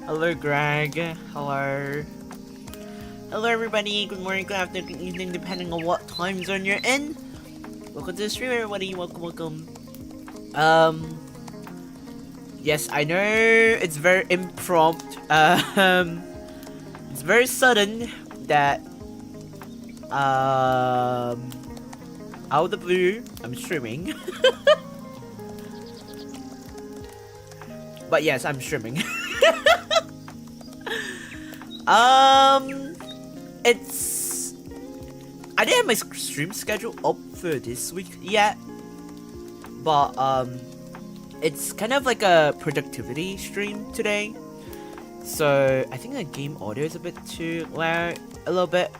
Hello, Greg. Hello. Hello, everybody. Good morning, good afternoon, good evening, depending on what time zone you're in. Welcome to the stream, everybody. Welcome. Yes, I know it's very impromptu. It's very sudden that out of the blue, I'm streaming. But yes, I'm streaming. It's... I didn't have my stream schedule up for this week yet. But, it's kind of like a productivity stream today. So, I think the game audio is a bit too loud, a little bit.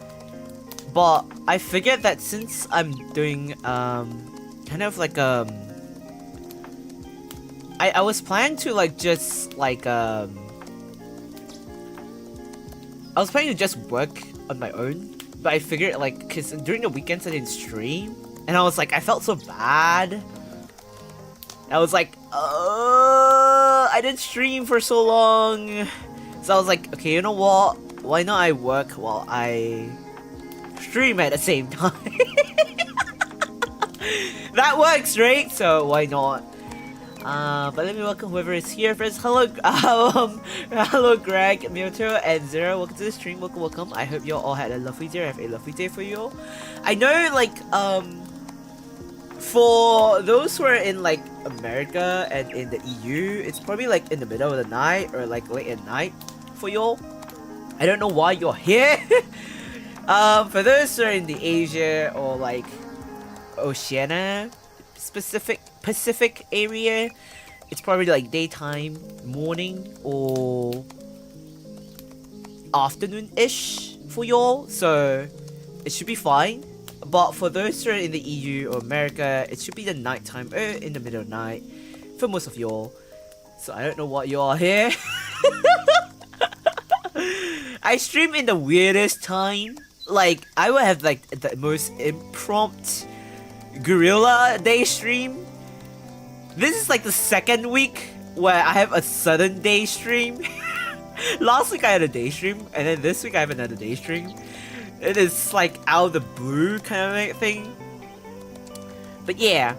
But, I figured that since I'm doing, kind of like, I was planning to, like, just, like, I was planning to just work on my own, but I figured, like, cause during the weekends I didn't stream, and I was like, I felt so bad. I was like, I didn't stream for so long. So I was like, okay, you know what? Why not I work while I stream at the same time? That works, right? So why not? But let me welcome whoever is here first. Hello, hello Greg, Mewtwo, and Zero. Welcome to the stream. Welcome. I hope you all had a lovely day. I have a lovely day for you all. I know, like, for those who are in, like, America and in the EU, it's probably, like, in the middle of the night or, like, late at night for you all. I don't know why you're here. For those who are in the Asia or, like, Oceania Pacific area, it's probably like daytime, morning, or afternoon-ish for y'all, so it should be fine. But for those who are in the EU or America, it should be the nighttime or in the middle of the night for most of y'all. So I don't know what y'all are here. I stream in the weirdest time. Like, I would have like the most impromptu guerrilla day stream. This is like the second week where I have a sudden day stream. Last week I had a day stream, and then this week I have another day stream. It is like out of the blue kind of thing. But yeah,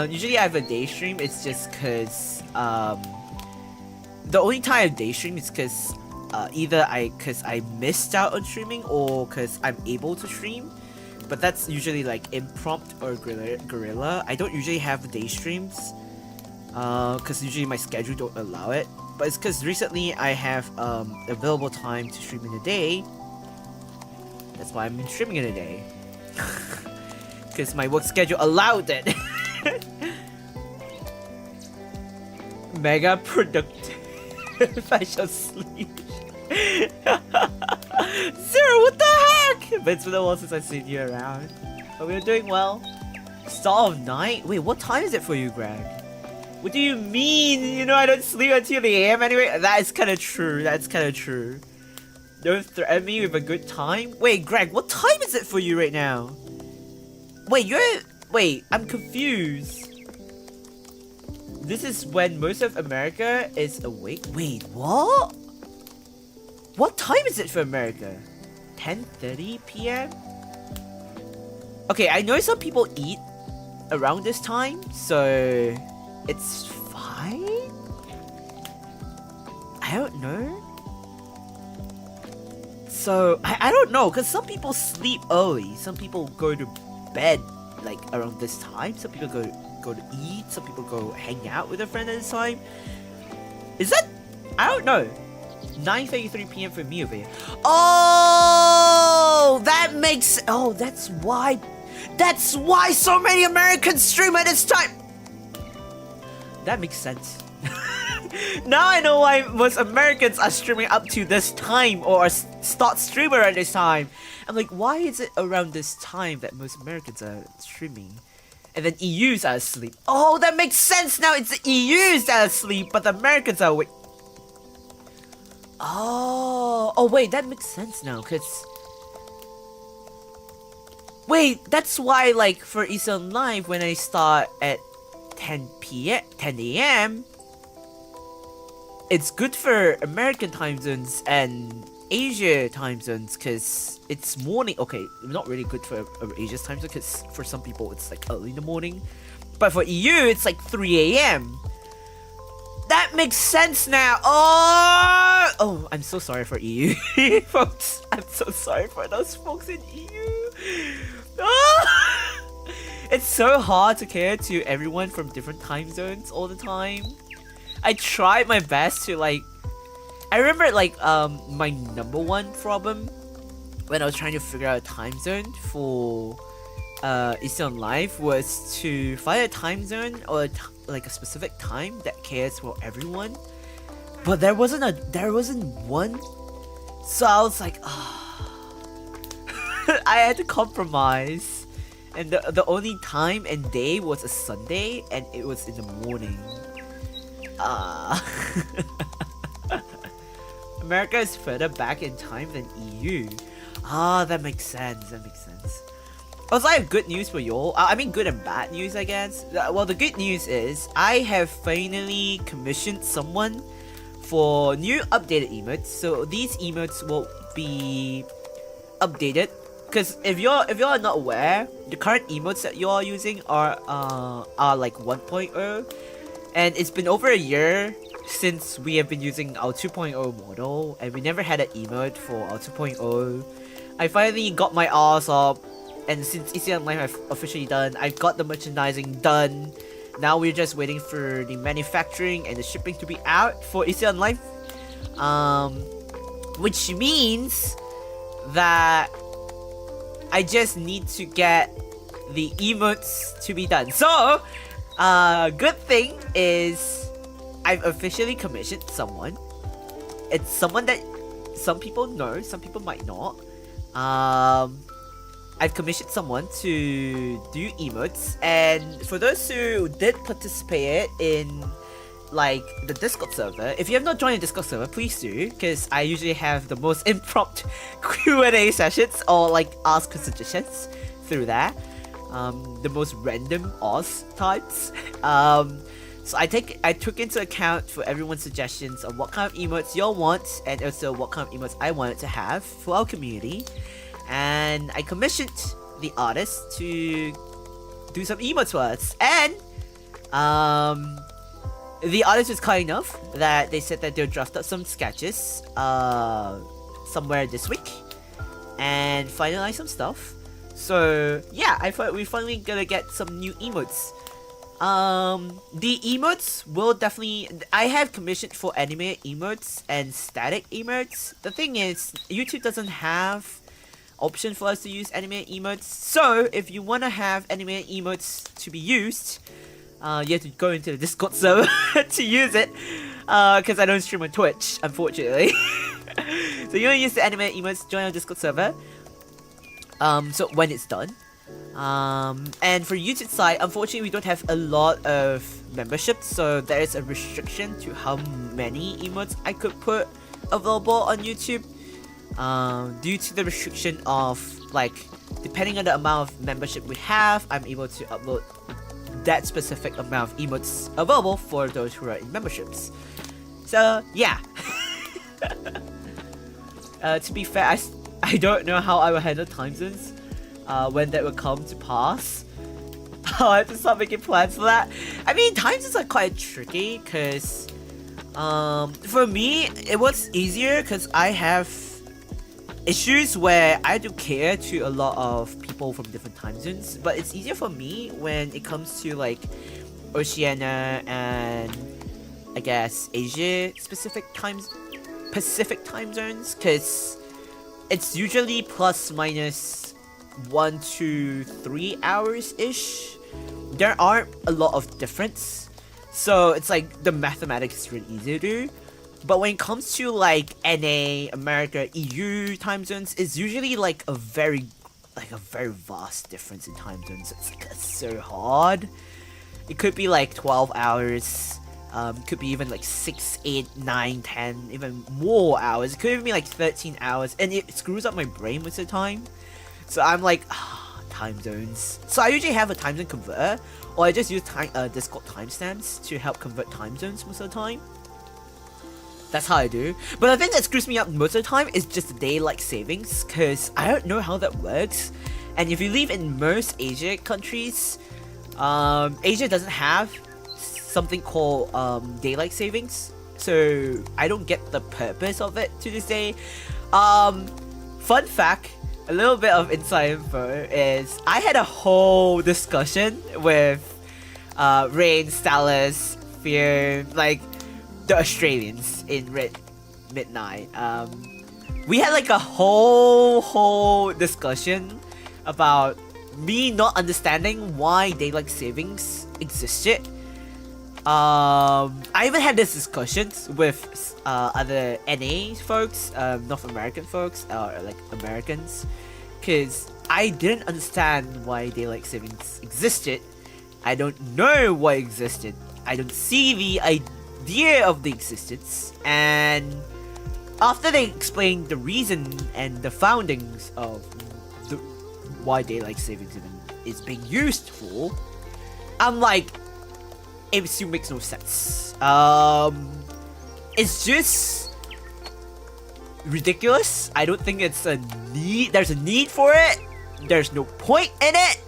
usually I have a day stream. It's just cause the only time I have day stream is cause either cause I missed out on streaming or cause I'm able to stream. But that's usually like impromptu or guerrilla. I don't usually have day streams, cause usually my schedule don't allow it. But it's cause recently I have available time to stream in a day. That's why I'm streaming in a day. Cause my work schedule allowed it. Mega productive. I shall sleep. Zero, what the heck? But it's been a while since I've seen you around. But we're doing well. Start of night? Wait, what time is it for you, Greg? What do you mean? You know I don't sleep until the AM anyway? That is kind of true. That's kind of true. Don't threaten me with a good time? Wait, Greg, what time is it for you right now? Wait, I'm confused. This is when most of America is awake? Wait, what? What time is it for America? 10:30 p.m.? Okay, I know some people eat around this time, so it's fine? I don't know. So, I don't know, because some people sleep early. Some people go to bed, like, around this time. Some people go to eat. Some people go hang out with a friend at this time. Is that... I don't know. 9:33 p.m. for me over here. Oh, that makes... Oh, that's why... That's why so many Americans stream at this time! That makes sense. Now I know why most Americans are streaming up to this time or start streamer at this time. I'm like, why is it around this time that most Americans are streaming? And then EUs are asleep. Oh, that makes sense now. It's the EUs that are asleep, but the Americans are awake. Oh, wait, that makes sense now, cause... Wait, that's why, like, for Eastern Live, when I start at 10 p.m. 10 a.m. It's good for American time zones and Asia time zones because it's morning. Okay, not really good for Asia's time zone because for some people it's like early in the morning. But for EU, it's like 3 a.m. That makes sense now. Oh, I'm so sorry for EU folks. I'm so sorry for those folks in EU. It's so hard to cater to everyone from different time zones all the time. I tried my best to like. I remember like my number one problem when I was trying to figure out a time zone for Eastern Life was to find a time zone or like a specific time that cares for everyone, but there wasn't one, so I was like, I had to compromise, and the only time and day was a Sunday, and it was in the morning. America is further back in time than EU. That makes sense. Also, I have good news for y'all. I mean, good and bad news, I guess. Well, the good news is I have finally commissioned someone for new updated emotes. So these emotes will be updated. Because if you're not aware, the current emotes that you are using are like 1.0, and it's been over a year since we have been using our 2.0 model, and we never had an emote for our 2.0. I finally got my ass up. And since ECN Live have officially done, I've got the merchandising done. Now we're just waiting for the manufacturing and the shipping to be out for ECN Live. Which means that I just need to get the emotes to be done. So, good thing is I've officially commissioned someone. It's someone that some people know, some people might not. I've commissioned someone to do emotes, and for those who did participate in like the Discord server, if you have not joined the Discord server, please do, because I usually have the most impromptu Q&A sessions or like ask suggestions through that. The most random Oz types. So I took into account for everyone's suggestions on what kind of emotes y'all want, and also what kind of emotes I wanted to have for our community. And I commissioned the artist to do some emotes for us. And the artist was kind enough that they said that they'll draft up some sketches somewhere this week and finalize some stuff. So yeah, I thought we're finally gonna get some new emotes. The emotes will definitely. I have commissioned for animated emotes and static emotes. The thing is, YouTube doesn't have option for us to use animated emotes. So if you want to have animated emotes to be used, you have to go into the Discord server to use it. Because I don't stream on Twitch, unfortunately. So you want to use the animated emotes, join our Discord server. So when it's done. And for YouTube side, unfortunately we don't have a lot of memberships, so there is a restriction to how many emotes I could put available on YouTube. Due to the restriction of like, depending on the amount of membership we have, I'm able to upload that specific amount of emotes available for those who are in memberships. So yeah. To be fair, I don't know how I will handle time zones when that will come to pass. I have to start making plans for that. I mean, time zones are quite tricky because for me it was easier because I have issues where I do care to a lot of people from different time zones, but it's easier for me when it comes to like Oceania and I guess Asia Pacific time zones, because it's usually plus minus 1 to 3 hours ish. There aren't a lot of difference, so it's like the mathematics is really easy to do. But when it comes to like NA, America, EU time zones, it's usually like a very vast difference in time zones. It's so hard. It could be like 12 hours. Could be even like 6, 8, 9, 10, even more hours. It could even be like 13 hours, and it screws up my brain most of the time. So I'm like, time zones. So I usually have a time zone converter, or I just use Discord timestamps to help convert time zones most of the time. That's how I do. But the thing that screws me up most of the time is just the daylight savings, because I don't know how that works. And if you live in most Asia countries, Asia doesn't have something called daylight savings, so I don't get the purpose of it to this day. Fun fact, a little bit of inside info is I had a whole discussion with Rain, Stylus, Fear, like the Australians in Midnight. We had like a whole discussion about me not understanding why daylight savings existed. I even had this discussions with other NA folks, North American folks, or like Americans, because I didn't understand why daylight savings existed. I don't know why it existed. I don't see the idea of the existence. And after they explained the reason and the foundings of why daylight savings even is being used for, I'm like, it still makes no sense. It's just ridiculous. I don't think it's a need. There's a need for it. There's no point in it.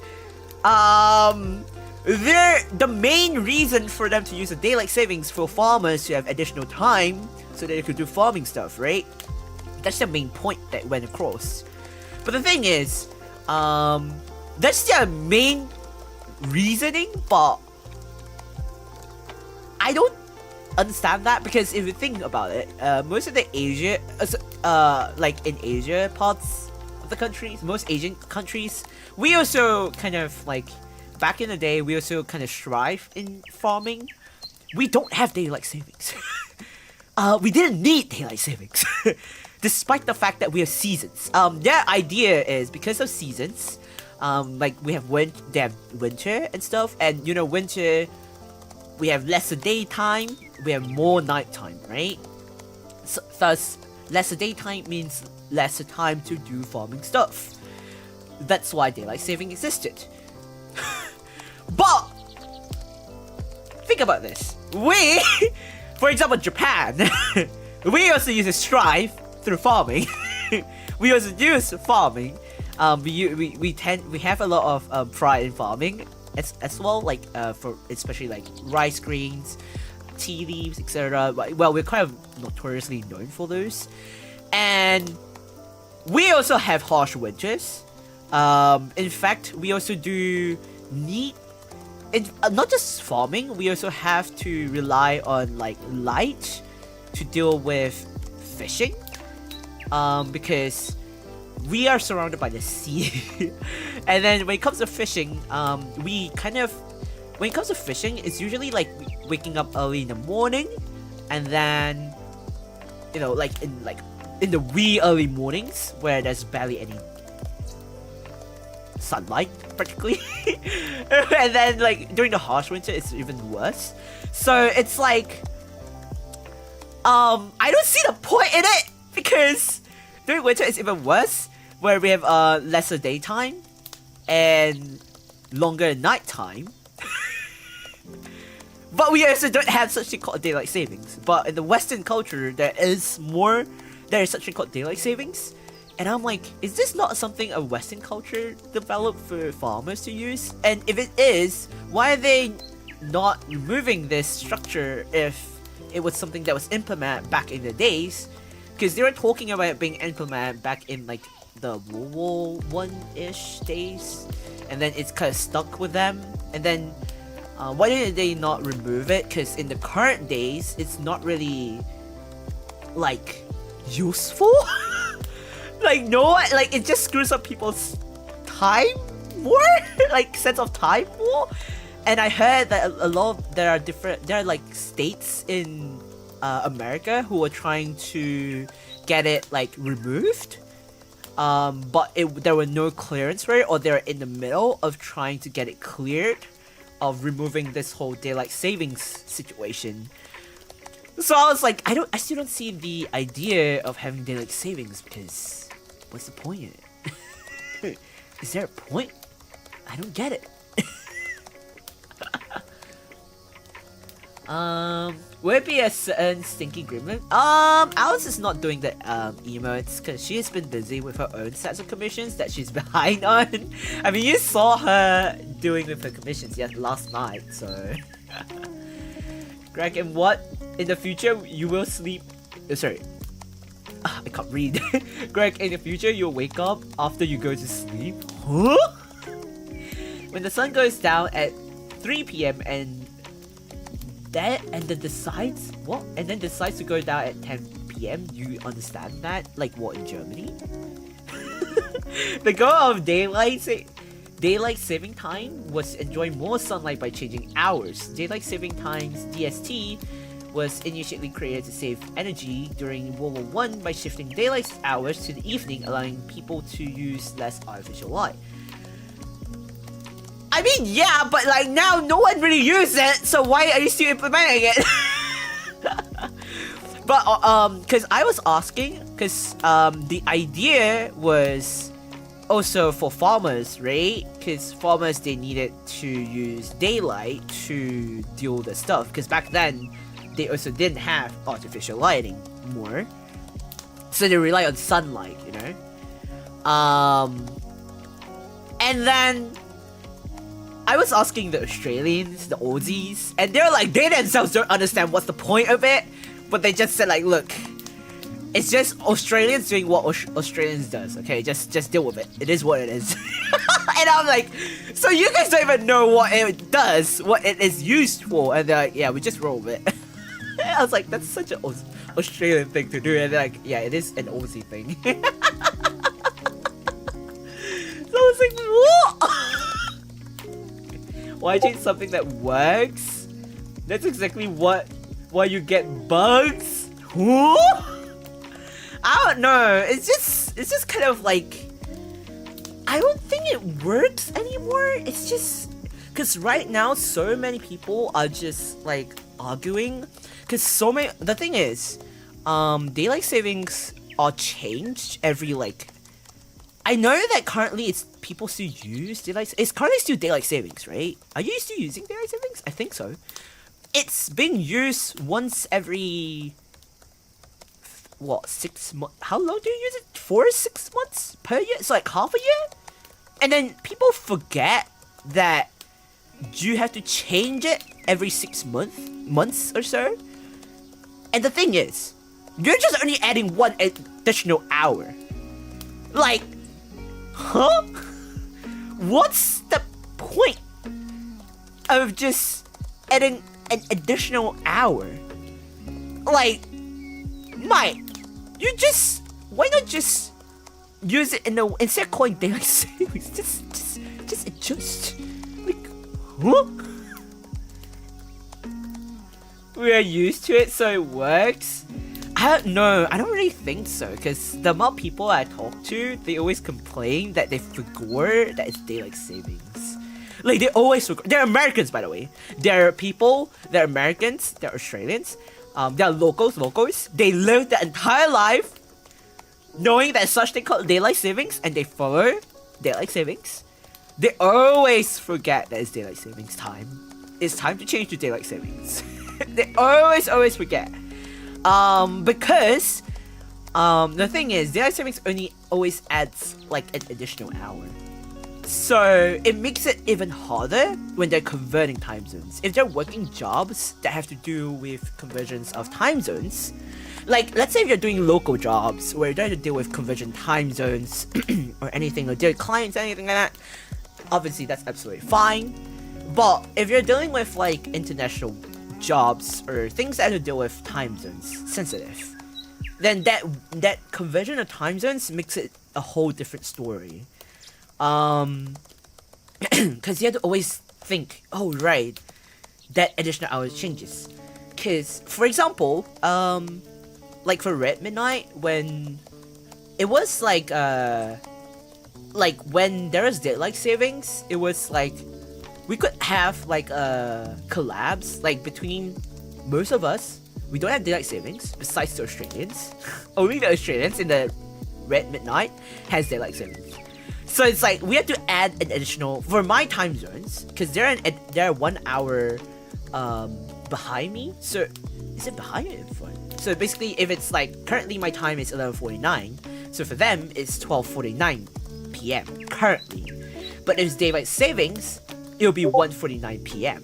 The main reason for them to use the daylight savings for farmers to have additional time so that they could do farming stuff, right? That's the main point that went across. But the thing is, that's their main reasoning, but I don't understand that, because if you think about it, most of the Asia, like in Asia parts of the countries, most Asian countries, we also kind of like, back in the day, we also kind of strive in farming. We don't have daylight savings. We didn't need daylight savings, despite the fact that we have seasons. Their idea is because of seasons, like they have winter and stuff, and you know, winter, we have lesser daytime, we have more nighttime, right? So, thus, lesser daytime means lesser time to do farming stuff. That's why daylight saving existed. But think about this. We, for example, Japan, we also use a strive through farming. We also use farming. We have a lot of pride in farming as well, like for especially like rice grains, tea leaves, etc. Well, we're kind of notoriously known for those, and we also have harsh winters. In fact, we also do need, not just farming, we also have to rely on like light to deal with fishing, because we are surrounded by the sea. And then when it comes to fishing, when it comes to fishing, it's usually like waking up early in the morning, and then, you know, like in the wee early mornings where there's barely any sunlight practically. And then like during the harsh winter, it's even worse. So it's like, I don't see the point in it, because during winter it's even worse, where we have lesser daytime and longer nighttime. But we also don't have such thing called daylight savings. But in the Western culture, there is such thing called daylight savings. And I'm like, is this not something a Western culture developed for farmers to use? And if it is, why are they not removing this structure if it was something that was implemented back in the days? Because they were talking about it being implemented back in like the World War One-ish days, and then it's kind of stuck with them. And then why did they not remove it? Because in the current days, it's not really like useful. Like, no, like it just screws up people's time more, like sense of time more. And I heard that there are like states in America who are trying to get it like removed, but there were no clearance for it, or they're in the middle of trying to get it cleared of removing this whole daylight savings situation. So I was like, I still don't see the idea of having daylight savings, because what's the point in it? Is there a point? I don't get it. Would it be a certain stinky gremlin? Alice is not doing the emotes because she has been busy with her own sets of commissions that she's behind on. I mean, you saw her doing with her commissions last night, so. Greg, and what in the future you will sleep? Sorry, I can't read. Greg, in the future you'll wake up after you go to sleep. Huh? When the sun goes down at 3 p.m. and then decides to go down at 10 p.m. You understand that? Like what, in Germany? The goal of daylight saving time was to enjoy more sunlight by changing hours. Daylight saving times DST was initially created to save energy during World War I by shifting daylight hours to the evening, allowing people to use less artificial light. I mean, yeah, but like now no one really uses it, so why are you still implementing it? But because I was asking, because the idea was also for farmers, right? Because farmers, they needed to use daylight to deal with the stuff, because back then they also didn't have artificial lighting more, so they rely on sunlight, you know. And then I was asking the Australians, the Aussies, and they're like, they themselves don't understand what's the point of it, but they just said like, look, it's just Australians doing what Australians does, okay? Just deal with it. It is what it is. And I'm like, so you guys don't even know what it does, what it is used for, and they're like, yeah, we just roll with it. I was like, that's such an Australian thing to do, and they're like, yeah, it is an Aussie thing. So I was like, what? Why change something that works? That's exactly why you get bugs. Who? I don't know. It's just kind of like, I don't think it works anymore. It's just because right now so many people are just like arguing. Because the thing is, daylight savings are changed every like. I know that currently people still use daylight. It's currently still daylight savings, right? Are you still using daylight savings? I think so. It's being used once every, what, 6 months? How long do you use it? 4 or 6 months per year? It's like half a year? And then people forget that you have to change it every 6 months or so. And the thing is, you're just only adding 1 additional hour. Like, huh? What's the point of just adding an additional hour? Like, Mike, why not just use it instead of calling daylight savings, just adjust. Like, huh? We are used to it, so it works. I don't know. I don't really think so, because the amount of people I talk to, they always complain that they forgot that it's daylight savings. Like, they always forget. They're Americans, by the way. They're people, they're Americans, they're Australians, they're locals. They live their entire life knowing that such thing called daylight savings, and they follow daylight savings. They always forget that it's daylight savings time. It's time to change to daylight savings. They always forget. Because the thing is, daylight savings only always adds like an additional hour. So it makes it even harder when they're converting time zones. If they're working jobs that have to do with conversions of time zones, like let's say if you're doing local jobs where you don't have to deal with conversion time zones or anything, or deal with clients, anything like that, obviously that's absolutely fine. But if you're dealing with like international jobs or things that have to deal with time zones, sensitive, then that conversion of time zones makes it a whole different story. Because you have to always think, oh right, that additional hour changes. Because for example, like for Red Midnight, when it was like when there was daylight savings, it was like we could have like collabs like between most of us. We don't have daylight savings besides the Australians. Only the Australians in the Red Midnight has daylight savings. So it's like we have to add an additional for my time zones because they're 1 hour behind me. So is it behind or in front? So basically, if it's like currently my time is 11:49, so for them it's 12:49 p.m. currently. But if it's daylight savings, it'll be 1:49 p.m.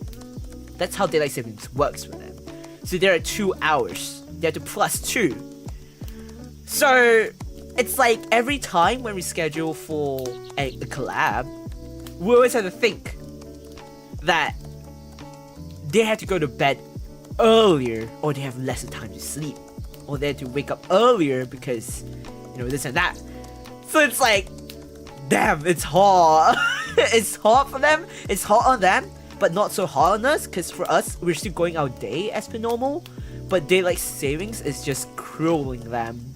That's how daylight savings works for them. So there are 2 hours. They have to plus 2. So it's like every time when we schedule for a collab, we always have to think that they have to go to bed earlier, or they have lesser time to sleep, or they have to wake up earlier because, you know, this and that. So it's like, damn, it's hard. It's hard for them. It's hard on them, but not so hard on us, because for us, we're still going our day as per normal, but daylight savings is just crueling them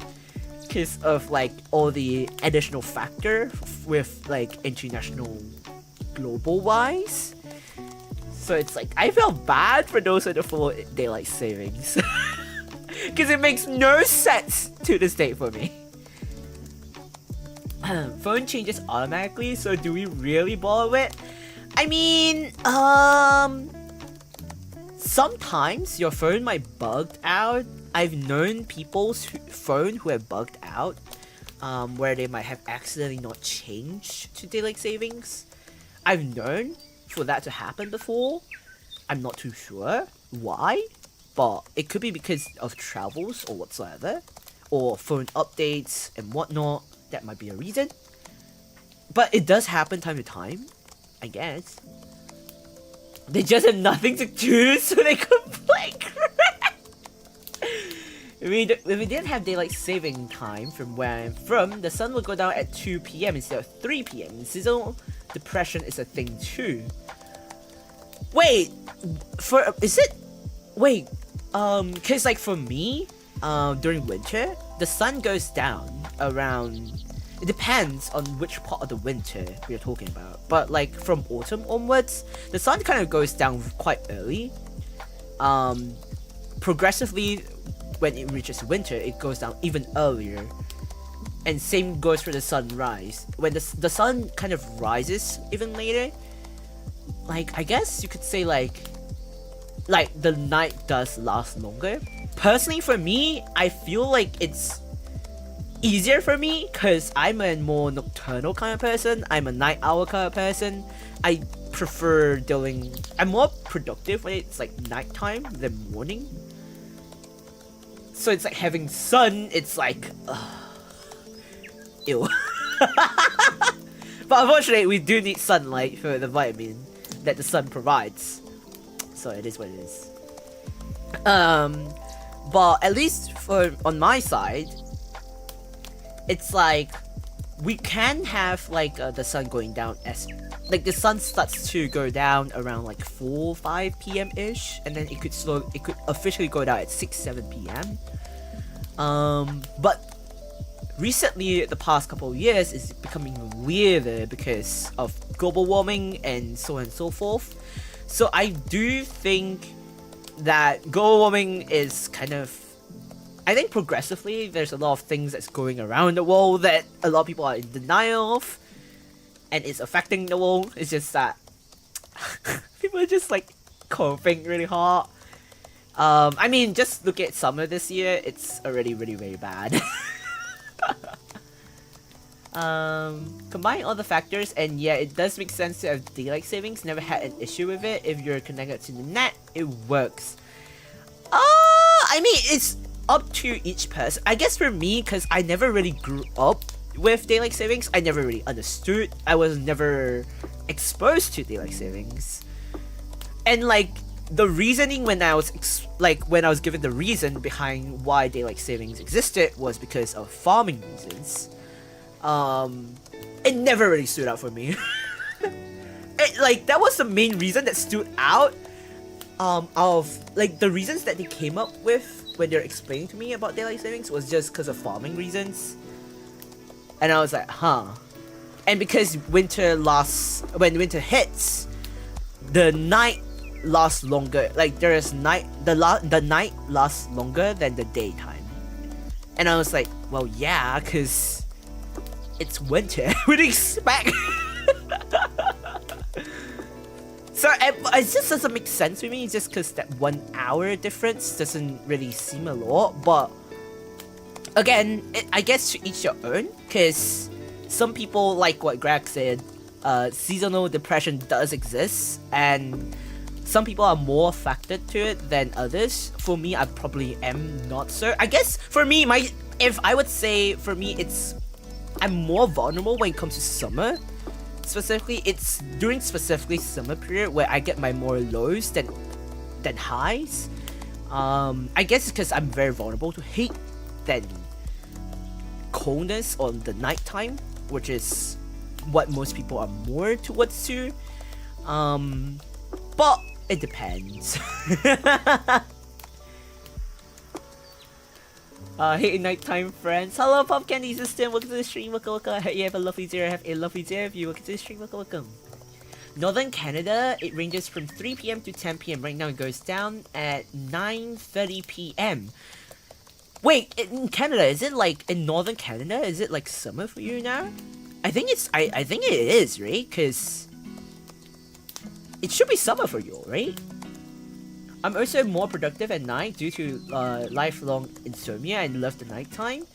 because of like all the additional factor with like international global wise. So it's like I feel bad for those who follow daylight savings because it makes no sense to this day for me. Phone changes automatically, so do we really bother with it? I mean, sometimes your phone might bugged out. I've known people's phone who have bugged out, where they might have accidentally not changed to daylight savings. I've known for that to happen before. I'm not too sure why, but it could be because of travels or whatsoever, or phone updates and whatnot. That might be a reason. But it does happen time to time, I guess. They just have nothing to do, so they complain. If we didn't have daylight saving time from where I'm from, the sun would go down at 2 p.m. instead of 3 p.m. Seasonal depression is a thing too. Wait, cause like for me, during winter, the sun goes down around, it depends on which part of the winter we are talking about, but like from autumn onwards, the sun kind of goes down quite early. Progressively, when it reaches winter, it goes down even earlier. And same goes for the sunrise. When the sun kind of rises even later, like I guess you could say like the night does last longer. Personally for me, I feel like it's easier for me because I'm a more nocturnal kind of person. I'm a night owl kind of person. I prefer I'm more productive when it's like nighttime than morning. So it's like having sun, it's like, ew. But unfortunately, we do need sunlight for the vitamin that the sun provides. So it is what it is. But at least on my side, it's like we can have like the sun going down as like the sun starts to go down around like 4 5 p.m. ish, and then it could officially go down at 6 7 p.m. But recently, the past couple of years, is becoming weirder because of global warming and so on and so forth. So I do think that global warming is kind of, I think progressively there's a lot of things that's going around the world that a lot of people are in denial of, and it's affecting the world. It's just that people are just like coping really hard. I mean, just look at summer this year, it's already really, really bad. Combine all the factors, and yeah, it does make sense to have daylight savings. Never had an issue with it. If you're connected to the net, it works. I mean, it's up to each person. I guess for me, because I never really grew up with daylight savings, I never really understood. I was never exposed to daylight savings. And like, the reasoning when I was given the reason behind why daylight savings existed was because of farming reasons. It never really stood out for me. That was the main reason that stood out. Of like the reasons that they came up with when they're explaining to me about daylight savings was just because of farming reasons. And I was like, huh. And because when winter hits, the night lasts longer. Like the night lasts longer than the daytime. And I was like, well, yeah, because it's winter. I would expect. So it just doesn't make sense to me, just because that 1 hour difference doesn't really seem a lot. But again, I guess to each your own, because some people, like what Greg said, seasonal depression does exist, and some people are more affected to it than others. For me, I probably am not so. I guess for me, if I would say for me, I'm more vulnerable when it comes to summer. Specifically, it's during specifically summer period where I get my more lows than highs. I guess it's because I'm very vulnerable to heat than coldness on the nighttime, which is what most people are more towards to. But it depends. Hey nighttime friends. Hello Pop Candy System, welcome to the stream, welcome. I hope you have a lovely day, have a lovely day of you, welcome to the stream, welcome. Northern Canada, it ranges from 3 PM to 10 PM. Right now it goes down at 9:30 PM. Wait, in Canada, is it like, in Northern Canada, is it like summer for you now? I think I think it is, right? Cause it should be summer for you, right? I'm also more productive at night due to lifelong insomnia and love the nighttime.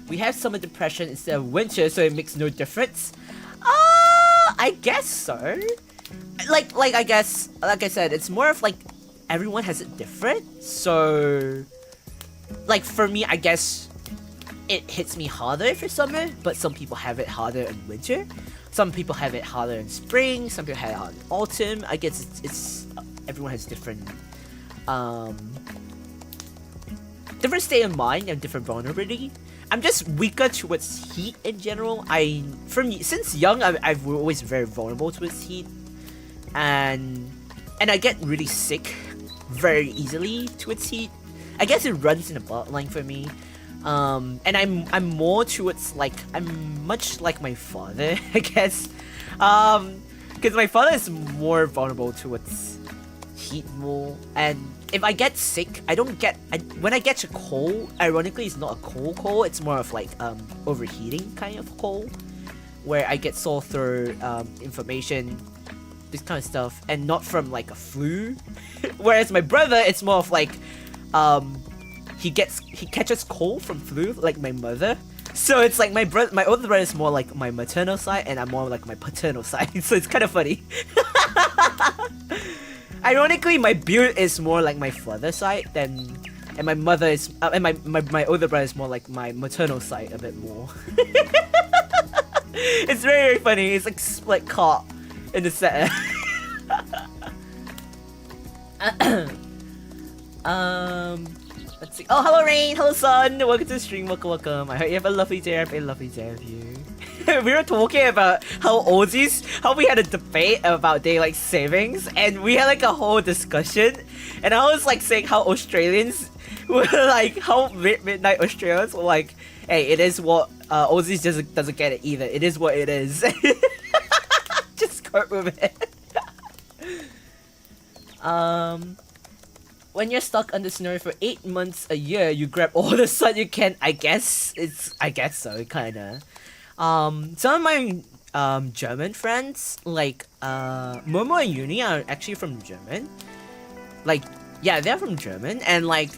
We have summer depression instead of winter, so it makes no difference. I guess so. Like I guess, like I said, it's more of like everyone has it different. So, like for me, I guess it hits me harder for summer, but some people have it harder in winter. Some people have it harder in spring. Some people have it harder in autumn. I guess it's everyone has different state of mind and different vulnerability. I'm just weaker towards heat in general. Since young, I've always very vulnerable towards heat, and I get really sick very easily towards heat. I guess it runs in the bloodline for me. And I'm more towards like, I'm much like my father, I guess. Because my father is more vulnerable towards heat more, and if I get sick, when I get a cold, ironically it's not a cold, it's more of like overheating kind of cold, where I get sore throat, inflammation, this kind of stuff, and not from like a flu. Whereas my brother, it's more of like he catches cold from flu like my mother. So it's like my older brother is more like my maternal side, and I'm more like my paternal side. So it's kind of funny. Ironically, my build is more like my father's side and my mother is, and my older brother is more like my maternal side a bit more. It's very, very funny. It's like split caught in the set. Let's see. Oh, hello Rain, hello Sun. Welcome to the stream. Welcome. I hope you have a lovely day. I have a lovely day of you. We were talking about how we had a debate about daylight savings, and we had like a whole discussion, and I was like saying how Australians were like, how midnight Australians were like, hey, it is what Aussies doesn't get it either. It is what it is. Just cope with it. When you're stuck under snow for 8 months a year, you grab all the sun you can. I guess so, kinda. Some of my German friends, like Momo and Uni, are actually from German. Like, yeah, they're from German, and like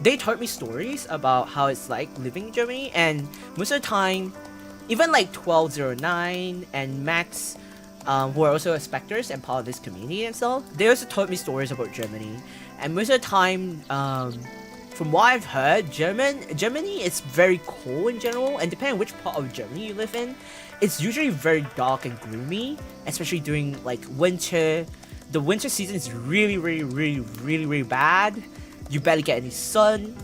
they told me stories about how it's like living in Germany, and most of the time, even like 1209 and Max, who are also specters and part of this community and stuff, they also told me stories about Germany. And most of the time, from what I've heard, Germany is very cold in general, and depending on which part of Germany you live in, it's usually very dark and gloomy, especially during like winter. The winter season is really bad. You barely get any sun.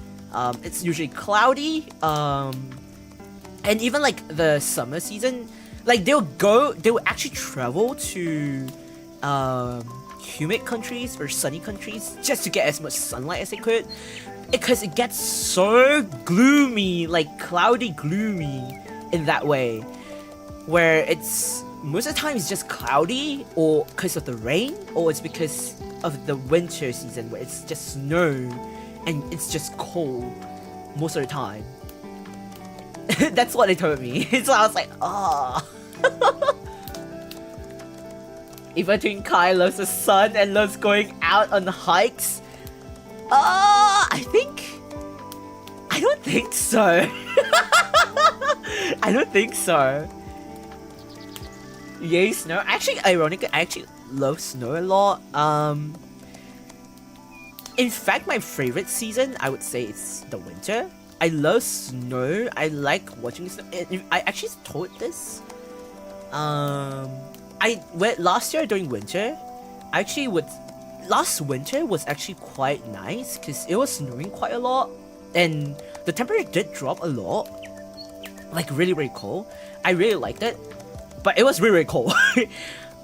It's usually cloudy. And even like the summer season, like they will actually travel to humid countries or sunny countries just to get as much sunlight as they could, because it gets so gloomy, like cloudy gloomy in that way, where it's most of the time it's just cloudy, or because of the rain, or it's because of the winter season where it's just snow and it's just cold most of the time. That's what they told me. So I was like, oh. Even Twin Kai loves the sun and loves going out on hikes. I don't think so. I don't think so. Yay, snow. Actually, ironically, I actually love snow a lot. In fact, my favorite season, I would say, it's the winter. I love snow. I like watching snow. I actually told this. I went last year during winter. Last winter was actually quite nice because it was snowing quite a lot, and the temperature did drop a lot. Like really, really cold. I really liked it, but it was really, really cold.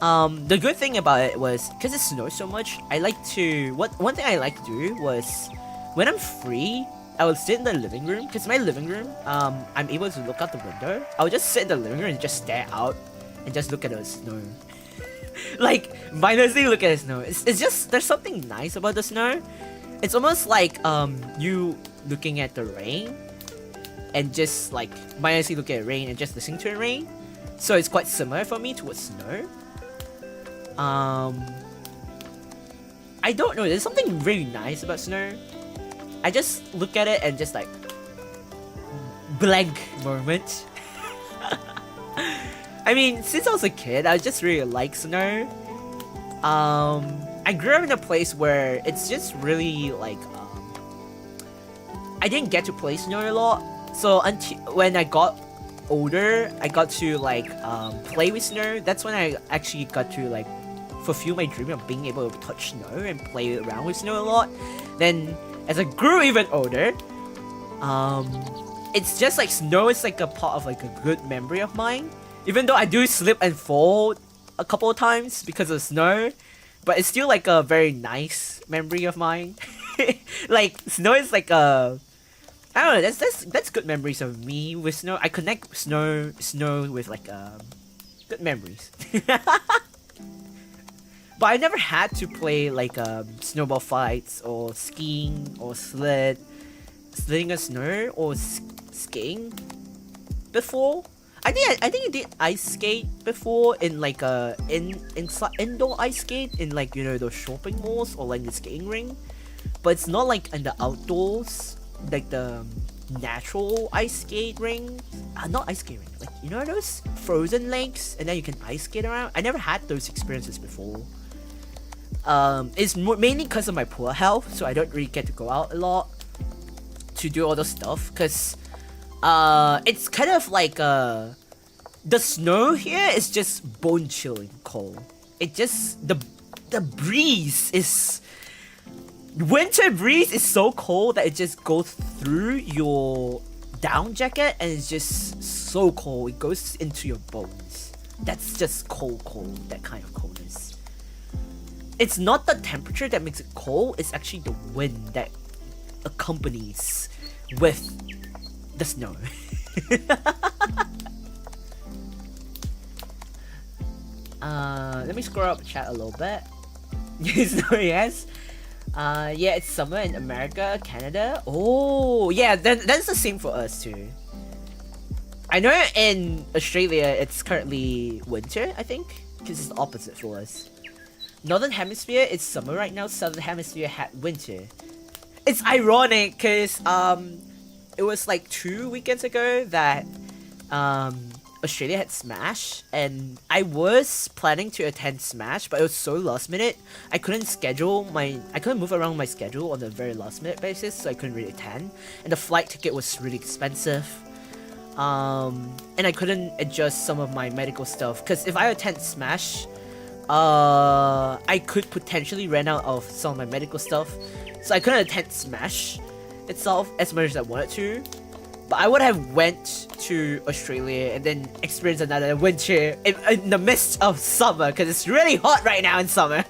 The good thing about it was because it snows so much. One thing I like to do was when I'm free, I would sit in the living room because my living room, I'm able to look out the window. I would just sit in the living room and just stare out and just look at the snow. Like mindlessly look at the snow. It's just there's something nice about the snow. It's almost like you looking at the rain and just like mindlessly look at rain and just listening to the rain. So it's quite similar for me towards snow. I don't know, there's something really nice about snow. I just look at it and just like blank moment. I mean, since I was a kid, I just really like snow. I grew up in a place where it's just really like I didn't get to play snow a lot. So until when I got older, I got to like play with snow. That's when I actually got to like fulfill my dream of being able to touch snow and play around with snow a lot. Then as I grew even older, it's just like snow is like a part of like a good memory of mine. Even though I do slip and fall a couple of times because of snow, but it's still like a very nice memory of mine. Like snow is like a, I don't know. That's good memories of me with snow. I connect snow with like good memories. But I never had to play like snowball fights or skiing or sliding a snow or skiing before. I think I did ice skate before in like indoor ice skate in like, you know, those shopping malls or like the skating ring, but it's not like in the outdoors, like the natural ice skate ring. Not ice skate ring, like, you know, those frozen lakes and then you can ice skate around. I never had those experiences before. It's mainly because of my poor health, so I don't really get to go out a lot to do all this stuff, because it's kind of like the snow here is just bone chilling cold. It just the breeze is, winter breeze is so cold that it just goes through your down jacket and it's just so cold. It goes into your bones. That's just cold, that kind of coldness. It's not the temperature that makes it cold, it's actually the wind that accompanies with the snow. Let me scroll up the chat a little bit. Snow, yes. Yeah, it's summer in America, Canada. Oh, yeah, that's the same for us too. I know in Australia it's currently winter, I think, because it's the opposite for us. Northern Hemisphere, it's summer right now. Southern Hemisphere had winter. It's ironic because it was like 2 weekends ago that Australia had Smash, and I was planning to attend Smash, but it was so last minute. I couldn't move around my schedule on a very last minute basis, so I couldn't really attend. And the flight ticket was really expensive. And I couldn't adjust some of my medical stuff, because if I attend Smash, I could potentially run out of some of my medical stuff. So I couldn't attend Smash itself as much as I wanted to. But I would have went to Australia and then experienced another winter in the midst of summer, because it's really hot right now in summer.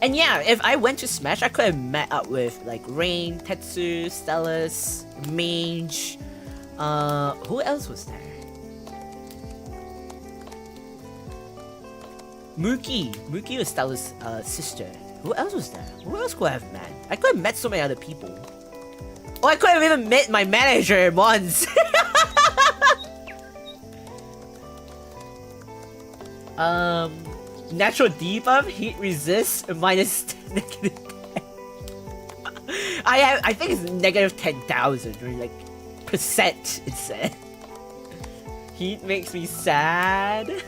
And yeah, if I went to Smash, I could have met up with like Rain, Tetsu, Stellus, Mage. Who else was there? Mookie was Stella's sister, Who else was there? Who else could I have met? I could have met so many other people. Oh, I could have even met my manager once. Natural debuff, heat resist, minus 10, negative 10. I think it's negative 10,000 or like percent. It said. Heat makes me sad.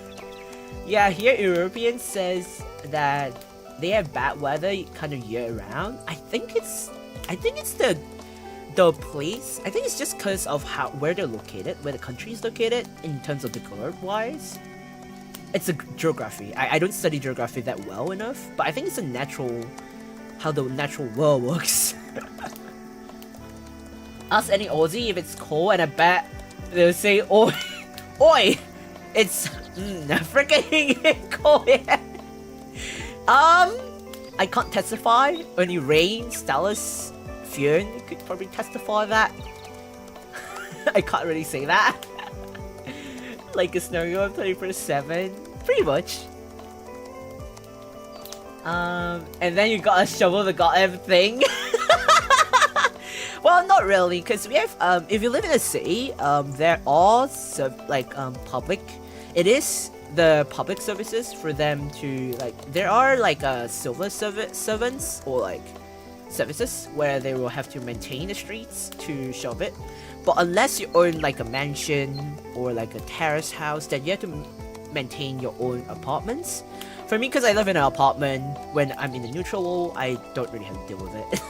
Yeah, here European says that they have bad weather kind of year round. I think it's the place. I think it's just because of where they're located, where the country is located in terms of the globe wise. It's a geography. I don't study geography that well enough, but I think it's how the natural world works. Ask any Aussie if it's cold, and I bet they'll say, "Oi, oi, it's freaking cold." Yeah. I can't testify. Only Rain, Stylus, Fionn could probably testify that. I can't really say that. Like a scenario 24/7, pretty much. And then you gotta shovel the goddamn thing. Well, not really, because we have if you live in a city, there are public. It is the public services for them to there are silver servants or services where they will have to maintain the streets to shove it. But unless you own a mansion or a terrace house, then you have to maintain your own apartments. For me, because I live in an apartment, when I'm in the neutral wall, I don't really have to deal with it.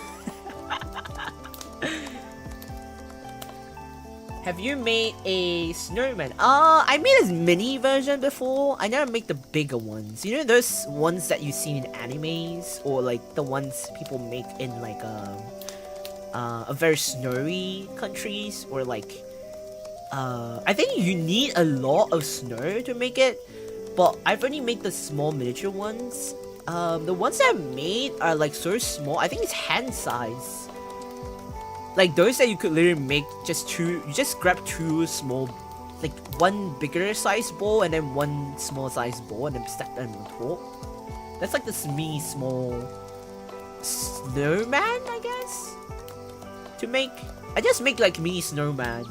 Have you made a snowman? I made a mini version before. I never make the bigger ones. You know those ones that you see in animes, or the ones people make in a very snowy countries, or I think you need a lot of snow to make it, but I've only made the small miniature ones. The ones that I've made are so small. I think it's hand size. Those that you could literally make you just grab two small, one bigger size ball and then one small size ball and then stack them on top. That's the small snowman, I guess, to make. I just make mini snowman.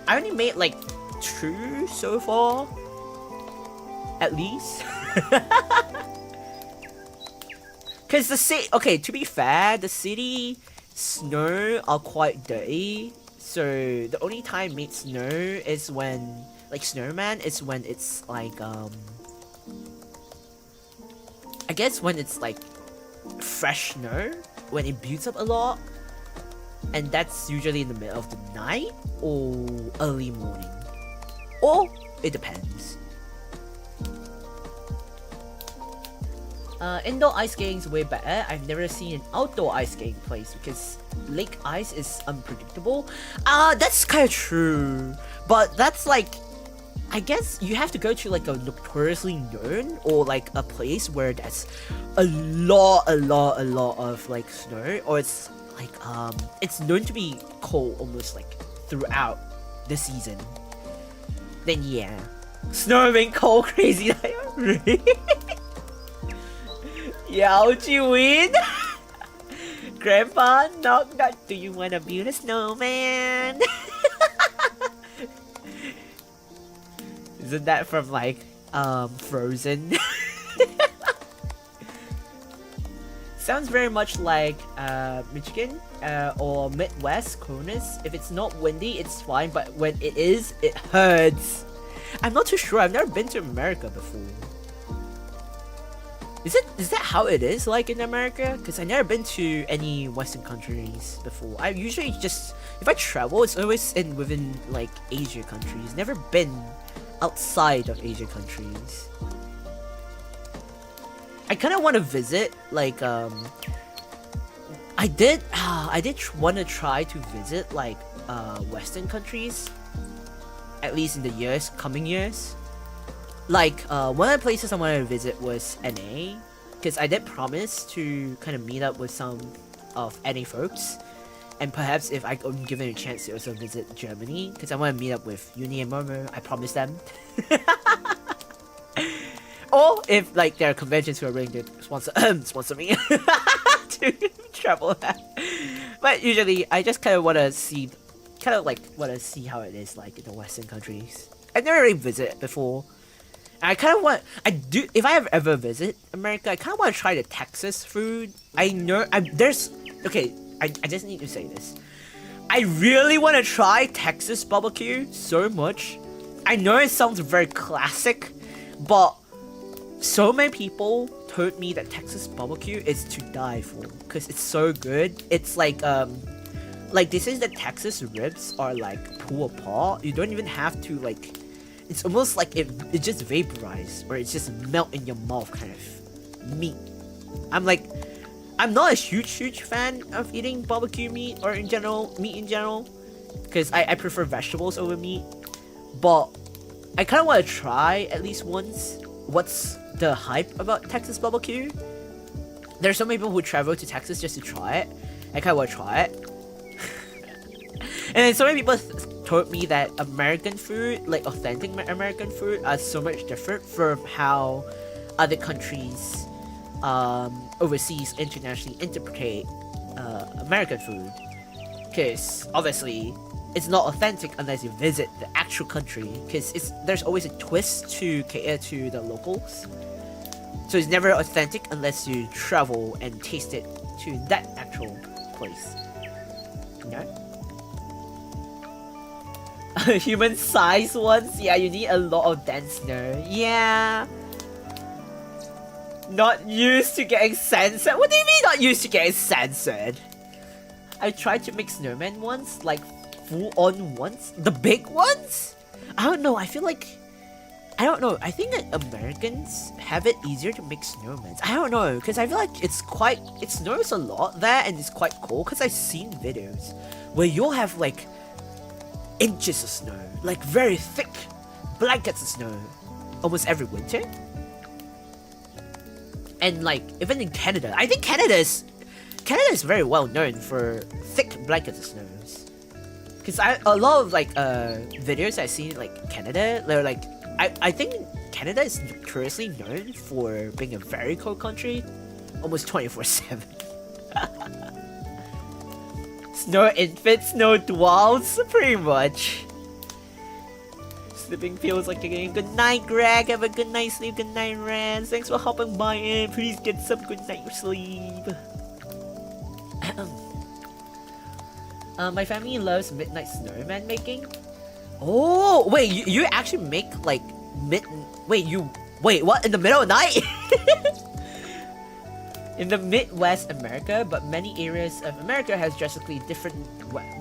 I only made 2 so far, at least. Cause to be fair, the city snow are quite dirty, so the only time I made snow is when snowman is when it's I guess when it's fresh snow, when it builds up a lot, and that's usually in the middle of the night or early morning, or it depends. Indoor ice skating is way better. I've never seen an outdoor ice skating place because lake ice is unpredictable. That's kind of true, but that's I guess you have to go to a notoriously known or a place where there's a lot of snow, or it's it's known to be cold almost throughout the season. Then yeah, snow being cold crazy. Really? How'd you win? Grandpa, knock knock, do you wanna build a snowman? Isn't that from Frozen? Sounds very much like Michigan or Midwest coolness. If it's not windy, it's fine, but when it is, it hurts. I'm not too sure. I've never been to America before. Is that how it is in America? Because I've never been to any Western countries before. I usually just, if I travel, it's always within Asia countries. Never been outside of Asia countries. I kind of want to visit I did want to try to visit Western countries, at least in the coming years. One of the places I wanted to visit was NA, because I did promise to kind of meet up with some of NA folks, and perhaps if I'm given a chance to also visit Germany, because I want to meet up with Uni and Momo. I promised them. or if like there are conventions who are willing to sponsor me to travel. But usually I just kind of want to see how it is like in the Western countries. I've never really visited before. I kind of want, if I ever visit America, I kind of want to try the Texas food. I just need to say this. I really want to try Texas barbecue so much. I know it sounds very classic, but so many people told me that Texas barbecue is to die for because it's so good. It's like they say that Texas ribs are like pull apart. You don't even have to like. It's almost like it just vaporized or it's just melt in your mouth kind of meat. I'm not a huge fan of eating barbecue meat or meat in general, because I prefer vegetables over meat. But I kind of want to try at least once what's the hype about Texas barbecue. There's so many people who travel to Texas just to try it. I kind of want to try it. And then so many people told me that American food, like authentic American food, are so much different from how other countries overseas internationally interpret American food. Because obviously it's not authentic unless you visit the actual country, because there's always a twist to cater to the locals. So it's never authentic unless you travel and taste it to that actual place. Okay? Human-sized ones? Yeah, you need a lot of dense snow. Yeah. Not used to getting censored? What do you mean not used to getting censored? I tried to make snowmen once, like full-on ones. The big ones? I don't know, I think that Americans have it easier to make snowmen. I don't know, because I feel like it snows a lot there and it's quite cold, because I've seen videos where you'll have like inches of snow, like very thick blankets of snow almost every winter. And like even in Canada, I think Canada is very well known for thick blankets of snows. Because a lot of like videos I've seen like Canada, they're like I think Canada is curiously known for being a very cold country, almost 24/7. Snow infants, snow dwarves, pretty much. Sleeping feels like a game. Good night, Greg. Have a good night sleep. Good night, Rans. Thanks for hopping by in. Please get some good night sleep. My family loves midnight snowman making. Oh, wait, you actually make like wait, what? In the middle of the night? In the Midwest America, but many areas of America has drastically different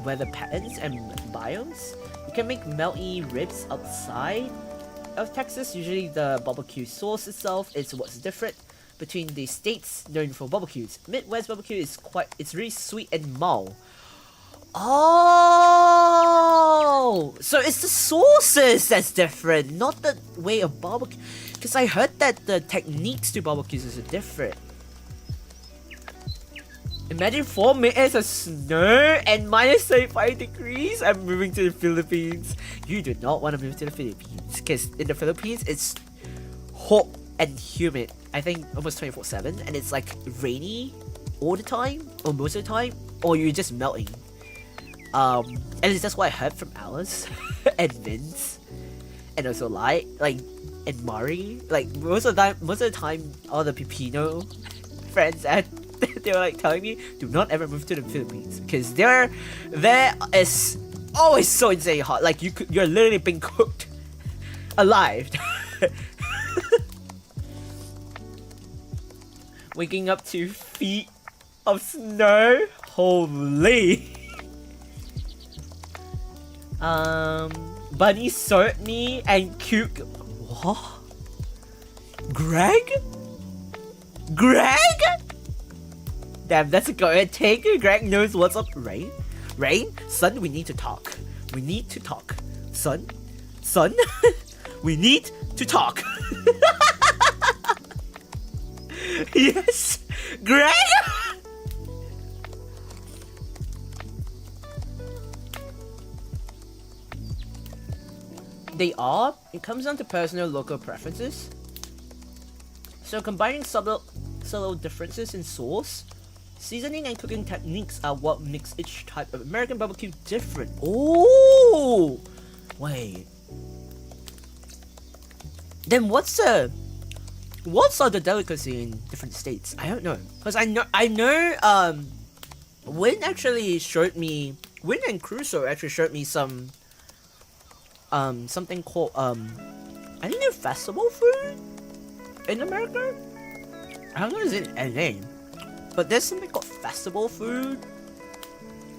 weather patterns and biomes. You can make melty ribs outside of Texas. Usually the barbecue sauce itself is what's different between the states known for barbecues. Midwest barbecue it's really sweet and mild. Oh, so it's the sauces that's different, not the way of barbecue. Because I heard that the techniques to barbecues is different. Imagine 4 minutes of snow and minus 35 degrees. I'm moving to the Philippines. You do not want to move to the Philippines, because in the Philippines it's hot and humid. I think almost 24/7, and it's like rainy all the time, or most of the time, or you're just melting. And that's what I heard from Alice and Vince, and also and Mari. Like most of the time, all the Pipino friends they were like telling me, do not ever move to the Philippines, because there is always so insane hot. Like you're literally being cooked alive. Waking up to feet of snow. Holy. Bunny served me and cute. What? Greg? Damn, that's a good take. Greg knows what's up. Rain? Son, we need to talk. Son? We need to talk. Yes, Greg? They are. It comes down to personal local preferences. So combining subtle differences in sauce, seasoning, and cooking techniques are what makes each type of American barbecue different. Oh, wait. Then what's the delicacy in different states? I don't know, cause I know Win and Crusoe actually showed me some something called I think they're festival food in America. I don't know if it's a name, but there's something called festival food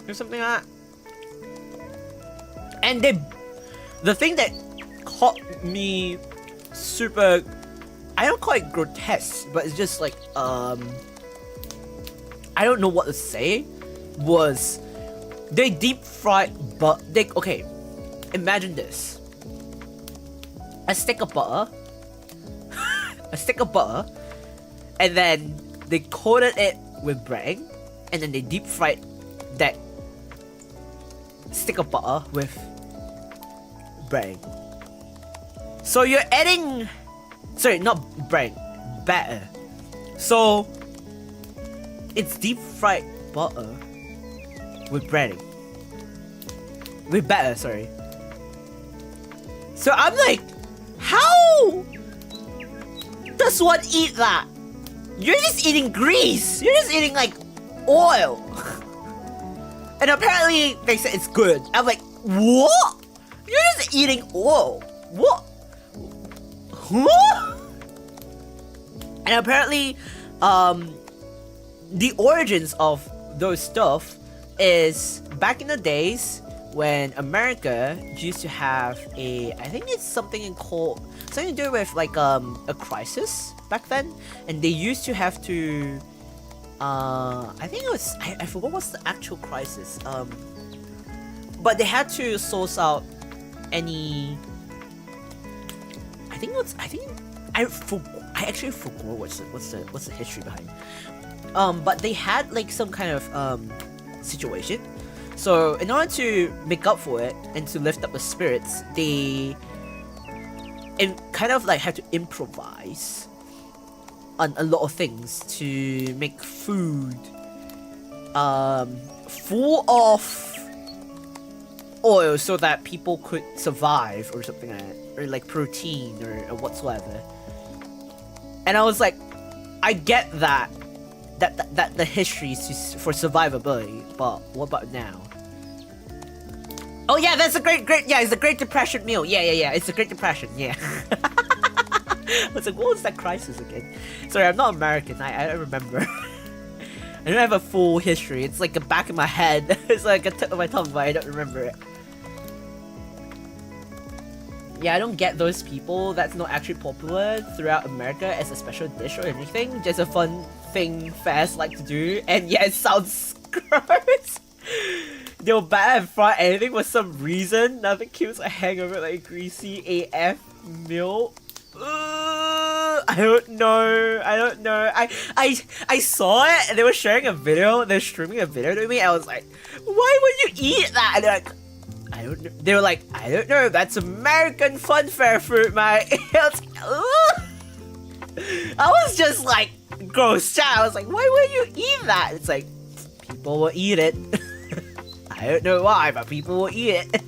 or something like that. And the thing that caught me super, I don't call it grotesque, but it's just like I don't know what to say, was they deep fried okay, imagine this. A stick of butter and then they coated it with bread, and then they deep fried that stick of butter with bread. So you're adding, sorry, not bread, batter. So it's deep fried butter with bread, with batter, sorry. So I'm like, how does one eat that? You're just eating grease. You're just eating like oil. And apparently they said it's good. I'm like, what? You're just eating oil. What? Huh? And apparently, the origins of those stuff is back in the days when America used to have I think it's something called, something to do with like a crisis back then, and they used to have to I think it was, I forgot what's the actual crisis, but they had to source out any, I actually forgot what's the history behind, but they had like some kind of situation. So in order to make up for it and to lift up the spirits, they kind of like had to improvise on a lot of things to make food full of oil so that people could survive or something like that, or like protein or whatsoever. And I was like, I get that the history is for survivability, but what about now? Oh yeah, that's a great, yeah, it's the Great Depression meal. Yeah, it's the Great Depression, yeah. I was like, what was that crisis again? Sorry, I'm not American, I don't remember. I don't have a full history, it's like a back of my head. It's like a tip of my tongue, but I don't remember it. Yeah, I don't get those people that's not actually popular throughout America as a special dish or anything. Just a fun thing fast like to do, and yeah, it sounds gross. They'll batter and fry anything for some reason. Nothing kills a hangover like greasy AF meal. I don't know. I saw it and they were sharing a video. They're streaming a video to me. I was like, why would you eat that? And they're like, I don't know. They were like, I don't know. That's American funfair fruit, mate. I was like, I was just like grossed out. I was like, why would you eat that? It's like, people will eat it. I don't know why, but people will eat it.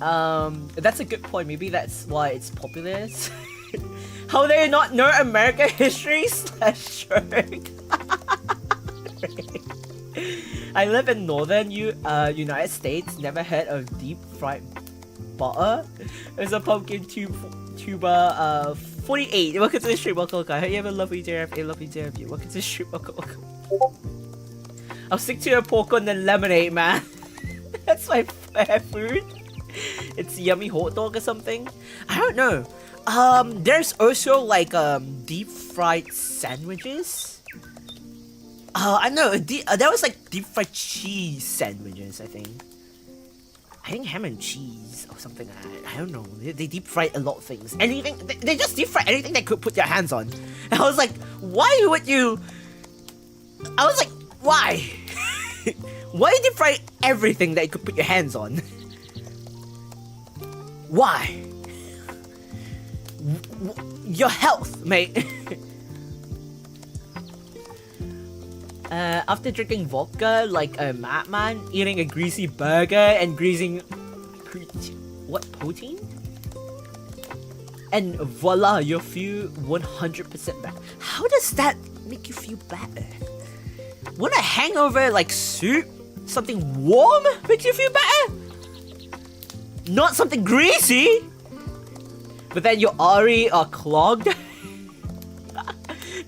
That's a good point. Maybe that's why it's popular. How do you not know American history / shirt? I live in northern United States. Never heard of deep fried butter. It's a pumpkin tuber 48. Welcome to the stream. Welcome. I hope you have a lovely day. Welcome to the stream. Welcome. I'll stick to your popcorn and lemonade, man. That's my food. It's yummy hot dog or something. I don't know. There's also like deep fried sandwiches. I know. There was like deep fried cheese sandwiches. I think ham and cheese or something like that. I don't know. They deep fry a lot of things. Anything. They just deep fry anything they could put their hands on. And I was like, why would you? I was like, why? Why deep fry everything that you could put your hands on? Why? your health, mate. After drinking vodka like a madman, eating a greasy burger and greasing protein? And voila, you feel 100% better. How does that make you feel better? Wouldn't a hangover like soup, something warm, makes you feel better? Not something greasy. But then your arteries are clogged.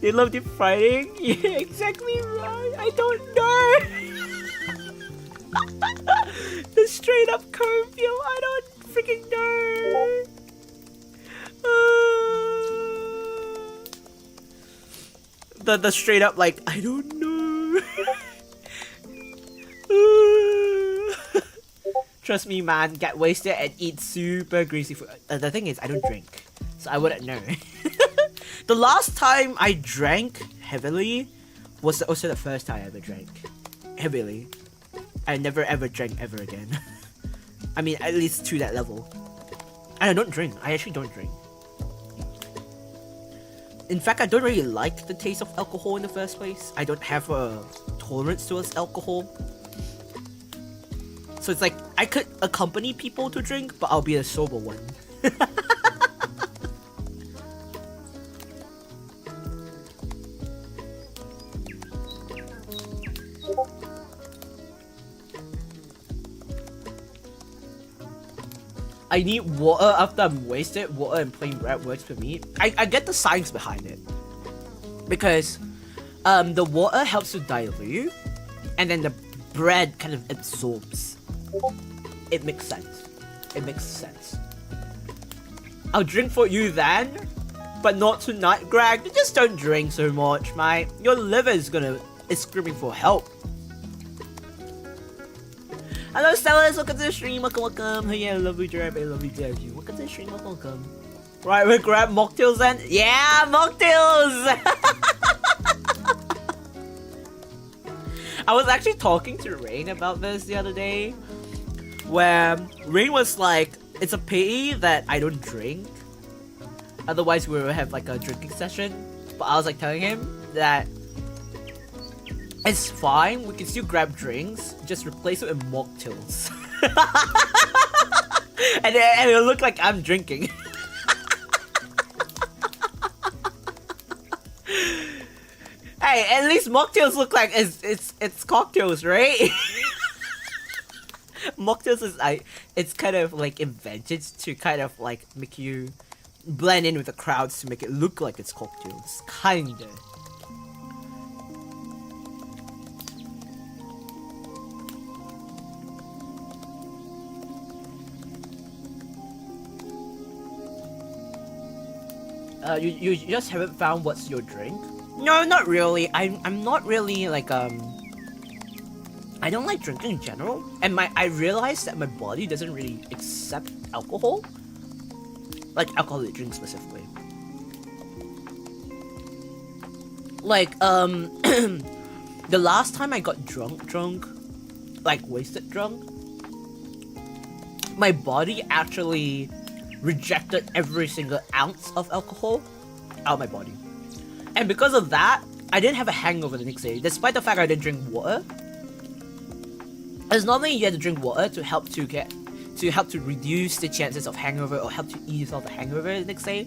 They love deep frying. Yeah, exactly right. I don't know. The straight up curfew. I don't freaking know. The straight up like I don't know. Trust me, man. Get wasted and eat super greasy food. The thing is, I don't drink, so I wouldn't know. The last time I drank heavily was also the first time I ever drank heavily. I never ever drank ever again. I mean, at least to that level. And I don't drink. I actually don't drink. In fact, I don't really like the taste of alcohol in the first place. I don't have a tolerance towards alcohol. So it's like, I could accompany people to drink, but I'll be a sober one. I need water after I'm wasted. Water and plain bread works for me. I get the science behind it. Because the water helps to dilute, and then the bread kind of absorbs. It makes sense. It makes sense. I'll drink for you then, but not tonight, Greg. Just don't drink so much, mate. Your liver is screaming for help. Hello, Stellas. Welcome to the stream. Welcome. Oh, yeah, I love you, Jeremy. I love you, Jeremy. Welcome to the stream. Welcome. Right, we'll grab mocktails then. Yeah, mocktails. I was actually talking to Rain about this the other day, where Rain was like, it's a pity that I don't drink. Otherwise, we would have like a drinking session. But I was like telling him that it's fine, we can still grab drinks, just replace it with mocktails. and it'll look like I'm drinking. Hey, at least mocktails look like it's cocktails, right? Mocktails is it's kind of like invented to kind of like make you blend in with the crowds to make it look like it's cocktails, kinda. You just haven't found what's your drink? No, not really. I'm not really like I don't like drinking in general, and I realized that my body doesn't really accept alcohol, like alcoholic drinks specifically. Like the last time I got drunk, like wasted drunk, my body actually rejected every single ounce of alcohol out of my body. And because of that, I didn't have a hangover the next day, despite the fact I didn't drink water. As normally you have to drink water to help to reduce the chances of hangover or help to ease off the hangover the next day.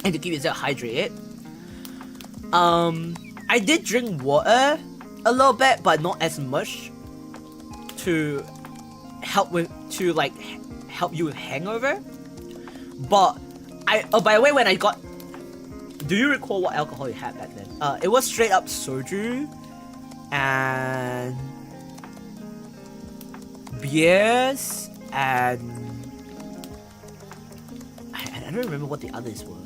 And to keep yourself hydrated. I did drink water a little bit, but not as much to help you with hangover. But by the way, when I got, do you recall what alcohol you had back then? It was straight up soju and beers, and I don't remember what the others were.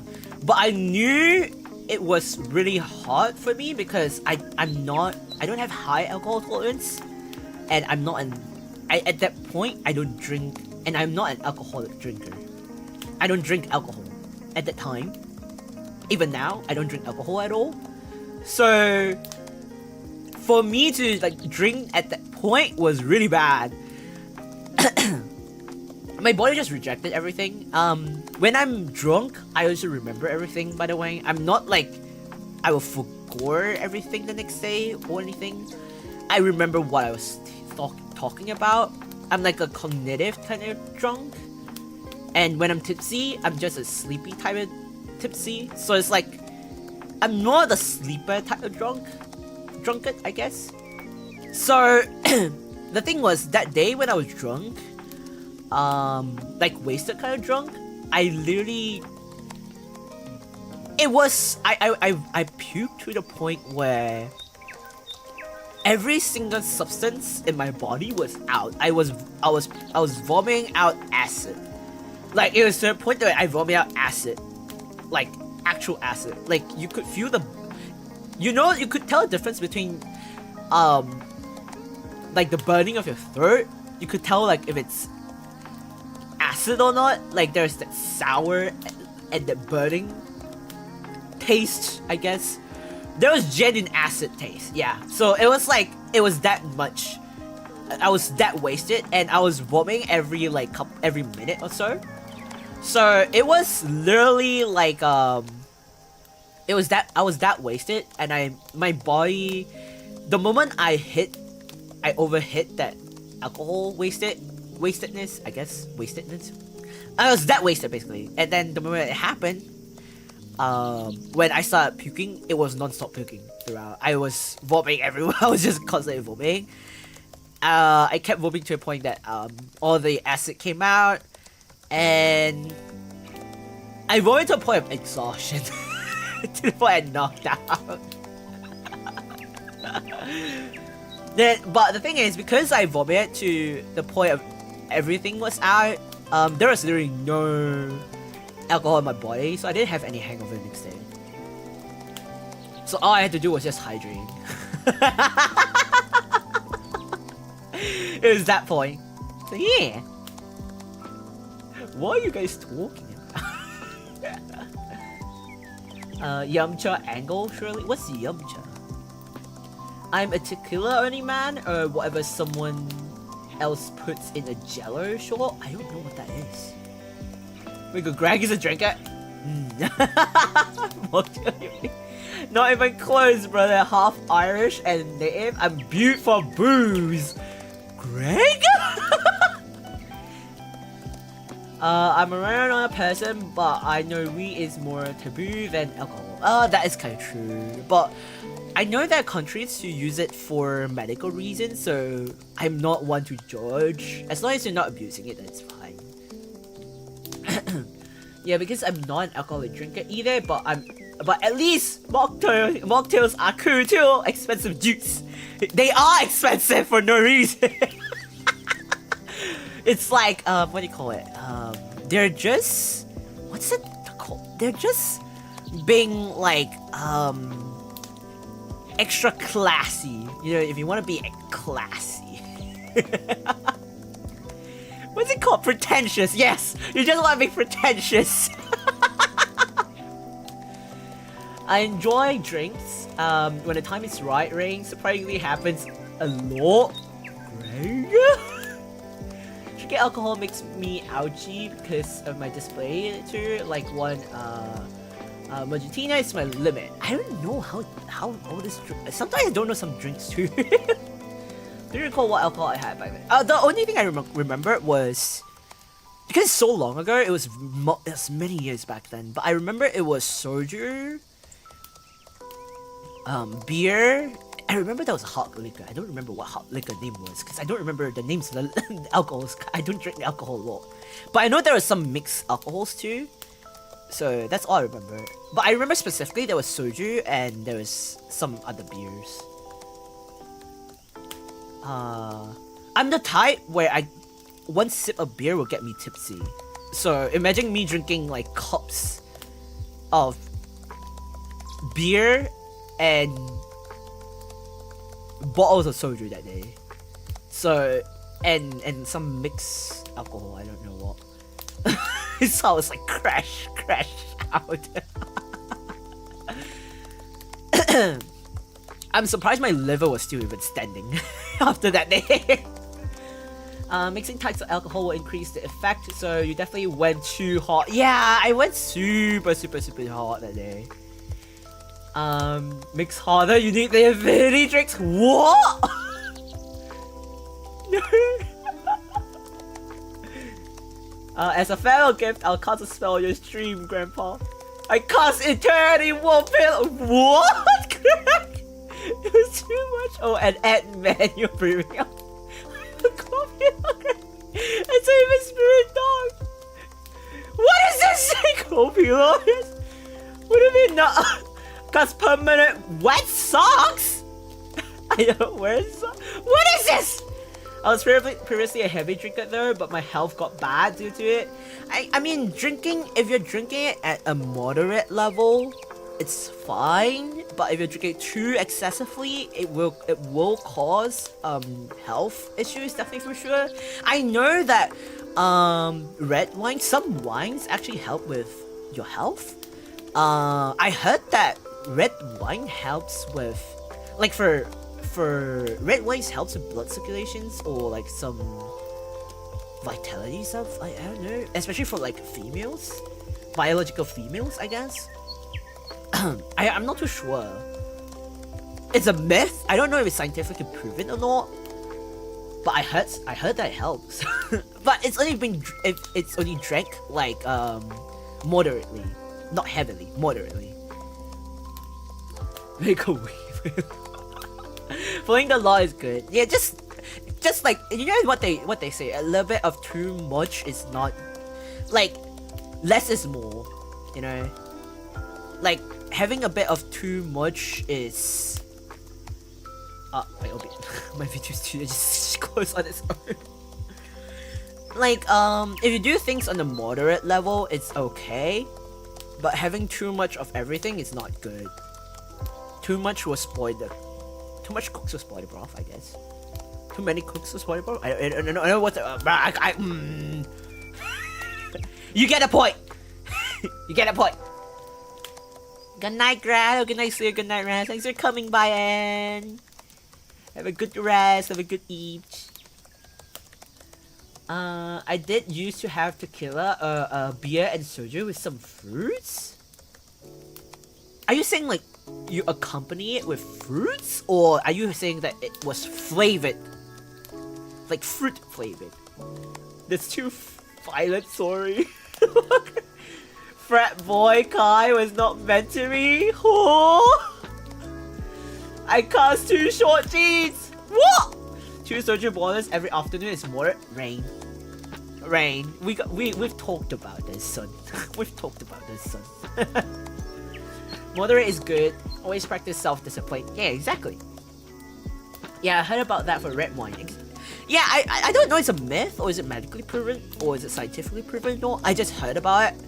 But I knew it was really hard for me because I don't have high alcohol tolerance, and at that point I don't drink. And I'm not an alcoholic drinker. I don't drink alcohol at that time. Even now, I don't drink alcohol at all. So for me to like drink at that point was really bad. my body just rejected everything. When I'm drunk, I also remember everything, by the way. I'm not like, I will forget everything the next day or anything. I remember what I was talking about. I'm like a cognitive kind of drunk. And when I'm tipsy, I'm just a sleepy type of tipsy. So it's like, I'm not a sleeper type of drunkard, I guess. So, the thing was, that day when I was drunk, like wasted kind of drunk, I literally, it was, I puked to the point where every single substance in my body was out. I was vomiting out acid. Like, it was to the point where I vomited out acid. Like, actual acid. Like, you could feel the, you know, you could tell the difference between, like the burning of your throat. You could tell like if it's acid or not. Like there's that sour and the burning taste, I guess. There was genuine acid taste, yeah. So it was like, it was that much. I was that wasted and I was vomiting every minute or so. So it was literally like I was that wasted, and my body, the moment I overhit that alcohol wastedness, I guess, wastedness. I was that wasted basically, and then the moment it happened, when I started puking, it was non-stop puking throughout. I was vomiting everywhere. I was just constantly vomiting. I kept vomiting to a point that all the acid came out, and I vomited to a point of exhaustion. To the point I knocked out. But the thing is, because I vomited to the point of everything was out, there was literally no alcohol in my body, so I didn't have any hangover the next day. So all I had to do was just hydrate. It was that point. So yeah. What are you guys talking about? Yumcha angle, surely? What's Yumcha? I'm a tequila only man, or whatever someone else puts in a jello shot? I don't know what that is. Wait, Greg is a drinker? Not even close, brother. Half Irish and native. I'm built for booze. Greg? I'm a marijuana person, but I know weed is more taboo than alcohol. That is kind of true. But I know there are countries who use it for medical reasons, so I'm not one to judge. As long as you're not abusing it, then it's fine. Yeah, because I'm not an alcoholic drinker either, but at least mocktails are cool too. Expensive juice. They are expensive for no reason. It's like, what do you call it? They're just, what's it called? They're just being like, extra classy. You know, if you want to be classy. What's it called? Pretentious. Yes, you just want to be pretentious. I enjoy drinks. When the time is right, rain surprisingly happens a lot. Drinking alcohol makes me ouchy because of my display too. Like one Argentina is my limit. I don't know how all this drink. Sometimes I don't know some drinks too. Do you recall what alcohol I had back then? The only thing I remember was, because it's so long ago, it was many years back then. But I remember it was soju, beer. I remember that was hot liquor. I don't remember what hot liquor name was because I don't remember the names of the alcohols. I don't drink alcohol a lot. But I know there was some mixed alcohols too. So that's all I remember. But I remember specifically there was soju and there was some other beers. I'm the type where one sip of beer will get me tipsy. So imagine me drinking like cups of beer and bottles of soju that day. So and some mixed alcohol, I don't know what. So I was like crash out. I'm surprised my liver was still even standing after that day. Mixing types of alcohol will increase the effect, so you definitely went too hot. Yeah, I went super hot that day. Mix harder, you need the infinity drinks. What? No. As a farewell gift, I'll cast a spell on your stream, Grandpa. I cast Eternity Warfare. What? It was too much. Oh, and Ant-Man, you're breathing out. It's even Spirit Dog. What is this? Copious? What do you mean not? Cause permanent wet socks? I don't wear socks. What is this? I was previously a heavy drinker though, but my health got bad due to it. I mean, if you're drinking it at a moderate level, it's fine. But if you're drinking too excessively, it will cause health issues, definitely for sure. I know that red wine, some wines actually help with your health. I heard that red wine helps with, like for red wines helps with blood circulations or like some vitality stuff. I don't know, especially for like females, biological females, I guess. I'm not too sure. It's a myth. I don't know if it's scientifically proven or not. But I heard that it helps. But it's only drank like moderately, not heavily, moderately. Make a wave. Following the law is good. Yeah, just like, you know what they say, a little bit of too much is not, like, less is more, you know? Like, having a bit of too much is... my VTuber Studio just closed on its own. Like, if you do things on a moderate level, it's okay. But having too much of everything is not good. Too much will spoil the... Too much cooks will spoil the broth, I guess. Too many cooks will spoil the broth? I don't know what the... You get a point! You get a point! Good night, Grad. Good night, Sir. Good night, Raz. Thanks for coming by, and have a good rest. Have a good eat. I did used to have tequila, beer, and soju with some fruits. Are you saying like you accompany it with fruits, or are you saying that it was flavored, like fruit flavored? That's too violent. Sorry. Frat boy Kai was not meant to be. Oh! I cast 2 short jeans. What? 2 soju bonus every afternoon is more rain. Rain. We've talked about this, son. We've talked about this, son. Moderate is good. Always practice self-discipline. Yeah, exactly. Yeah, I heard about that for red wine. Yeah, I don't know. It's a myth, or is it medically proven, or is it scientifically proven? No, I just heard about it.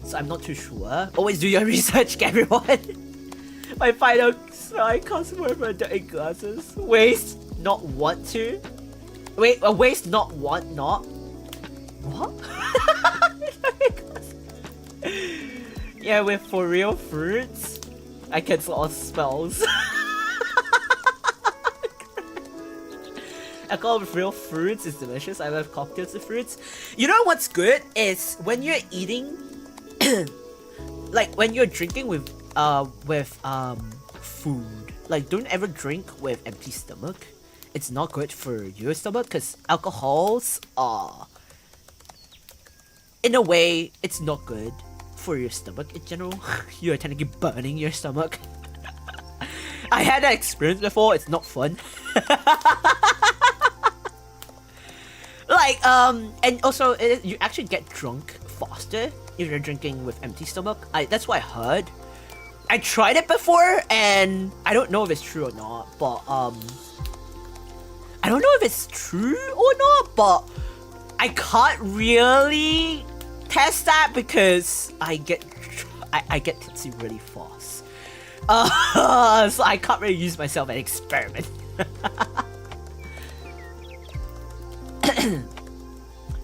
So I'm not too sure. Always do your research, everyone. My final spell, I can't wear my dirty glasses. Waste, not want to. Wait, waste, not want, not. What? Yeah, with for real fruits, I cancel all spells. Alcohol with real fruits is delicious. I love cocktails with fruits. You know what's good is when you're eating. Like when you're drinking with food, like don't ever drink with empty stomach. It's not good for your stomach because alcohols are, in a way, it's not good for your stomach in general. You're technically burning your stomach. I had that experience before. It's not fun. Like and also you actually get drunk faster if you're drinking with empty stomach. That's what I heard. I tried it before and I don't know if it's true or not, but I don't know if it's true or not, but I can't really test that because I get tipsy really fast. So I can't really use myself as an experiment.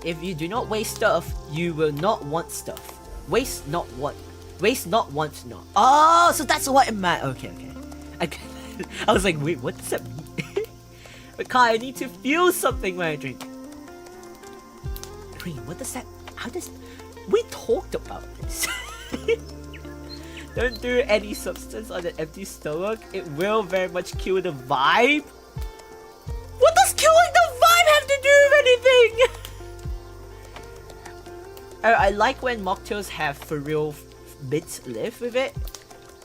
If you do not waste stuff, you will not want stuff. Waste not want. Waste not want not. Oh, so that's what it meant. Okay. I was like, wait, what does that mean? But Kai, I need to feel something when I drink. train. What does that? How does? We talked about this. Don't do any substance on an empty stomach. It will very much kill the vibe. What does killing the vibe have to do with anything? I like when mocktails have for real mint leaf with it,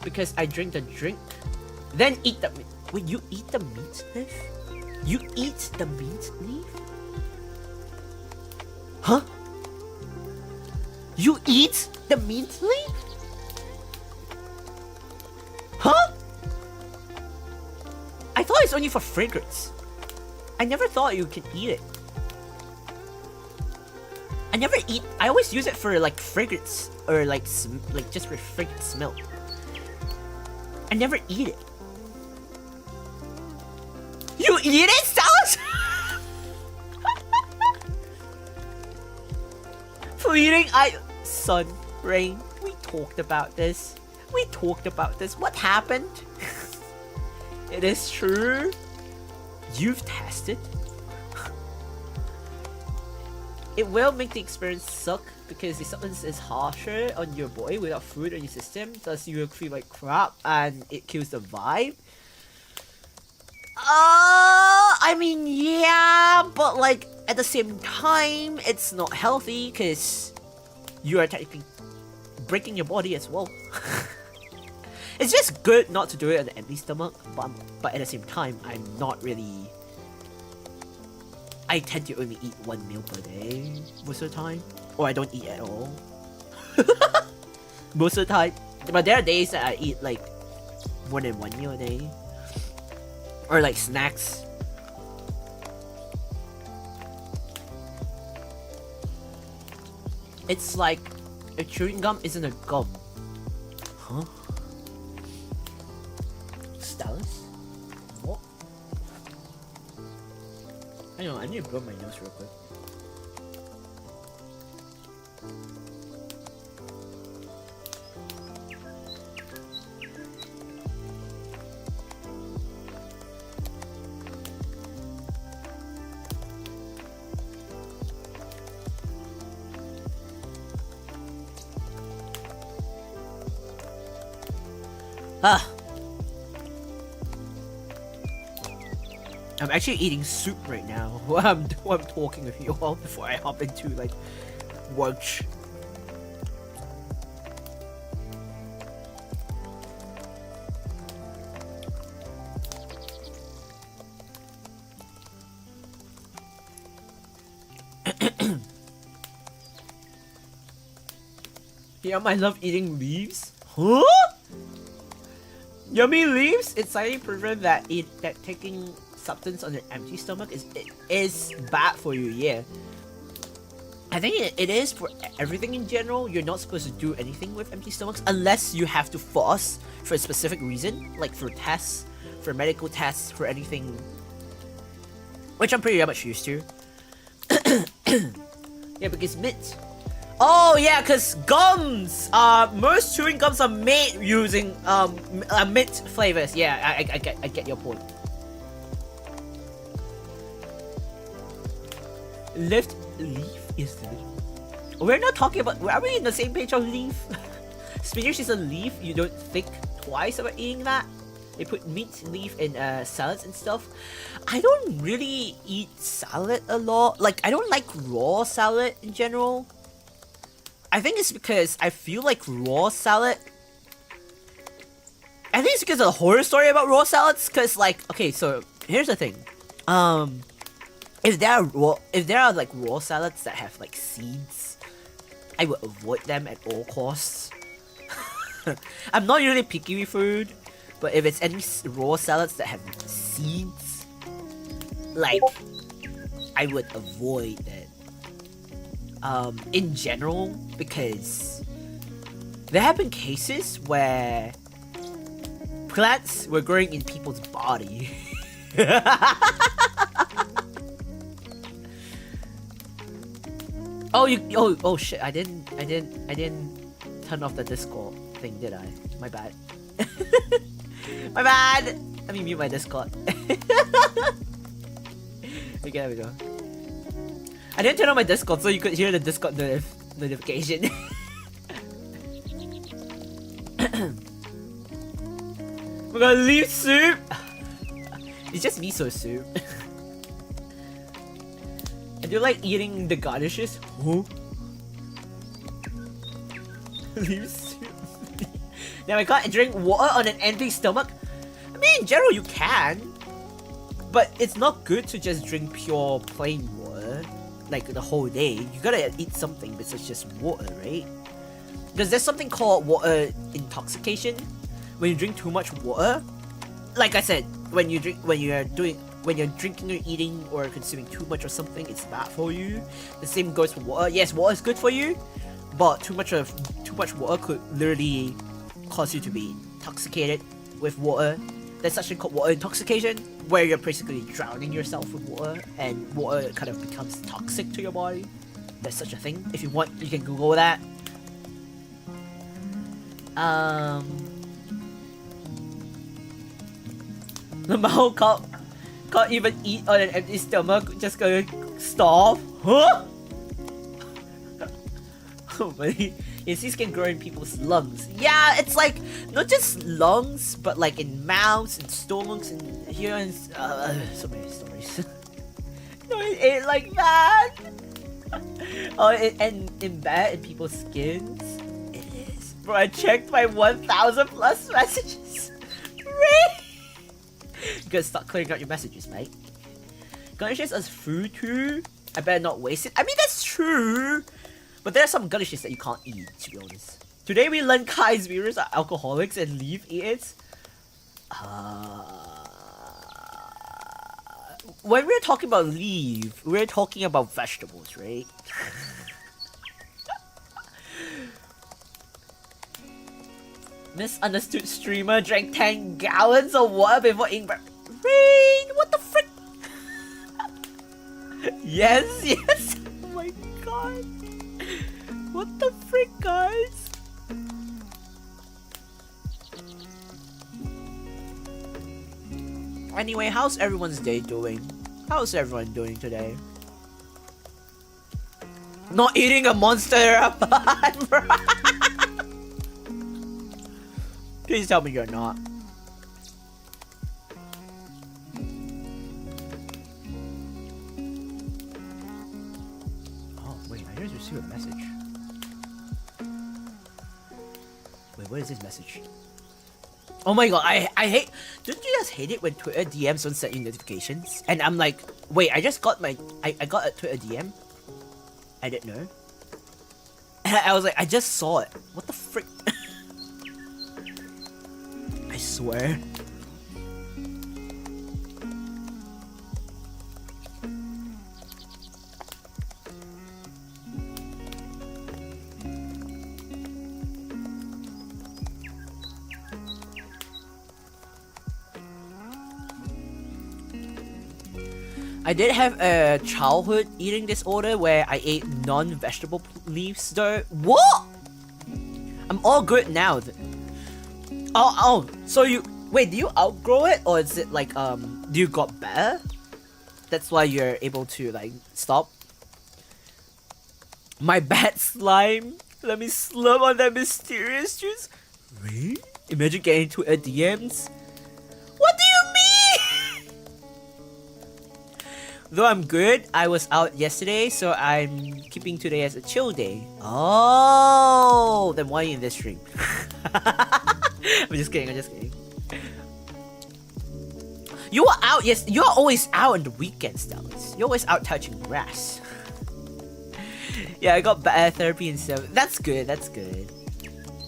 because I drink the drink, then eat the meat. Wait, you eat the mint leaf? You eat the mint leaf? Huh? You eat the mint leaf? Huh? I thought it's only for fragrance. I never thought you could eat it. I always use it for like fragrance or like just for fragrance smell. I never eat it. You eat it, Salad? Fleeting Sun, Rain, we talked about this. What happened? It is true. You've tested. It will make the experience suck because the substance is harsher on your body without food in your system, thus you will feel like crap and it kills the vibe. I mean, yeah, but like at the same time, it's not healthy because you are technically breaking your body as well. It's just good not to do it on an empty stomach, but at the same time, I'm not really. I tend to only eat 1 meal per day most of the time, or I don't eat at all. Most of the time, but there are days that I eat like more than 1 meal a day, or like snacks. It's like a chewing gum isn't a gum. Huh? Stylus? What? I know, I need to blow my nose real quick. I'm actually eating soup right now while I'm talking with you all before I hop into like Workge. Yeah, I love eating leaves. Huh? Yummy leaves? It's slightly proven that taking substance on an empty stomach is bad for you. Yeah, I think it is for everything in general. You're not supposed to do anything with empty stomachs unless you have to fast for a specific reason, like for tests, for medical tests, for anything, which I'm pretty much used to. Yeah, because mint. Oh yeah, because gums. Most chewing gums are made using mint flavors. Yeah, I get your point. Lift leaf is the. We're not talking about. Are we in the same page on leaf? Spinach is a leaf. You don't think twice about eating that. They put meat leaf in salads and stuff. I don't really eat salad a lot. Like I don't like raw salad in general. I think it's because I feel like raw salad. I think it's because of the horror story about raw salads. Cause like, okay, so here's the thing. If there are like raw salads that have like seeds, I would avoid them at all costs. I'm not really picky with food, but if it's any raw salads that have seeds, like I would avoid it. In general, because there have been cases where plants were growing in people's body. Oh shit! I didn't turn off the Discord thing, did I? My bad. My bad. Let me mute my Discord. Okay, there we go. I didn't turn on my Discord so you could hear the Discord notification. We're gonna leave soup. It's just miso soup. I do like eating the garnishes. Huh? Leave soup. Now I can't drink water on an empty stomach. I mean, in general you can, but it's not good to just drink pure plain water like the whole day. You gotta eat something besides just water, right? Because there's something called water intoxication. When you drink too much water, like I said, when you're drinking or eating or consuming too much of something, it's bad for you. The same goes for water. Yes, water is good for you, but too much water could literally cause you to be intoxicated with water. There's such thing called water intoxication, where you're basically drowning yourself with water, and water kind of becomes toxic to your body. There's such a thing. If you want, you can Google that. The Mao can't even eat on an empty stomach, just gonna starve. Huh? Oh, but disease can grow in people's lungs. Yeah, it's like not just lungs, but like in mouths and stomachs and here and so many stories. No, it ain't like that. Oh, and in bad in people's skins. It is. Bro, I checked my 1,000 plus messages. Really? You gotta start clearing out your messages, mate. Garnishes as food too. I better not waste it. I mean, that's true. But there are some garnishes that you can't eat, to be honest. Today we learned Kai's viewers are alcoholics and leave eaters. When we're talking about leave, we're talking about vegetables, right? Misunderstood streamer drank 10 gallons of water before eating breakfast. Rain! What the frick? Yes, yes! Oh my god. What the frick, guys? Anyway, how's everyone's day doing? How's everyone doing today? Not eating a monster apart, bro. Please tell me you're not. Oh wait, I just received a message. Wait, what is this message? Oh my god, I hate. Don't you just hate it when Twitter DMs don't send you notifications? And I'm like, wait, I just got my. I got a Twitter DM. I didn't know. And I was like, I just saw it. What the frick? I swear. I did have a childhood eating disorder where I ate non-vegetable leaves though. What? I'm all good now. Oh, so you, wait, do you outgrow it or is it like, do you got better? That's why you're able to like stop? My bad slime. Let me slurp on that mysterious juice. Wait, imagine getting to a DMs. What do you mean? Though I'm good, I was out yesterday, so I'm keeping today as a chill day. Oh, then why are you in this stream? I'm just kidding, I'm just kidding. You are out, yes, you're always out on the weekends, Dallas. You're always out touching grass. Yeah, I got better therapy and stuff. That's good, that's good.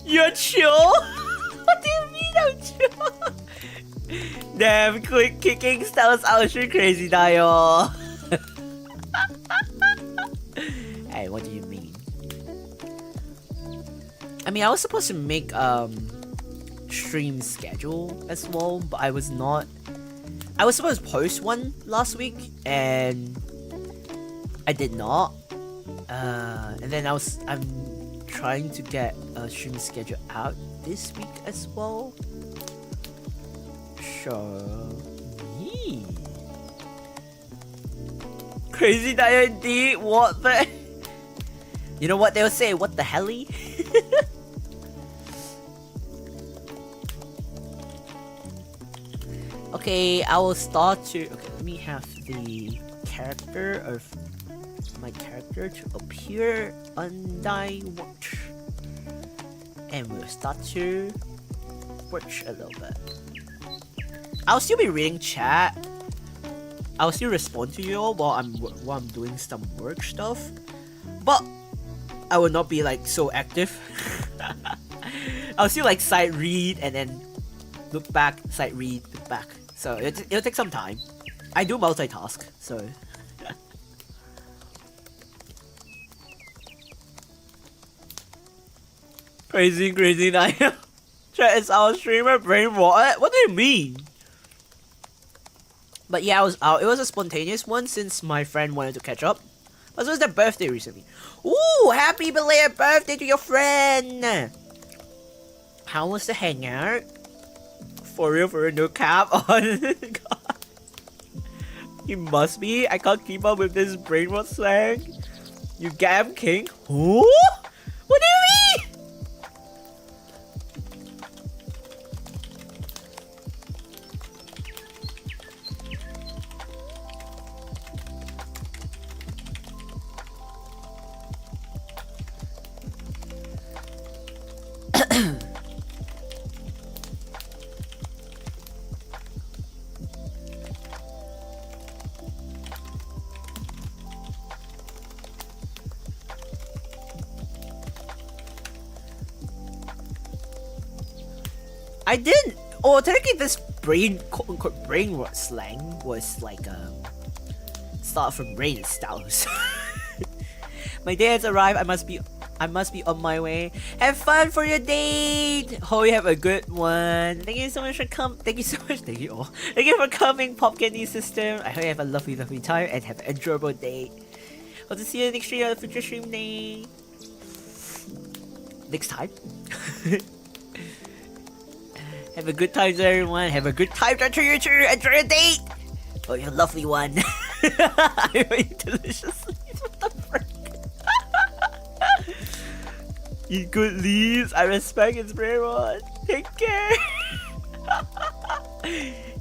You're chill? What do you mean I'm chill? Damn, quick kicking styles out stream crazy Dio. Hey, what do you mean? I mean, I was supposed to make stream schedule as well, but I was not. I was supposed to post one last week and I did not. And then I'm trying to get a stream schedule out this week as well. Sure. Crazy indeed. What the? You know what they'll say? What the helly? Okay, I will start to. Okay, let me have the character of my character to appear on thy watch, and we'll start to watch a little bit. I'll still be reading chat. I'll still respond to you all while I'm doing some work stuff, but I will not be like so active. I'll still like side read and then look back, side read, look back. So it'll take some time. I do multitask, so. Crazy night. Chat is our streamer brain what? What do you mean? But yeah, it was a spontaneous one since my friend wanted to catch up. But it was their birthday recently. Ooh, happy belated birthday to your friend! How was the hangout? For real, no cap on. God. You must be. I can't keep up with this brainwash slang. You gam king? Who? What do you mean? I didn't. Oh, technically, this quote-unquote brain slang was like start from brain styles. My day has arrived. I must be on my way. Have fun for your date. Hope you have a good one. Thank you so much for coming. Thank you so much. Thank you all. Thank you for coming, Pop Candy System. I hope you have a lovely time and have an enjoyable day. Hope to see you next stream on the future stream day. Next time. Have a good time, everyone. Have a good time. Enjoy your date. Oh, your lovely one. I eat deliciously. What the frick? Eat good leaves. I respect its brainwash. Take care.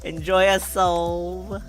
Enjoy yourself.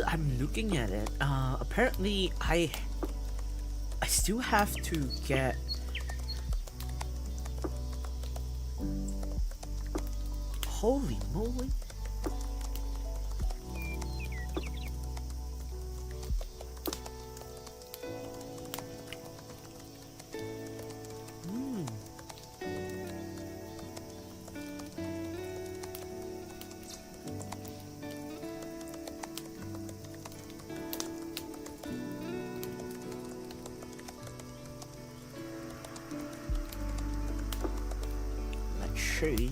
I'm looking at it. Apparently I still have to get holy moly. Tree.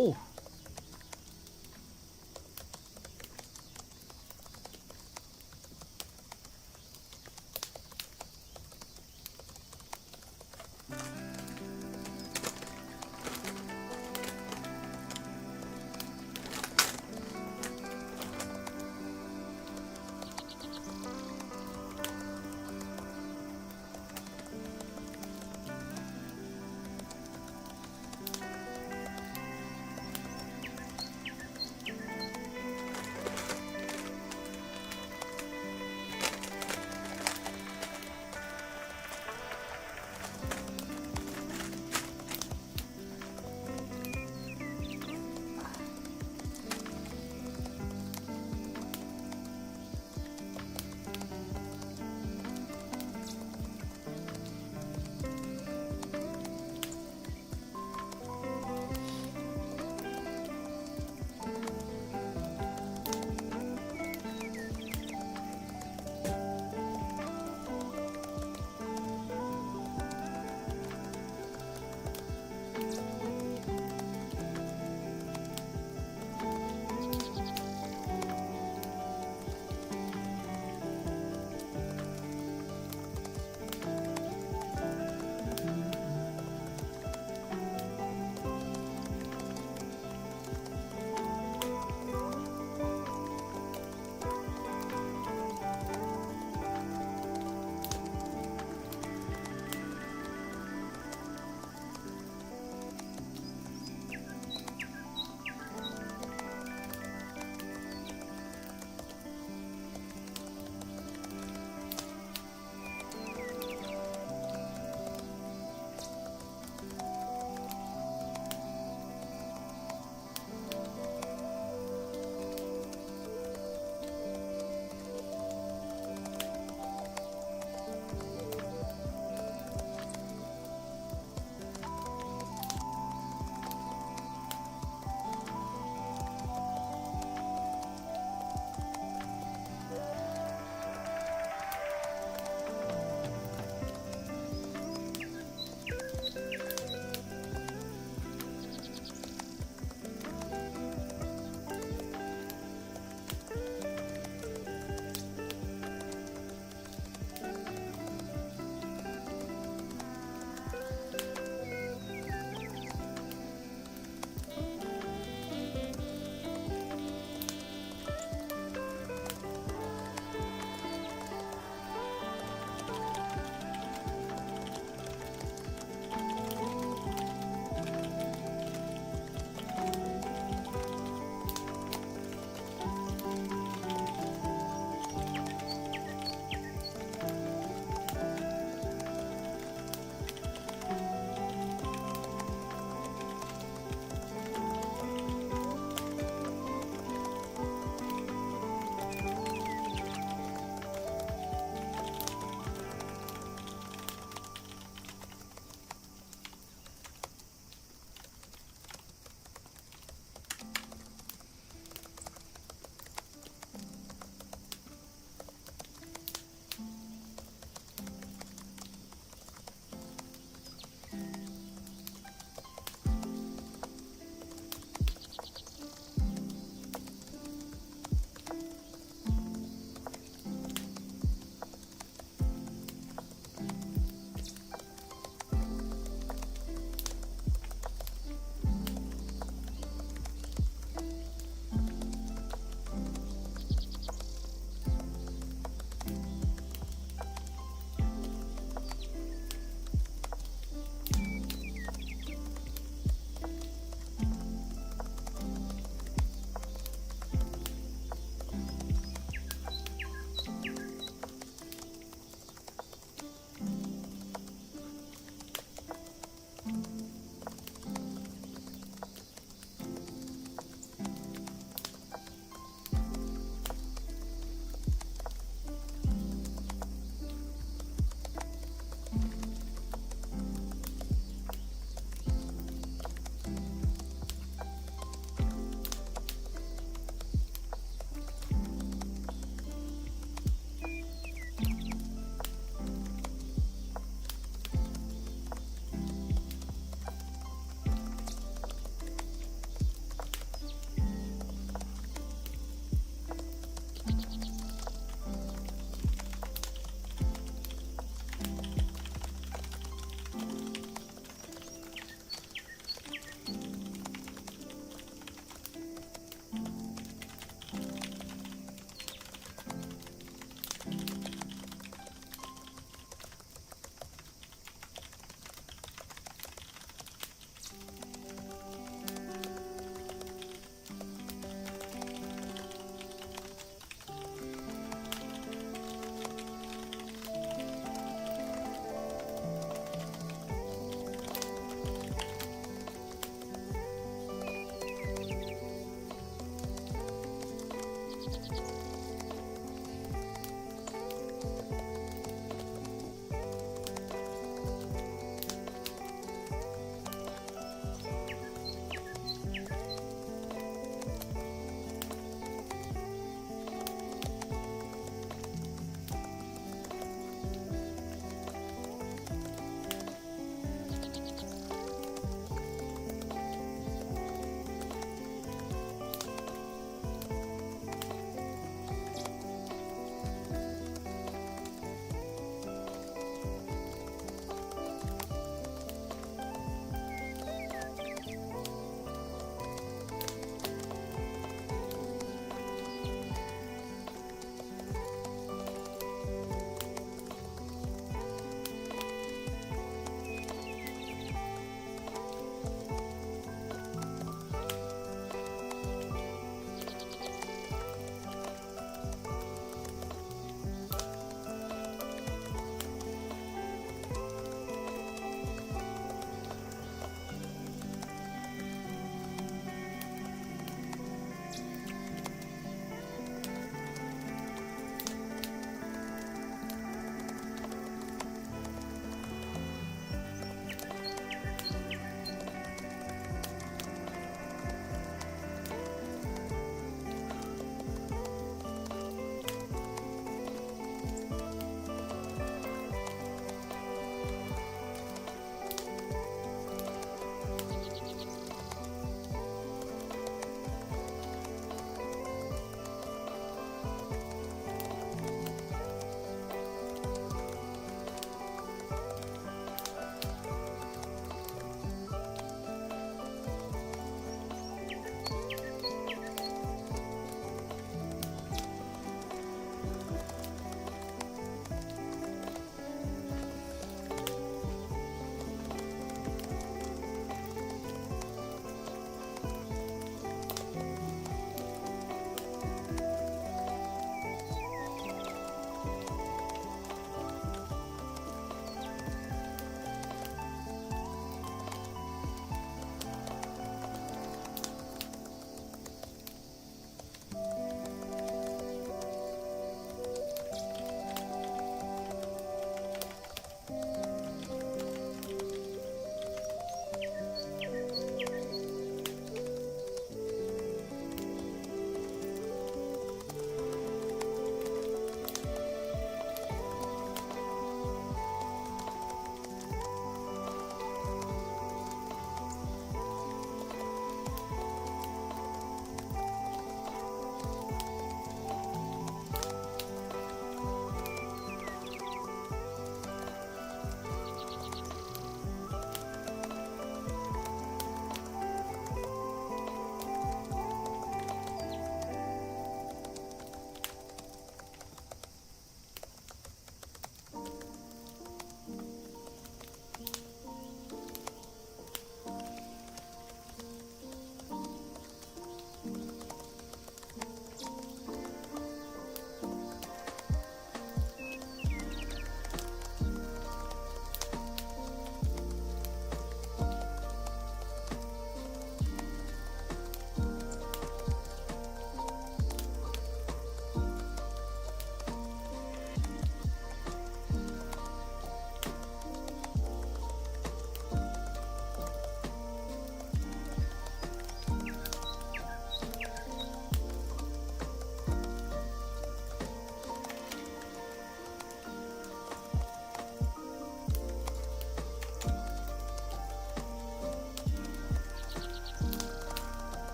Oh.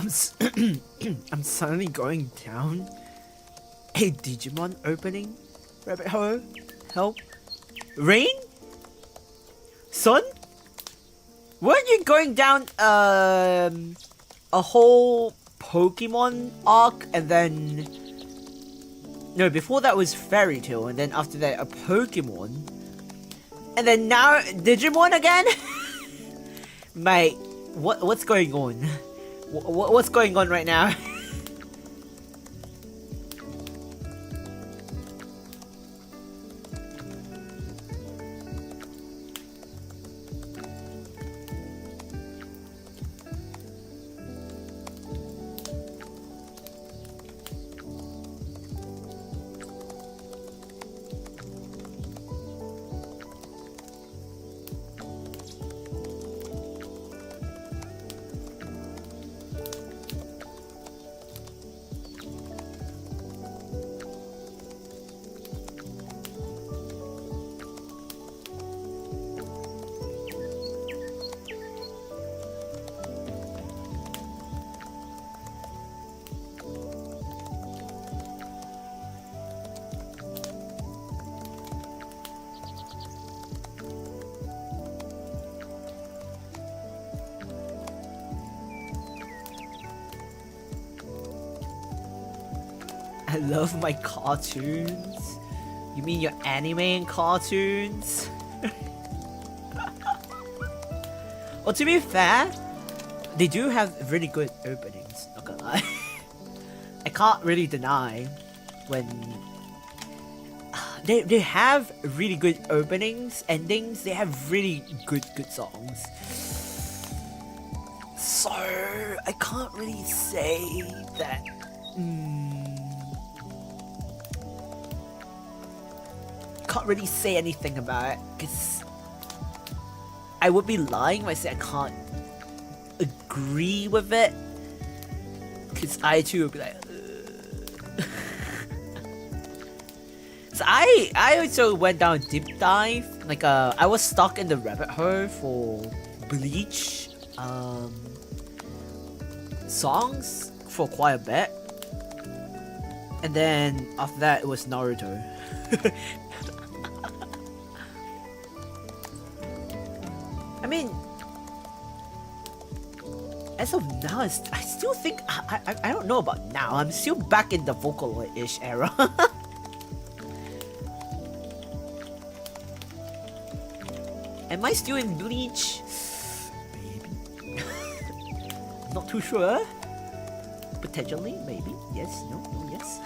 I'm suddenly going down a Digimon opening rabbit hole. Help. Rain? Sun? Weren't you going down a whole Pokemon arc and then... No, before that was Fairy Tail, and then after that a Pokemon. And then now Digimon again? Mate, what's going on? What's going on right now? I love my cartoons. You mean your anime and cartoons? Well, to be fair, they do have really good openings, not gonna lie. I can't really deny when they have really good openings, endings, they have really good songs. So I can't really say that can't really say anything about it, because I would be lying if I say I can't agree with it, because I too would be like, So I also went down a deep dive, like I was stuck in the rabbit hole for Bleach songs for quite a bit, and then after that it was Naruto. I mean, as of now, I still think I don't know about now. I'm still back in the Vocaloid-ish era. Am I still in Bleach? Maybe. Not too sure. Potentially, maybe. Yes, no, yes.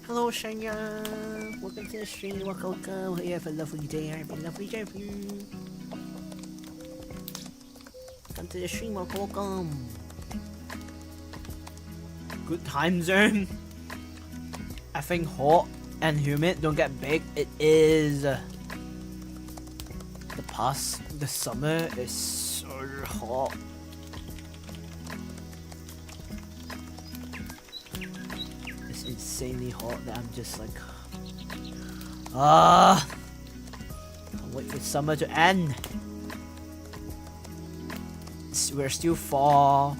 Hello, Shanya. Welcome to the stream. Welcome. Hope you have a lovely day. Have a lovely day for you. Welcome to the stream. Welcome. Good time zone. I think hot and humid. Don't get big. It is. The summer is so hot. Insanely hot that I'm just like, can't wait for summer to end. We're still far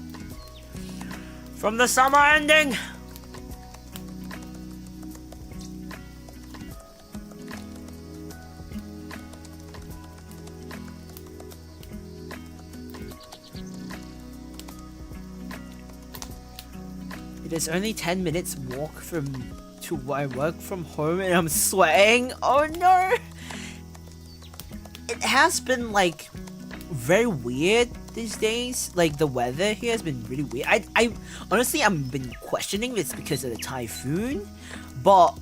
from the summer ending. It is only 10 minutes walk to where I work from home and I'm sweating. Oh no! It has been like very weird these days. Like the weather here has been really weird. I honestly I've been questioning if it's because of the typhoon, but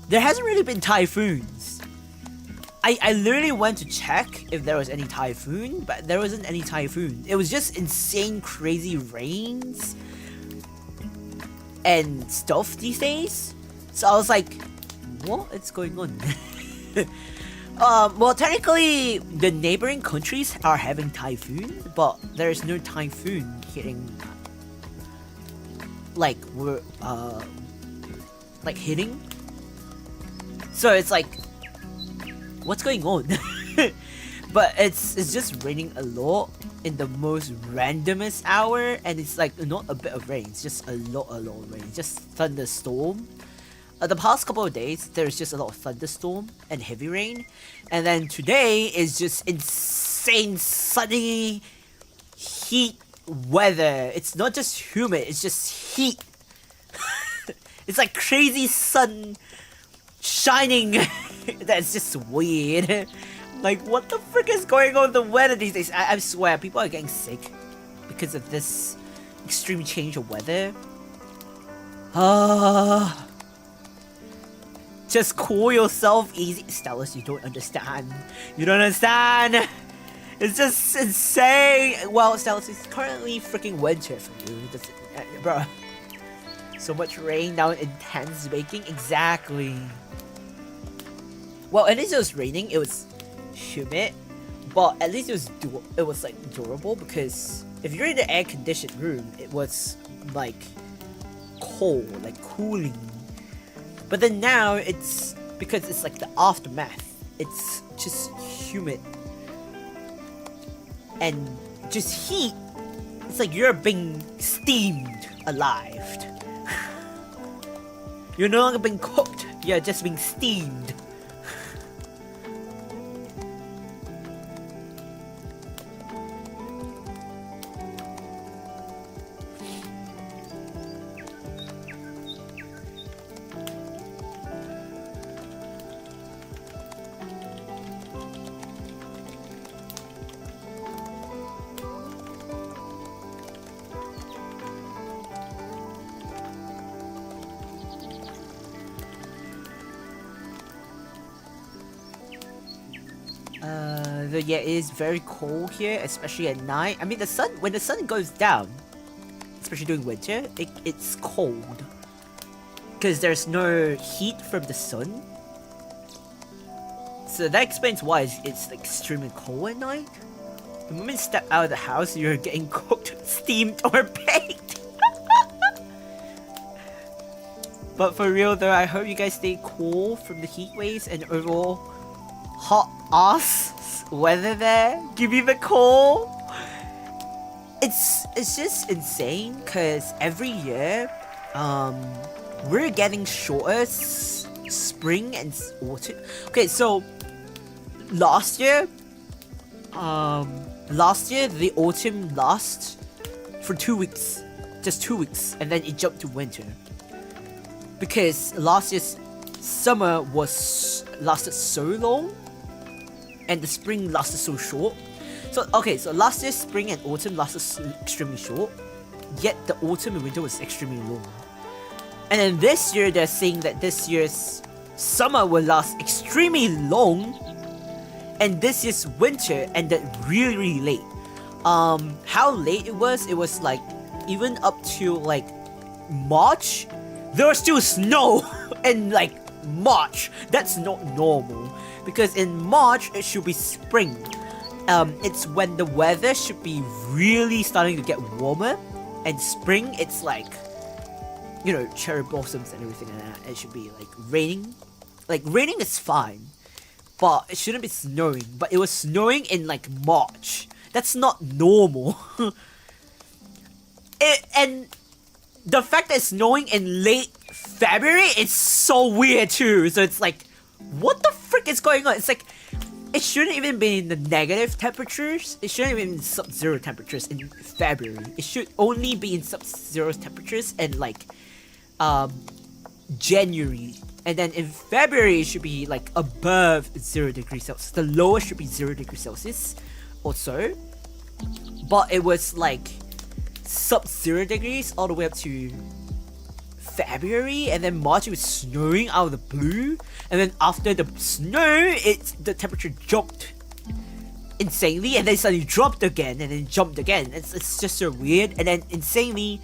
there hasn't really been typhoons. I literally went to check if there was any typhoon, but there wasn't any typhoon. It was just insane crazy rains and stuff these days. So I was like, what is going on? Well, technically the neighboring countries are having typhoon, but there's no typhoon hitting hitting. So it's like, what's going on? But it's just raining a lot in the most randomest hour, and it's like not a bit of rain, it's just a lot of rain, just thunderstorm. The past couple of days there's just a lot of thunderstorm and heavy rain, and then today is just insane sunny heat weather. It's not just humid, it's just heat. It's like crazy sun shining. That's just weird. Like, what the frick is going on with the weather these days? I swear, people are getting sick because of this extreme change of weather. Just cool yourself easy. Stelis, you don't understand. You don't understand. It's just insane. Well, Stelis, it's currently freaking winter for you. Bruh. So much rain, now intense baking. Exactly. Well, at least it was raining. It was humid, but at least it was like durable, because if you're in the air-conditioned room, it was like cold, like cooling. But then now it's because it's like the aftermath. It's just humid and just heat. It's like you're being steamed alive. You're no longer being cooked. You're just being steamed. Yeah, it is very cold here, especially at night. I mean, when the sun goes down, especially during winter, it's cold because there's no heat from the sun. So that explains why it's like extremely cold at night. The moment you step out of the house, you're getting cooked, steamed, or baked. But for real though, I hope you guys stay cool from the heat waves and overall hot ass weather there. Give me the cold. It's just insane because every year we're getting shorter spring and autumn. Okay, so last year the autumn lasts for 2 weeks, just 2 weeks, and then it jumped to winter because last year's summer lasted so long and the spring lasted so short. So okay, so last year's spring and autumn lasted extremely short, yet the autumn and winter was extremely long. And then this year they're saying that this year's summer will last extremely long, and this year's winter ended really, really late. How late it was like even up to like March, there was still snow in like March. That's not normal, because in March it should be spring. It's when the weather should be really starting to get warmer, and spring it's like, you know, cherry blossoms and everything like that. It should be like raining. Like raining is fine, but it shouldn't be snowing. But it was snowing in like March. That's not normal. And the fact that it's snowing in late February is so weird too. So it's like, what the frick is going on? It's like, it shouldn't even be in the negative temperatures. It shouldn't even be in sub-zero temperatures in February. It should only be in sub-zero temperatures in like January. And then in February it should be like above 0 degrees Celsius. The lowest should be 0 degrees Celsius or so. But it was like sub-zero degrees all the way up to February, and then March it was snowing out of the blue, and then after the snow the temperature jumped insanely, and then suddenly dropped again, and then jumped again. It's just so weird. And then insanely,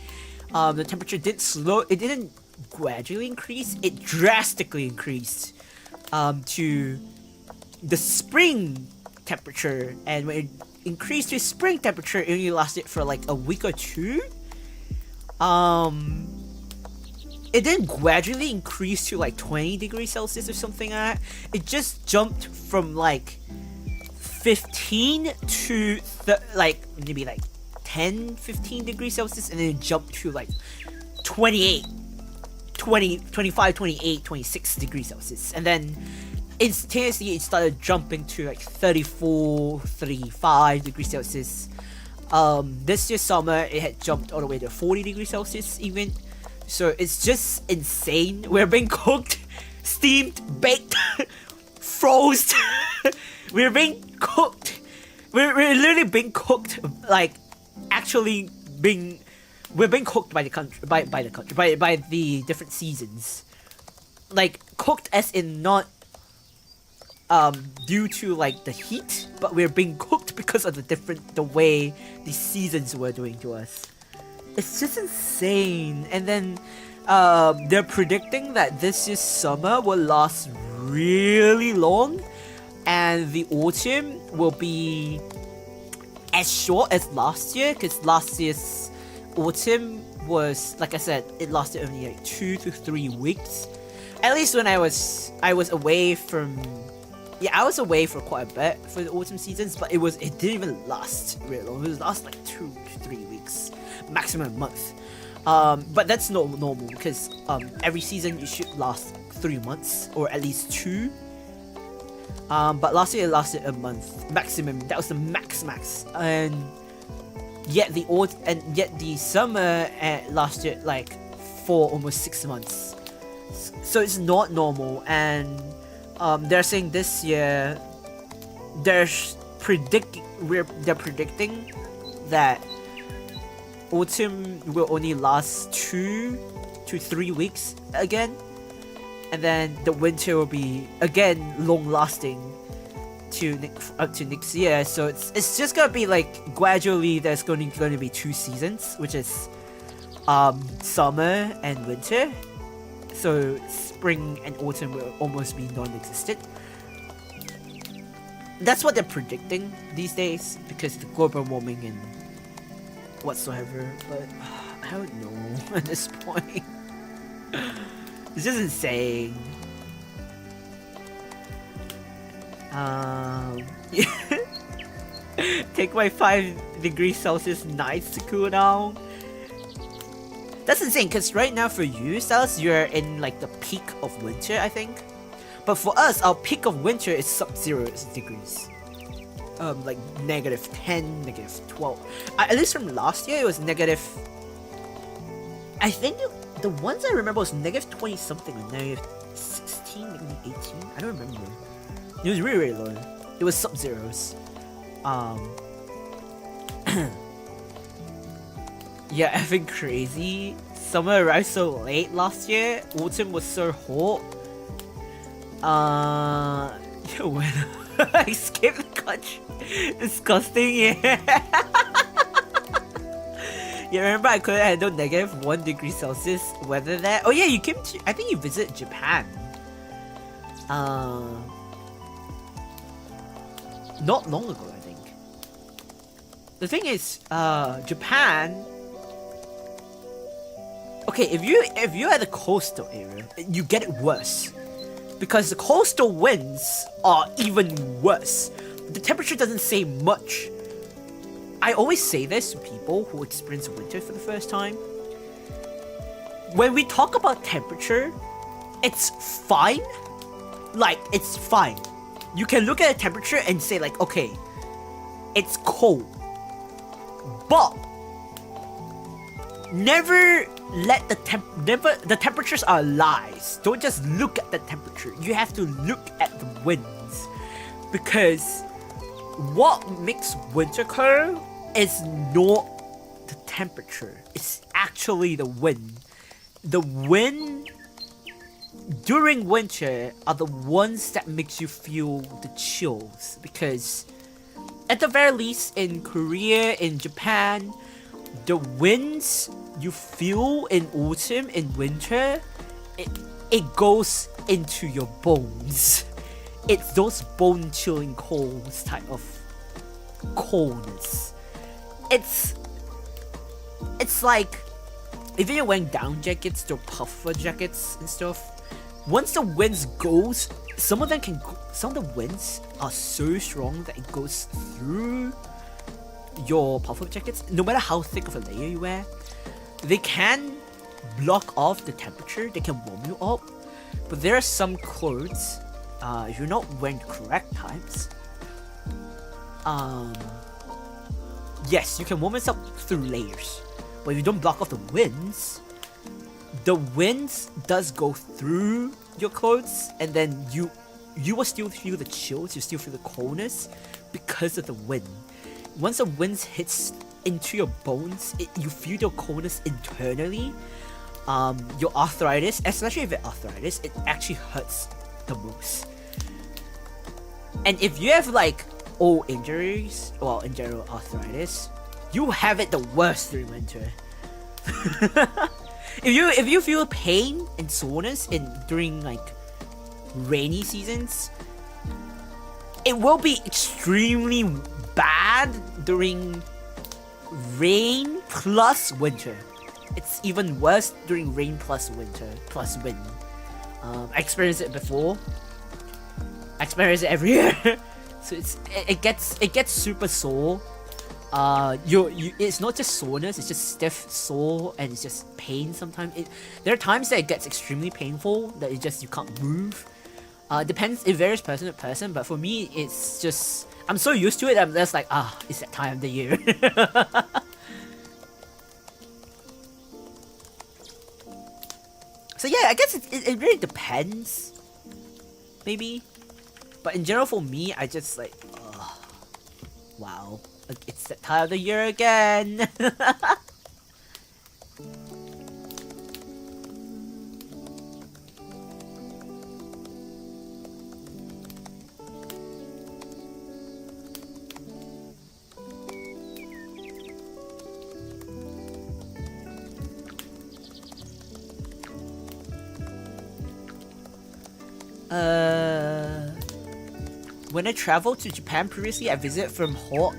the temperature didn't gradually increase, it drastically increased to the spring temperature. And when it increased to spring temperature, it only lasted for like a week or two. It didn't gradually increase to like 20 degrees Celsius or something like that. It just jumped from like 15 to like maybe like 10, 15 degrees Celsius, and then it jumped to like 28, 20, 25, 28, 26 degrees Celsius. And then instantaneously it started jumping to like 34, 35 degrees Celsius. This year's summer it had jumped all the way to 40 degrees Celsius even. So it's just insane. We're being cooked, steamed, baked, frozen. We're being cooked. We're literally being cooked, like actually we're being cooked by the country, by the different seasons. Like cooked as in not due to like the heat, but we're being cooked because of the way the seasons were doing to us. It's just insane. And then they're predicting that this year's summer will last really long, and the autumn will be as short as last year, because last year's autumn was, like I said, it lasted only like 2 to 3 weeks. At least when I was away from, I was away for quite a bit for the autumn seasons, but it didn't even last really long. It was last like 2 to 3 weeks, maximum a month. But that's not normal, because every season it should last 3 months or at least 2. But last year it lasted a month maximum. That was the max, and yet the summer lasted like for almost 6 months. So it's not normal, and they're saying this year they're predicting that autumn will only last 2 to 3 weeks again, and then the winter will be again long lasting up to next year. So it's just gonna be like gradually there's going to be 2 seasons, which is summer and winter. So spring and autumn will almost be non-existent. That's what they're predicting these days because of the global warming and whatsoever. But I don't know at this point. It's just insane. Take my 5 degrees Celsius nights to cool down. That's insane, because right now for you, Stylus, you're in like the peak of winter, I think. But for us, our peak of winter is sub-0 degrees. Like -10, -12. At least from last year, it was negative. I think the ones I remember was -20 something, or -16, -18. I don't remember. It was really, really low. It was sub-zeros. Yeah, effing crazy. Summer arrived so late last year. Autumn was so hot. When I skipped the country. Disgusting, yeah. Yeah, remember I couldn't handle -1 degree Celsius weather there? Oh yeah, you came to, I think you visited Japan. Not long ago, I think. The thing is, Japan. Okay, if you're at the coastal area, you get it worse, because the coastal winds are even worse. The temperature doesn't say much. I always say this to people who experience winter for the first time. When we talk about temperature, it's fine. Like, it's fine. You can look at the temperature and say like, okay, it's cold. But never let the temperatures are lies. Don't just look at the temperature. You have to look at the winds, because what makes winter cold is not the temperature. It's actually the wind. The wind during winter are the ones that makes you feel the chills, because at the very least in Korea, in Japan, the winds you feel in autumn and winter, it goes into your bones. It's those bone chilling colds type of coldness. It's like if you're wearing down jackets or puffer jackets and stuff, once the winds goes, some of the winds are so strong that it goes through your puffer jackets. No matter how thick of a layer you wear, they can block off the temperature, they can warm you up. But there are some clothes, if you're not wearing the correct types, yes, you can warm yourself through layers. But if you don't block off the winds does go through your clothes, and then you will still feel the chills, you still feel the coldness because of the wind. Once the wind hits into your bones, you feel your coldness internally. Your arthritis, especially if it's arthritis, it actually hurts the most. And if you have like old injuries, well, in general arthritis, you have it the worst during winter. If you feel pain and soreness during like rainy seasons, it will be extremely bad during rain plus winter. It's even worse during rain plus winter plus wind. I experienced it before. I experience it every year. So it gets super sore. It's not just soreness, it's just stiff, sore, and it's just pain sometimes. There are times that it gets extremely painful, that you can't move. Depends, it varies person to person, but for me, it's just, I'm so used to it, I'm just like, it's that time of the year. So yeah, I guess it really depends, maybe. But in general, for me, I just like, wow, it's that time of the year again. When I traveled to Japan previously, I visited from hot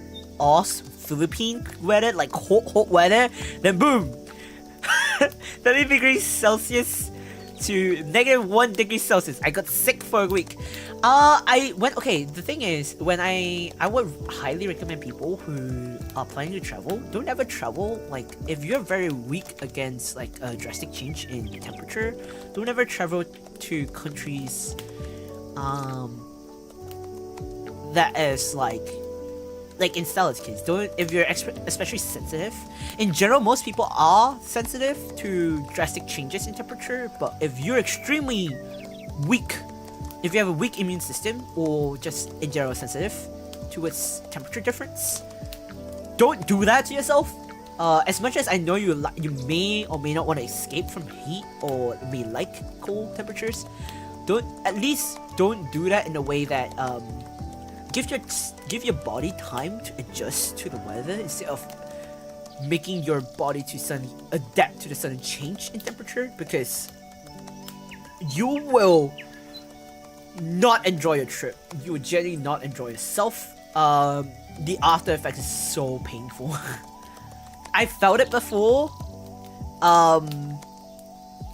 Philippine weather, like hot weather, then boom, 30 degrees Celsius to -1 degree Celsius. I got sick for a week. The thing is, when I would highly recommend people who are planning to travel, don't ever travel, like, if you're very weak against, like, a drastic change in temperature, don't ever travel to countries, that is, like in Stella's case, if you're especially sensitive. In general, most people are sensitive to drastic changes in temperature, but if you're extremely weak, if you have a weak immune system, or just in general sensitive towards temperature difference, don't do that to yourself. As much as I know you may or may not want to escape from heat or may like cold temperatures, don't do that in a way that give your body time to adjust to the weather instead of making your body to adapt to the sudden change in temperature, because you will not enjoy your trip. You will generally not enjoy yourself. The after effect is so painful. I felt it before.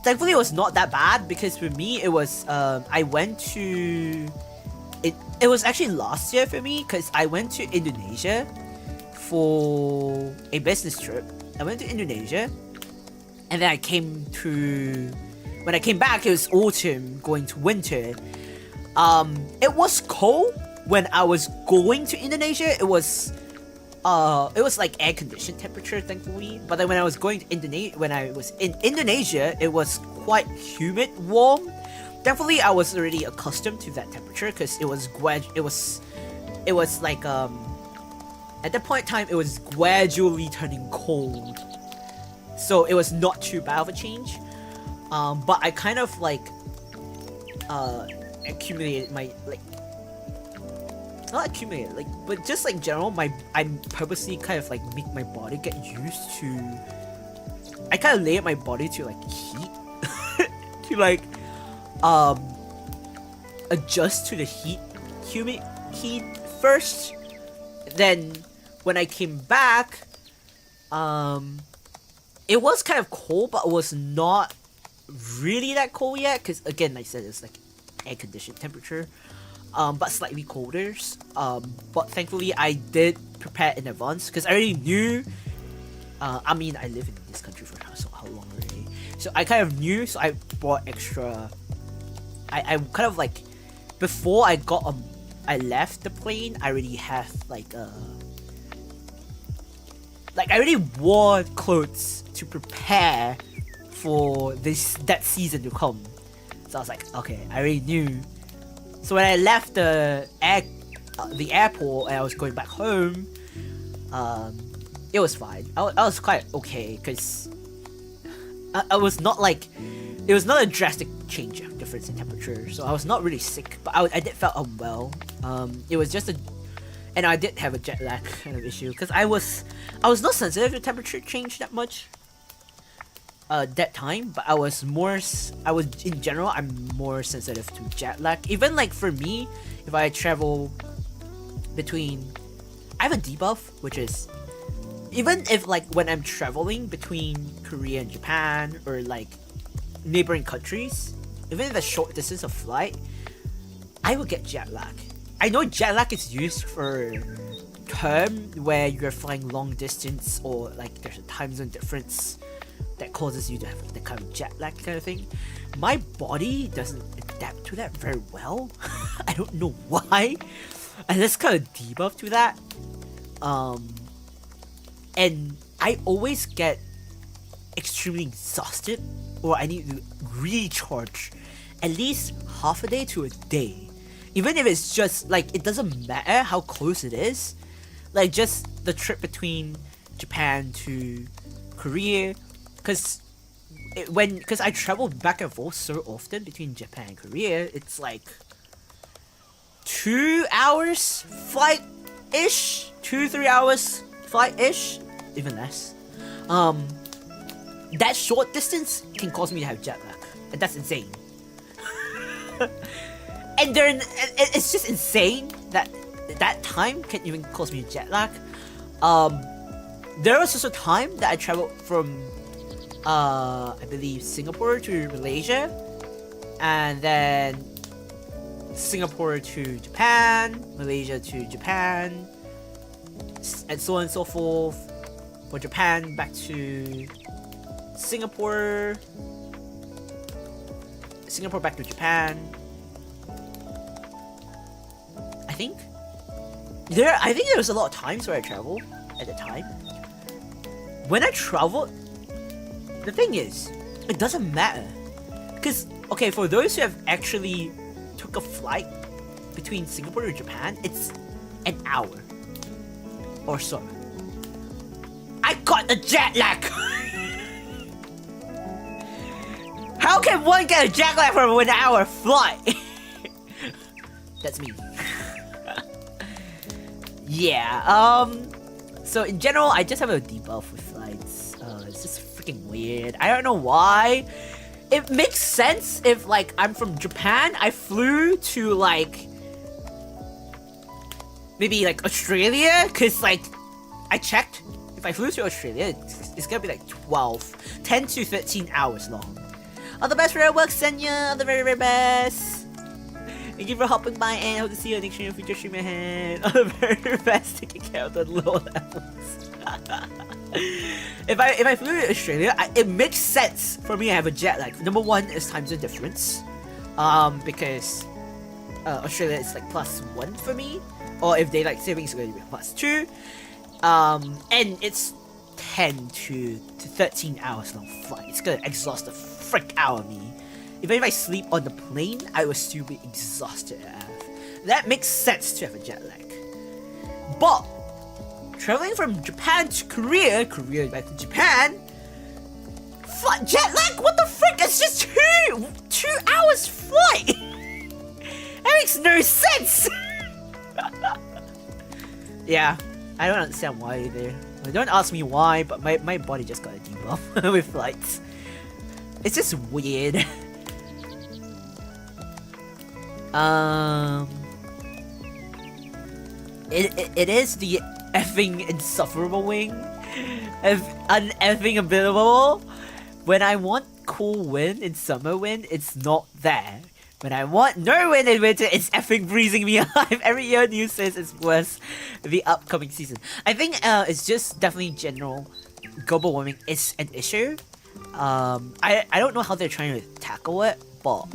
Thankfully it was not that bad, because for me it was I went to it was actually last year for me, because I went to Indonesia for a business trip. I went to Indonesia, and then when I came back, it was autumn going to winter. It was cold when I was going to Indonesia. It was like air conditioned temperature, thankfully. But then when I was in Indonesia, it was quite humid, warm. Thankfully, I was already accustomed to that temperature, because it was like at that point in time, it was gradually turning cold, so it was not too bad of a change. But I kind of like accumulated my not accumulated, but just like general, I purposely kind of like make my body get used to. I kind of layered my body to like heat, to like adjust to the humid heat first. Then when I came back, it was kind of cold, but it was not really that cold yet, because again, like I said, it's like air conditioned temperature, but slightly colder. But thankfully I did prepare in advance, because I already knew. I mean, I live in this country for how long already, so I kind of knew. So I bought extra. I kind of like, before I left the plane, I already have I already wore clothes to prepare for that season to come. So I was like, okay, I already knew. So when I left the airport and I was going back home, it was fine. I was quite okay, because I was not like, it was not a drastic change of difference in temperature, so I was not really sick, but I did felt unwell. It was just and I did have a jet lag kind of issue, because I was not sensitive to temperature change that much that time, but in general, I'm more sensitive to jet lag. Even like for me, if I travel between, I have a debuff, which is even if like when I'm traveling between Korea and Japan or like neighboring countries, even if a short distance of flight, I will get jet lag. I know jet lag is used for term where you're flying long distance or like there's a time zone difference that causes you to have the kind of jet lag kind of thing. My body doesn't adapt to that very well. I don't know why. And there's kind of debuff to that. And I always get extremely exhausted, or I need to recharge at least half a day to a day. Even if it's just like, it doesn't matter how close it is. Like just the trip between Japan to Korea, because I travel back and forth so often between Japan and Korea, it's like 2 hours flight-ish, 2-3 hours flight-ish, even less. That short distance can cause me to have jet lag, and that's insane. And it's just insane that that time can even cause me jet lag. There was also a time that I traveled from I believe Singapore to Malaysia, and then Singapore to Japan, Malaysia to Japan, and so on and so forth. For Japan back to Singapore, Singapore back to Japan. I think there was a lot of times where I traveled at the time. When I traveled, the thing is, it doesn't matter. Because, okay, for those who have actually took a flight between Singapore and Japan, it's an hour or so. I got the jet lag! How can one get a jet lag from an hour flight? That's me. Yeah, so in general, I just have a debuff with flights. It's just freaking weird. I don't know why. It makes sense if, like, I'm from Japan, I flew to, like, maybe, like, Australia, because, like, I checked. If I flew to Australia, it's gonna be, like, 10 to 13 hours long. All the best for your work, Senya. All the very, very best. Thank you for hopping by, and hope to see you next stream, future stream ahead. All the very best, taking care of the low levels. If I flew to Australia, it makes sense for me to have a jet lag. Number one is time zone difference, because Australia is like +1 for me, or if daylight saving is going to be +2, and it's 10 to 13 hours long flight. It's gonna exhaust the frick out of me. Even if I sleep on the plane, I will still be exhausted AF. That makes sense to have a jet lag. But traveling from Japan to Korea back to Japan, jet lag? What the frick? It's just 2 hours flight. That makes no sense. Yeah, I don't understand why either. Well, don't ask me why, but my body just got a debuff with flights. It's just weird. It is the effing insufferable wing. Uneffing available. When I want cool wind in summer wind, it's not there. When I want no wind in winter, it's effing freezing me alive. Every year news says it's worse the upcoming season. I think it's just definitely general global warming is an issue. I don't know how they're trying to tackle it, but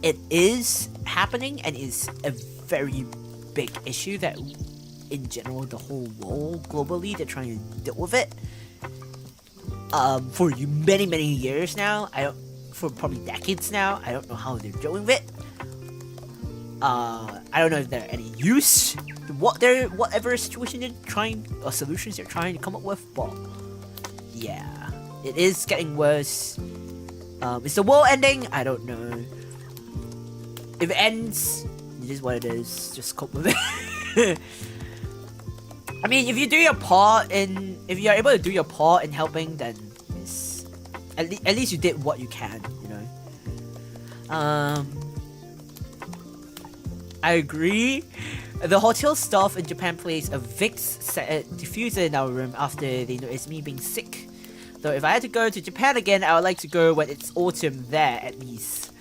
it is happening and is a very big issue that in general the whole world globally they're trying to deal with it. For many years now, for probably decades now, I don't know how they're dealing with it. I don't know if there are any use to whatever situation they're trying or solutions they're trying to come up with, but yeah, it is getting worse. Is the world ending? I don't know. If it ends, it is what it is. Just cope with it. I mean, if you do your part if you're able to do your part in helping, then it's, at least you did what you can, you know. I agree. The hotel staff in Japan place a Vicks diffuser in our room after they noticed me being sick. Though if I had to go to Japan again, I would like to go when it's autumn there at least.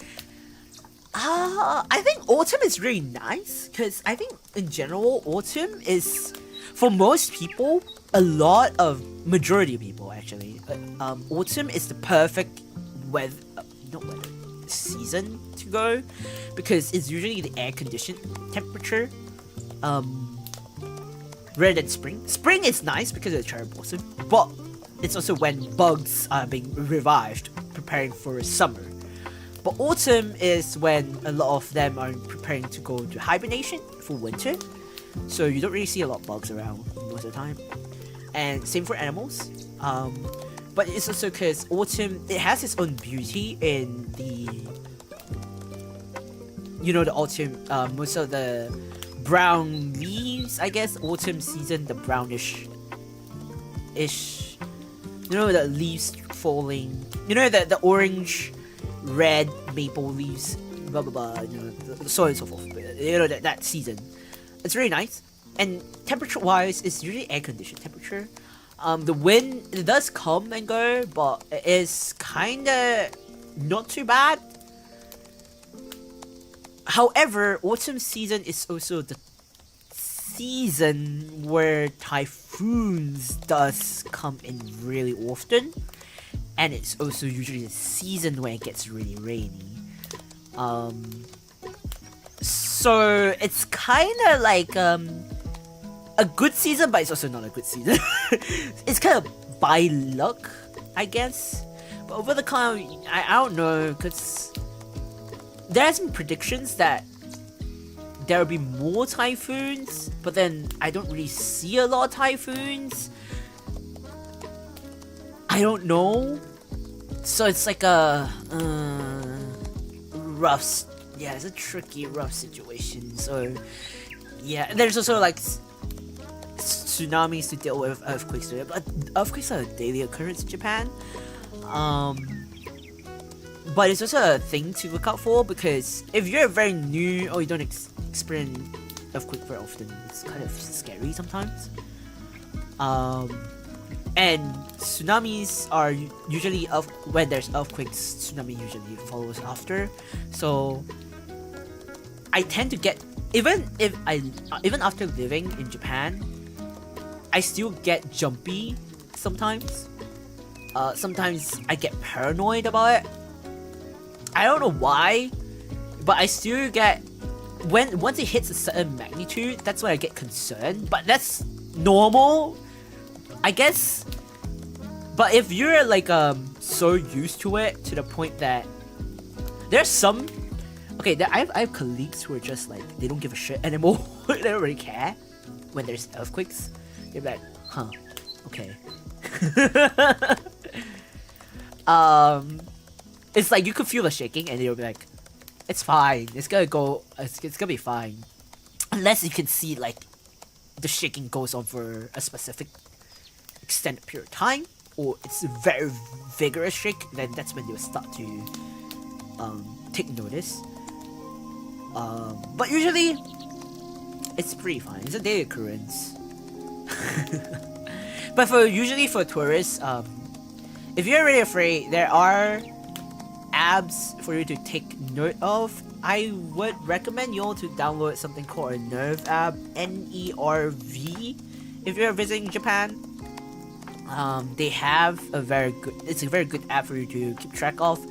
I think autumn is really nice because I think in general autumn is, for most people, majority of people actually, autumn is the perfect season to go because it's usually the air conditioned temperature rather than spring. Spring is nice because of the cherry blossom, but it's also when bugs are being revived, preparing for summer. But autumn is when a lot of them are preparing to go to hibernation for winter, so you don't really see a lot of bugs around most of the time. And same for animals. But it's also because autumn, it has its own beauty in the, the autumn, most of the brown leaves, I guess, autumn season, the brownish-ish, the leaves falling, the orange, red maple leaves, blah blah blah, so on and so forth, that season. It's really nice, and temperature-wise, it's usually air-conditioned temperature. The wind, it does come and go, but it is kinda not too bad. However, autumn season is also the season where typhoons does come in really often, and it's also usually the season where it gets really rainy. So it's kinda like a good season, but it's also not a good season. It's kind of by luck, I guess. But over the time, I don't know, because there's been predictions that there will be more typhoons, but then I don't really see a lot of typhoons. I don't know. So it's like a it's a tricky, rough situation. So yeah, there's also like tsunamis to deal with, earthquakes to deal with, but earthquakes are a daily occurrence in Japan. But it's also a thing to look out for, because if you're very new or you don't experience earthquake very often, it's kind of scary sometimes. And tsunamis are usually when there's earthquakes, tsunami usually follows after. So I tend to get, even after living in Japan, I still get jumpy sometimes. Sometimes I get paranoid about it. I don't know why, but I still get, once it hits a certain magnitude, that's when I get concerned. But that's normal, I guess. But if you're like so used to it to the point that there's some, I have colleagues who are just like, they don't give a shit anymore. They don't really care when there's earthquakes. They're like, huh, okay. It's like you could feel the shaking and they'll be like, it's fine, it's gonna be fine. Unless you can see like the shaking goes on for a specific extended period of time, or it's a very vigorous shake, then that's when they'll start to take notice. But usually it's pretty fine. It's a daily occurrence. But usually for tourists, if you're really afraid, there are apps for you to take note of. I would recommend you all to download something called a Nerve app, NERV, if you're visiting Japan. They have it's a very good app for you to keep track of,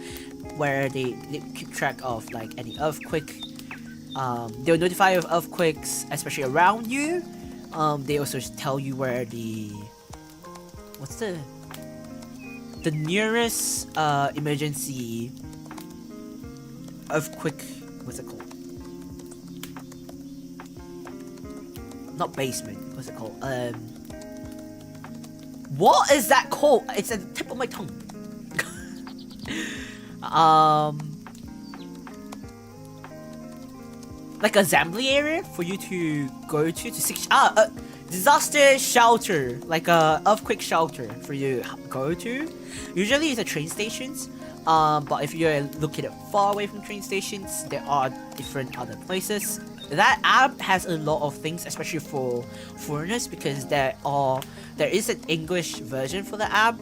where they keep track of like any earthquake. They'll notify you of earthquakes, especially around you. They also tell you where the nearest emergency earthquake, what's it called? Not basement, what's it called? What is that called? It's at the tip of my tongue. Like assembly area for you to go to seek disaster shelter, like a earthquake shelter for you to go to. Usually it's at train stations, but if you're located far away from train stations, there are different other places that app has a lot of things, especially for foreigners, because there is an English version for the app.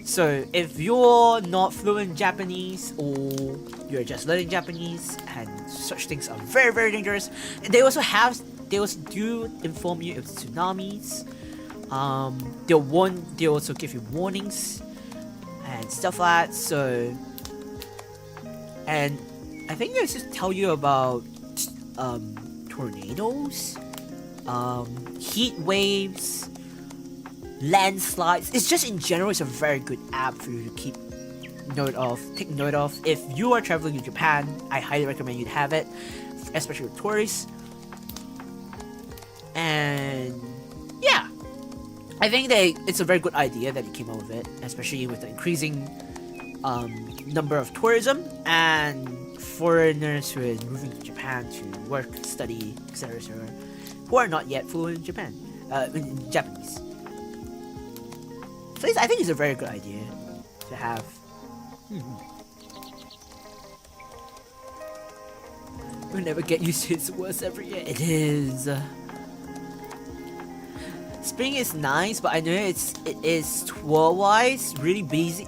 So if you're not fluent in Japanese or you're just learning Japanese, and such things are very, very dangerous. They also do inform you of tsunamis. They also give you warnings and stuff like that. So, and I think they also tell you about tornadoes, heat waves, landslides. It's just in general, it's a very good app for you to take note of. If you are traveling to Japan, I highly recommend you to have it, especially with tourists. And yeah, I think it's a very good idea that it came out with it, especially with the increasing number of tourism and foreigners who is moving to Japan to work, study, etc., who are not yet fluent in Japanese. So I think it's a very good idea to have. We'll never get used to its worse every year. It is. Spring is nice, but I know it is tour-wise really busy.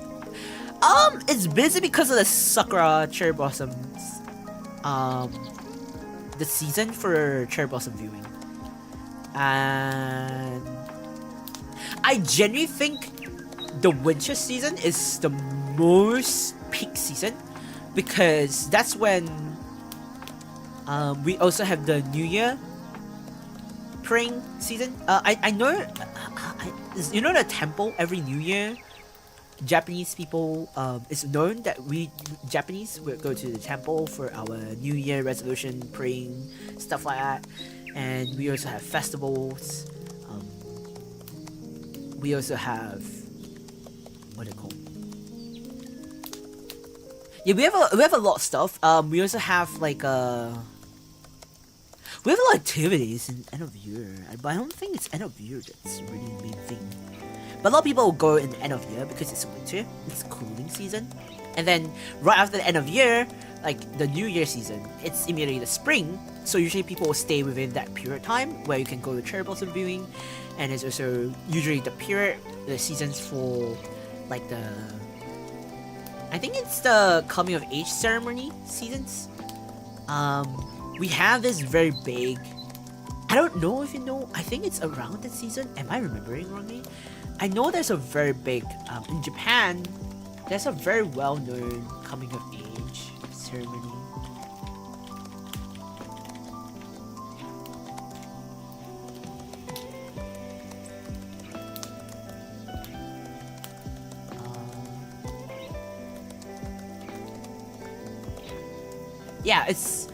It's busy because of the sakura cherry blossoms. The season for cherry blossom viewing, and I genuinely think the winter season is the most peak season, because that's when we also have the New Year praying season. I know, you know, the temple every New Year, Japanese people, it's known that we Japanese will go to the temple for our New Year resolution, praying, stuff like that. And we also have festivals. We also have, what are they called? Yeah, we have a lot of stuff. We also have like we have a lot of activities in end of year, but I don't think it's end of year that's really the main thing. But a lot of people will go in the end of year because it's winter, it's cooling season. And then right after the end of year, like the New Year season, it's immediately the spring. So usually people will stay within that period of time where you can go to cherry blossom viewing. And it's also usually the seasons for like I think it's the coming of age ceremony seasons. We have this very big, I don't know if you know, I think it's around that season. Am I remembering wrongly? I know there's a very big, in Japan, there's a very well-known coming of age ceremony. Yeah, it's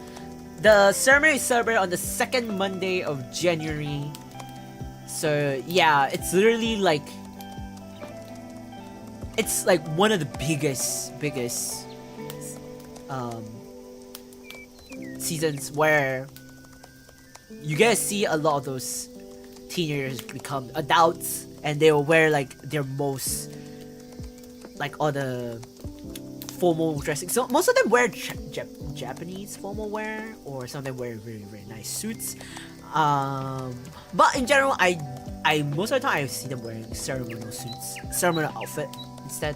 the ceremony is celebrated on the second Monday of January. So yeah, it's literally like, it's like one of the biggest seasons where you get to see a lot of those teenagers become adults, and they will wear like their most, like all the formal dressing. So most of them wear Japanese formal wear, or some of them wear very, very nice suits. But in general, I most of the time I see them wearing ceremonial suits, ceremonial outfit instead,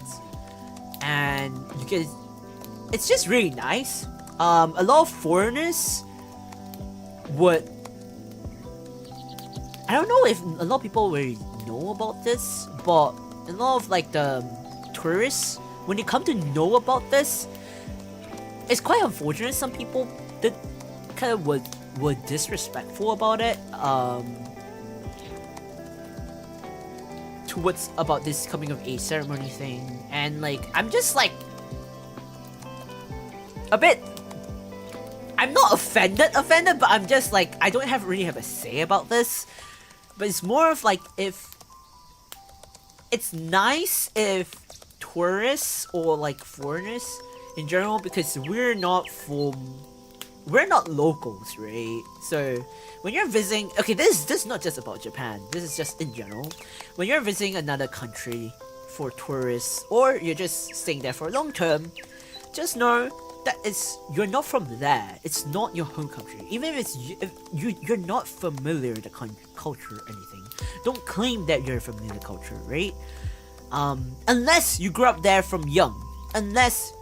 and you get, it's just really nice. A lot of foreigners would, I don't know if a lot of people really know about this, but a lot of like the tourists, when they come to know about this, it's quite unfortunate. Some people that kind of were disrespectful about it, towards about this coming of age ceremony thing, and like I'm just like a bit, I'm not offended, but I'm just like, I don't really have a say about this. But it's more of like, if it's nice if tourists or like foreigners in general, because we're not locals, right? So when you're visiting, okay, this is not just about Japan, this is just in general. When you're visiting another country for tourists, or you're just staying there for long term, just know that is, you're not from there. It's not your home country. Even if you're not familiar with the culture or anything, don't claim that you're familiar with the culture, right? Unless you grew up there from young. Unless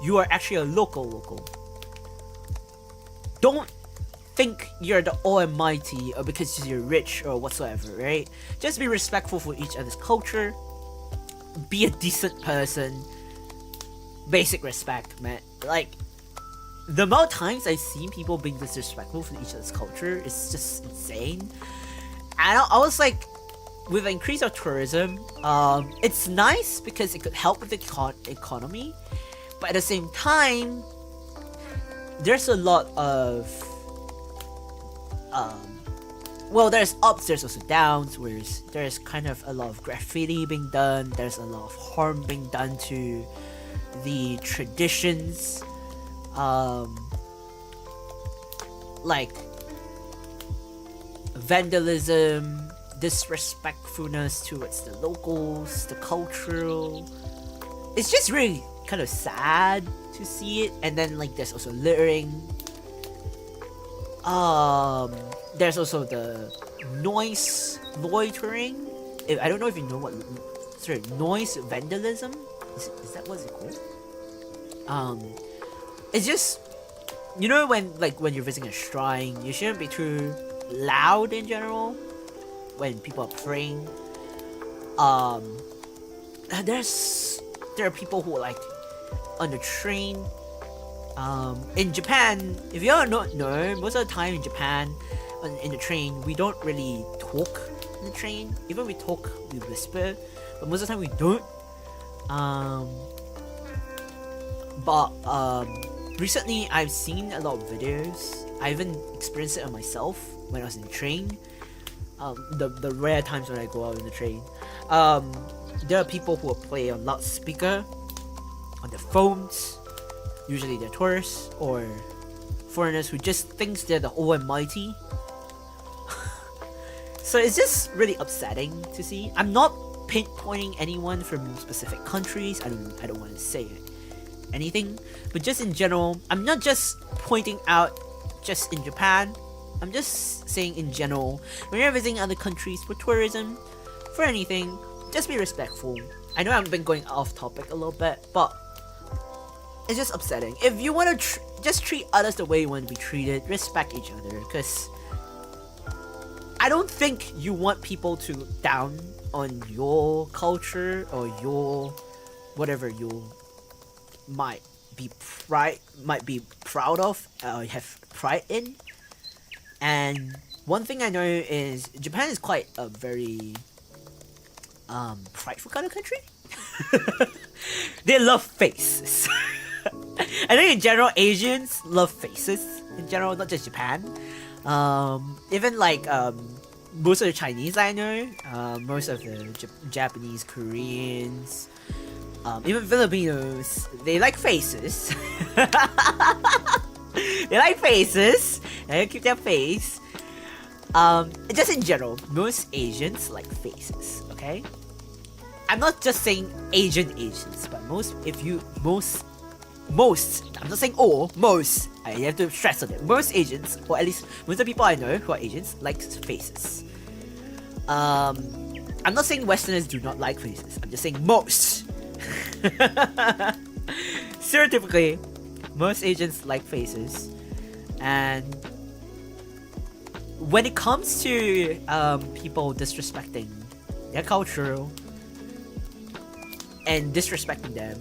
you are actually a local. Don't think you're the almighty or because you're rich or whatsoever, right? Just be respectful for each other's culture. Be a decent person. Basic respect, man. Like, the amount of times I've seen people being disrespectful for each other's culture is just insane. And I was like, with the increase of tourism, it's nice because it could help with the economy, but at the same time, there's a lot of well, there's ups, there's also downs, where there's kind of a lot of graffiti being done, there's a lot of harm being done to the traditions, like vandalism, disrespectfulness towards the locals, the cultural. It's just really kind of sad to see it. And then like there's also littering. There's also the noise loitering. I don't know if you know what. Sorry, noise vandalism. Is that what's it called? It's just, you know, when you're visiting a shrine, you shouldn't be too loud in general when people are praying. There are people who are like on the train. In Japan, if you don't know, most of the time in Japan, in the train, we don't really talk in the train. Even if we talk, we whisper, but most of the time we don't. Recently I've seen a lot of videos. I even experienced it on myself when I was in the train. The rare times when I go out in the train. There are people who will play on loudspeaker on their phones. Usually they're tourists or foreigners who just thinks they're the almighty. So it's just really upsetting to see. I'm not pinpointing anyone from specific countries. I don't want to say anything, but just in general, I'm not just pointing out just in Japan. I'm just saying in general, when you're visiting other countries for tourism, for anything, just be respectful. I know I've been going off topic a little bit, but it's just upsetting. If you want to just treat others the way you want to be treated, respect each other, because I don't think you want people to look down on your culture or your whatever you might be proud of or have pride in. And one thing I know is Japan is quite a very prideful kind of country. They love faces. I think in general Asians love faces in general, not just Japan. Even like most of the Chinese I know, most of the Japanese, Koreans, even Filipinos, they like faces. They like faces. They keep their face. Just in general, most Asians like faces. Okay, I'm not just saying Asians, but most. I'm not saying all. Most. I have to stress on it. Most Asians, or at least most of the people I know who are Asians, like faces. I'm not saying Westerners do not like faces. I'm just saying most. Stereotypically, most Asians like faces, and when it comes to people disrespecting their culture and disrespecting them,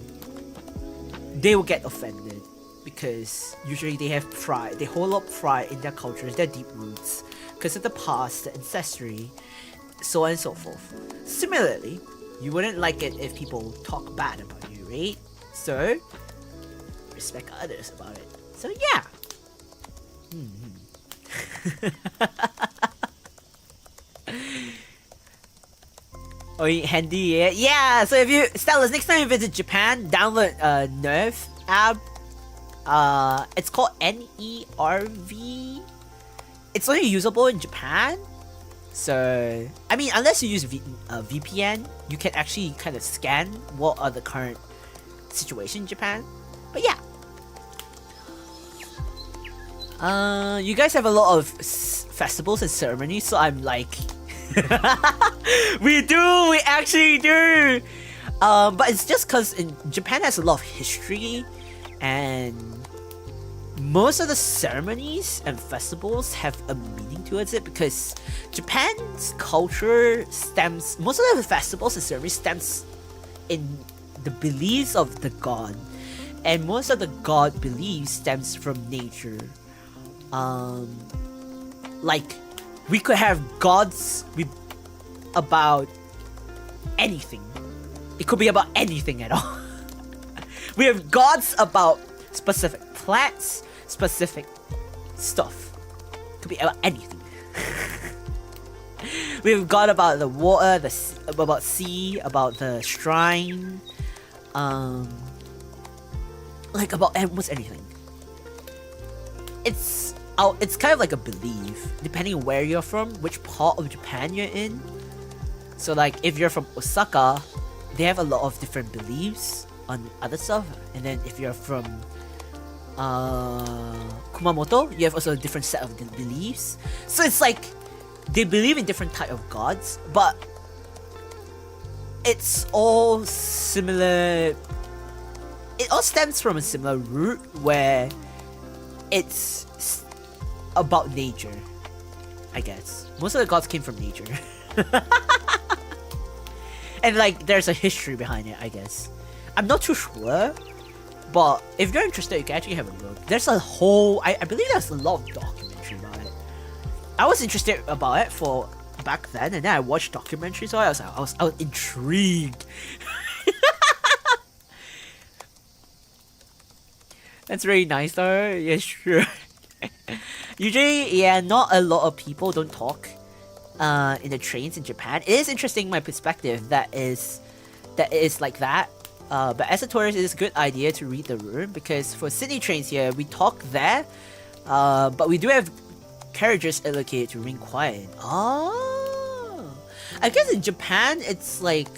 they will get offended because usually they have pride. They hold up pride in their cultures, their deep roots, because of the past, the ancestry, so on and so forth. Similarly, you wouldn't like it if people talk bad about you, right? So, respect others about it. So yeah. Oh, handy, yeah. Yeah, so if you, Stellas, next time you visit Japan, download Nerve app. It's called NERV. It's only usable in Japan. So, I mean, unless you use VPN, you can actually kind of scan what are the current situation in Japan. But yeah, You guys have a lot of festivals and ceremonies, so I'm like, we actually do. But it's just because Japan has a lot of history, and most of the ceremonies and festivals have a meaning towards it, because Japan's culture stems, most of the festivals and ceremonies stems in the beliefs of the god, and most of the god beliefs stems from nature. Like, we could have gods about anything. It could be about anything at all. We have gods about specific plants, specific stuff. It could be about anything. We have God about the water, about sea, about the shrine, like about almost anything. It's kind of like a belief, depending on where you're from, which part of Japan you're in. So like, if you're from Osaka, they have a lot of different beliefs on other stuff, and then if you're from Kumamoto, you have also a different set of beliefs. So it's like, they believe in different type of gods, but it's all similar. It all stems from a similar root where it's about nature, I guess. Most of the gods came from nature. And like, there's a history behind it, I guess. I'm not too sure, but if you're interested, you can actually have a look. There's a whole, I believe there's a lot of documentary about it. I was interested about it for back then, and then I watched documentaries, so I was intrigued. That's really nice though. Yeah, sure. Usually, yeah, not a lot of people don't talk in the trains in Japan. It is interesting, my perspective, that is like that. But as a tourist, it is a good idea to read the room, because for Sydney trains here, we talk there, but we do have carriages allocated to remain quiet. Oh, I guess in Japan, it's like,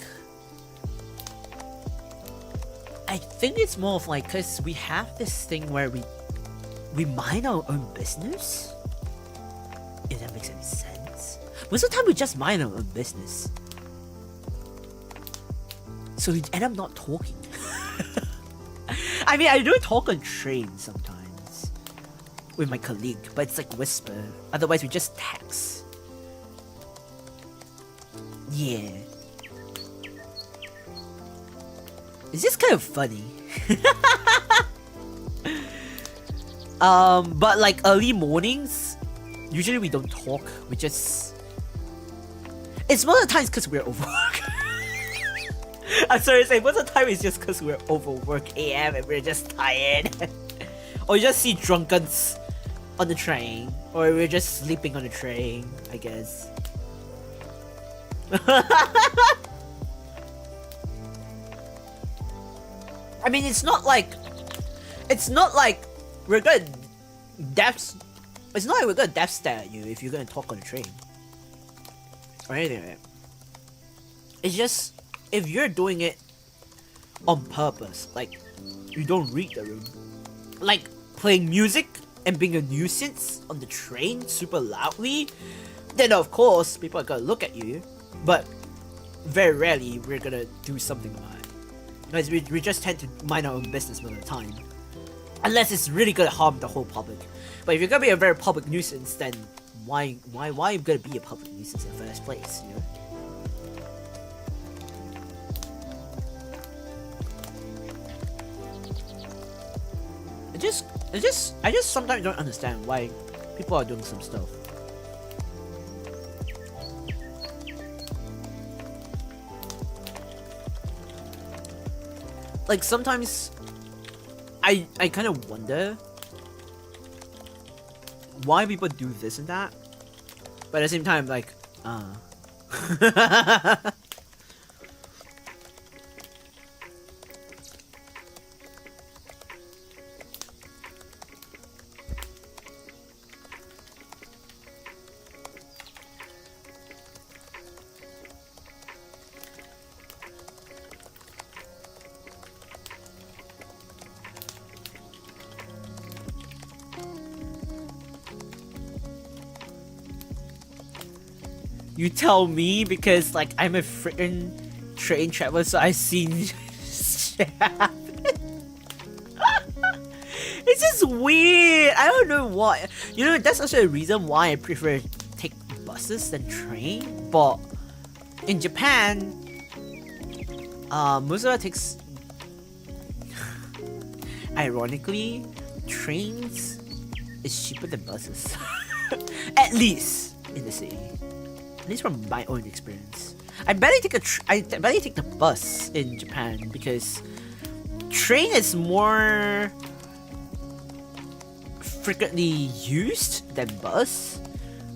I think it's more of like, because we have this thing where we mind our own business, if that makes any sense. Most of the time we just mind our own business, so we end up not talking. I mean, I do talk on trains sometimes with my colleague, but it's like whisper. Otherwise we just text. Yeah, it's just kind of funny. But like early mornings, usually we don't talk. We just, it's most of the times because we're overworked. I'm sorry to say, most of the time it's just because we're overworked AM and we're just tired. Or you just see drunkens on the train, or we're just sleeping on the train, I guess. I mean, it's not like we're gonna it's not like we're gonna death stare at you if you're gonna talk on the train or anything like that. It's just, if you're doing it on purpose, like you don't read the room, like playing music and being a nuisance on the train super loudly, then of course people are gonna look at you. But very rarely we're gonna do something about it, because we just tend to mind our own business most of the time, unless it's really gonna harm the whole public. But if you're gonna be a very public nuisance, then why are you gonna be a public nuisance in the first place, you know? I just sometimes don't understand why people are doing some stuff. Like sometimes I kind of wonder why people do this and that, but at the same time, like, You tell me, because like I'm a freaking train traveler, so I've seen shit happen. It's just weird. I don't know why. You know, that's also a reason why I prefer take buses than train. But in Japan, most of it takes. Ironically, trains is cheaper than buses. At least in the city. At least from my own experience. I barely take the bus in Japan because train is more frequently used than bus.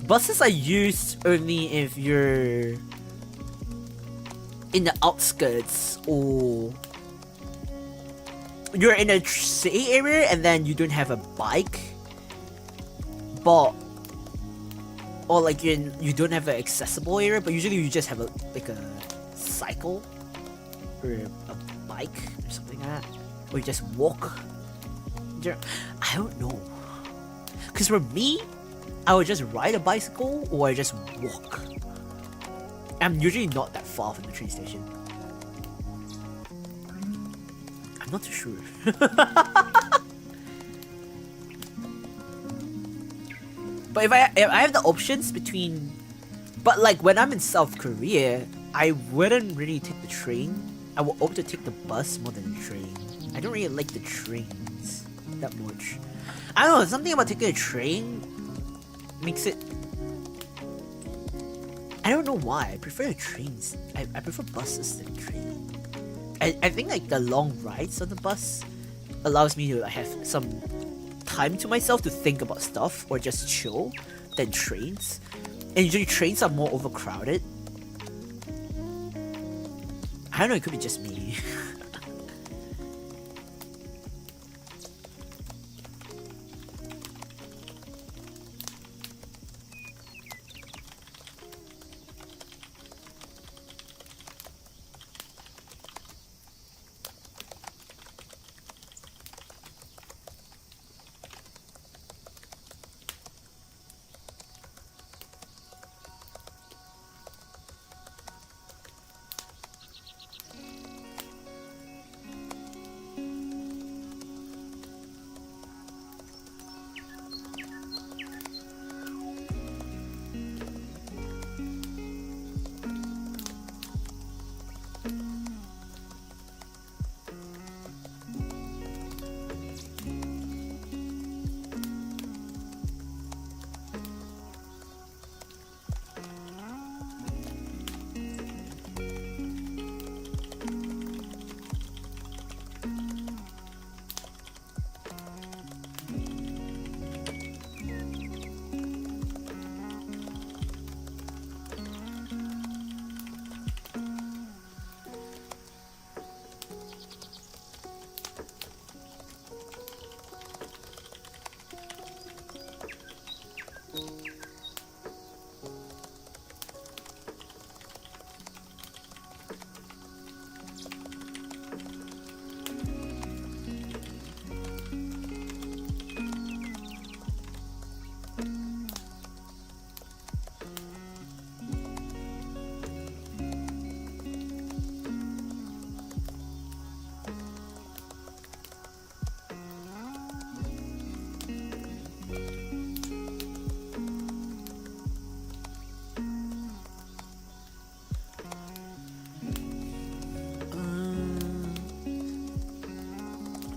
Buses are used only if you're in the outskirts or you're in a city area and then you don't have a bike, but or like you don't have an accessible area, but usually you just have a cycle or a bike or something like that, or you just walk. I don't know, because for me, I would just ride a bicycle or I just walk. I'm usually not that far from the train station. I'm not too sure. But if I have the options between, but like when I'm in South Korea, I wouldn't really take the train. I would opt to take the bus more than the train. I don't really like the trains that much. I don't know, something about taking a train makes it. I don't know why. I prefer trains. I prefer buses than train. I think like the long rides on the bus allows me to like, have some time to myself to think about stuff or just chill than trains. And usually trains are more overcrowded. I don't know, it could be just me.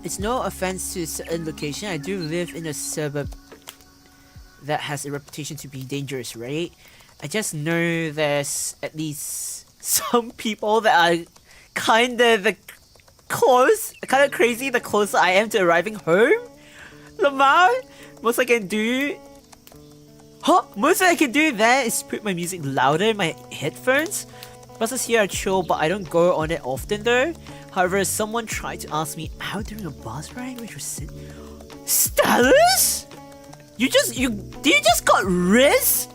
It's no offense to a certain location. I do live in a suburb that has a reputation to be dangerous, right? I just know there's at least some people that are kind of crazy the closer I am to arriving home. Lamar, most I can do there is put my music louder in my headphones. Buses here are chill, but I don't go on it often though. However, someone tried to ask me out during a bus ride, which was Stylus? You just got riz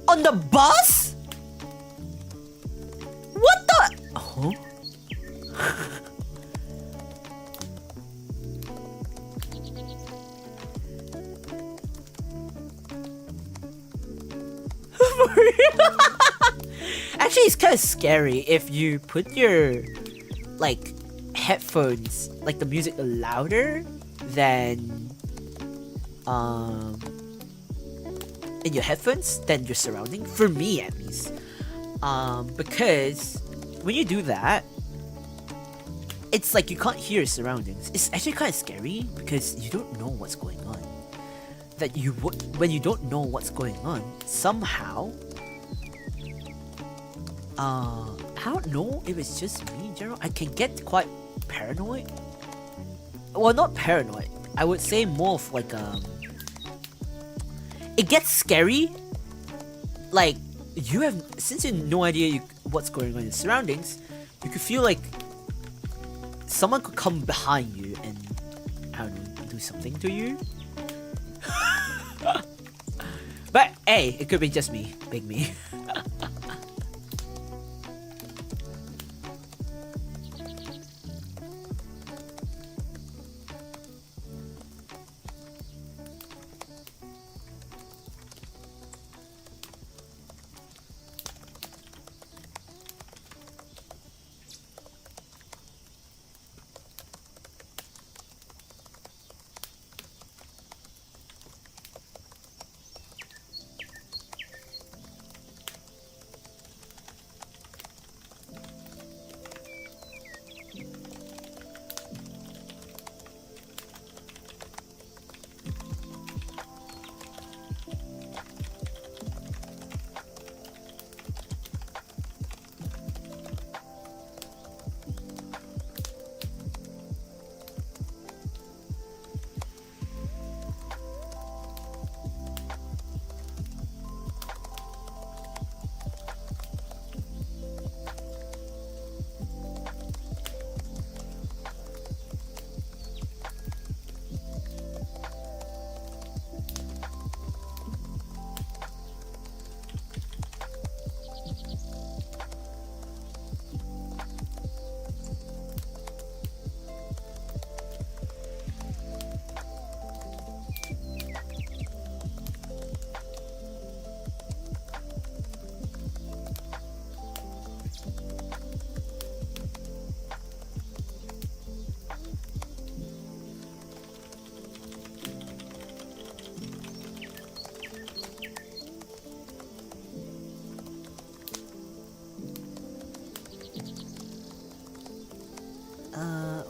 on the bus? What the? Huh? Actually, it's kind of scary if you put your like headphones, like the music louder than in your headphones than your surrounding. For me, at least, because when you do that, it's like you can't hear your surroundings. It's actually kind of scary because you don't know what's going on. That you would, when you don't know what's going on, somehow, I don't know if it's just me in general, I can get quite paranoid. Well, not paranoid. I would say more of like it gets scary. Like you have, since you have no idea what's going on in your surroundings, you could feel like someone could come behind you and I don't know, do something to you. But hey, it could be just me, big me.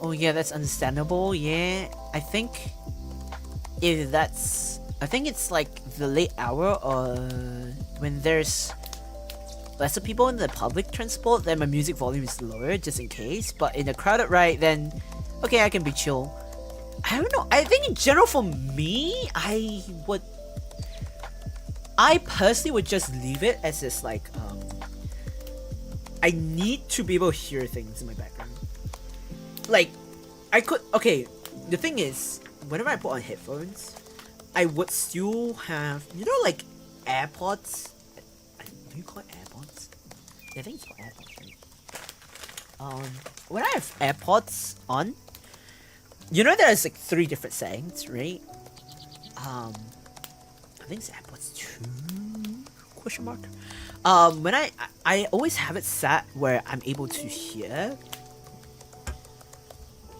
Oh yeah, that's understandable. Yeah, I think if that's, I think it's like the late hour or when there's lesser people in the public transport, then my music volume is lower just in case. But in a crowded ride, then okay, I can be chill. I don't know. I think in general for me, I personally would just leave it as this like I need to be able to hear things in my background. Like, I could, okay, the thing is, whenever I put on headphones, I would still have, you know, like, AirPods? Do you call it AirPods? Yeah, I think it's called AirPods, right? When I have AirPods on, you know there's like 3 different settings, right? I think it's AirPods 2? Question mark? When I always have it set where I'm able to hear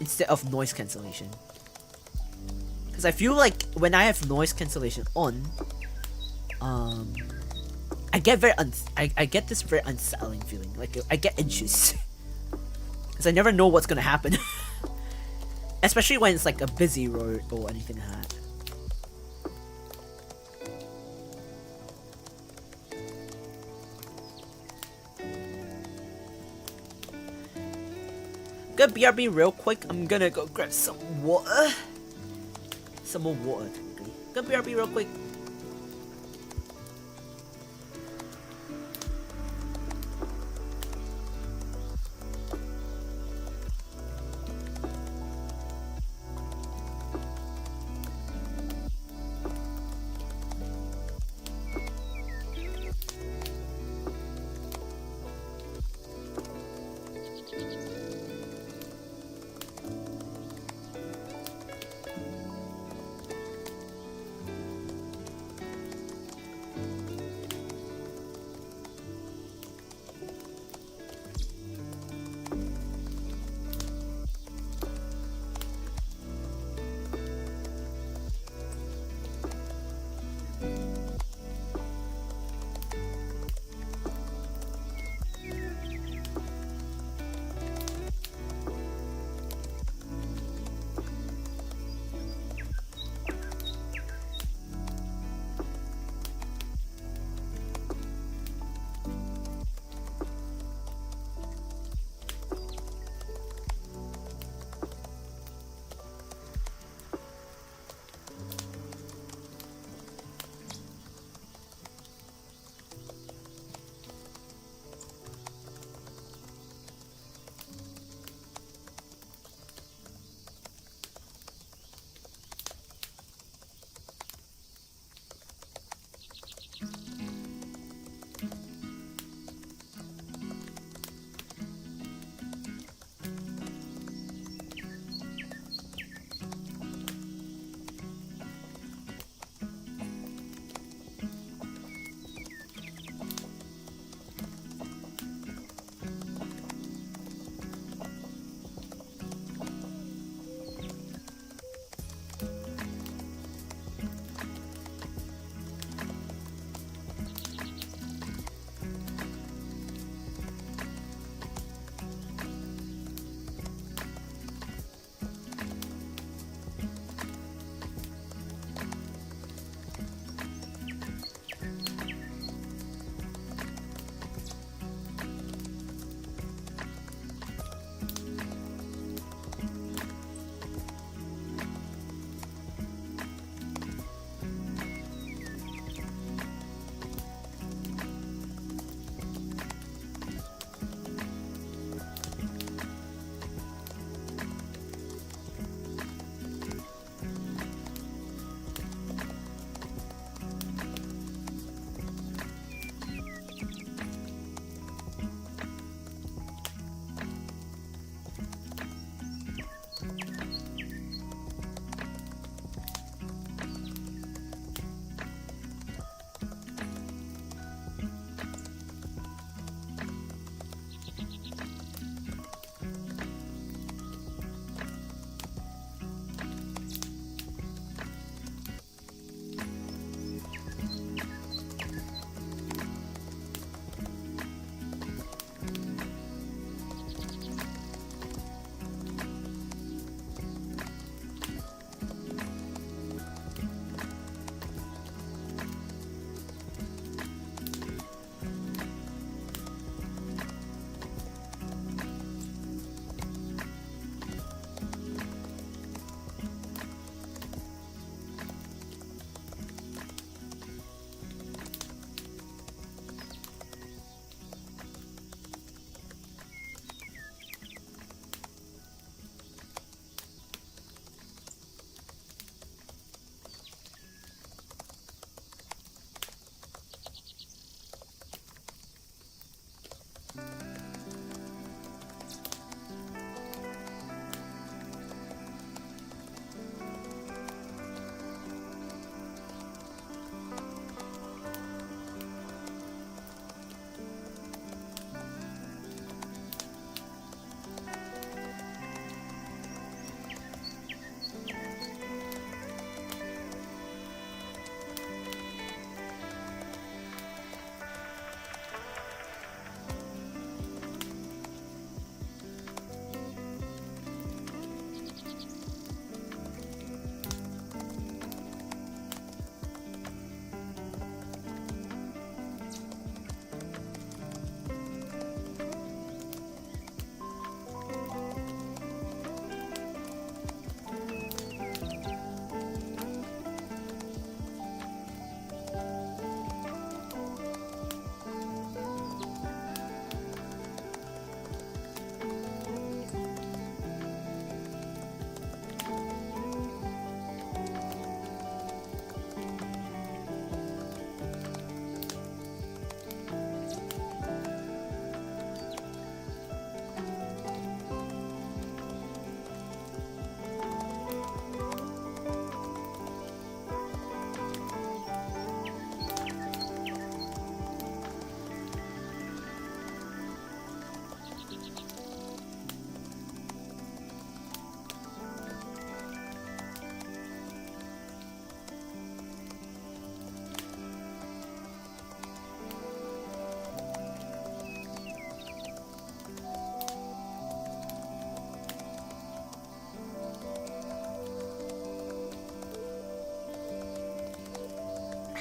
instead of noise cancellation, because I feel like when I have noise cancellation on, I get I get this very unsettling feeling. Like I get anxious because I never know what's gonna happen, especially when it's like a busy road or anything like that. Go BRB real quick. I'm gonna go grab some water. Some more water, technically. Go BRB real quick.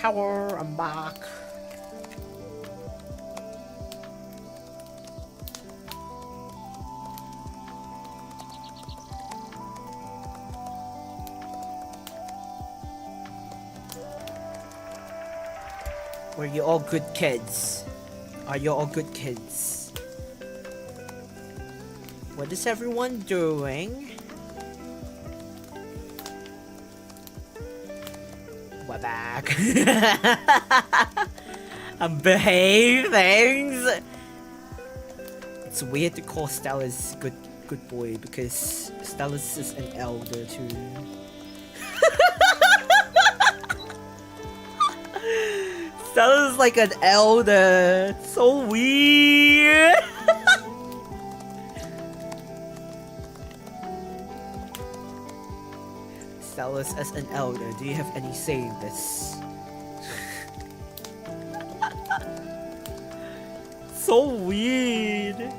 power, I'm back. Were you all good kids? Are you all good kids? What is everyone doing? We're back. I'm behaving. It's weird to call Stella's good boy because Stella's is an elder too. Stella's like an elder. So weird. Stella's as an elder. Do you have any say in this? So weird.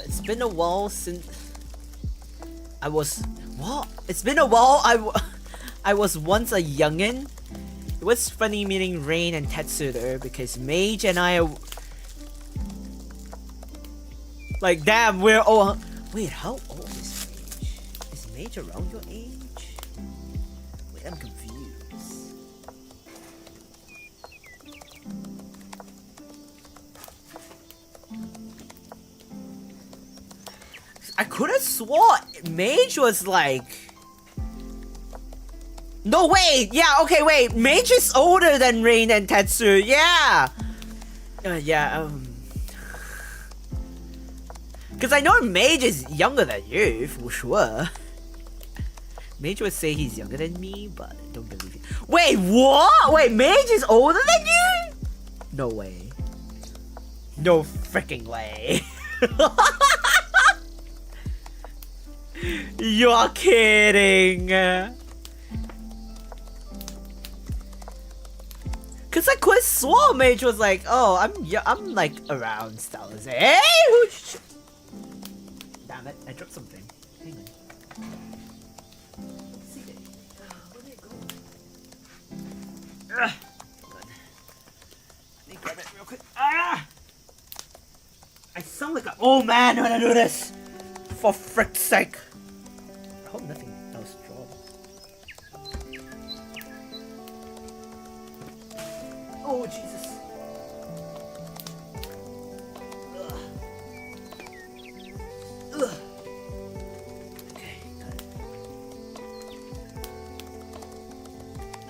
It's been a while since I was what? It's been a while. I was once a youngin. It was funny meeting Rain and Tetsuder because Mage and I are like, damn, we're all. Wait, how old is Mage? Is Mage around your age? Wait, I'm confused. I could have swore Mage was like... No, wait! Yeah, okay, wait! Mage is older than Rain and Tetsu, yeah! Because I know Mage is younger than you, for sure. Mage would say he's younger than me, but I don't believe it. Wait, what? Wait, Mage is older than you? No way. No freaking way. You're kidding. Cause I could have swore Mage was like, oh, I'm like around Stella's. Hey, damn it, I dropped something. Hang on. See it. Where did it go? Hold on. Let me grab it real quick. Ah! I sound like a old man when I do this. For frick's sake. I hope nothing else dropped. Oh, Jesus. Ugh. Ugh. Okay, got it.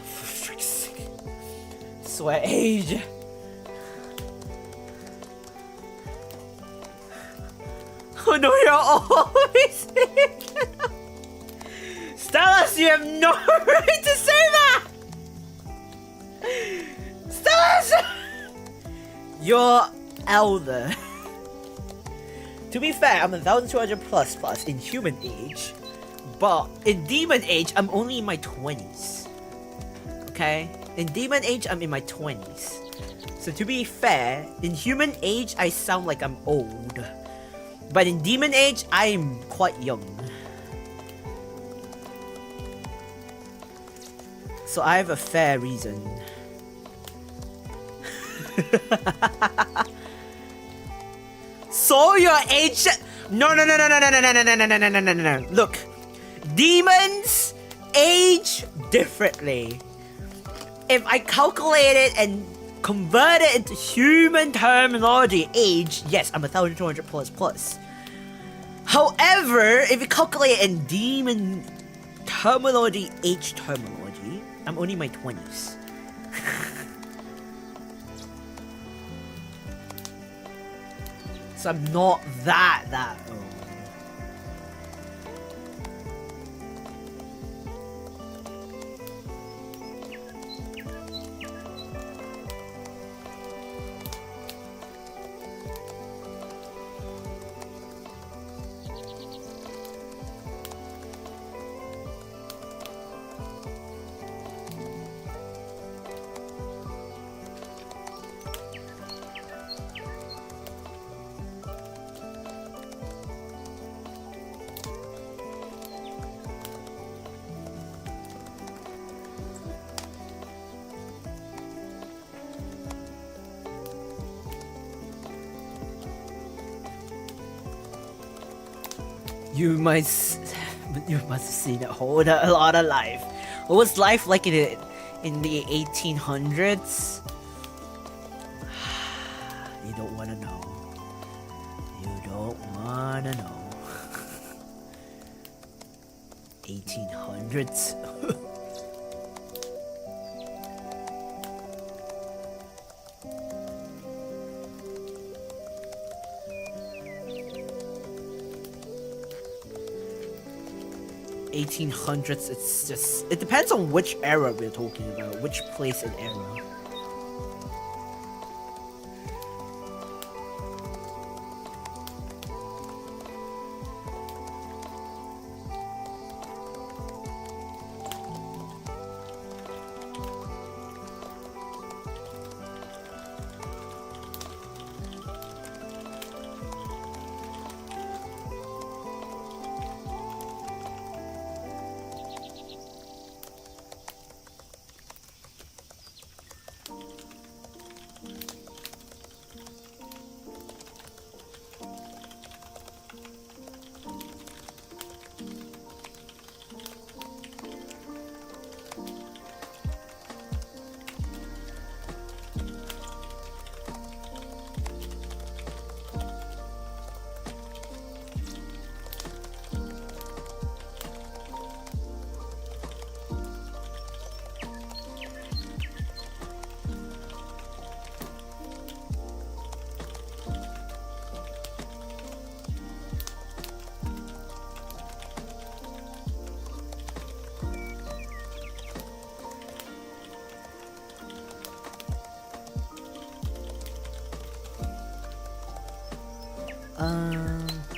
For frick's sake. Sweat age. Oh no, you're always here. Stellas, you have no right to say that! Stellas! You're elder. To be fair, I'm 1200 plus in human age, but in demon age, I'm only in my 20s. Okay? In demon age, I'm in my 20s. So to be fair, in human age, I sound like I'm old. But in demon age, I'm quite young. So I have a fair reason. So your age... No. Look. Demons age differently. If I calculate it and convert it into human terminology, age, yes, I'm 1200 plus. However, if you calculate it in demon terminology, age terminology, I'm only in my 20s. So I'm not that old. You must have seen a lot of life. What was life like in the 1800s? You don't wanna know. You don't wanna know. 1800s. It's just, it depends on which era we're talking about, which place and era.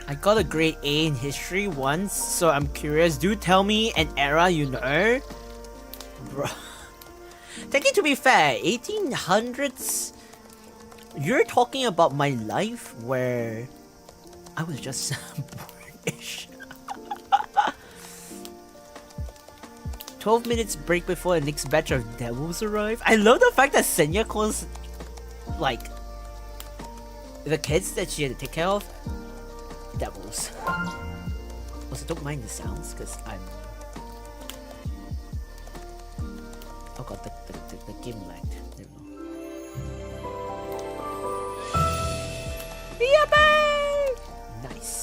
I got a grade A in history once, so I'm curious. Do tell me an era you know. Bro. Technically, to be fair, 1800s, you're talking about my life where I was just born-ish. 12 minutes break before the next batch of devils arrive. I love the fact that Senya calls, like, the kids that she had to take care of devils. Also, don't mind the sounds, because I'm... Oh god, the game lagged. There we go. Yippee! Nice.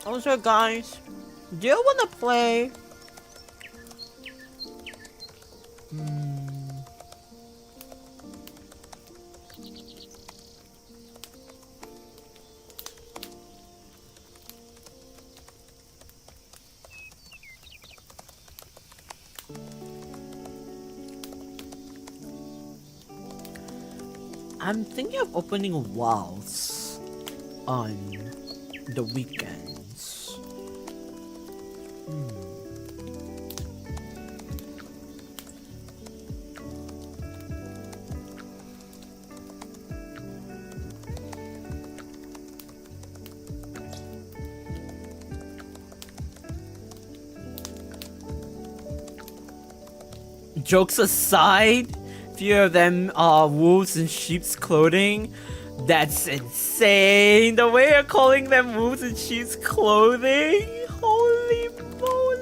Also, guys, do you want to play? I'm thinking of opening WoWs on the weekends. jokes aside, few of them are wolves in sheep's clothing. That's insane. The way you're calling them wolves in sheep's clothing. Holy moly.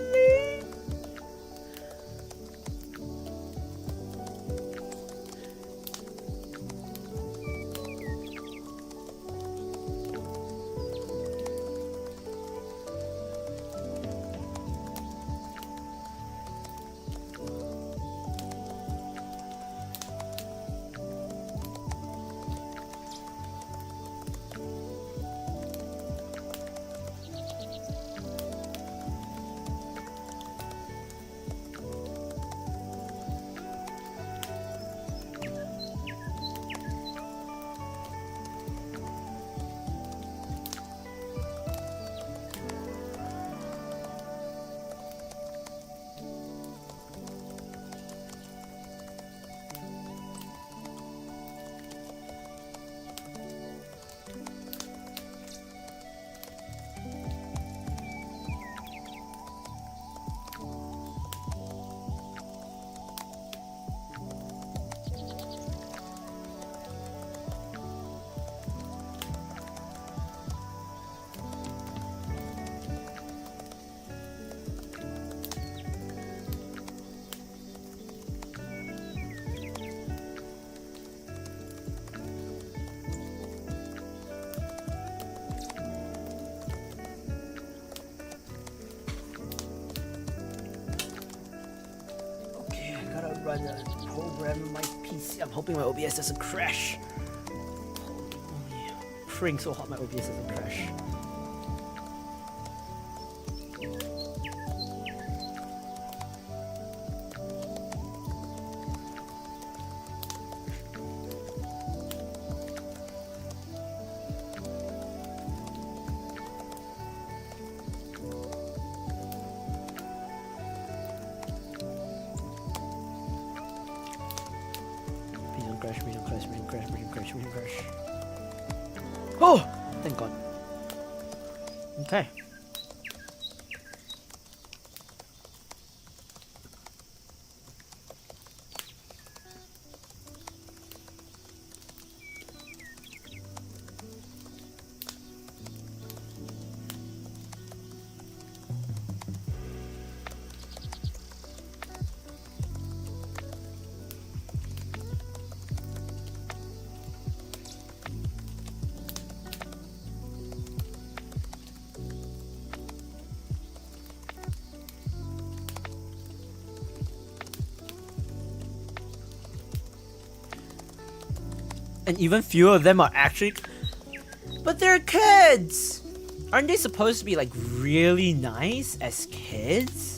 Run a program on my PC. I'm hoping my OBS doesn't crash. Holy, praying so hard my OBS doesn't crash. Crash. Oh! Thank God. Okay. And even fewer of them are actually... But they're kids! Aren't they supposed to be like really nice as kids?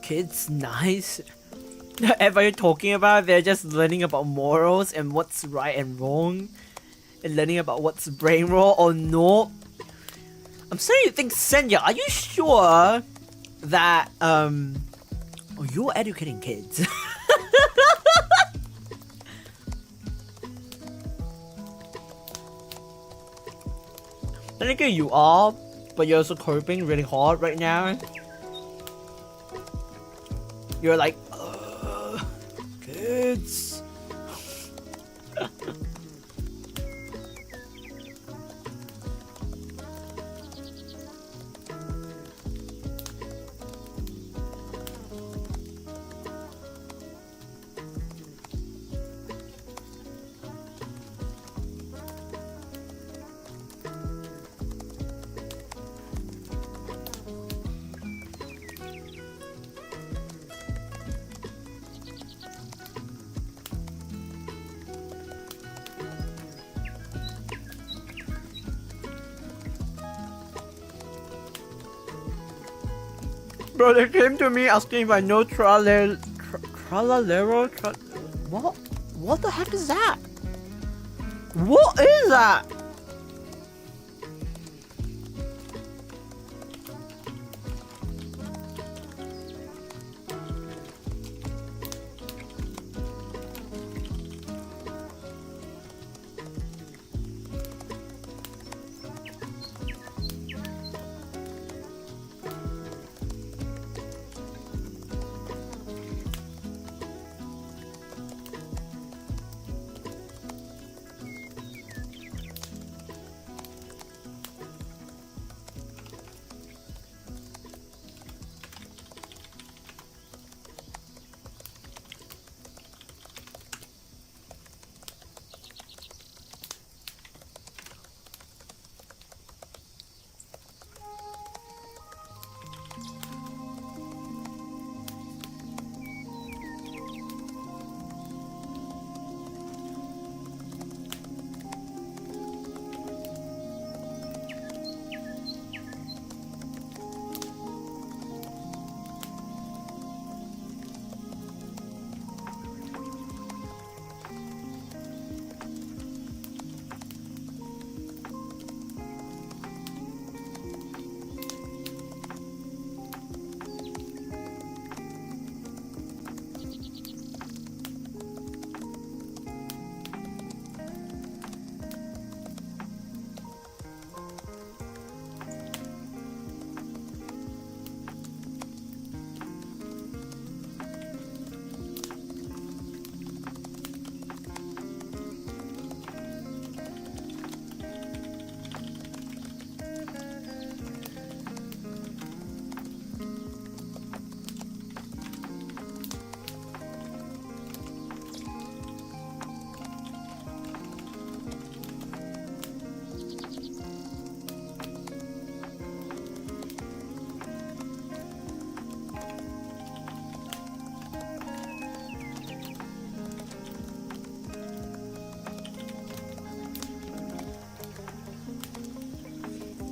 kids nice. Everybody talking about, they're just learning about morals and what's right and wrong, and learning about what's brain rot or not. I'm starting to think, Senya, are you sure that you're educating kids? I think you are, but you're also coping really hard right now. You're like, kids. Bro, they came to me asking if I know Tralalero. What? What the heck is that? What is that?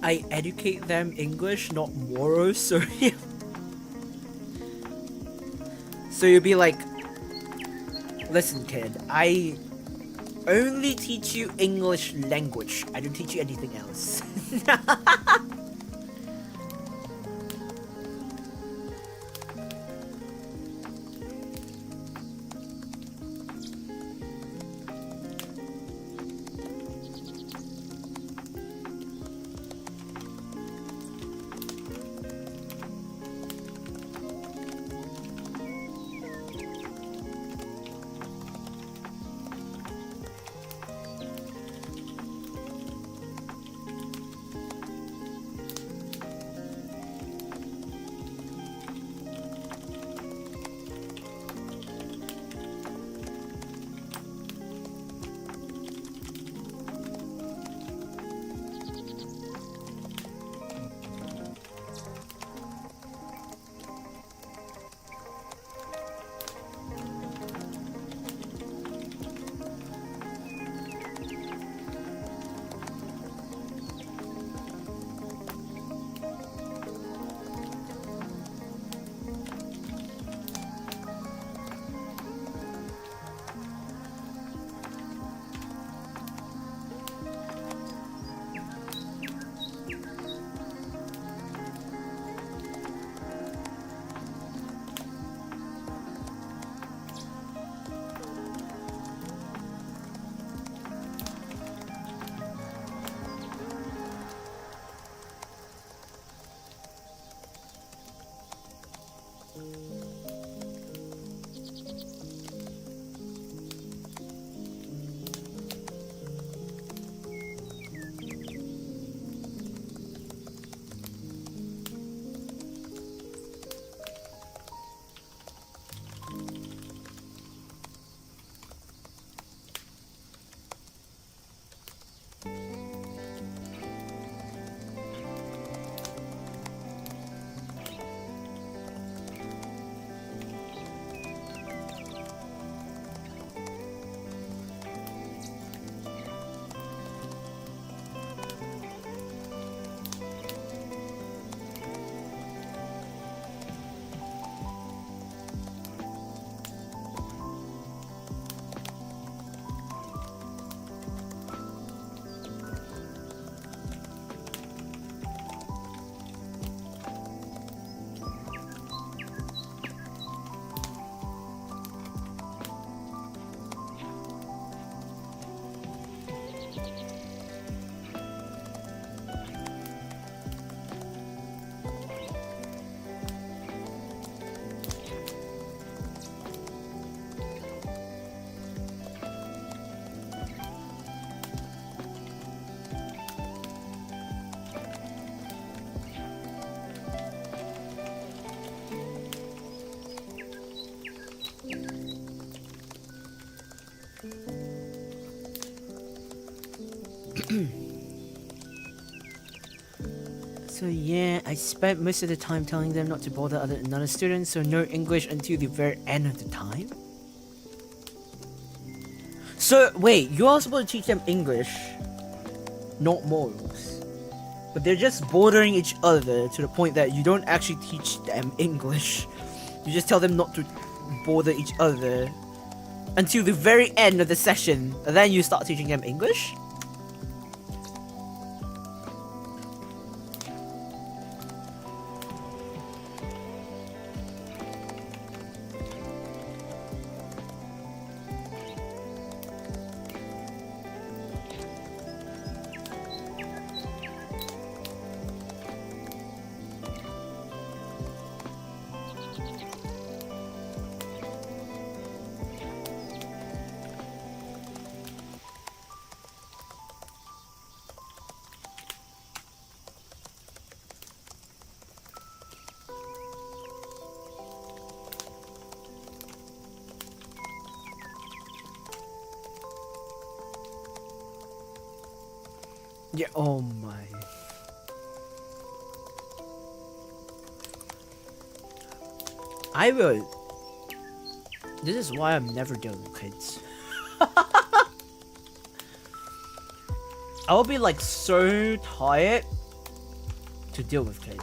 I educate them English, not morals, so so you'll be like, listen kid, I only teach you English language. I don't teach you anything else. So yeah, I spent most of the time telling them not to bother another student, so no English until the very end of the time. So wait, you are supposed to teach them English, not morals. But they're just bothering each other to the point that you don't actually teach them English. You just tell them not to bother each other until the very end of the session, and then you start teaching them English? Yeah, oh my. I will. This is why I'm never dealing with kids. I will be like so tired to deal with kids.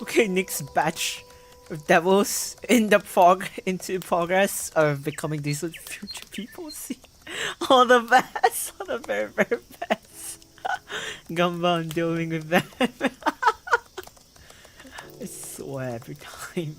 Okay, next batch of devils in the into progress of becoming decent future people. See, all the best, all the very best. Gumbo, I'm dealing with them. I swear every time.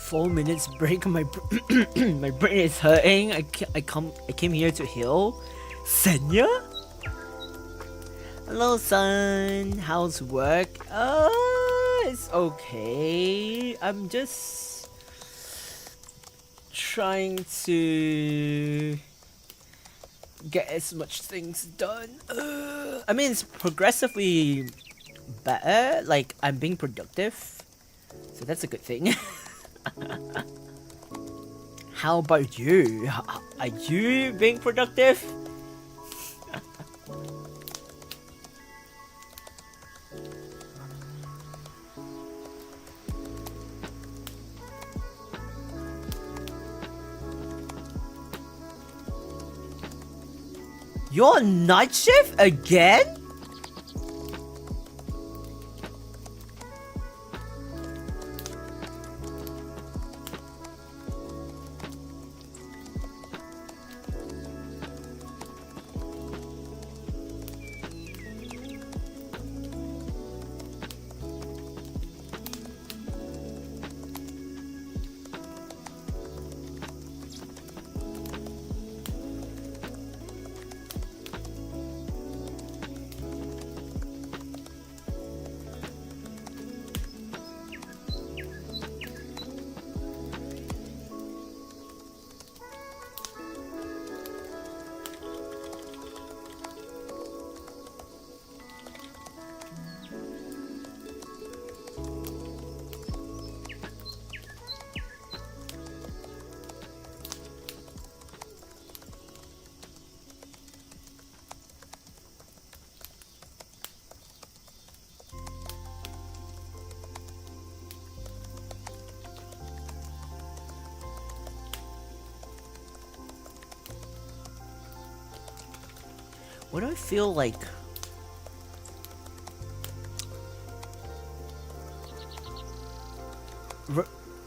4 minutes break. My my brain is hurting. I came here to heal. Senya? Hello, son. How's work? It's okay. I'm just trying to get as much things done. I mean, it's progressively better. Like, I'm being productive, so that's a good thing. How about you? Are you being productive? You're on night shift again? What do I feel like?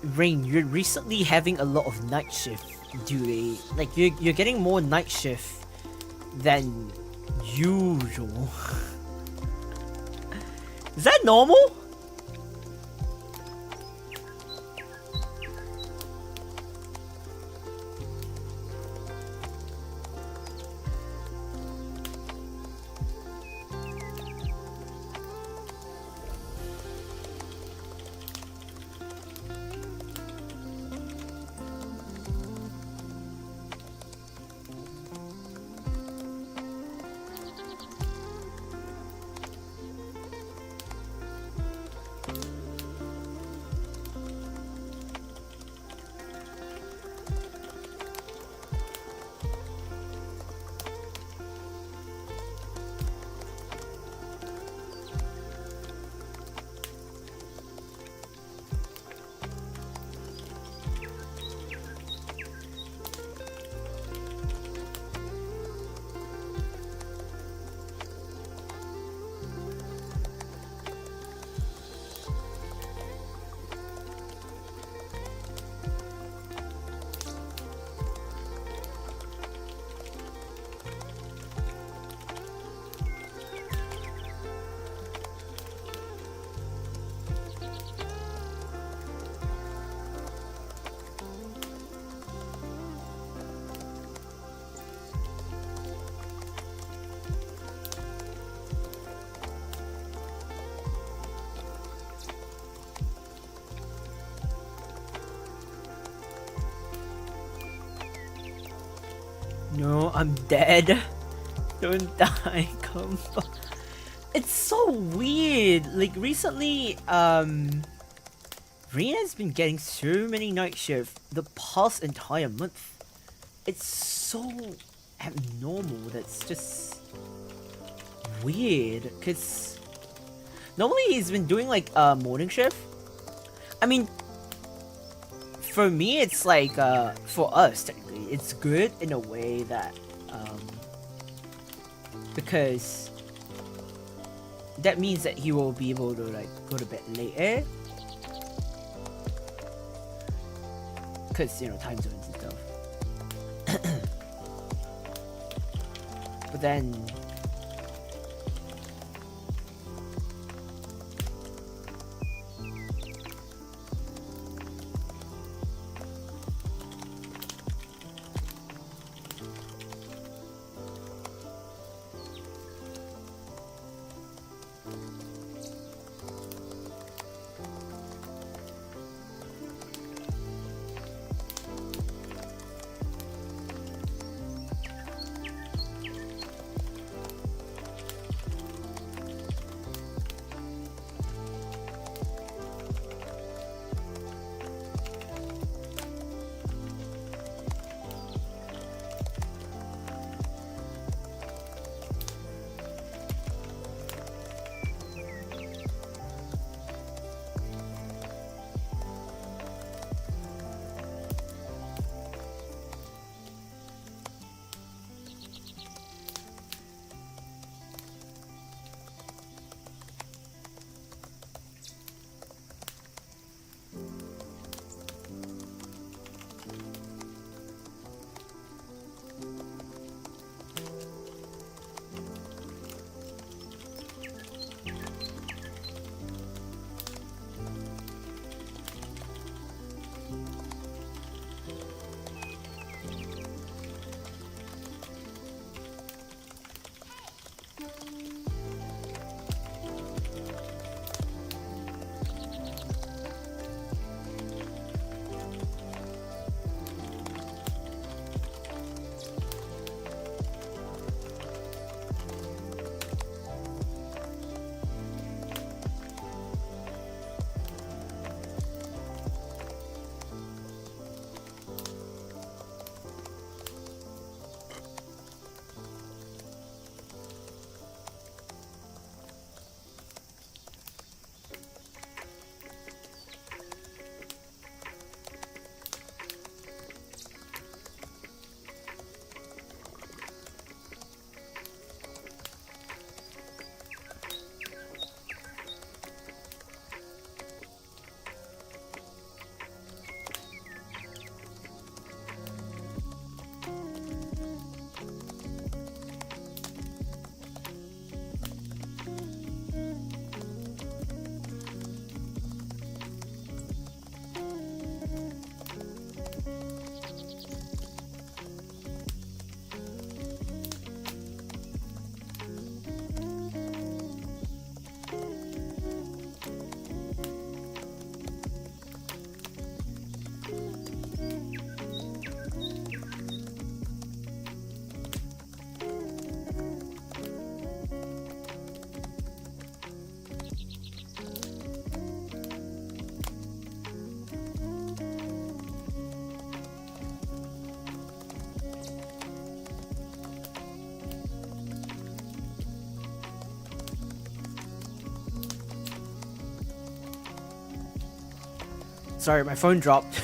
Rain, you're recently having a lot of night shift duty. Like, you're getting more night shift than usual. Is that normal? No, I'm dead. Don't die, come back. It's so weird. Like, recently, Rena's been getting so many night shifts the past entire month. It's so abnormal. That's just weird. Cause normally he's been doing like a morning shift. I mean, for me, it's like for us technically, it's good in a way that because that means that he will be able to like go to bed later. Because, you know, time zones and stuff. But then sorry, my phone dropped.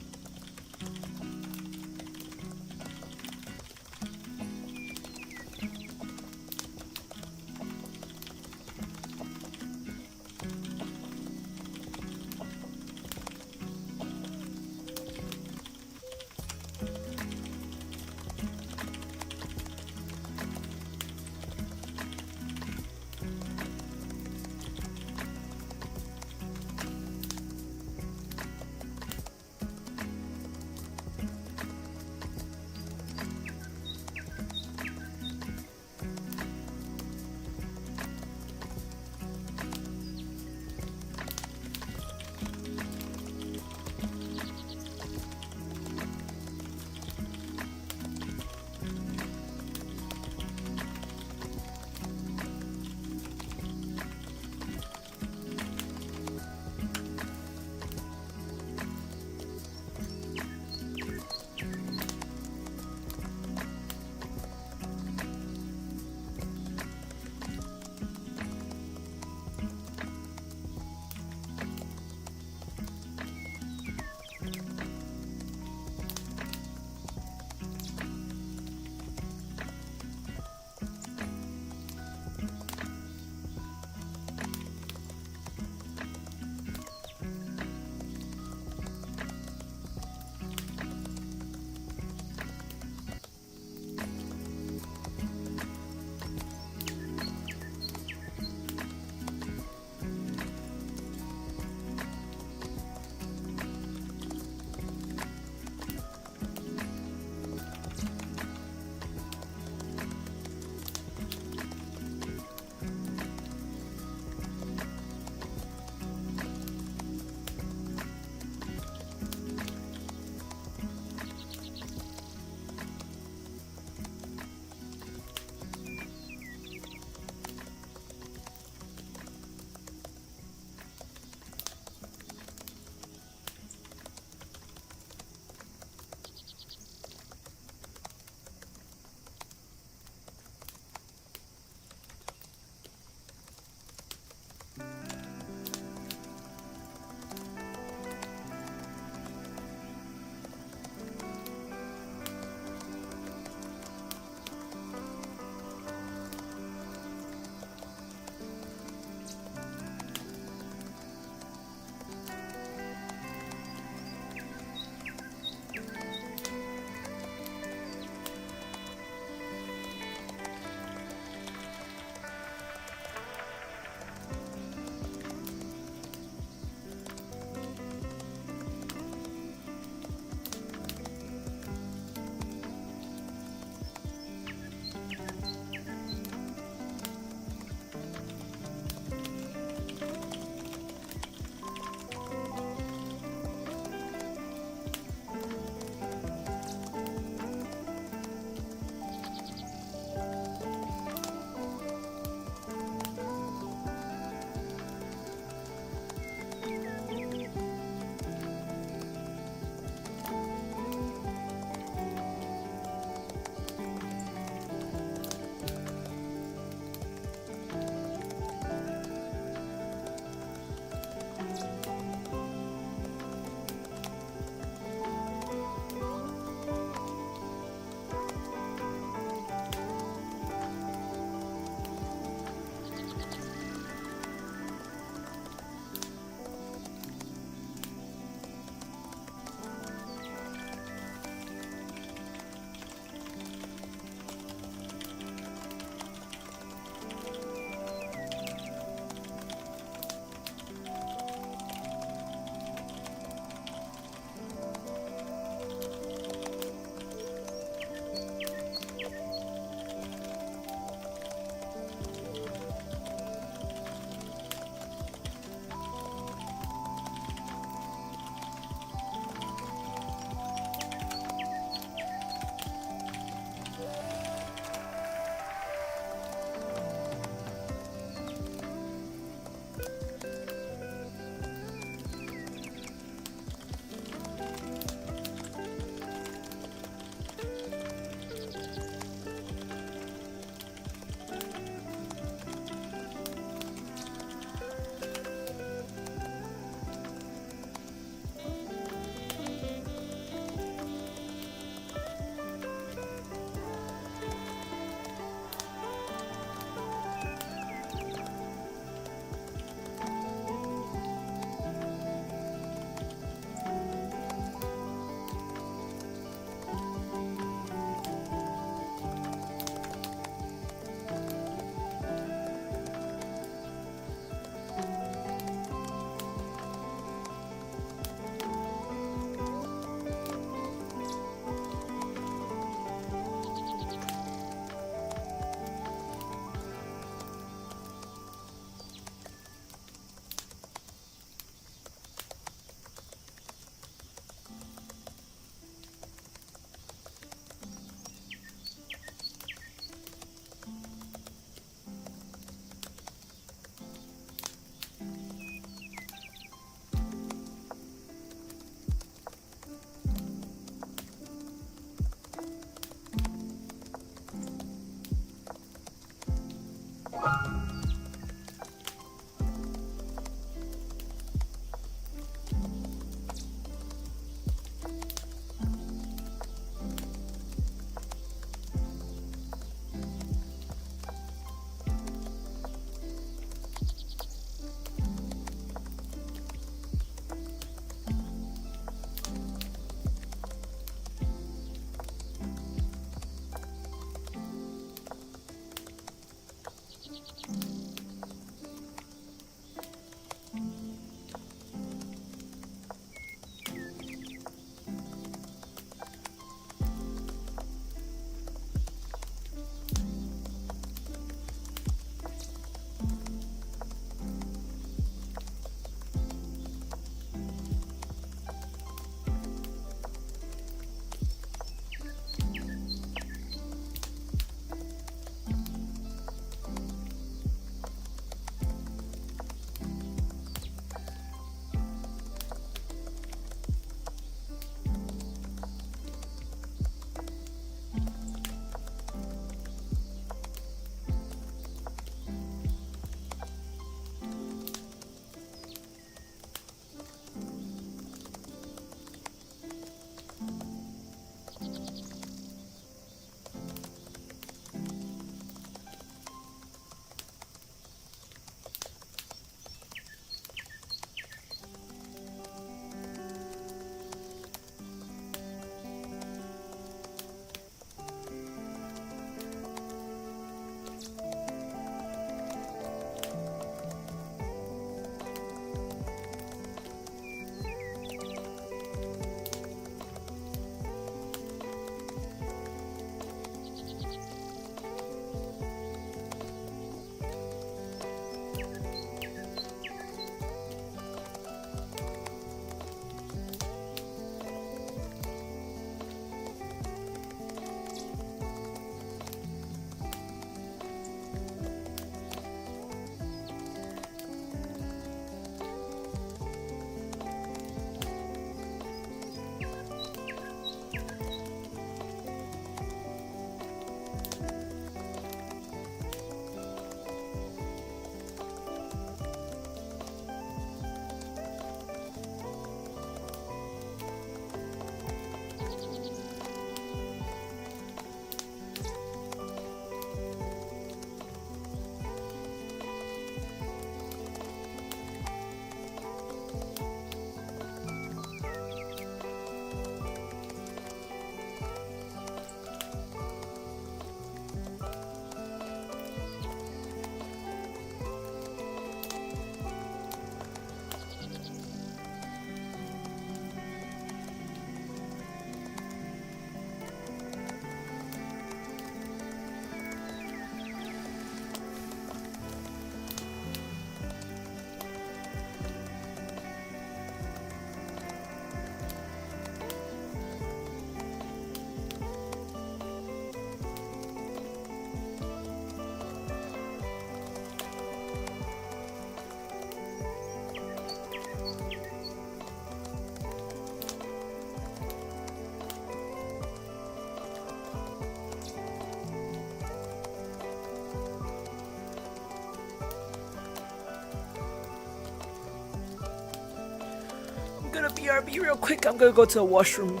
gonna BRB real quick. I'm gonna go to the washroom.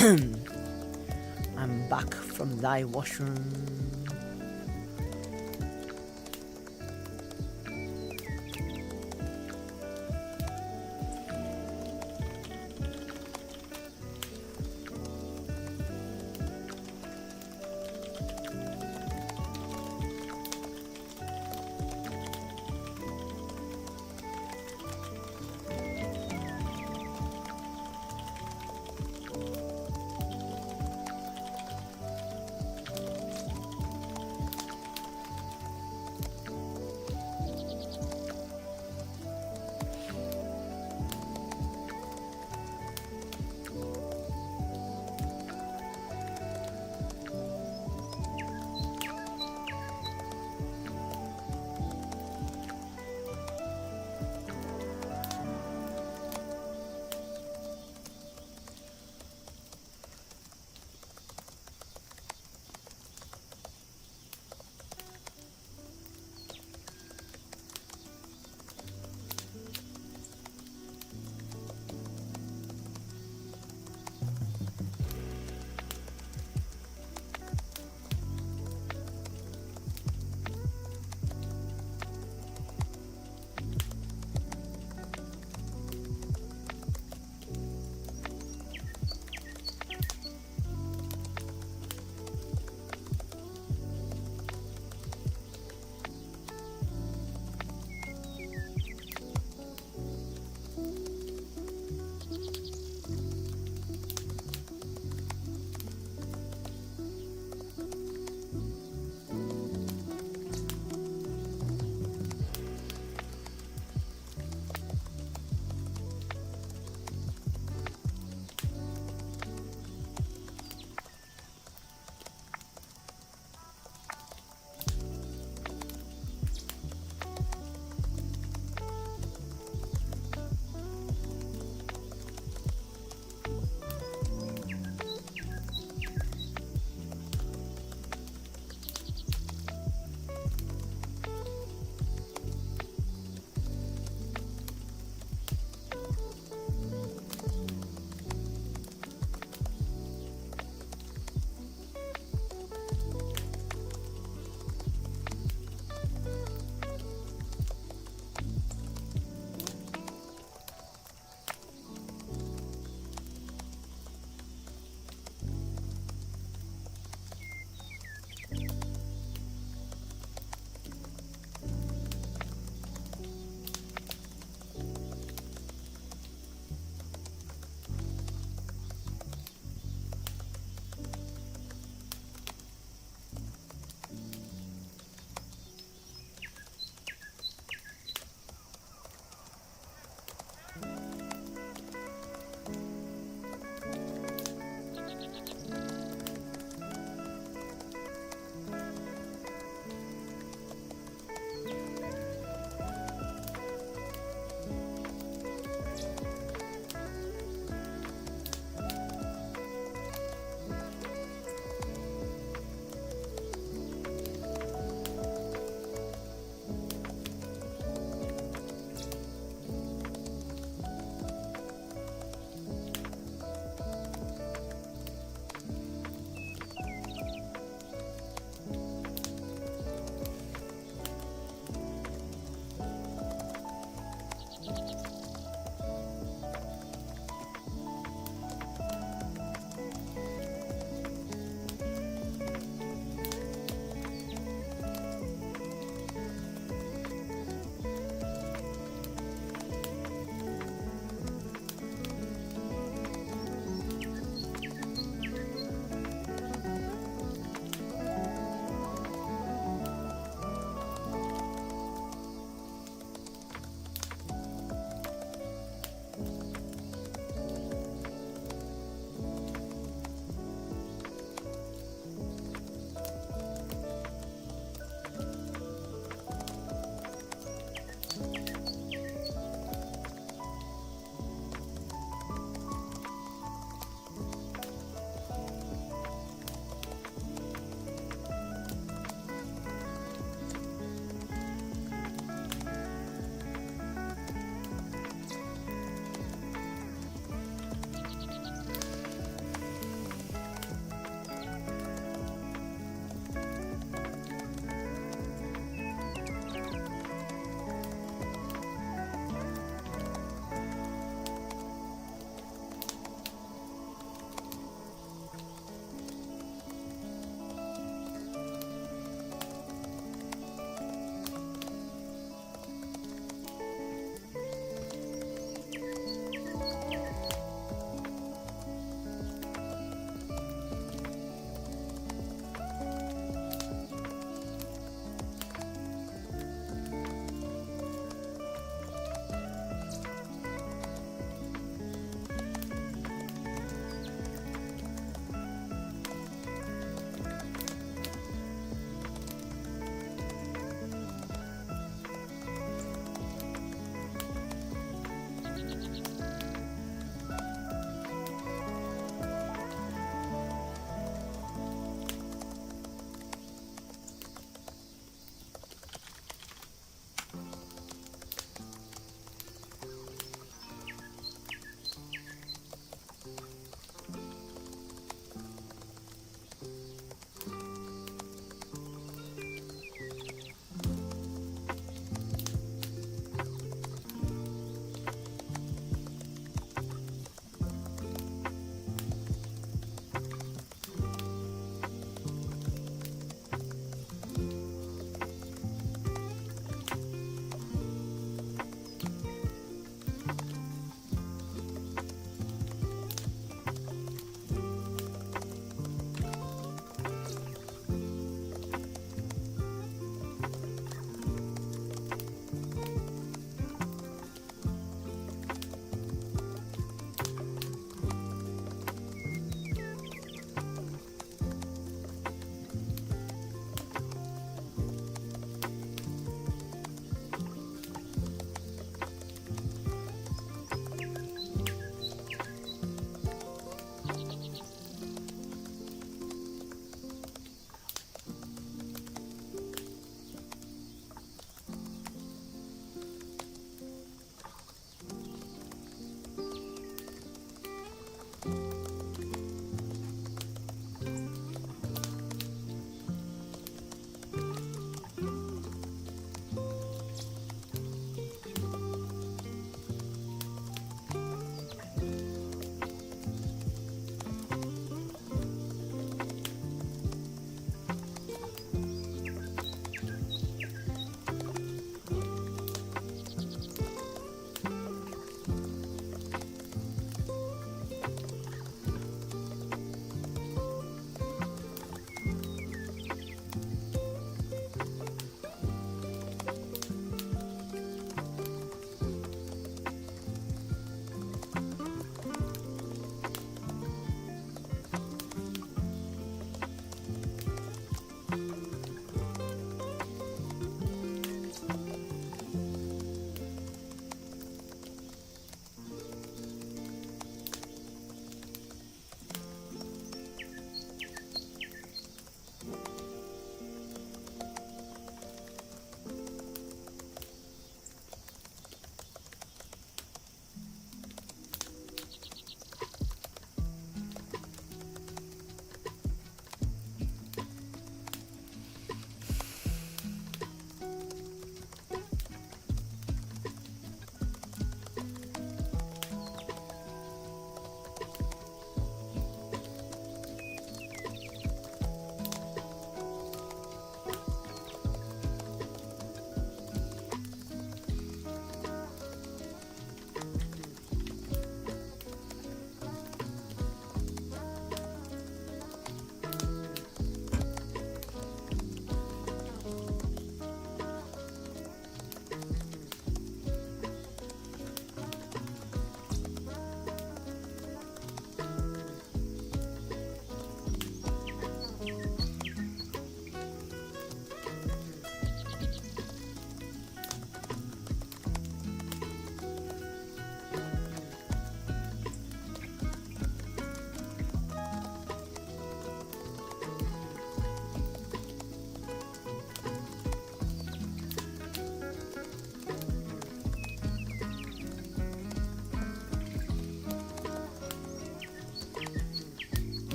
I'm back from thy washroom.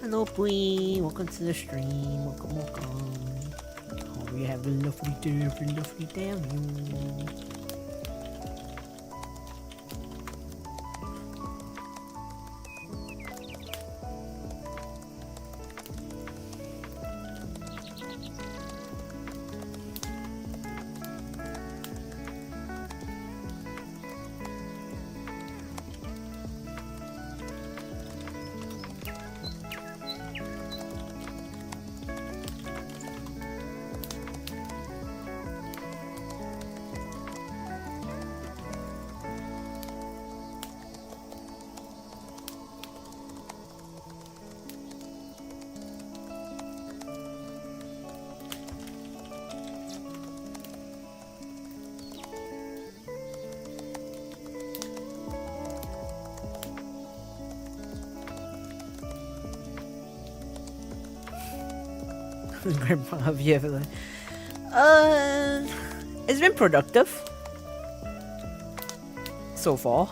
Hello, Pui. Welcome to the stream. Welcome. Oh, we have a lovely day on you. Grandpa, have you ever it's been productive so far.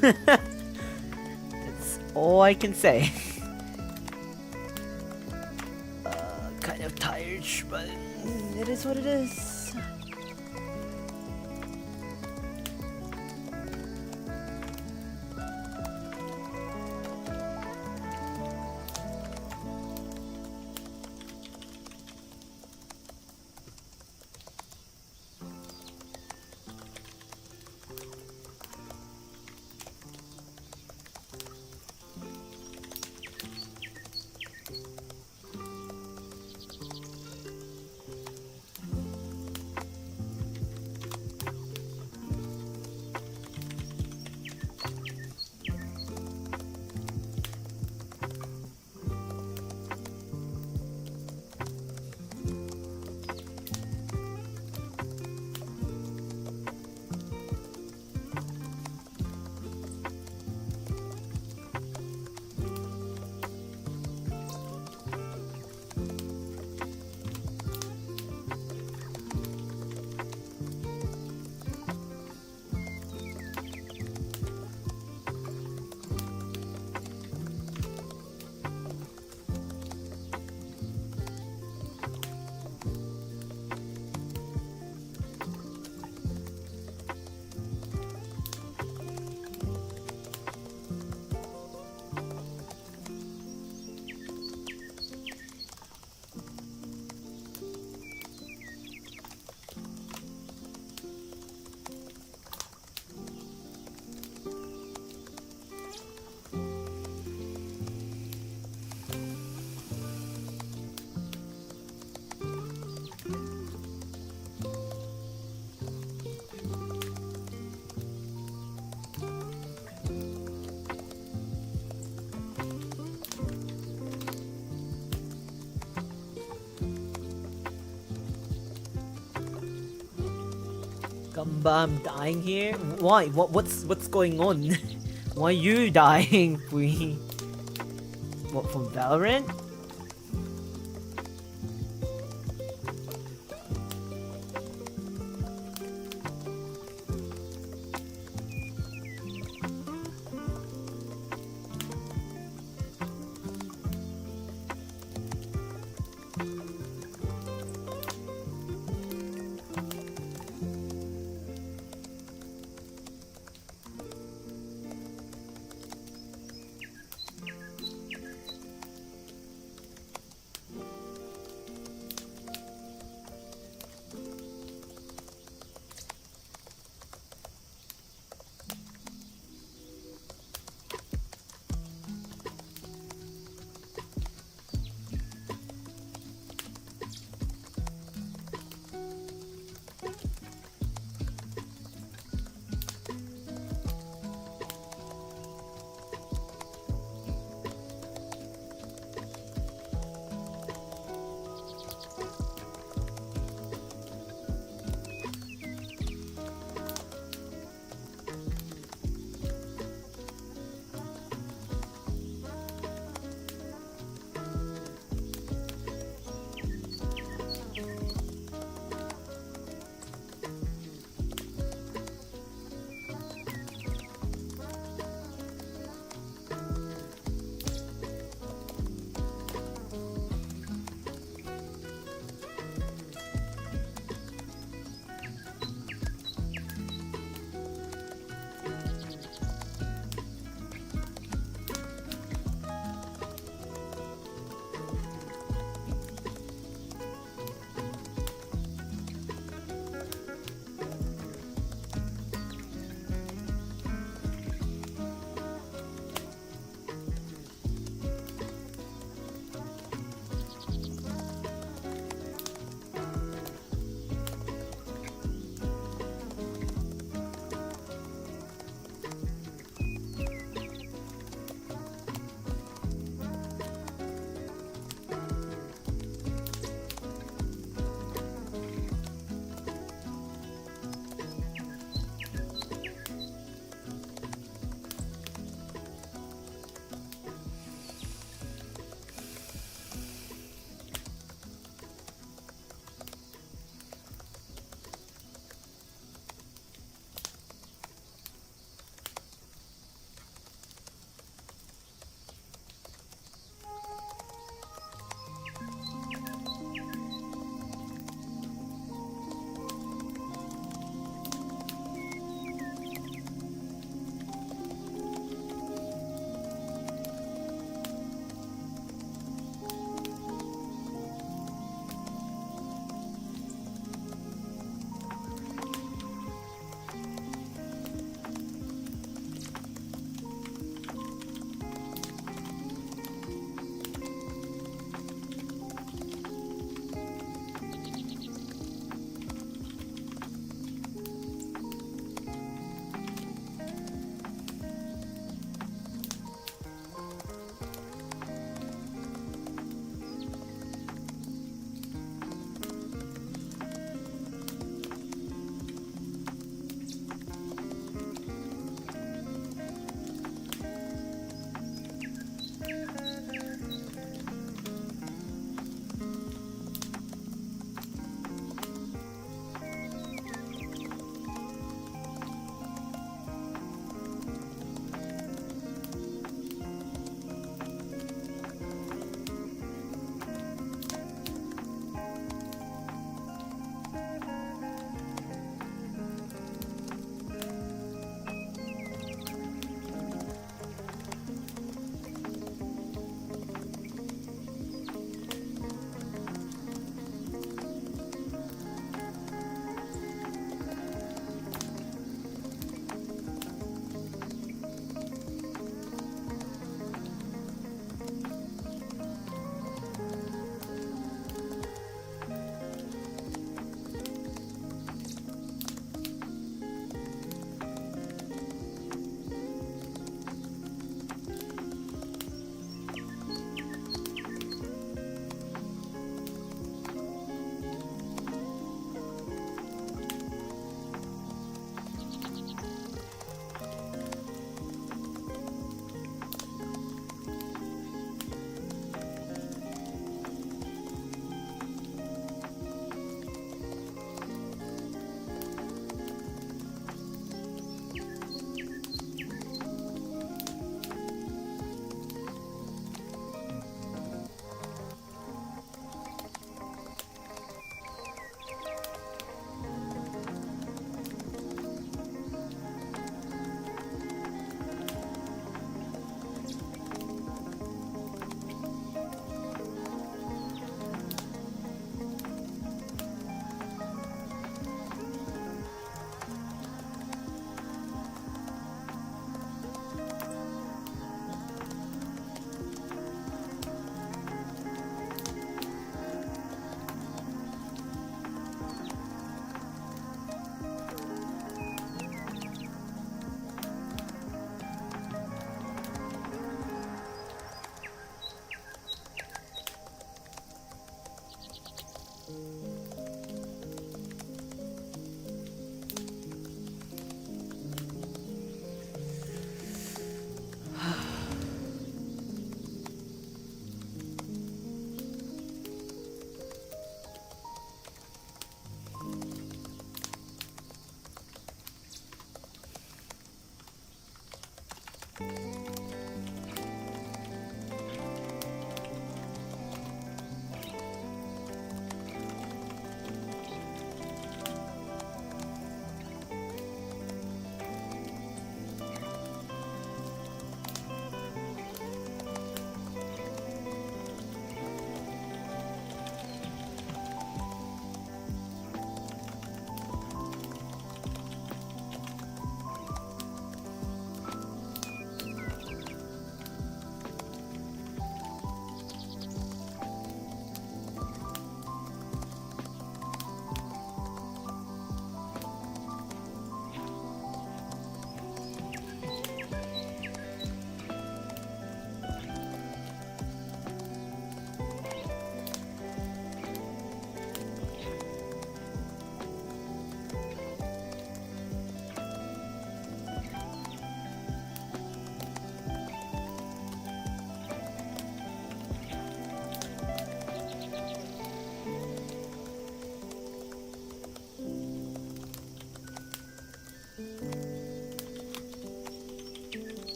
That's all I can say. Kind of tired, but it is what it is. Gamba, I'm dying here. Why? What's going on? Why are you dying? What, from Valorant?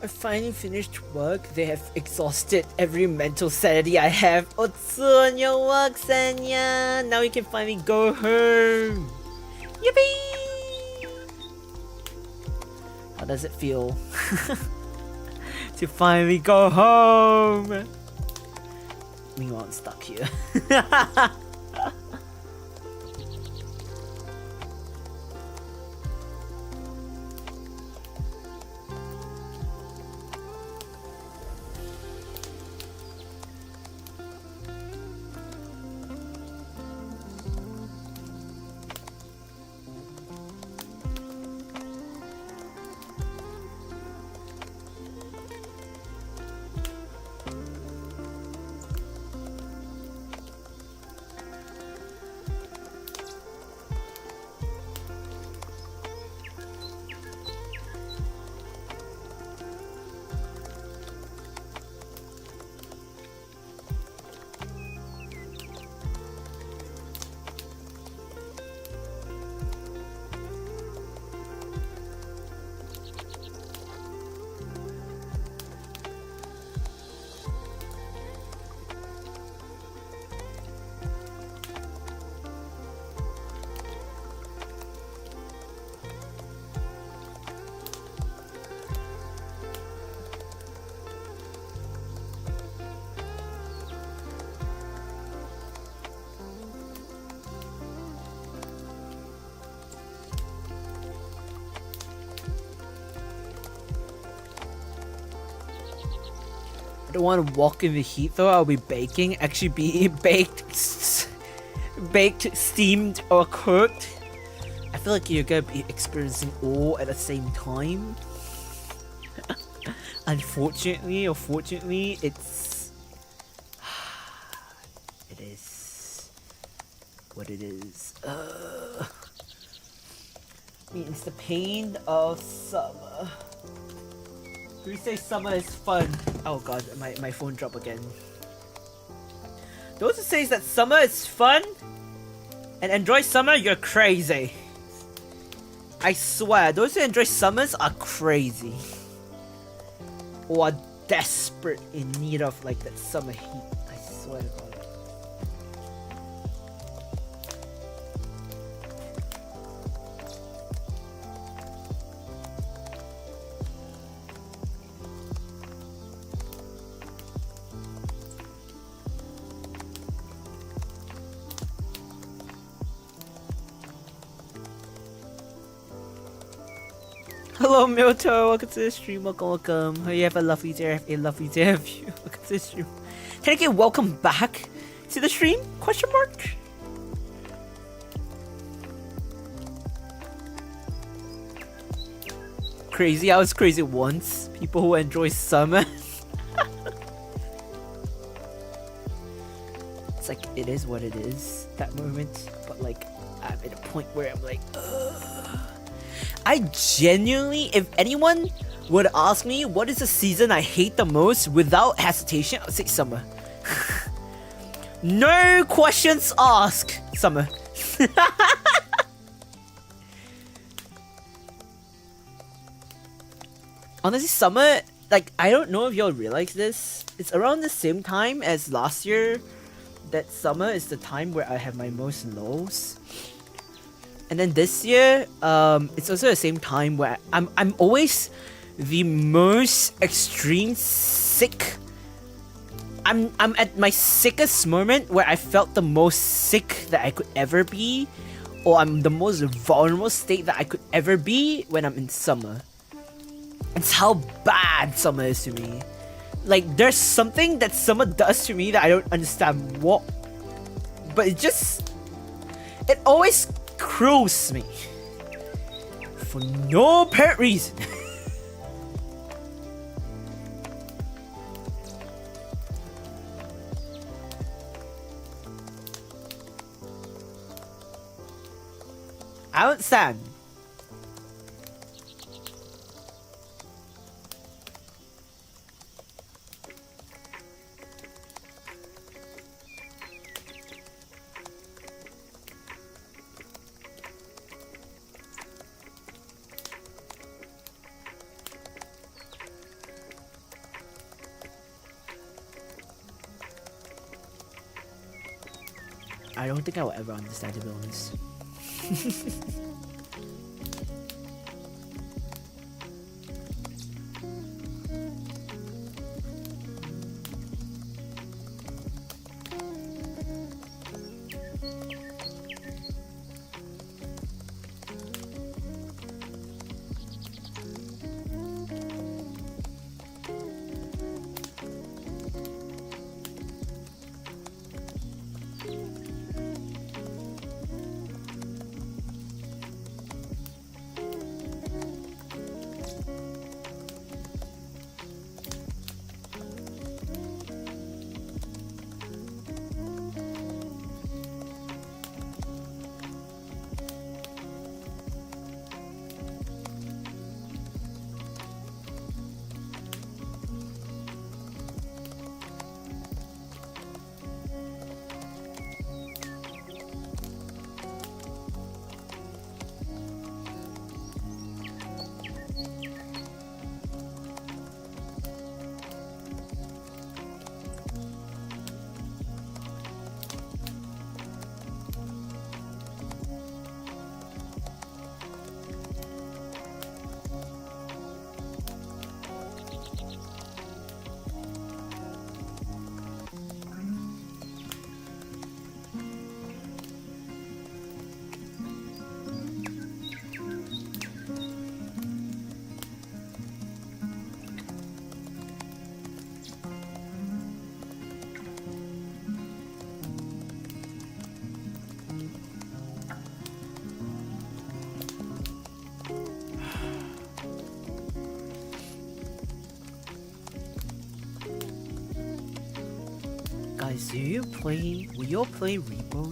I finally finished work. They have exhausted every mental sanity I have. Otsun, your work, Sanya. Now you can finally go home. Yippee! How does it feel to finally go home? Meanwhile, I'm stuck here. I don't want to walk in the heat though. I'll be baking. Actually be baked, steamed, or cooked. I feel like you're gonna be experiencing all at the same time. Unfortunately or fortunately, it is what it is. It's the pain of summer. We say summer is fun. Oh god, my phone dropped again. Those who say that summer is fun and enjoy summer, you're crazy. I swear, those who enjoy summers are crazy. Or are desperate in need of like that summer heat. I swear to god. Hello Milto, welcome to the stream, welcome. Hope you have a lovely day, welcome to the stream. Can I get welcome back to the stream? Question mark? Crazy, I was crazy once. People who enjoy summer. It's like, it is what it is, that moment. But like, I'm at a point where I'm like, ugh. I genuinely, if anyone would ask me what is the season I hate the most, without hesitation, I would say summer. No questions asked, summer. Honestly, summer, like, I don't know if y'all realize this. It's around the same time as last year that summer is the time where I have my most lows. And then this year, it's also the same time where I'm always the most extreme sick. I'm at my sickest moment where I felt the most sick that I could ever be, or I'm the most vulnerable state that I could ever be when I'm in summer. It's how bad summer is to me. Like, there's something that summer does to me that I don't understand what, but it always cruels me for no apparent reason. I don't understand. I don't think I will ever understand, to be honest. Guys, will you all play Reaper?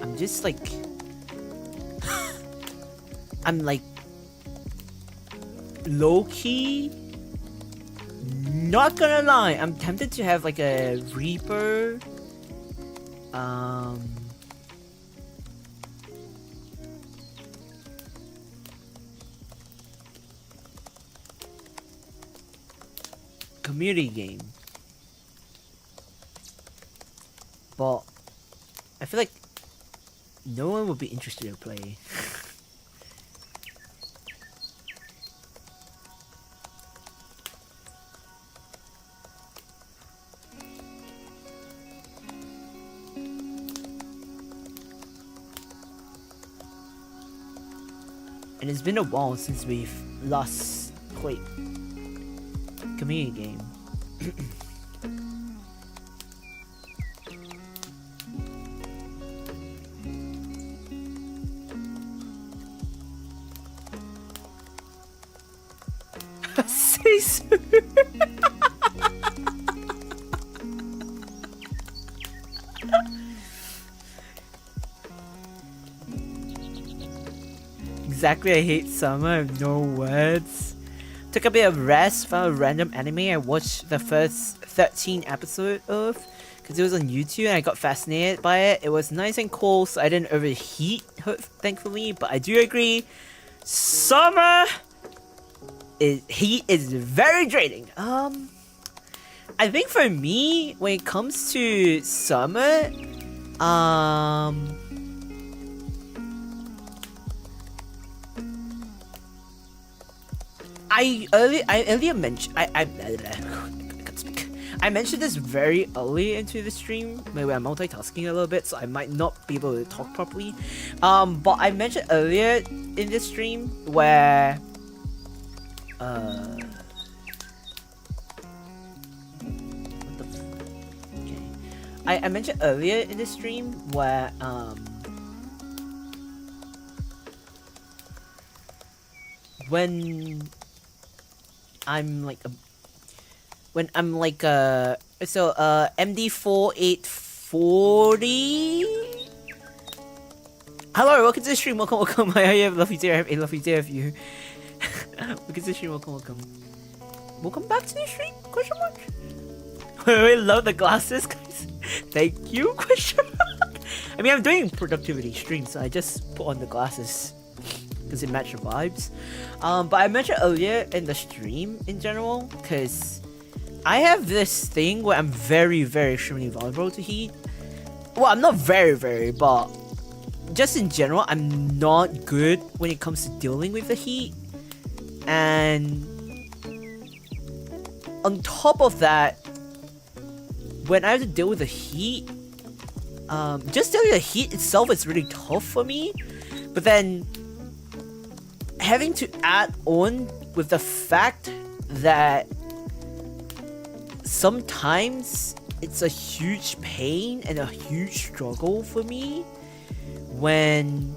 I'm just like... I'm like... low-key... Not gonna lie, I'm tempted to have like a Reaper... community game. But I feel like no one would be interested to play. And it's been a while since we've last played community game. Exactly, I hate summer, I have no words. Took a bit of rest, found a random anime I watched the first 13 episodes of because it was on YouTube and I got fascinated by it. It was nice and cool, so I didn't overheat, thankfully, but I do agree, summer heat is very draining. I think for me, when it comes to summer, I earlier mentioned I can't speak. I mentioned this very early into the stream. Maybe I'm multitasking a little bit, so I might not be able to talk properly. But I mentioned earlier in this stream where what the okay. I mentioned earlier in the stream where when I'm like MD4840. Hello, welcome to the stream. Welcome. I have a lovely day. I have a lovely day of you. Welcome to the stream. Welcome. Welcome back to the stream? Question mark. I love the glasses, guys. Thank you. Question mark. I mean, I'm doing productivity stream, so I just put on the glasses because it matches the vibes. But I mentioned earlier in the stream in general, because I have this thing where I'm very, very extremely vulnerable to heat. well, I'm not very, but just in general, I'm not good when it comes to dealing with the heat. And on top of that, when I have to deal with the heat, just dealing with the heat itself is really tough for me. But then having to add on with the fact that sometimes it's a huge pain and a huge struggle for me when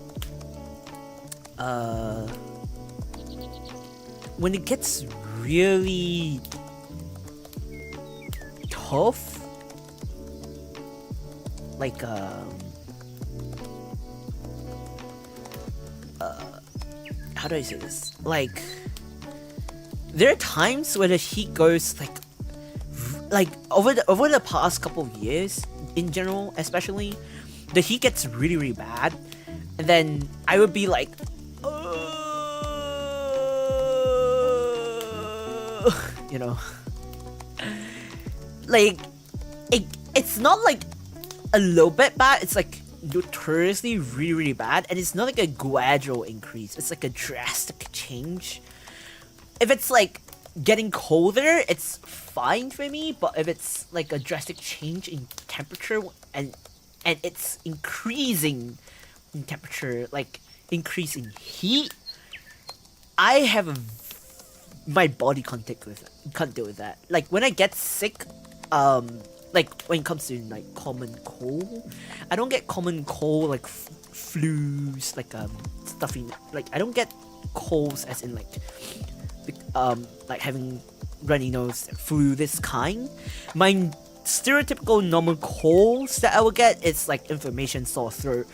it gets really tough, like how do I say this? Like, there are times where the heat goes like over the past couple of years, in general, especially, the heat gets really bad, and then I would be like, you know, like it's not like a little bit bad. It's like notoriously really bad, and it's not like a gradual increase. It's like a drastic change. If it's like getting colder, it's fine for me, but if it's like a drastic change in temperature and it's increasing in temperature, like increase in heat, I have my body can't deal with that. Like when I get sick, like when it comes to like common cold, I don't get common cold like flus, like stuffy, like I don't get colds as in like having runny nose, flu, this kind. My stereotypical normal colds that I will get is like inflammation, sore throat,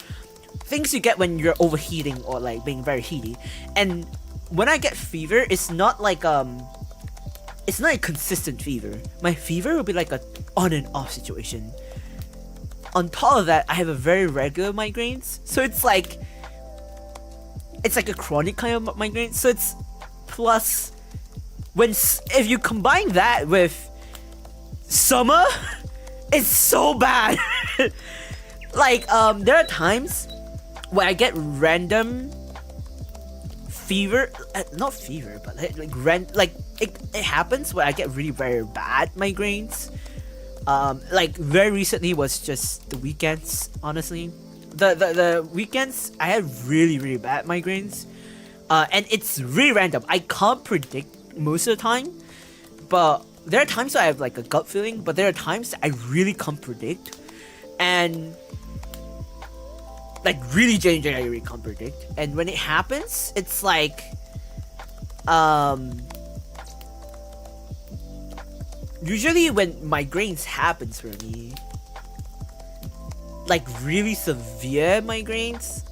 things you get when you're overheating or like being very heaty. And when I get fever, it's not like it's not a consistent fever. My fever will be like a on and off situation. On top of that, I have a very regular migraines, so it's like a chronic kind of migraine. So it's plus if you combine that with summer, it's so bad. Like there are times where I get random fever, not fever, but it happens where I get really very bad migraines. Like very recently was just the weekends. Honestly, the weekends I had really bad migraines, and it's really random. I can't predict most of the time, but there are times where I have like a gut feeling, but there are times that I really can't predict, and like really genuinely I really can't predict. And when it happens, it's like usually when migraines happens for me, like really severe migraines,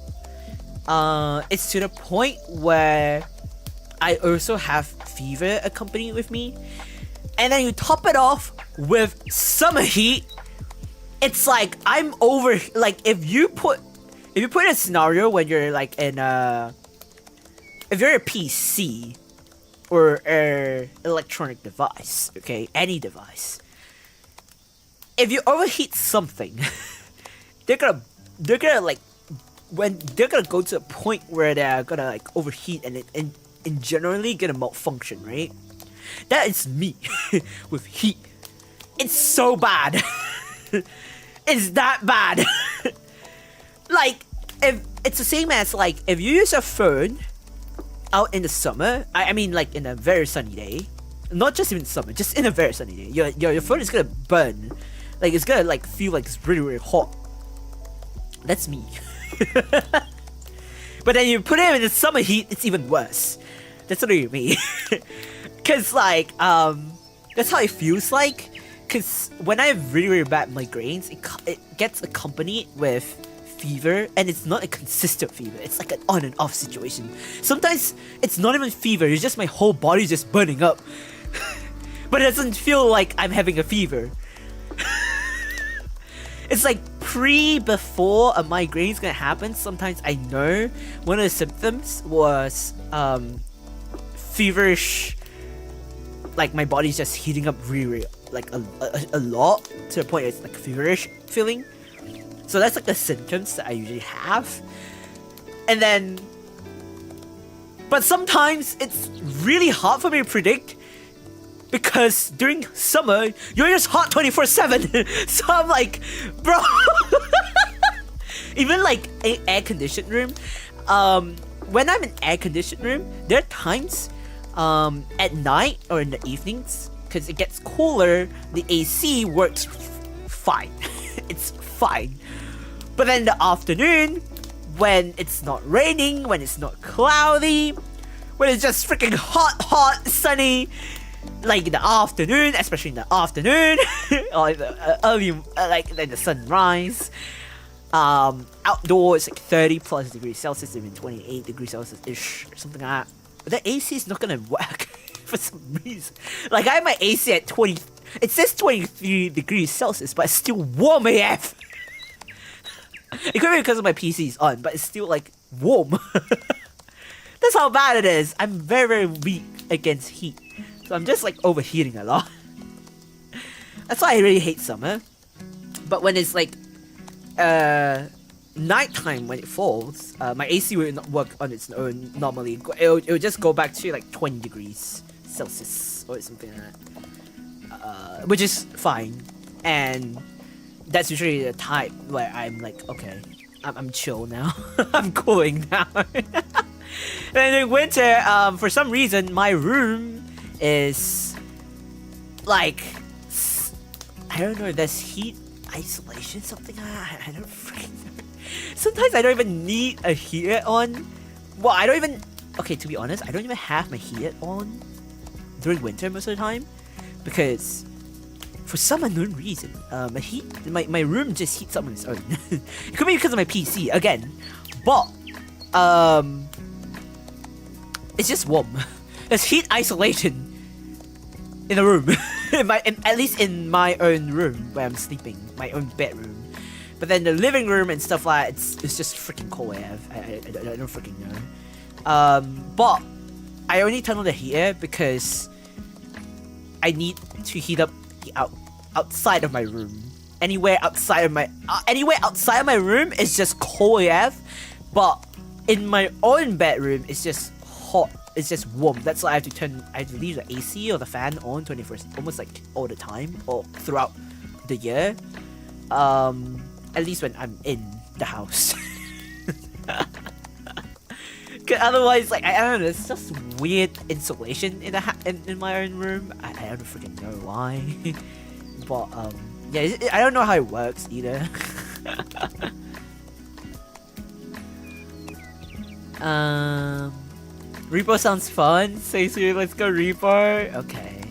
it's to the point where I also have fever accompanied with me. And then you top it off with summer heat. It's like I'm over, like if you put in a scenario when you're like in if you're a PC or a electronic device, okay, any device, if you overheat something, they're gonna like, when they're gonna go to a point where they're gonna like overheat and generally gonna malfunction, right? That is me with heat. It's so bad. It's that bad. Like, if it's the same as like if you use a phone out in the summer, I mean like in a very sunny day, not just even summer, just in a very sunny day, your phone is gonna burn, like it's gonna like feel like it's really hot. That's me. But then you put it in the summer heat, it's even worse. That's literally me. Cause like that's how it feels like. Cause when I have really bad migraines, it gets accompanied with fever, and it's not a consistent fever. It's like an on and off situation. Sometimes it's not even fever, it's just my whole body just burning up. But it doesn't feel like I'm having a fever. It's like before a migraine is gonna happen, sometimes I know one of the symptoms was feverish, like my body's just heating up really like a lot, to the point it's like a feverish feeling. So that's like the symptoms that I usually have. And then, but sometimes it's really hard for me to predict because during summer, you're just hot 24/7. So I'm like, bro. Even like an air-conditioned room, when I'm in air-conditioned room, there are times at night or in the evenings, because it gets cooler, the AC works fine. It's fine. But then in the afternoon, when it's not raining, when it's not cloudy, when it's just freaking hot, sunny, like in the afternoon, especially in the afternoon, or in the early, like in the sunrise, outdoors like 30 plus degrees Celsius, even 28 degrees Celsius-ish, or something like that. But the AC is not gonna work for some reason. Like I have my AC at 20, it says 23 degrees Celsius, but it's still warm AF. It could be because of my PC is on, but it's still like warm. That's how bad it is. I'm very, very weak against heat. So I'm just like overheating a lot. That's why I really hate summer. But when it's like nighttime, when it falls, my AC will not work on its own normally. It'll just go back to like 20 degrees Celsius or something like that. Which is fine. And that's usually the time where I'm like, okay, I'm chill now. I'm cooling now. And in winter, for some reason, my room is like, I don't know, there's heat isolation, something like that. I don't freaking know. Sometimes I don't even need a heater on. Well, I don't even, okay, to be honest, I don't even have my heater on during winter most of the time, because for some unknown reason, my room just heats up on its own. It could be because of my PC again, but it's just warm. There's heat isolation in the room, at least in my own room where I'm sleeping, my own bedroom. But then the living room and stuff like that, it's just freaking cold. I don't freaking know. But I only turn on the heater because I need to heat up the outside of my room. Anywhere outside of my room is just cold AF, but in my own bedroom it's just hot. It's just warm. That's why I have to leave the AC or the fan on 24/7, almost like all the time or throughout the year. At least when I'm in the house. Cause otherwise, like I don't know, it's just weird insulation in my own room. I don't freaking know why. But yeah, I don't know how it works either. Repo sounds fun. Say so, let's go Repo. Okay.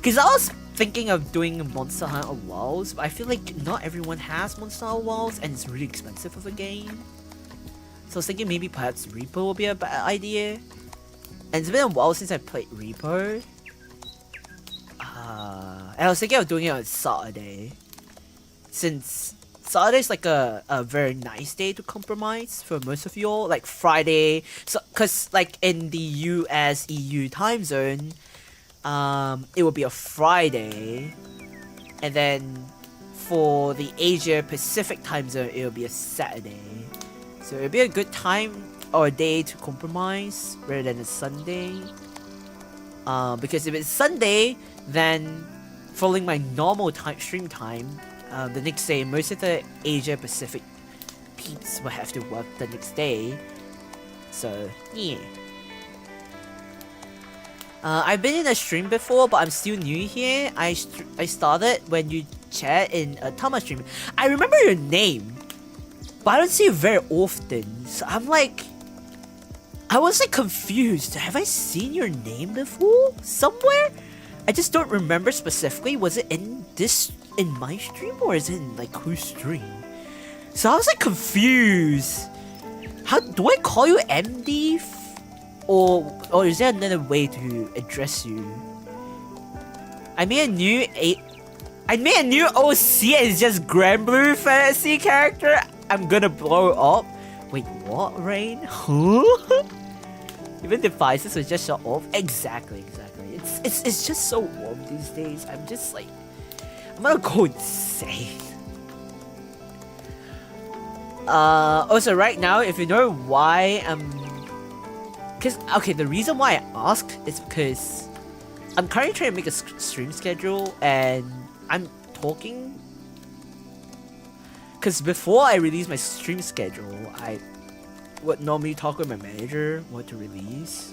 Cause I was thinking of doing Monster Hunter Wilds, but I feel like not everyone has Monster Hunter Wilds, and it's really expensive of a game. So I was thinking maybe perhaps Repo will be a better idea. And it's been a while since I played Repo. And I was thinking of doing it on Saturday, since Saturday is like a very nice day to compromise for most of y'all. Like Friday, so cause like in the US EU time zone, it will be a Friday, and then for the Asia Pacific time zone, it will be a Saturday. So it'll be a good time or a day to compromise rather than a Sunday. Because if it's Sunday, then following my normal stream time, the next day, most of the Asia Pacific peeps will have to work the next day. So yeah. I've been in a stream before, but I'm still new here. I started when you chat in a Tama stream. I remember your name, but I don't see you very often. So I'm like, I was like confused. Have I seen your name before somewhere? I just don't remember specifically. Was it in my stream, or is it in like whose stream? So I was like confused. How do I call you MD? Or is there another way to address you? I made a new OC and it's just Grand Blue Fantasy character. I'm gonna blow up. Wait, what, Rain? Huh? Even devices will just shut off. Exactly. It's just so warm these days. I'm just like, I'm gonna go insane. Also, right now, if you know why the reason why I asked is because I'm currently trying to make a stream schedule, and I'm talking. Because before I release my stream schedule, I would normally talk with my manager what to release.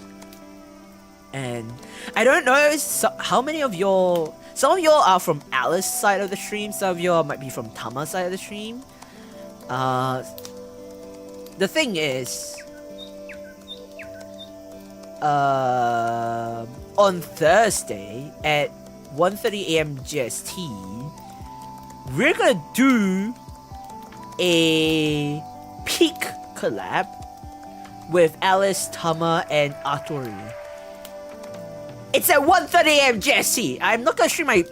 And I don't know how many of y'all. Some of y'all are from Alice's side of the stream. Some of y'all might be from Tama's side of the stream. The thing is, on Thursday at 1:30 AM GST, we're gonna do a peak collab with Alice, Tama, and Atori. It's at 1:30 AM GST. I'm not gonna stream my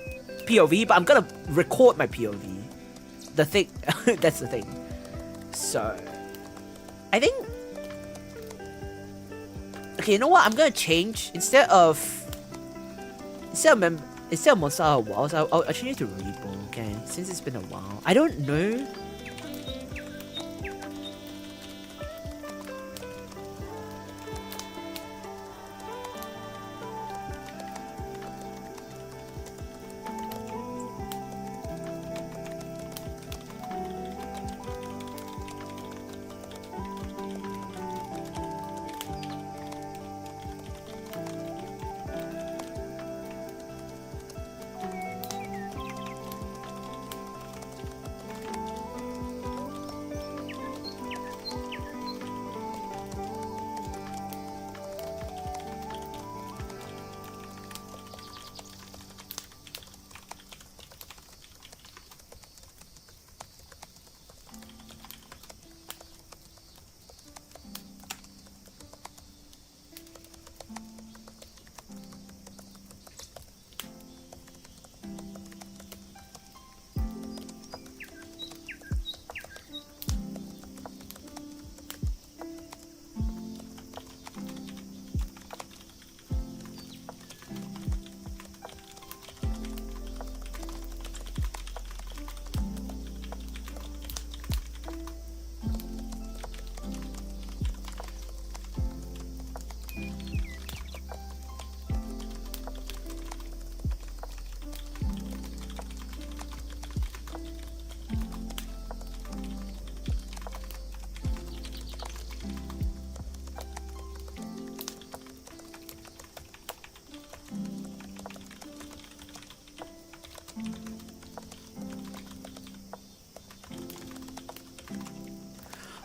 POV, but I'm gonna record my POV. The thing, that's the thing. So, I think. Okay, you know what? I'm gonna change instead of Monster Walls. I'll change it to Repo. Okay, since it's been a while. I don't know.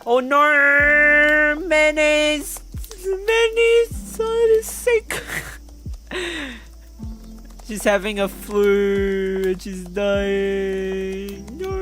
Oh no, Manny's son is sick. She's having a flu and she's dying. No.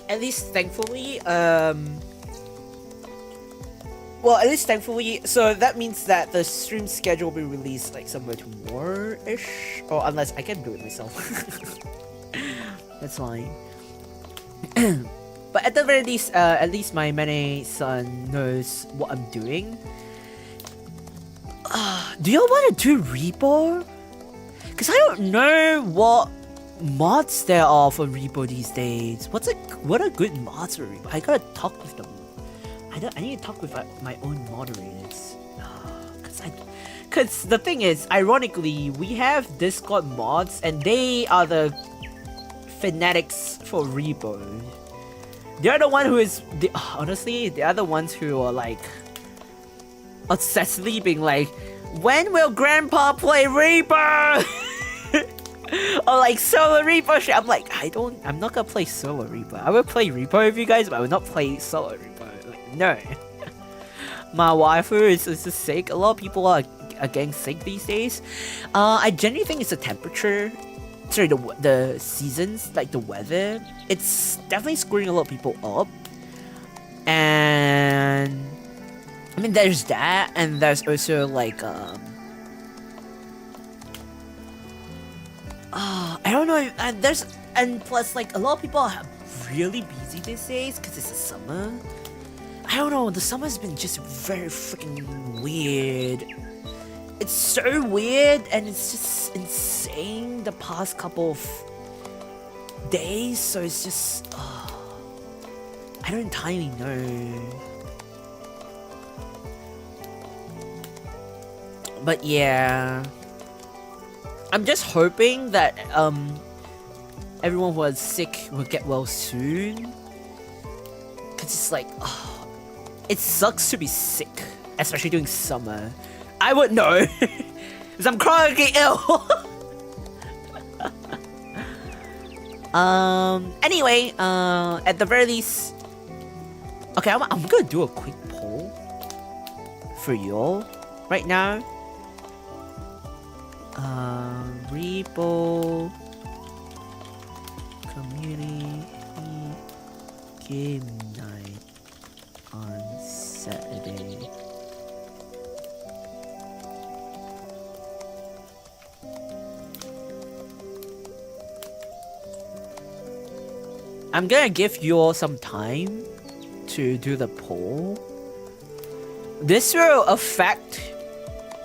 At least thankfully, so that means that the stream schedule will be released like somewhere tomorrow-ish, or unless I can do it myself. That's fine. But at the very least, at least my Mane-san knows what I'm doing. Do y'all want to do Repo? Cause I don't know what mods there are for Repo these days. What are good mods for Repo? I gotta talk with them. I need to talk with my own moderators. Cause the thing is, ironically, we have Discord mods and they are the fanatics for Repo. They're the one who is honestly, they are the ones who are like obsessively being like, when will Grandpa play Reaper? Or like Solo Reaper shit. I'm like, I'm not gonna play Solo Reaper. I will play Reaper with you guys, but I will not play Solo Reaper. Like, no. My waifu is just sick. A lot of people are getting sick these days. I genuinely think it's the temperature. Sorry, the seasons, like the weather. It's definitely screwing a lot of people up. And I mean, there's that, and there's also like I don't know. And plus like a lot of people are really busy these days because it's the summer. I don't know. The summer's been just very freaking weird. It's so weird, and it's just insane the past couple of days. So it's just I don't entirely know. But yeah, I'm just hoping that everyone who was sick will get well soon. Cause it's like, it sucks to be sick, especially during summer. I would know, cause I'm chronically ill. Anyway, at the very least, okay, I'm gonna do a quick poll for y'all right now. Repo community game night on Saturday. I'm gonna give you all some time to do the poll. This will affect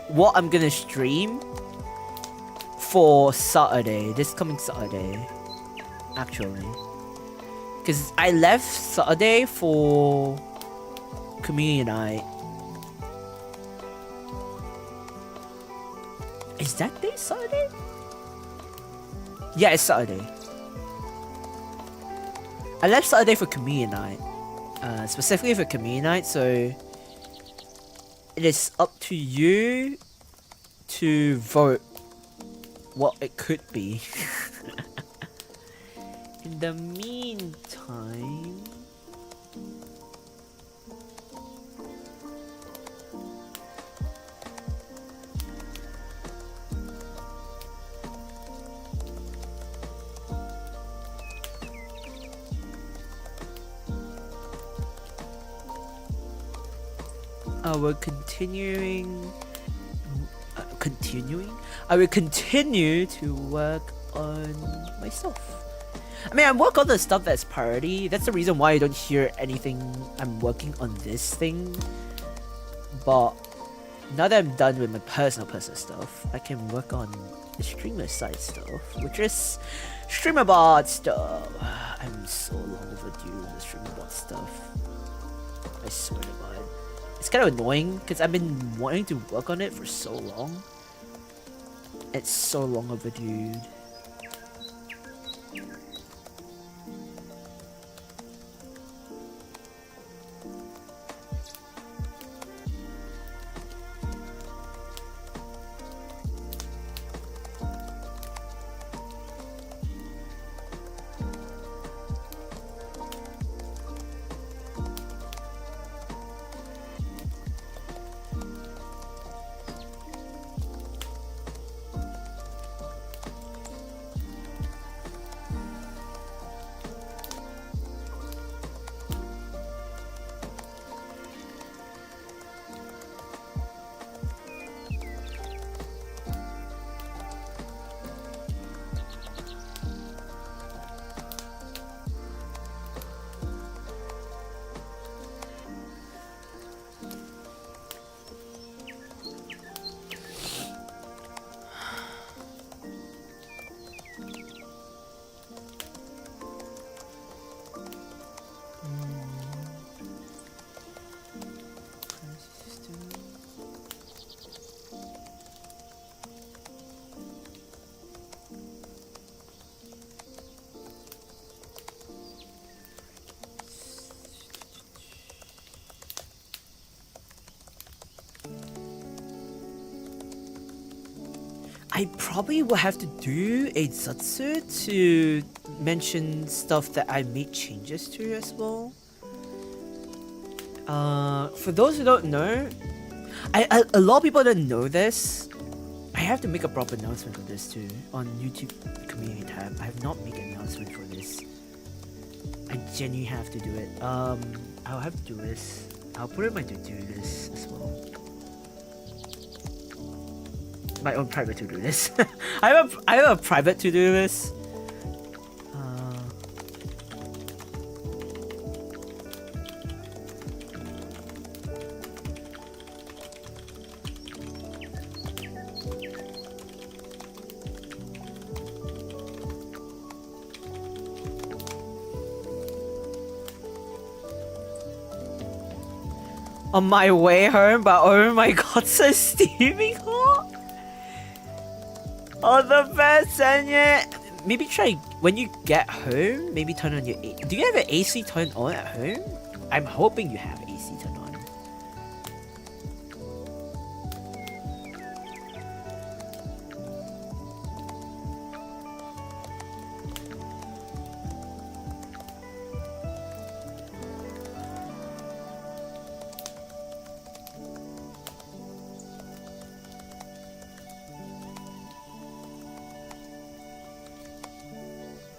what I'm gonna stream for Saturday, this coming Saturday, actually. Because I left Saturday for community night. Is that day Saturday? Yeah, it's Saturday. I left Saturday for community night. Specifically for community night, so it is up to you to vote what it could be. In the meantime, I will continue to work on myself. I mean, I work on the stuff that's priority. That's the reason why you don't hear anything. I'm working on this thing. But now that I'm done with my personal stuff, I can work on the streamer side stuff, which is streamer bot stuff. I'm so long overdue with the streamer bot stuff. I swear to God. It's kind of annoying because I've been wanting to work on it for so long. It's so long overdue. I probably will have to do a Zatsu to mention stuff that I made changes to as well. For those who don't know, a lot of people don't know this. I have to make a proper announcement for this too on YouTube community tab. I have not made an announcement for this. I genuinely have to do it. I'll have to do this. I'll put it in my to-do list as well. My own private to-do list. I have a private to-do list. On my way home, but oh my god, so steaming hot! Oh, the best, Sanya! Maybe try, when you get home, maybe turn on your do you have an AC turned on at home? I'm hoping you have AC turned on.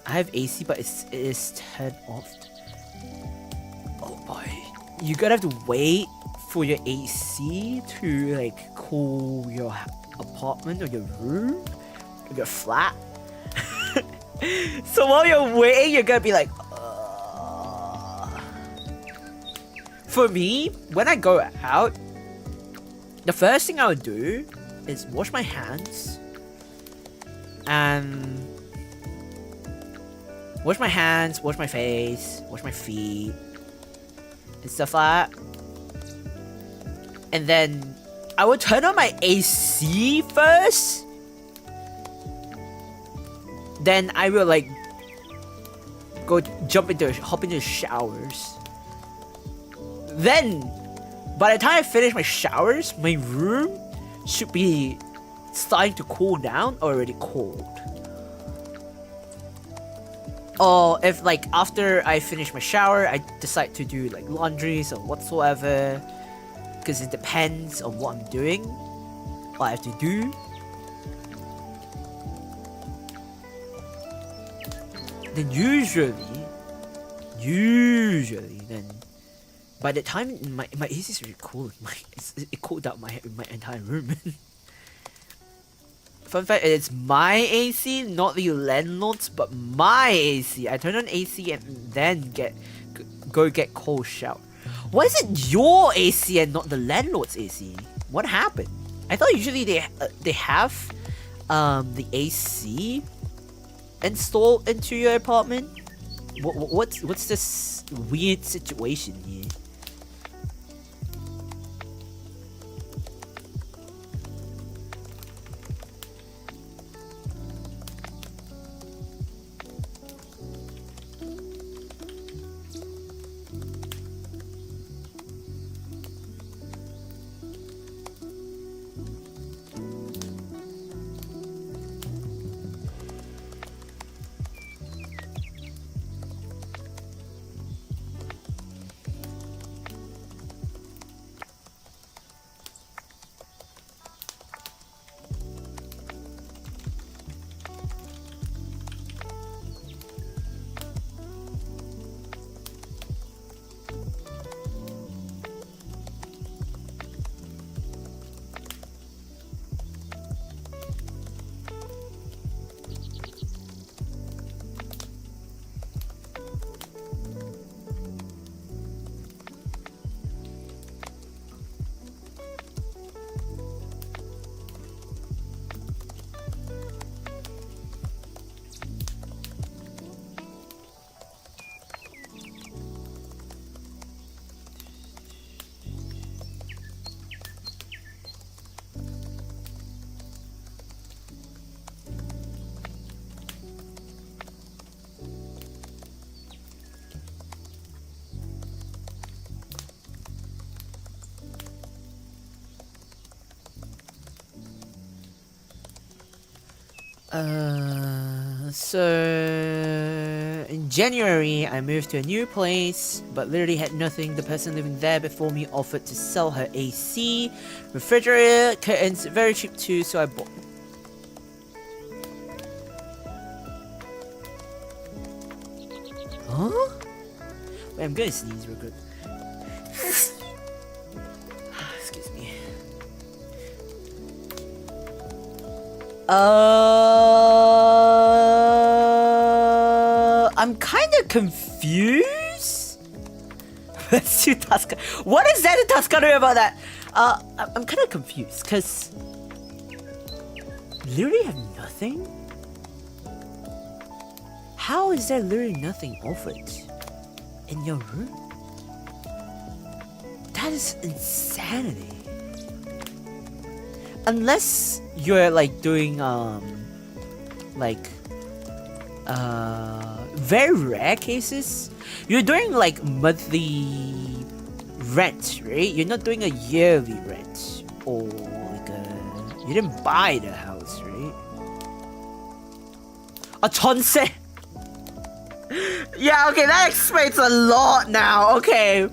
I have AC, but it is turned off. Oh boy. You're gonna have to wait for your AC to like cool your apartment or your room or your flat. So while you're waiting, you're gonna be like, For me, when I go out, the first thing I would do is wash my hands and wash my hands, wash my face, wash my feet, and stuff like that. And then I would turn on my AC first. Then I will like hop into the showers. Then, by the time I finish my showers, my room should be starting to cool down or already cold. Or if like after I finish my shower, I decide to do like laundries or whatsoever, because it depends on what I'm doing, what I have to do. Then usually then by the time my AC is really cool, it cooled out my entire room. Fun fact, it's my AC, not the landlord's, but my AC. I turn on AC and then go get cold shower. Why is it your AC and not the landlord's AC? What happened? I thought usually they have the AC installed into your apartment. What's this weird situation here? So in January, I moved to a new place, but literally had nothing. The person living there before me offered to sell her AC, refrigerator, curtains, very cheap too, so I bought. Huh? Wait, I'm gonna sneeze real quick. Excuse me. I'm kind of confused. Let's do Tuscany. What is that in Tuscany about that? I'm kind of confused because literally have nothing. How is there literally nothing offered in your room? That is insanity. Unless you're like doing very rare cases, you're doing like monthly rent, right? You're not doing a yearly rent or like you didn't buy the house, right? A 전세. Yeah, okay, that explains a lot now. Okay,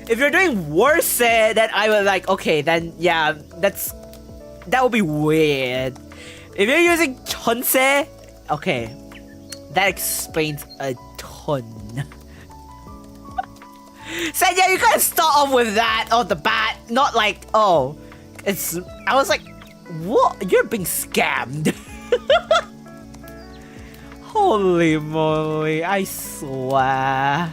if you're doing worse, then I would like, okay, then yeah, that would be weird. If you're using 전세, okay, that explains a ton. So yeah, you gotta start off with that off the bat, not like, oh, it's. I was like, what? You're being scammed. Holy moly! I swear.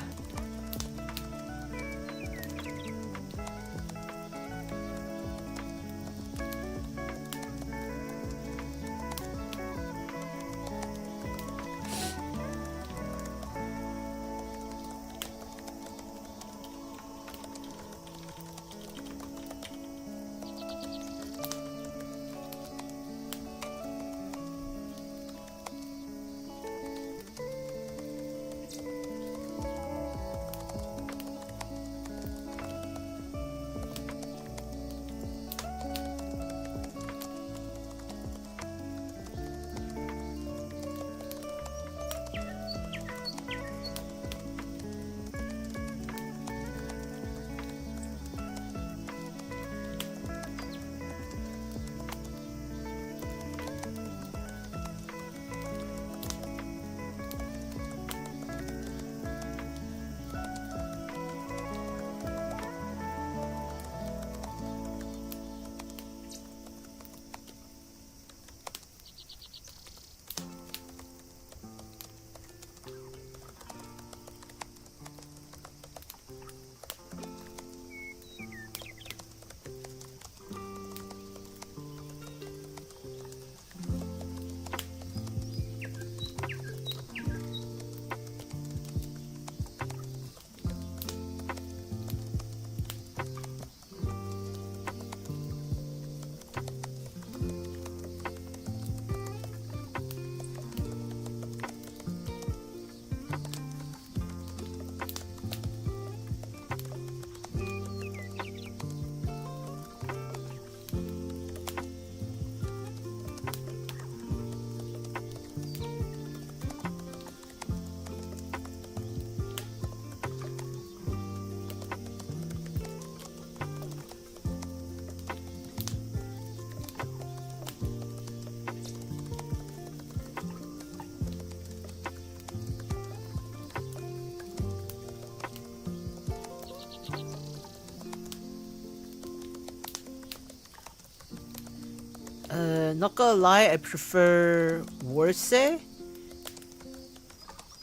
Not gonna lie, I prefer Warse.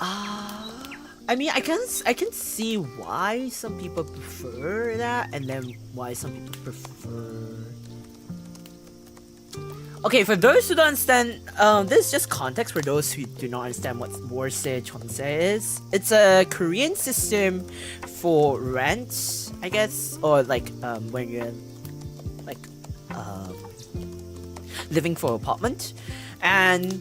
I mean, I can see why some people prefer that, and then why some people prefer. Okay, for those who don't understand, this is just context for those who do not understand what Warse Chonse is. It's a Korean system for rent, I guess, or like when you're like living for apartment. And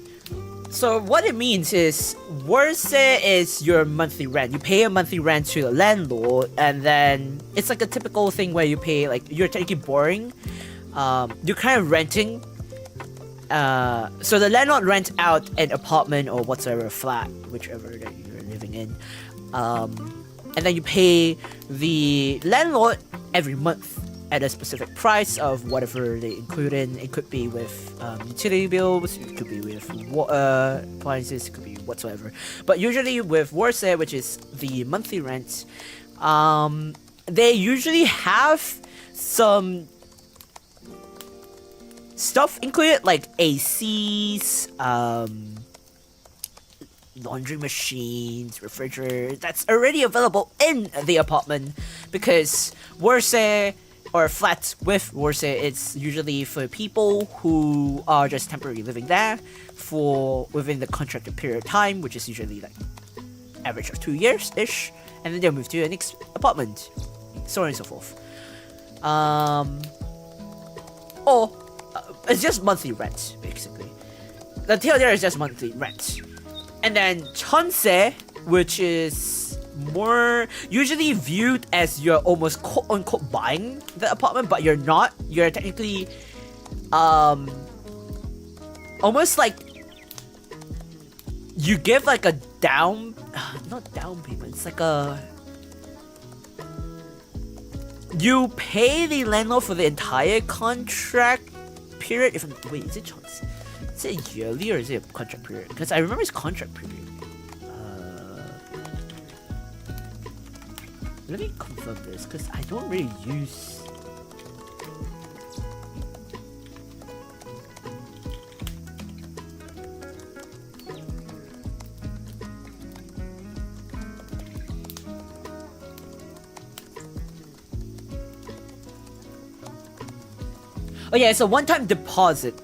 so what it means is Warse is your monthly rent. You pay a monthly rent to the landlord, and then it's like a typical thing where you pay, like, you're technically borrowing, you're kind of renting So the landlord rents out an apartment or whatsoever flat, whichever that you're living in, and then you pay the landlord every month at a specific price of whatever they include in. It could be with utility bills, it could be with water, appliances, it could be whatsoever. But usually with RawrSoda, which is the monthly rent, they usually have some stuff included, like ACs, laundry machines, refrigerator, that's already available in the apartment, because RawrSoda or flats with RawrSoda, it's usually for people who are just temporarily living there for within the contracted period of time, which is usually like average of 2 years ish, and then they'll move to the next apartment, so on and so forth. Or it's just monthly rent, basically. The deal there is just monthly rent. And then chonse, which is more usually viewed as you're almost quote-unquote buying the apartment, but you're not. You're technically almost like you give like a not down payment, it's like a, you pay the landlord for the entire contract period. Wait, is it chance? Is it yearly or is it a contract period? Because I remember it's contract period. Let me confirm this, because I don't really use. Oh yeah, it's a one-time deposit.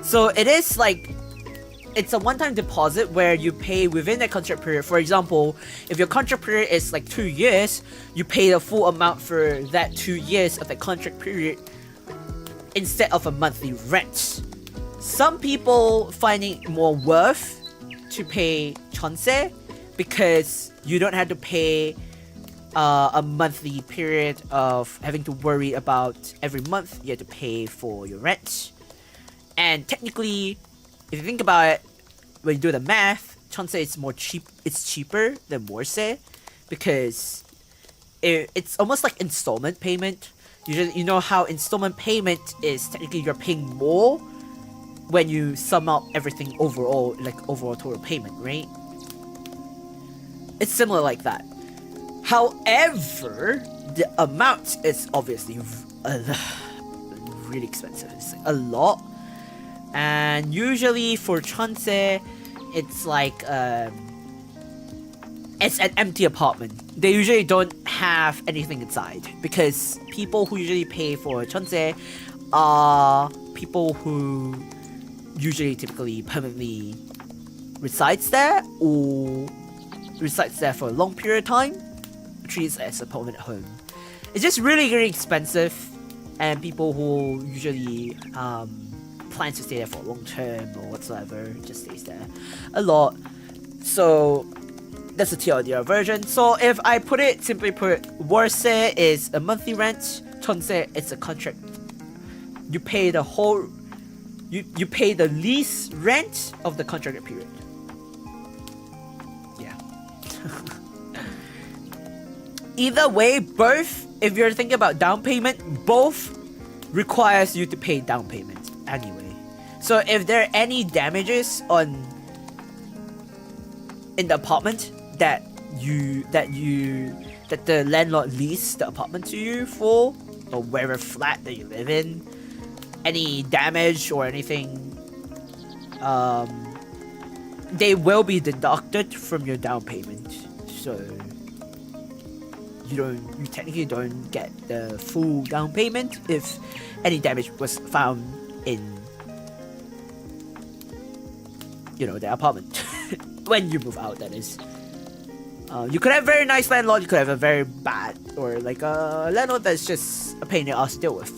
So it is like, it's a one-time deposit where you pay within that contract period. For example, if your contract period is like 2 years, you pay the full amount for that 2 years of the contract period instead of a monthly rent. Some people find it more worth to pay chonse because you don't have to pay a monthly period of having to worry about every month you have to pay for your rent. And technically, if you think about it, when you do the math, chonse is it's cheaper than RawrSoda because it's almost like installment payment. Usually, you know how installment payment is technically you're paying more when you sum up everything overall, like overall total payment, right? It's similar like that. However, the amount is obviously really expensive. It's a lot. And usually for chonse, it's like it's an empty apartment. They usually don't have anything inside because people who usually pay for chonse are people who usually typically permanently resides there or resides there for a long period of time, treats it as a permanent home. It's just really, really expensive, and people who usually plans to stay there for a long term or whatsoever just stays there a lot. So that's the TLDR version. So if I simply put, RawrSoda is a monthly rent, chonse it's a contract. You pay the whole, you pay the lease rent of the contracted period. Yeah. Either way, both, if you're thinking about down payment, both requires you to pay down payment anyway. So if there are any damages in the apartment that the landlord leased the apartment to you for, or wherever flat that you live in, any damage or anything, they will be deducted from your down payment. So you technically don't get the full down payment if any damage was found in, you know, the apartment when you move out, that is. You could have a very nice landlord, you could have a very bad, or like a landlord that's just a pain in the ass to deal with.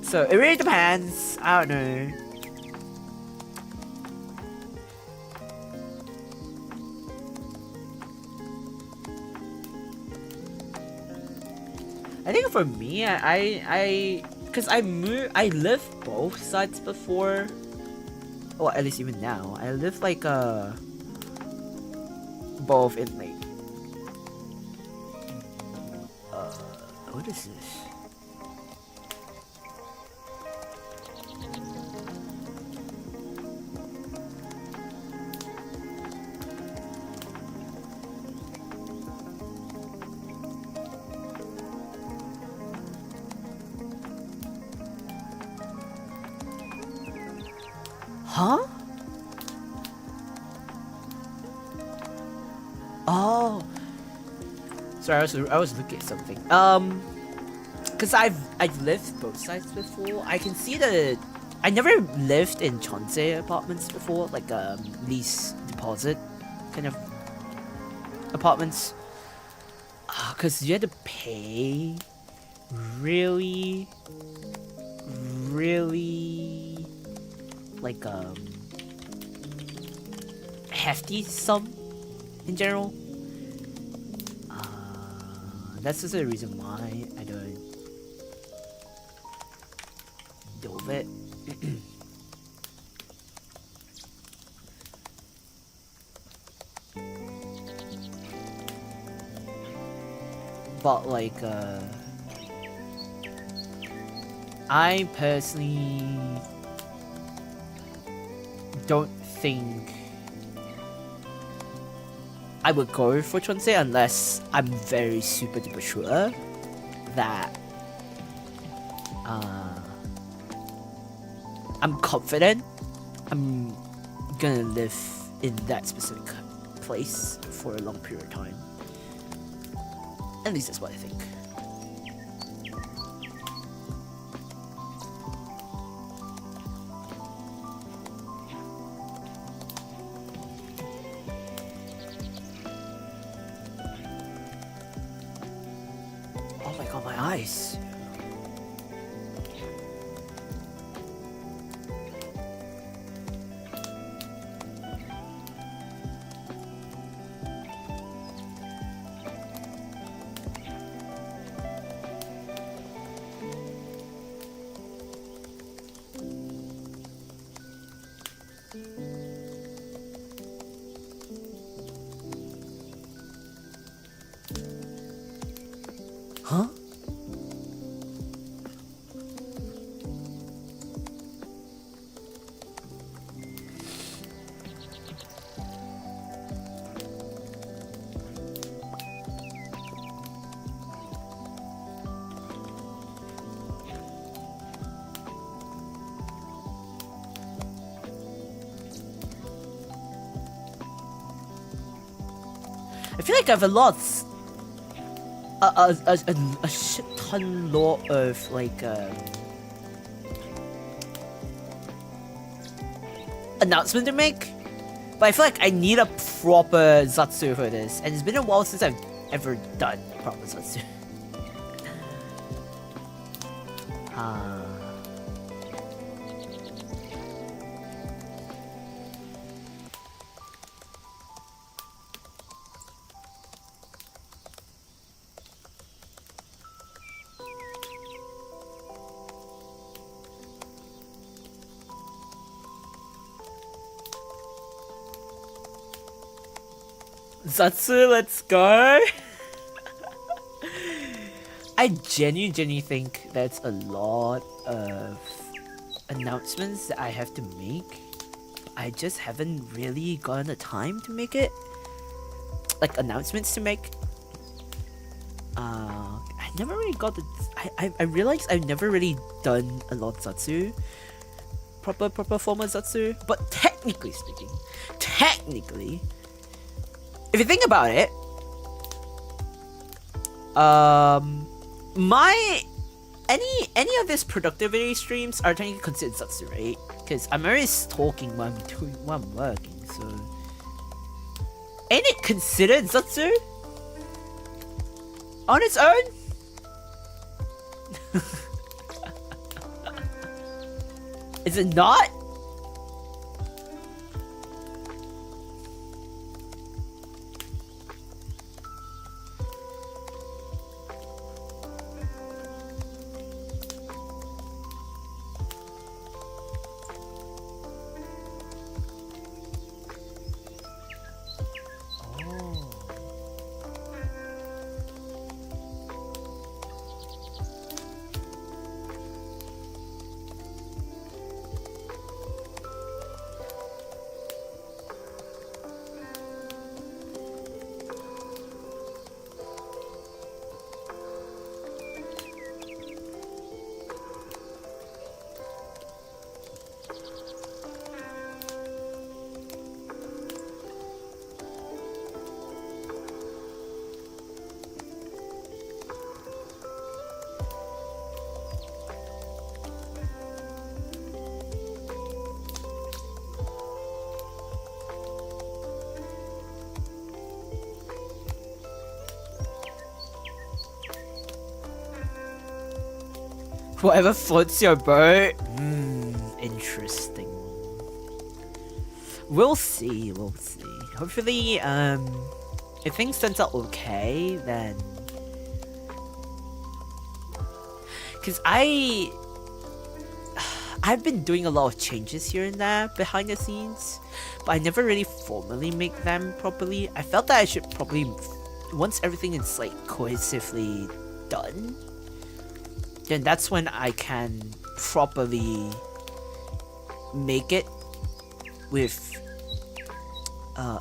So it really depends. I don't know. I think for me, I Cause I lived both sides before. Well, at least even now, I live like both in like what is this? Huh? Oh. Sorry, I was looking at something. Cause I've lived both sides before. I can see the. I never lived in Chonsei apartments before, like lease deposit kind of apartments. Cause you had to pay really like hefty sum in general. That's just the reason why I don't deal with it. But like I personally don't think I would go for Chonsei unless I'm very super duper sure that I'm confident I'm gonna live in that specific place for a long period of time. At least that's what I think. Oh my god, my eyes. Huh? I feel like I have a lot, a shit ton lot of like announcement to make, but I feel like I need a proper Zatsu for this, and it's been a while since I've ever done proper Zatsu. Zatsu, let's go! I genuinely think that's a lot of announcements that I have to make. I just haven't really gotten the time to make it. Like, announcements to make. I never really got the... I realized I've never really done a lot of Zatsu. Proper formal Zatsu. But technically speaking, if you think about it, any of these productivity streams are technically considered Zatsu, right? Because I'm always talking while I'm working, so ain't it considered Zatsu on its own? Is it not? Whatever floats your boat. Interesting. We'll see. Hopefully, if things turns out okay, then... Because I've been doing a lot of changes here and there behind the scenes, but I never really formally make them properly. I felt that I should probably, once everything is like cohesively done, then that's when I can properly make it with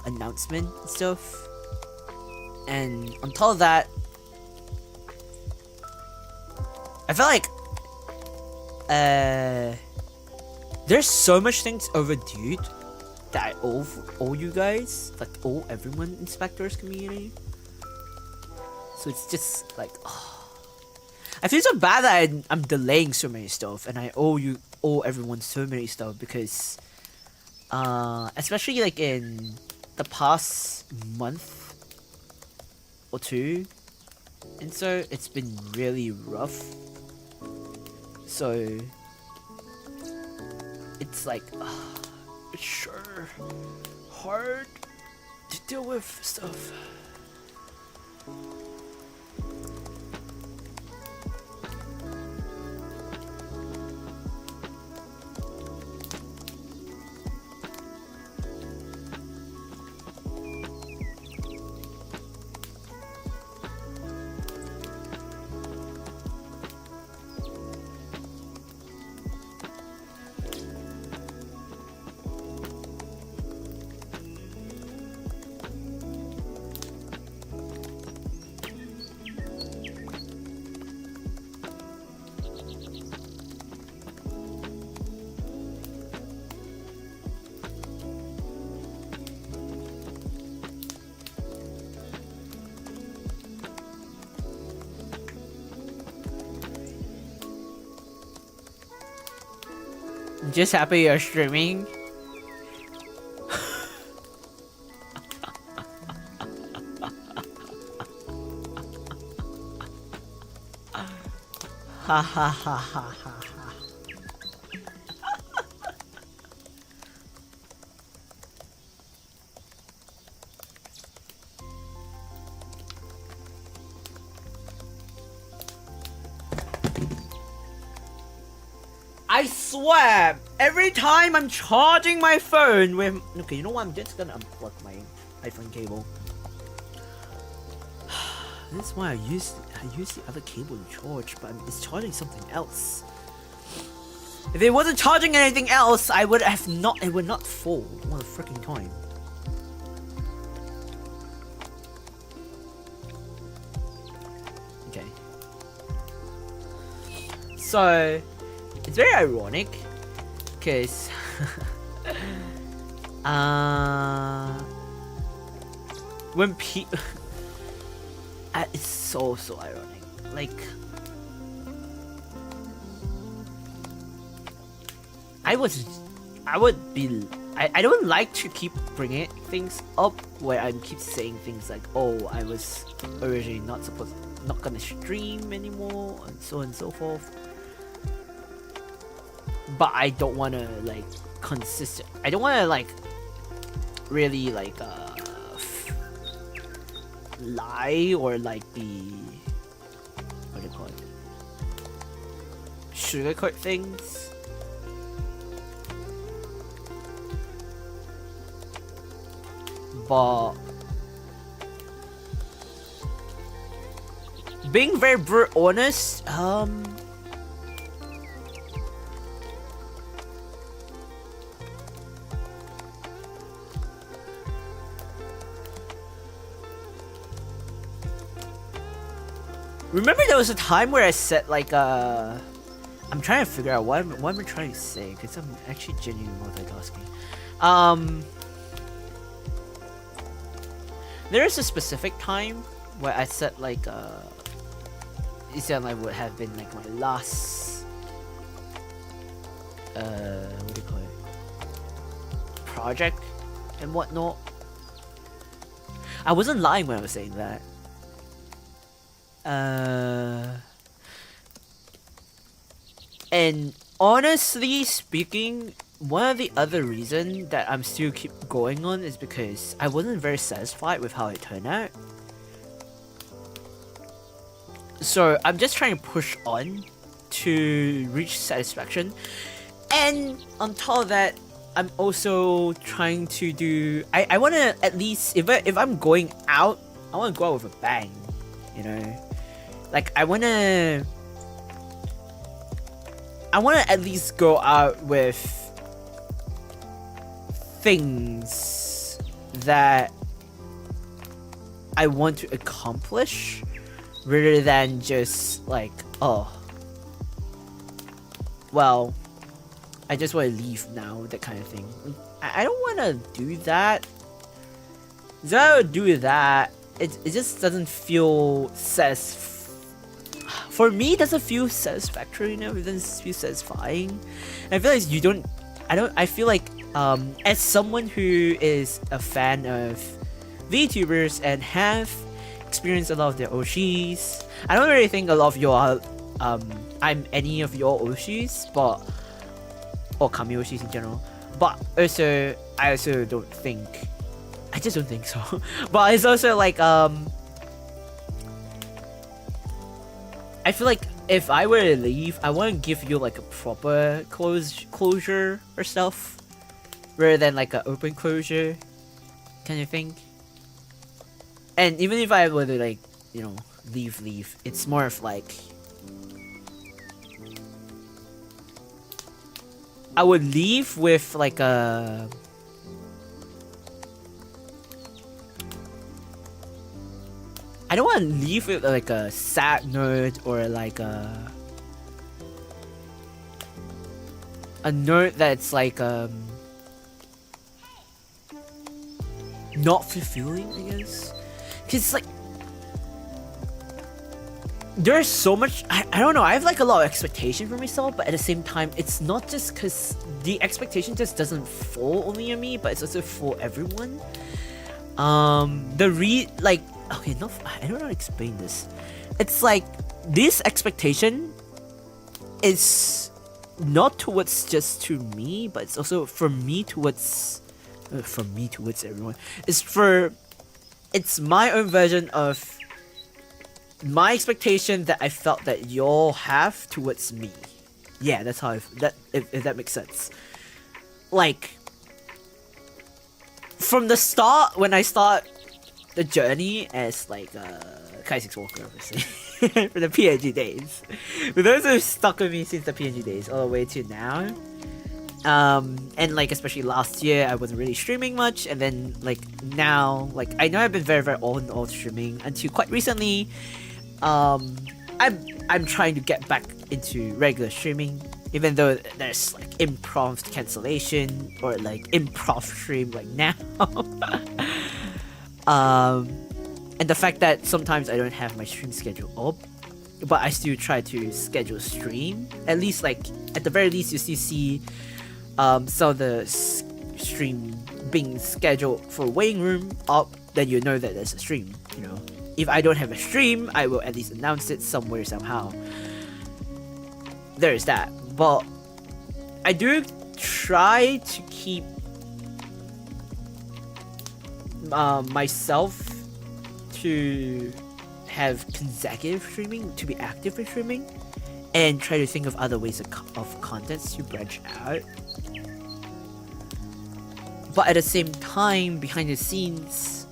announcement and stuff. And on top of that, I feel like there's so much things overdue that I owe you guys, like owe everyone in Spectre's community. So it's just like, I feel so bad that I'm delaying so many stuff, and I owe everyone so many stuff because, especially like in the past month or two, and so it's been really rough. So it's like, it's sure hard to deal with stuff. Just happy you're streaming. Ha ha ha ha ha. I swear, every time I'm charging my phone with... Okay, you know what? I'm just gonna unplug my iPhone cable. This is why I use the other cable to charge, but it's charging something else. If it wasn't charging anything else, I would have not... It would not fall all the freaking time. Okay. So... It's very ironic, because when people, it's so ironic. Like, I don't like to keep bringing things up where I keep saying things like, oh, I was originally not gonna stream anymore, and so on and so forth. But I don't want to like I don't want to like really like lie or like be, what do you call it, sugarcoat things. But being very honest, remember there was a time where I said like I'm trying to figure out what am I trying to say, because I'm actually genuinely multitasking. There is a specific time where I said like Isan would have been like my last what do you call it, project and whatnot. I wasn't lying when I was saying that. And honestly speaking, one of the other reason that I'm still keep going on is because I wasn't very satisfied with how it turned out. So I'm just trying to push on to reach satisfaction. And on top of that, I'm also trying to do... I want to at least... If I'm going out, I want to go out with a bang. You know? Like, I want to at least go out with things that I want to accomplish, rather than just like, oh, well, I just want to leave now, that kind of thing. I don't want to do that. If I would do that, it just doesn't feel for me, it doesn't feel satisfactory, you know, it doesn't feel satisfying. I feel like you don't, I feel like, as someone who is a fan of VTubers and have experienced a lot of their Oshis, I don't really think a lot of you are, I'm any of your Oshis, but, or Kami Oshis in general, but also, I also don't think, I just don't think so, but it's also like, I feel like if I were to leave, I want to give you like a proper closure or stuff, rather than like an open closure kind of thing. And even if I were to like, you know, leave, it's more of like, I would leave with like a... I don't want to leave with like a sad note or like a note that's like not fulfilling, I guess. Cause like there's so much, I don't know, I have like a lot of expectation for myself, but at the same time it's not just cause the expectation just doesn't fall only on me, but it's also for everyone. Okay, I don't know how to explain this. It's like this expectation is not towards just to me, but it's also from me towards everyone. It's my own version of my expectation that I felt that y'all have towards me. Yeah, that's how if that makes sense. Like from the start, when I start the journey as like Kaissics Walker, obviously, for the PNG days. For those who have stuck with me since the PNG days all the way to now, and like especially last year, I wasn't really streaming much, and then like now, like I know I've been very on off streaming until quite recently. I'm trying to get back into regular streaming, even though there's like imprompt cancellation or like improv stream like now. And the fact that sometimes I don't have my stream schedule up, but I still try to schedule stream. At least like, at the very least, you still see some of the stream being scheduled for waiting room up, then you know that there's a stream, you know. If I don't have a stream, I will at least announce it somewhere, somehow. There is that. But I do try to keep myself to have consecutive streaming, to be active in streaming, and try to think of other ways of contents to branch out. But at the same time, behind the scenes,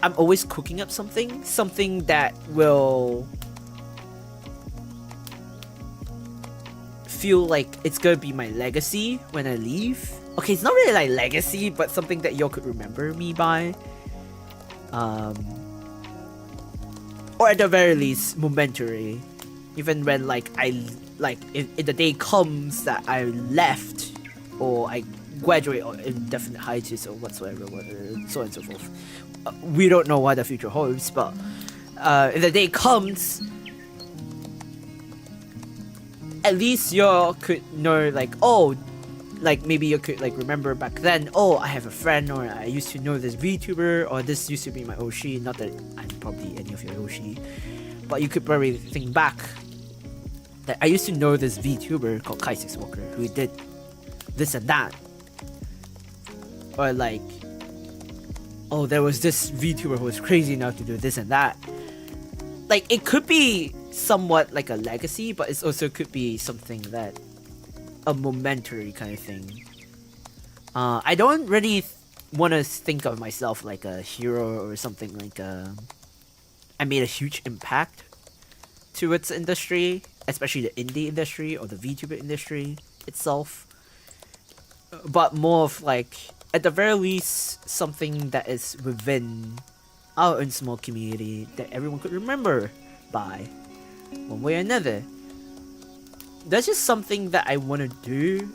I'm always cooking up something that will feel like it's gonna be my legacy when I leave. Okay, it's not really like legacy, but something that y'all could remember me by. Or at the very least, momentary. Even when like if the day comes that I left, or I graduate or indefinite hiatus or whatsoever, so on and so forth. We don't know what the future holds, but if the day comes, at least you could know like, oh, like maybe you could like remember back then, oh, I have a friend, or I used to know this VTuber, or this used to be my Oshi. Not that I'm probably any of your Oshi, but you could probably think back Like, I used to know this VTuber called Kaissics who did this and that. Or like, oh, there was this VTuber who was crazy enough to do this and that. Like, it could be somewhat like a legacy, but it also could be something that a momentary kind of thing. I don't really want to think of myself like a hero or something like I made a huge impact to its industry, especially the indie industry or the VTuber industry itself. But more of like, at the very least, something that is within our own small community that everyone could remember by one way or another. That's just something that I want to do.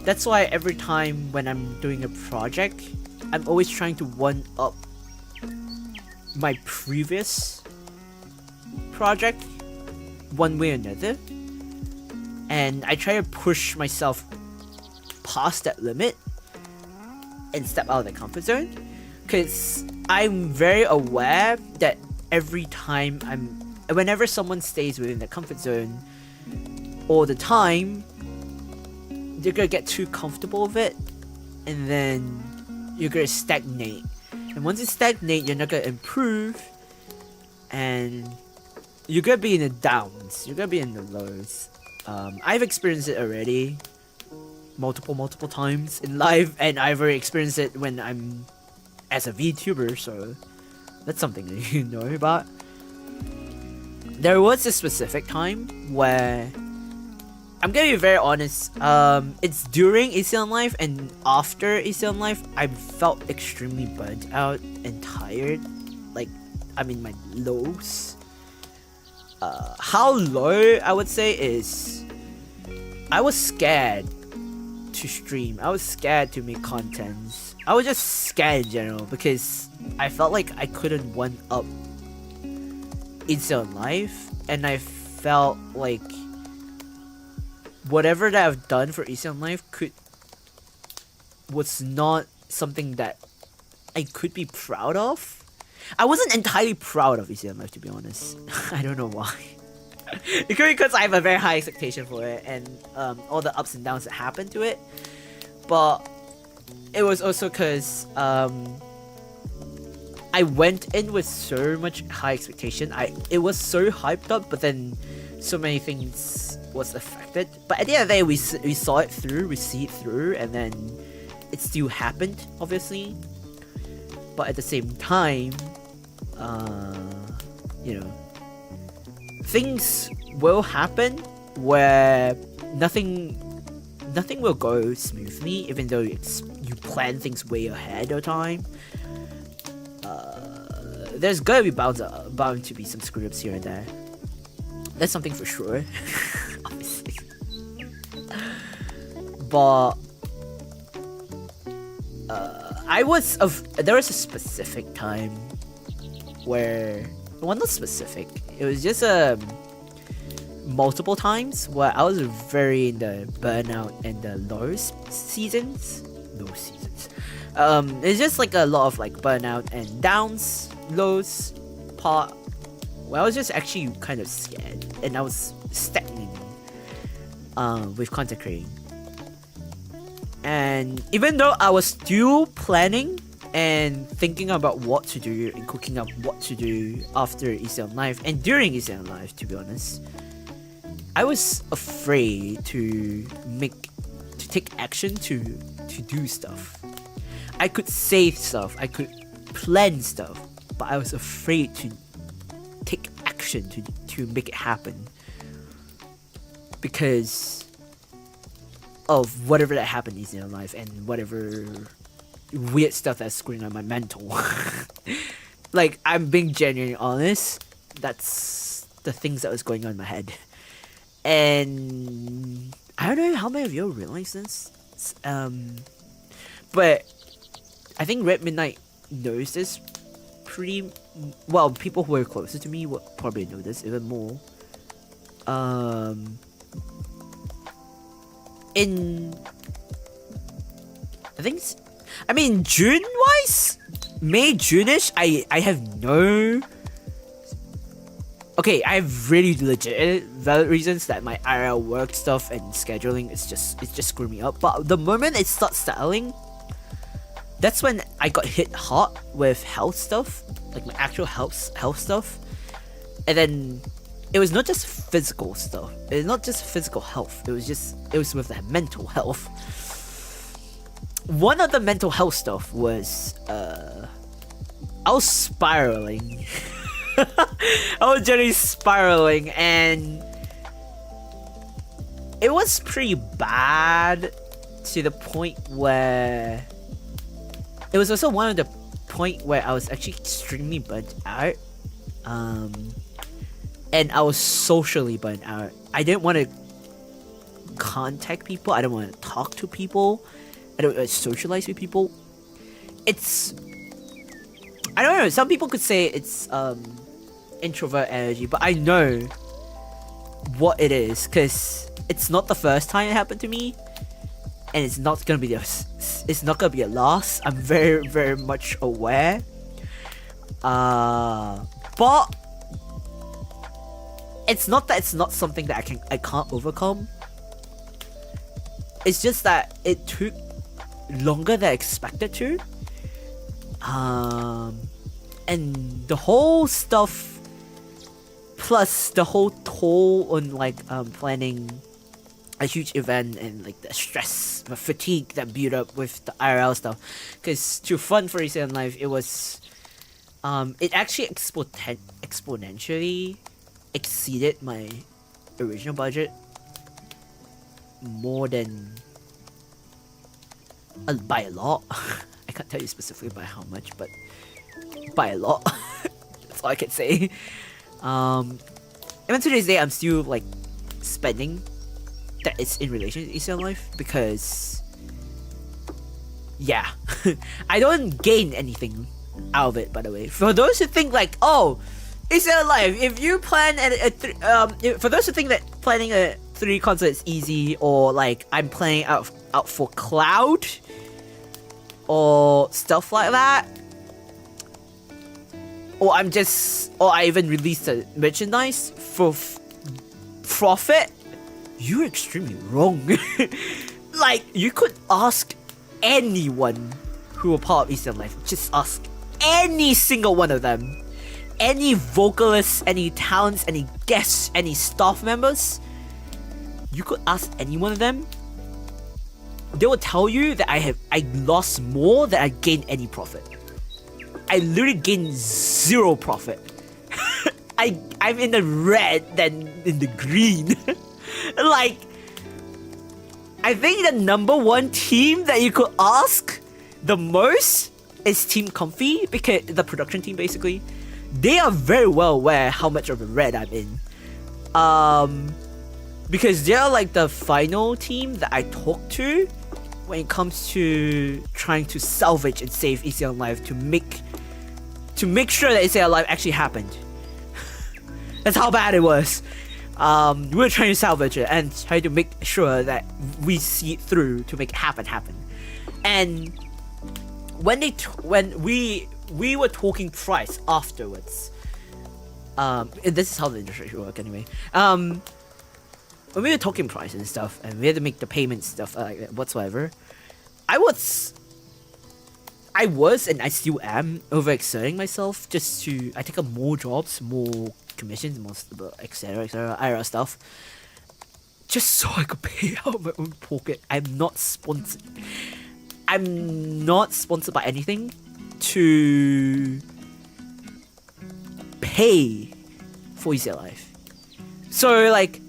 That's why every time when I'm doing a project, I'm always trying to one up my previous project one way or another. And I try to push myself past that limit and step out of the comfort zone. Because I'm very aware that every time whenever someone stays within the comfort zone all the time, you're gonna get too comfortable with it, and then you're gonna stagnate. And once you stagnate, you're not gonna improve, and you're gonna be in the downs, you're gonna be in the lows. I've experienced it already multiple times in life, and I've already experienced it when I'm as a VTuber, so that's something that you know about. There was a specific time where, I'm gonna be very honest, it's during ACL Life and after ACL Life, I felt extremely burnt out and tired. Like, I'm in my lows. How low I would say is, I was scared to stream. I was scared to make contents. I was just scared in general because I felt like I couldn't one up ACL Life, and I felt like whatever that I've done for ACL Life was not something that I could be proud of. I wasn't entirely proud of ACL Life, to be honest. I don't know why. It could be because I have a very high expectation for it and all the ups and downs that happened to it. But it was also because I went in with so much high expectation. It was so hyped up, but then so many things was affected. But at the end of the day, we saw it through, we see it through, and then it still happened, obviously. But at the same time, you know, things will happen where nothing will go smoothly, even though you plan things way ahead of time. There's gonna be bound to be some screw ups here and there. That's something for sure, obviously. But there was a specific time where, well, not specific. It was just multiple times where I was very in the burnout and the low seasons. It's just like a lot of like burnout and downs, lows part where I was just actually kind of scared and I was stagnating with content creating. And even though I was still planning and thinking about what to do and cooking up what to do after ECM Live and during ECM Live, to be honest, I was afraid to take action to do stuff. I could say stuff, I could plan stuff, but I was afraid to take action to make it happen because of whatever that happened in ECM Live and whatever weird stuff that's screwing on my mental. Like, I'm being genuinely honest, that's the things that was going on in my head. And I don't know how many of you realize this, but I think Red Midnight knows this pretty well. People who are closer to me will probably know this even more. June-wise, May, June-ish, I have no okay, I have really legit valid reasons that my IRL work stuff and scheduling is just screwing me up. But the moment it starts settling, that's when I got hit hard with health stuff, like my actual health stuff. And then it was not just physical stuff. It's not just physical health. It was with the mental health. One of the mental health stuff was I was spiraling. I was generally spiraling, and it was pretty bad to the point where it was also one of the point where I was actually extremely burnt out. And I was socially burnt out. I didn't want to contact people. I didn't want to talk to people. I don't want to socialize with people. It's, I don't know. Some people could say it's introvert energy, but I know what it is because it's not the first time it happened to me, and it's not gonna be a loss. I'm very, very much aware. But it's not that it's not something that I can't overcome. It's just that it took longer than I expected to. And the whole stuff, plus the whole toll on like planning a huge event and like the stress, the fatigue that built up with the IRL stuff. Because to fund for Easy Life, it was it actually exponentially exceeded my original budget more than by a lot. I can't tell you specifically by how much, but by a lot. That's all I can say. Even to this day, I'm still like spending that is in relation to Eastern Life because, yeah, I don't gain anything out of it. By the way, for those who think like, oh, Eastern Life, if you plan for those who think that planning a 3 concert is easy, or like I'm planning out for cloud or stuff like that, or I even released a merchandise for profit, you're extremely wrong. Like, you could ask anyone who were part of Eastern Life, just ask any single one of them, any vocalists, any talents, any guests, any staff members, you could ask any one of them, they will tell you that I lost more than I gained any profit. I literally gained 0 profit. I'm in the red than in the green. Like, I think the #1 team that you could ask the most is Team Comfy, because the production team basically, they are very well aware how much of a red I'm in. Because they're like the final team that I talk to when it comes to trying to salvage and save Easy on Life to make sure that Easy on Life actually happened. That's how bad it was. We were trying to salvage it and try to make sure that we see it through to make it happen. And when we were talking price afterwards, this is how the industry should work anyway. When we were talking price and stuff, and we had to make the payment stuff like whatsoever, I was and I still am overexerting myself just to. I take up more jobs, more commissions, more etc. IRL stuff, just so I could pay out of my own pocket. I'm not sponsored by anything to pay for Easy Life. So like,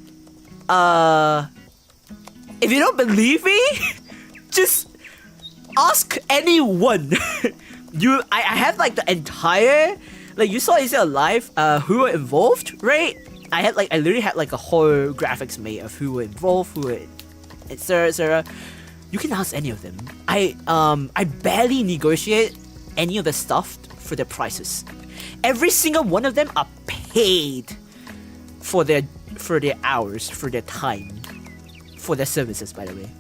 if you don't believe me, just ask anyone. I have like the entire, like, you saw Easy Life, who were involved, right? I literally had like a whole graphics made of who were involved, who were, etc. You can ask any of them. I barely negotiate any of the stuff for their prices. Every single one of them are paid for their hours, for their time, for their services, by the way.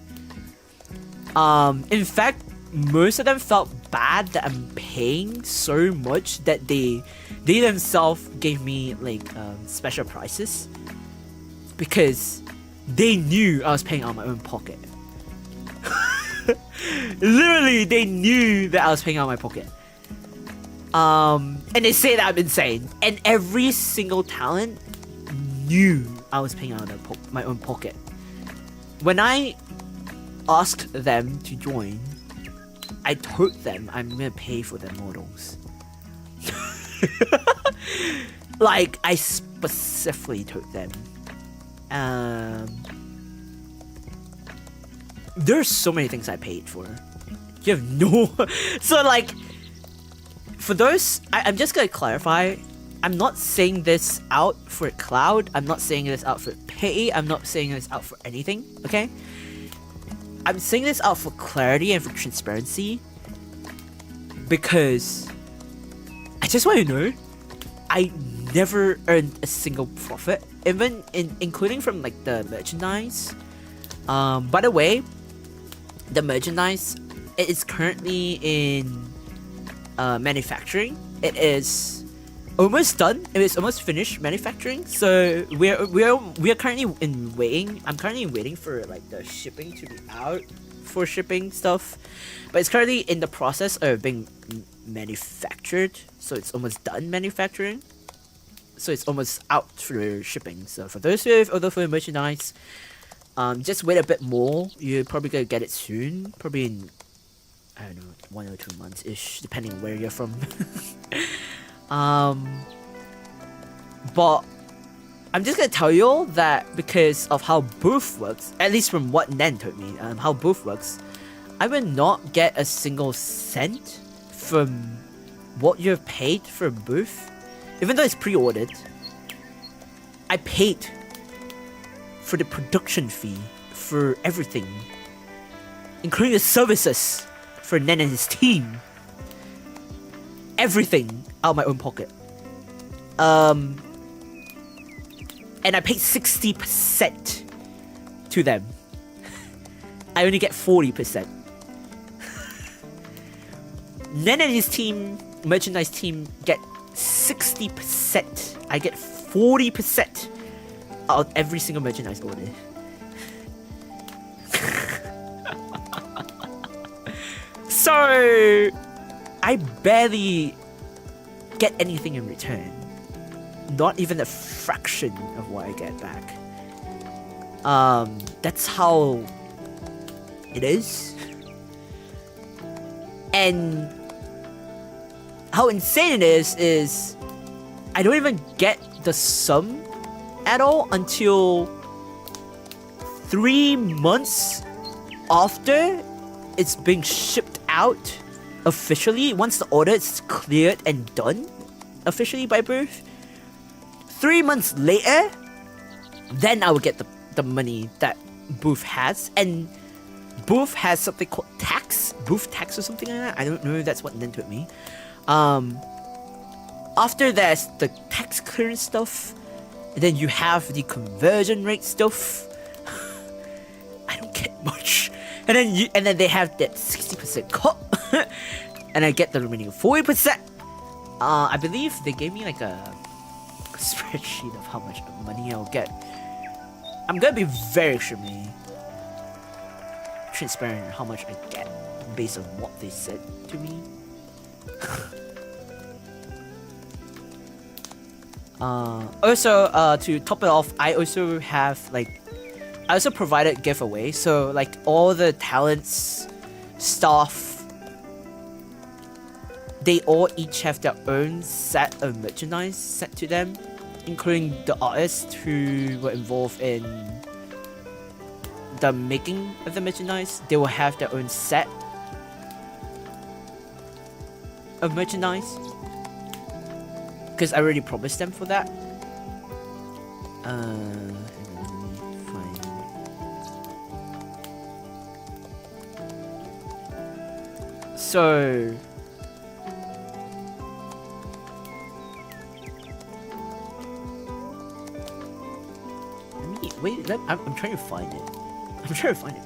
In fact, most of them felt bad that I'm paying so much that they themselves gave me like special prices because they knew I was paying out of my own pocket. Literally, they knew that I was paying out of my pocket. And they say that I'm insane. And every single talent knew I was paying out of my own pocket. When I asked them to join, I told them I'm gonna pay for their models. Like, I specifically told them. There's so many things I paid for. You have no... So, like, for those... I'm just gonna clarify. I'm not saying this out for cloud. I'm not saying this out for pay. I'm not saying this out for anything, okay? I'm saying this out for clarity and for transparency. Because... I just want you to know, I never earned a single profit. Even including from, like, the merchandise. By the way, the merchandise, it is currently in manufacturing. It is almost done. It is almost finished manufacturing. So we are currently in waiting. I'm currently waiting for like the shipping to be out for shipping stuff, but it's currently in the process of being manufactured. So it's almost done manufacturing. So it's almost out for shipping. So for those who have ordered for merchandise, just wait a bit more. You're probably gonna get it soon. Probably in, I don't know, 1 or 2 months ish, depending on where you're from. But I'm just gonna tell you all that because of how booth works, at least from what Nen told me, how booth works, I will not get a single cent from what you've paid for a booth, even though it's pre-ordered. I paid for the production fee for everything, including the services for Nen and his team. Everything out of my own pocket. And I paid 60% to them. I only get 40%. Nen and his team, merchandise team, get 60%. I get 40% out of every single merchandise order. So I barely get anything in return. Not even a fraction of what I get back. That's how it is. And how insane it is I don't even get the sum at all until 3 months after it's being shipped out officially. Once the order is cleared and done officially by Booth, 3 months later, then I will get the money that Booth has. And Booth has something called tax, Booth tax or something like that. I don't know if that's what Nen told me. After there's the tax clearance stuff, and then you have the conversion rate stuff. I don't get much. And then they have that 60% cut, and I get the remaining 40%. I believe they gave me like a spreadsheet of how much money I'll get. I'm gonna be very extremely transparent on how much I get based on what they said to me. Also, to top it off, I also have I also provided giveaway. So like all the talents, staff, they all each have their own set of merchandise sent to them, including the artists who were involved in the making of the merchandise. They will have their own set of merchandise, because I already promised them for that. So wait, I'm trying to find it. I'm trying to find it.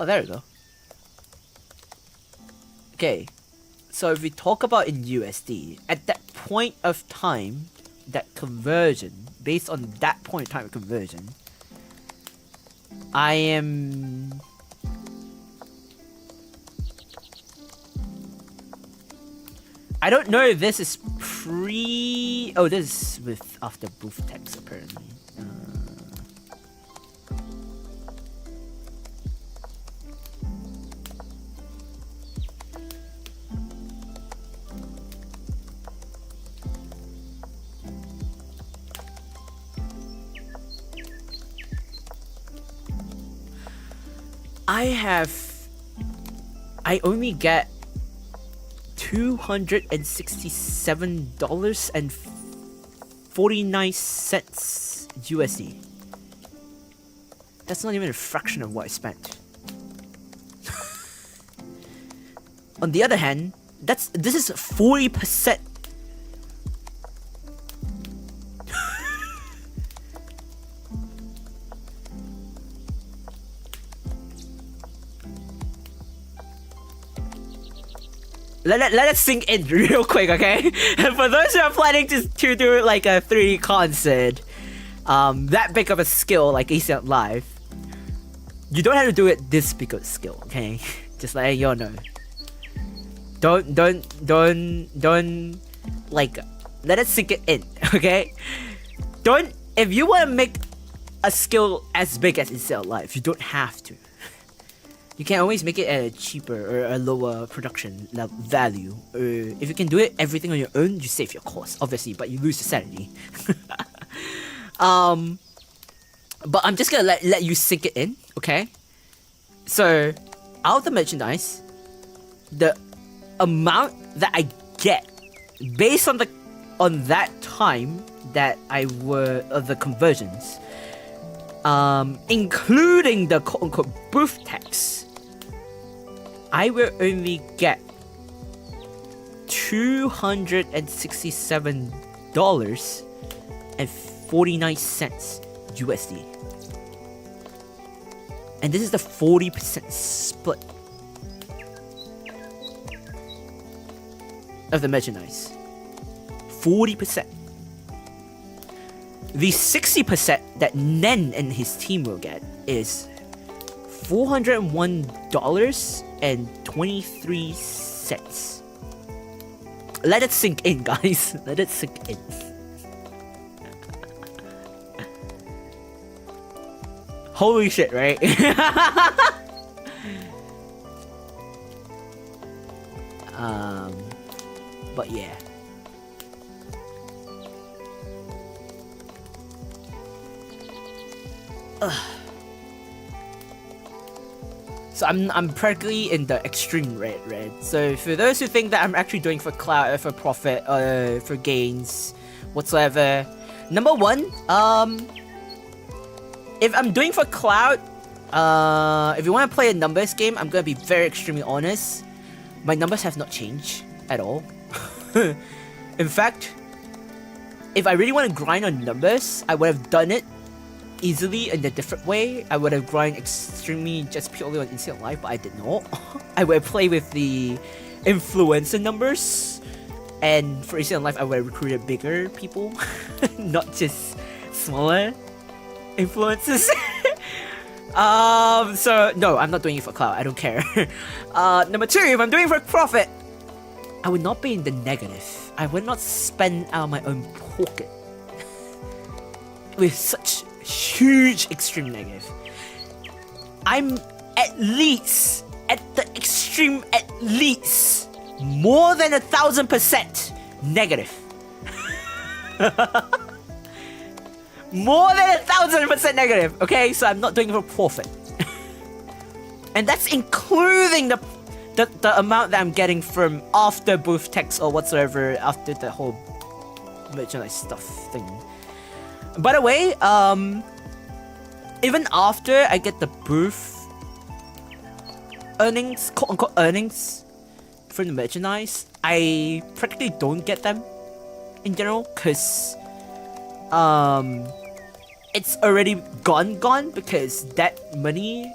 Oh, there we go. Okay, so if we talk about in USD, at that point of time, that conversion, based on that point of time of conversion, I don't know if this is pre... Oh, this is with after booth text apparently. I only get $267.49 USD. That's not even a fraction of what I spent. On the other hand, this is 40%. Let it sink in real quick, okay? And for those who are planning to do like a 3D concert, that big of a skill like ACL Live, you don't have to do it this big of a skill, okay? Just letting y'all know. Don't like let it sink it in, okay? If you want to make a skill as big as ACL Live, you don't have to. You can always make it at a cheaper or a lower production value. If you can do it everything on your own, you save your cost, obviously, but you lose your sanity. But I'm just gonna let you sink it in, okay? So, out of the merchandise, the amount that I get based on that time that I were the conversions, including the quote-unquote booth tax, I will only get $267.49 USD. And this is the 40% split of the merchandise. 40%. The 60% that Nen and his team will get is $401.23. Let it sink in, guys. Let it sink in. Holy shit, right? But yeah. So I'm practically in the extreme red. So for those who think that I'm actually doing for clout, for profit, for gains, whatsoever, number one, if I'm doing for clout, if you want to play a numbers game, I'm gonna be very extremely honest. My numbers have not changed at all. In fact, if I really want to grind on numbers, I would have done it easily in a different way. I would have grind extremely just purely on Instant Life, but I did not. I would play with the influencer numbers, and for Instant Life, I would have recruited bigger people, not just smaller influencers. So no, I'm not doing it for clout. I don't care. Number two, if I'm doing it for profit, I would not be in the negative. I would not spend out of my own pocket with such huge extreme negative. I'm at least, at the extreme, at least more than 1,000% negative. More than 1,000% negative. Okay, so I'm not doing it for profit. And that's including the amount that I'm getting from after booth tax or whatsoever, after the whole merchandise stuff thing. By the way, even after I get the booth earnings, quote-unquote earnings from the merchandise, I practically don't get them in general, because it's already gone because that money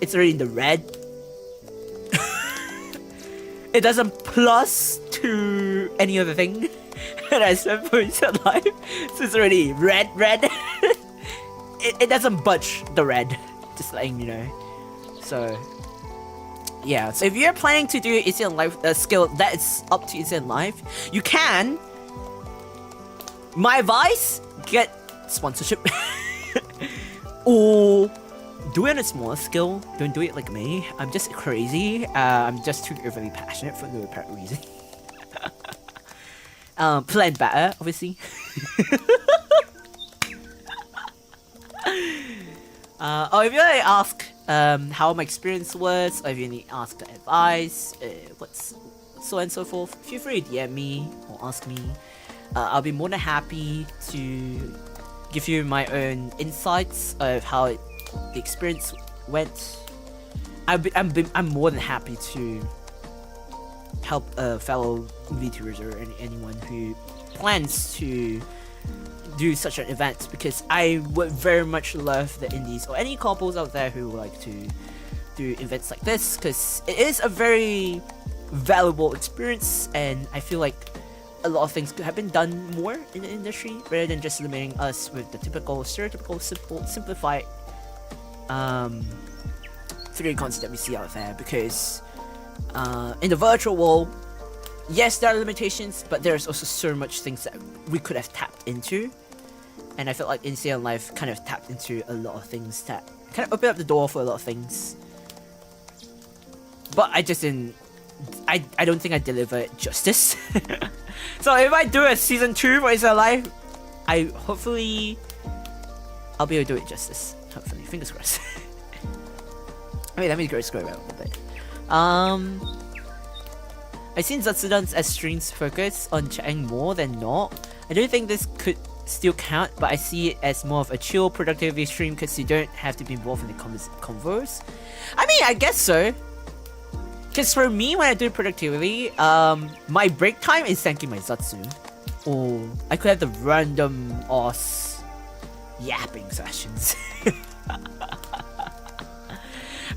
it's already in the red. It doesn't plus to any other thing that I spent points in life, so it's already red. It doesn't budge the red, just letting you know. So yeah, so if you're planning to do Easy on Life skill that is up to Easy on Life, you can. My advice: get sponsorship, or do it on a smaller skill. Don't do it like me. I'm just crazy. I'm just too overly passionate for no apparent reason. Plan better, obviously. Or if you like ask how my experience was, or if you need to ask advice, what's so and so forth, feel free to DM me or ask me. I'll be more than happy to give you my own insights of how the experience went. I'm more than happy to help fellow VTubers or anyone who plans to do such an event, because I would very much love the indies or any couples out there who would like to do events like this, because it is a very valuable experience, and I feel like a lot of things could have been done more in the industry rather than just limiting us with the typical stereotypical simplified theory concepts that we see out there. Because in the virtual world, yes, there are limitations, but there's also so much things that we could have tapped into, and I felt like Easy on Life kind of tapped into a lot of things that kind of opened up the door for a lot of things. But I just didn't. I don't think I delivered justice. So if I do a season 2 for Easy on Life, hopefully I'll be able to do it justice. Hopefully, fingers crossed. Wait, let me scroll around a bit. I've seen Zatsudans as streams focus on chatting more than not. I don't think this could still count, but I see it as more of a chill productivity stream because you don't have to be involved in the convos. I mean, I guess so. Because for me, when I do productivity, my break time is thanking my Zatsu. Or I could have the random yapping sessions.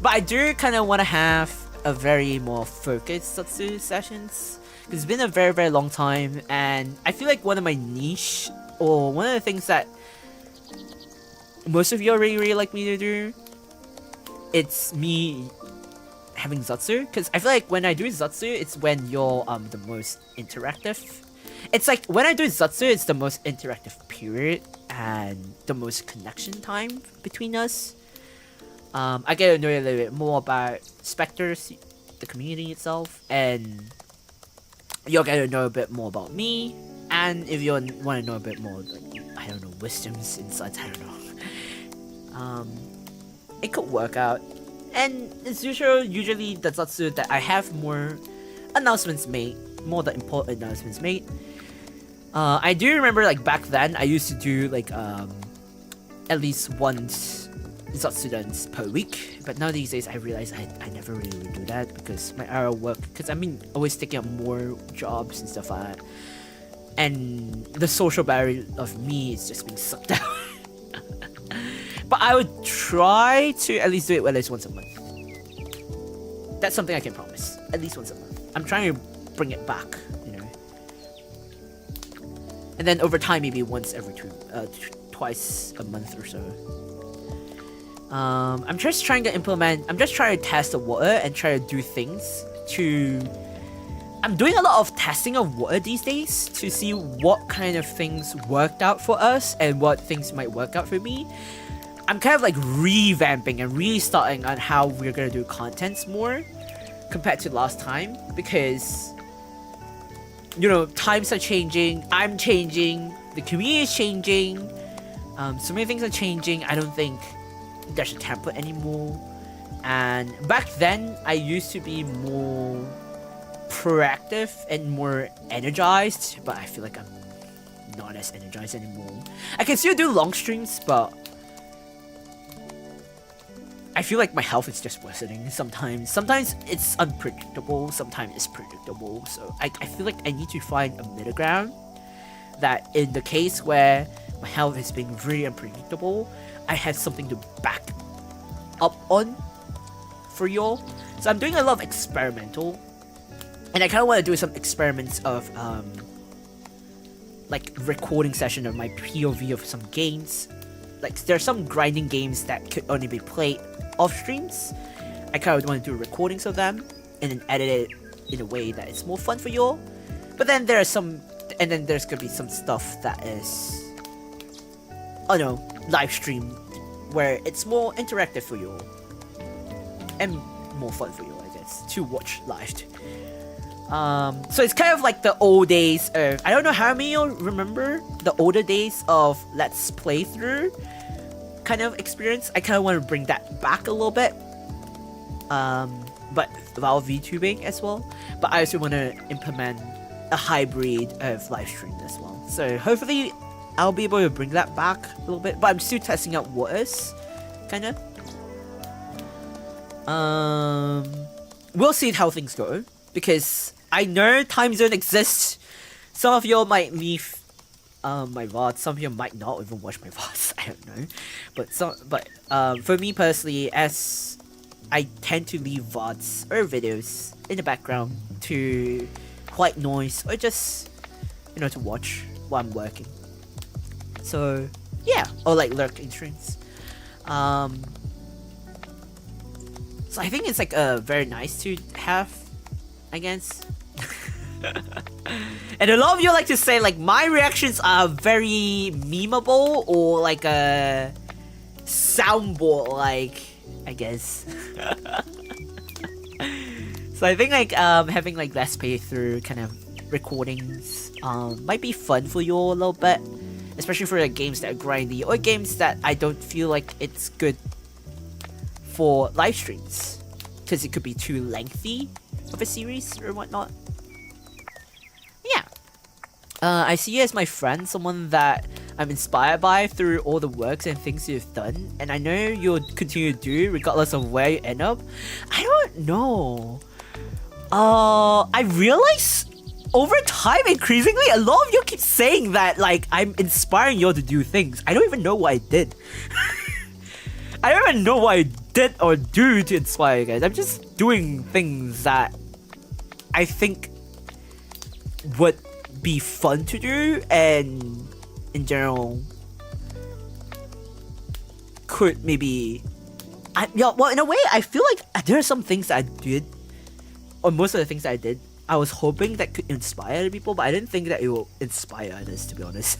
But I do kind of want to have a very more focused Zatsu sessions. It's been a very, very long time, and I feel like one of my niche, or one of the things that most of you already really like me to do, it's me having Zatsu. Because I feel like when I do Zatsu, it's when you're the most interactive. It's like when I do Zatsu, it's the most interactive period and the most connection time between us. I get to know a little bit more about Spectres, the community itself, and you'll get to know a bit more about me. And if you want to know a bit more, like, I don't know, wisdoms, insights, I don't know. It could work out. And it's usually the Zatsu that I have more announcements made, more the important announcements made. I do remember, like, back then I used to do like at least once Zatsudans per week, but now these days I realize I never really do that because my hour of work, because I've been always taking up more jobs and stuff like that, and the social barrier of me is just being sucked out. But I would try to at least do it at least once a month. That's something I can promise. At least once a month. I'm trying to bring it back, you know. And then over time, maybe once every twice a month or so. I'm just trying to test the water and try to do things to... I'm doing a lot of testing of water these days to see what kind of things worked out for us and what things might work out for me. I'm kind of like revamping and restarting on how we're gonna do contents more compared to last time, because, you know, times are changing, I'm changing, the community is changing, so many things are changing. I don't think there's a template anymore. And back then, I used to be more proactive and more energized, but I feel like I'm not as energized anymore. I can still do long streams, but I feel like my health is just worsening sometimes. Sometimes it's unpredictable, sometimes it's predictable. So I feel like I need to find a middle ground, that in the case where my health is being very unpredictable, I have something to back up on. for y'all. So I'm doing a lot of experimental, and I kind of want to do some experiments of like recording session of my POV of some games. Like there are some grinding games that could only be played off streams. I kind of want to do recordings of them and then edit it in a way that it's more fun for y'all. But then there are some, and then there's gonna be some stuff that is, I don't know, live stream, where it's more interactive for y'all and more fun for you, I guess, to watch live. So it's kind of like the old days of, I don't know how many you'll remember the older days of Let's Play Through kind of experience. I kind of want to bring that back a little bit, but while VTubing as well. But I also want to implement a hybrid of live stream as well. So hopefully I'll be able to bring that back a little bit, but I'm still testing out what is, kind of. We'll see how things go, because I know time zone exists. Some of y'all might leave my VODs, some of you might not even watch my VODs, I don't know. But for me personally, as I tend to leave VODs or videos in the background to white noise or just, you know, to watch while I'm working. So yeah, or like lurking streams. So I think it's like very nice to have, I guess. And a lot of you like to say like my reactions are very memeable or like a soundboard like, I guess. So I think like having like Let's Play Through kind of recordings might be fun for you all a little bit, especially for the games that are grindy or games that I don't feel like it's good for live streams, because it could be too lengthy of a series or whatnot. Yeah. I see you as my friend, someone that I'm inspired by through all the works and things you've done, and I know you'll continue to do regardless of where you end up. I don't know. I realize over time, increasingly, a lot of you keep saying that like I'm inspiring you to do things. I don't even know what I did. I don't even know what I did or do to inspire you guys. I'm just doing things that I think would be fun to do, and in general could maybe, well, in a way I feel like there are some things that I did, or most of the things that I did, I was hoping that could inspire other people, but I didn't think that it will inspire others, to be honest.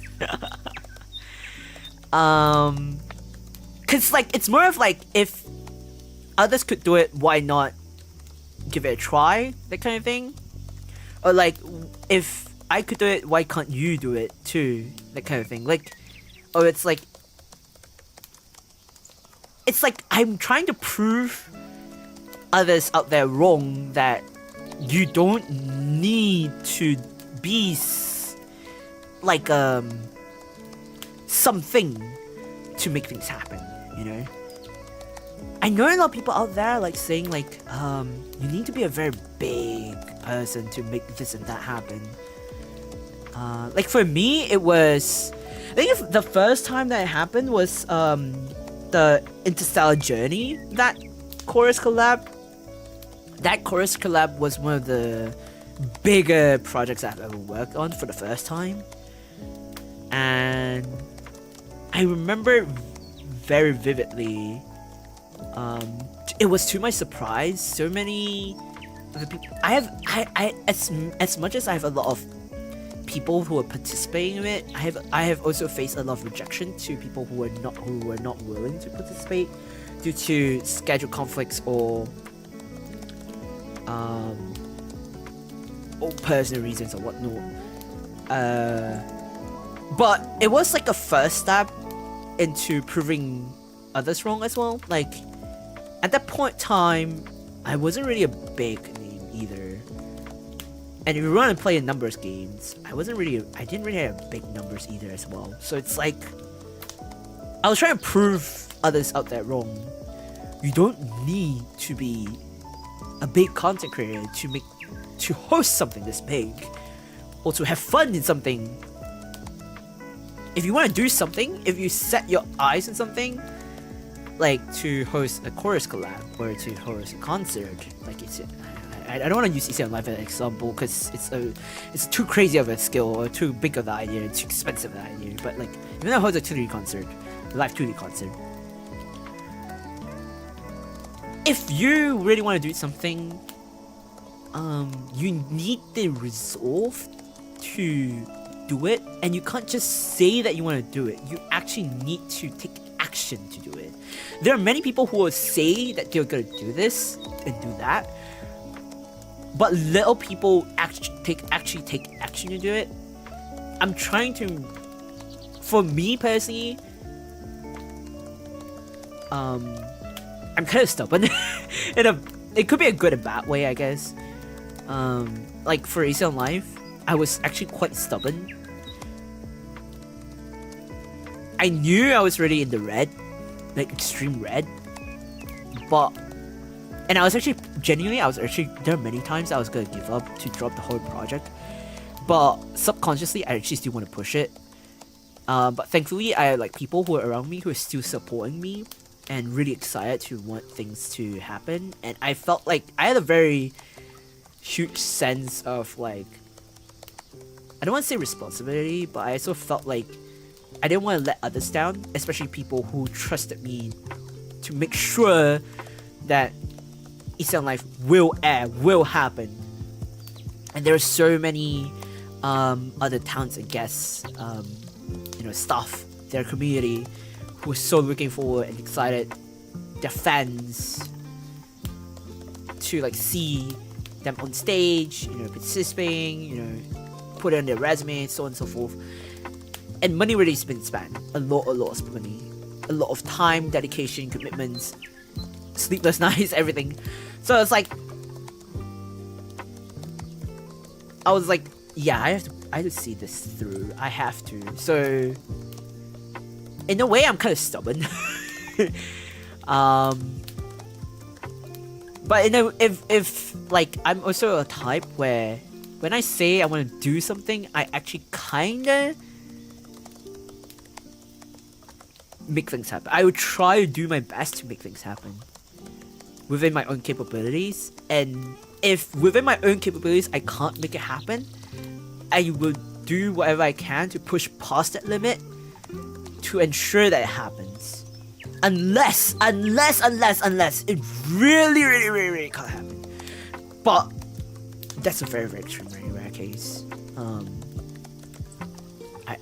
Cause like it's more of like, if others could do it, why not give it a try, that kind of thing. Or like, if I could do it, why can't you do it too, that kind of thing. Like, or it's like I'm trying to prove others out there wrong, that you don't need to be like something to make things happen, you know. I know a lot of people out there like saying like you need to be a very big person to make this and that happen. Like for me, it was, I think the first time that it happened was the Interstellar Journey, that chorus collab. That chorus collab was one of the bigger projects I've ever worked on for the first time, and I remember very vividly. It was to my surprise, so many other people. As much as I have a lot of people who are participating in it, I have also faced a lot of rejection to people who were not willing to participate due to schedule conflicts or personal reasons or whatnot. But it was like a first step into proving others wrong as well. Like at that point in time, I wasn't really a big name either. And if you want to play in numbers games, I didn't really have big numbers either as well. So it's like, I was trying to prove others out there wrong. You don't need to be a big content creator to host something this big, or to have fun in something. If you want to do something, if you set your eyes on something, like to host a chorus collab or to host a concert. Like I don't want to use ECM Live as an example because it's too crazy of a skill or too big of an idea, too expensive of an idea. But like even though I host a 2D concert, a live 2D concert, if you really want to do something, you need the resolve to do it, and you can't just say that you want to do it. You actually need to take action to do it. There are many people who will say that they're gonna do this and do that, but little people actually take action to do it. I'm trying to, for me personally, I'm kind of stubborn. It could be a good and bad way, I guess. Like for ACL Live, I was actually quite stubborn. I knew I was already in the red, like extreme red, and I was actually there are many times I was gonna give up to drop the whole project, but subconsciously I actually still want to push it. But thankfully I had like people who are around me who are still supporting me and really excited to want things to happen, and I felt like I had a very huge sense of like, I don't want to say responsibility, but I also felt like I didn't want to let others down, especially people who trusted me to make sure that ECL Life will happen. And there are so many other talents and guests, staff, their community, who are so looking forward and excited, their fans, to like see them on stage, participating, put it on their resume, so on and so forth. And money really has been spent. A lot of money. A lot of time, dedication, commitments, sleepless nights, everything. So it's like, I was like, yeah, I have to see this through. I have to. So in a way I'm kind of stubborn. But if like, I'm also a type where when I say I want to do something, I actually kinda make things happen. I would try to do my best to make things happen within my own capabilities, and if within my own capabilities I can't make it happen, I will do whatever I can to push past that limit to ensure that it happens. Unless it really can't happen. But that's a very extremely rare case.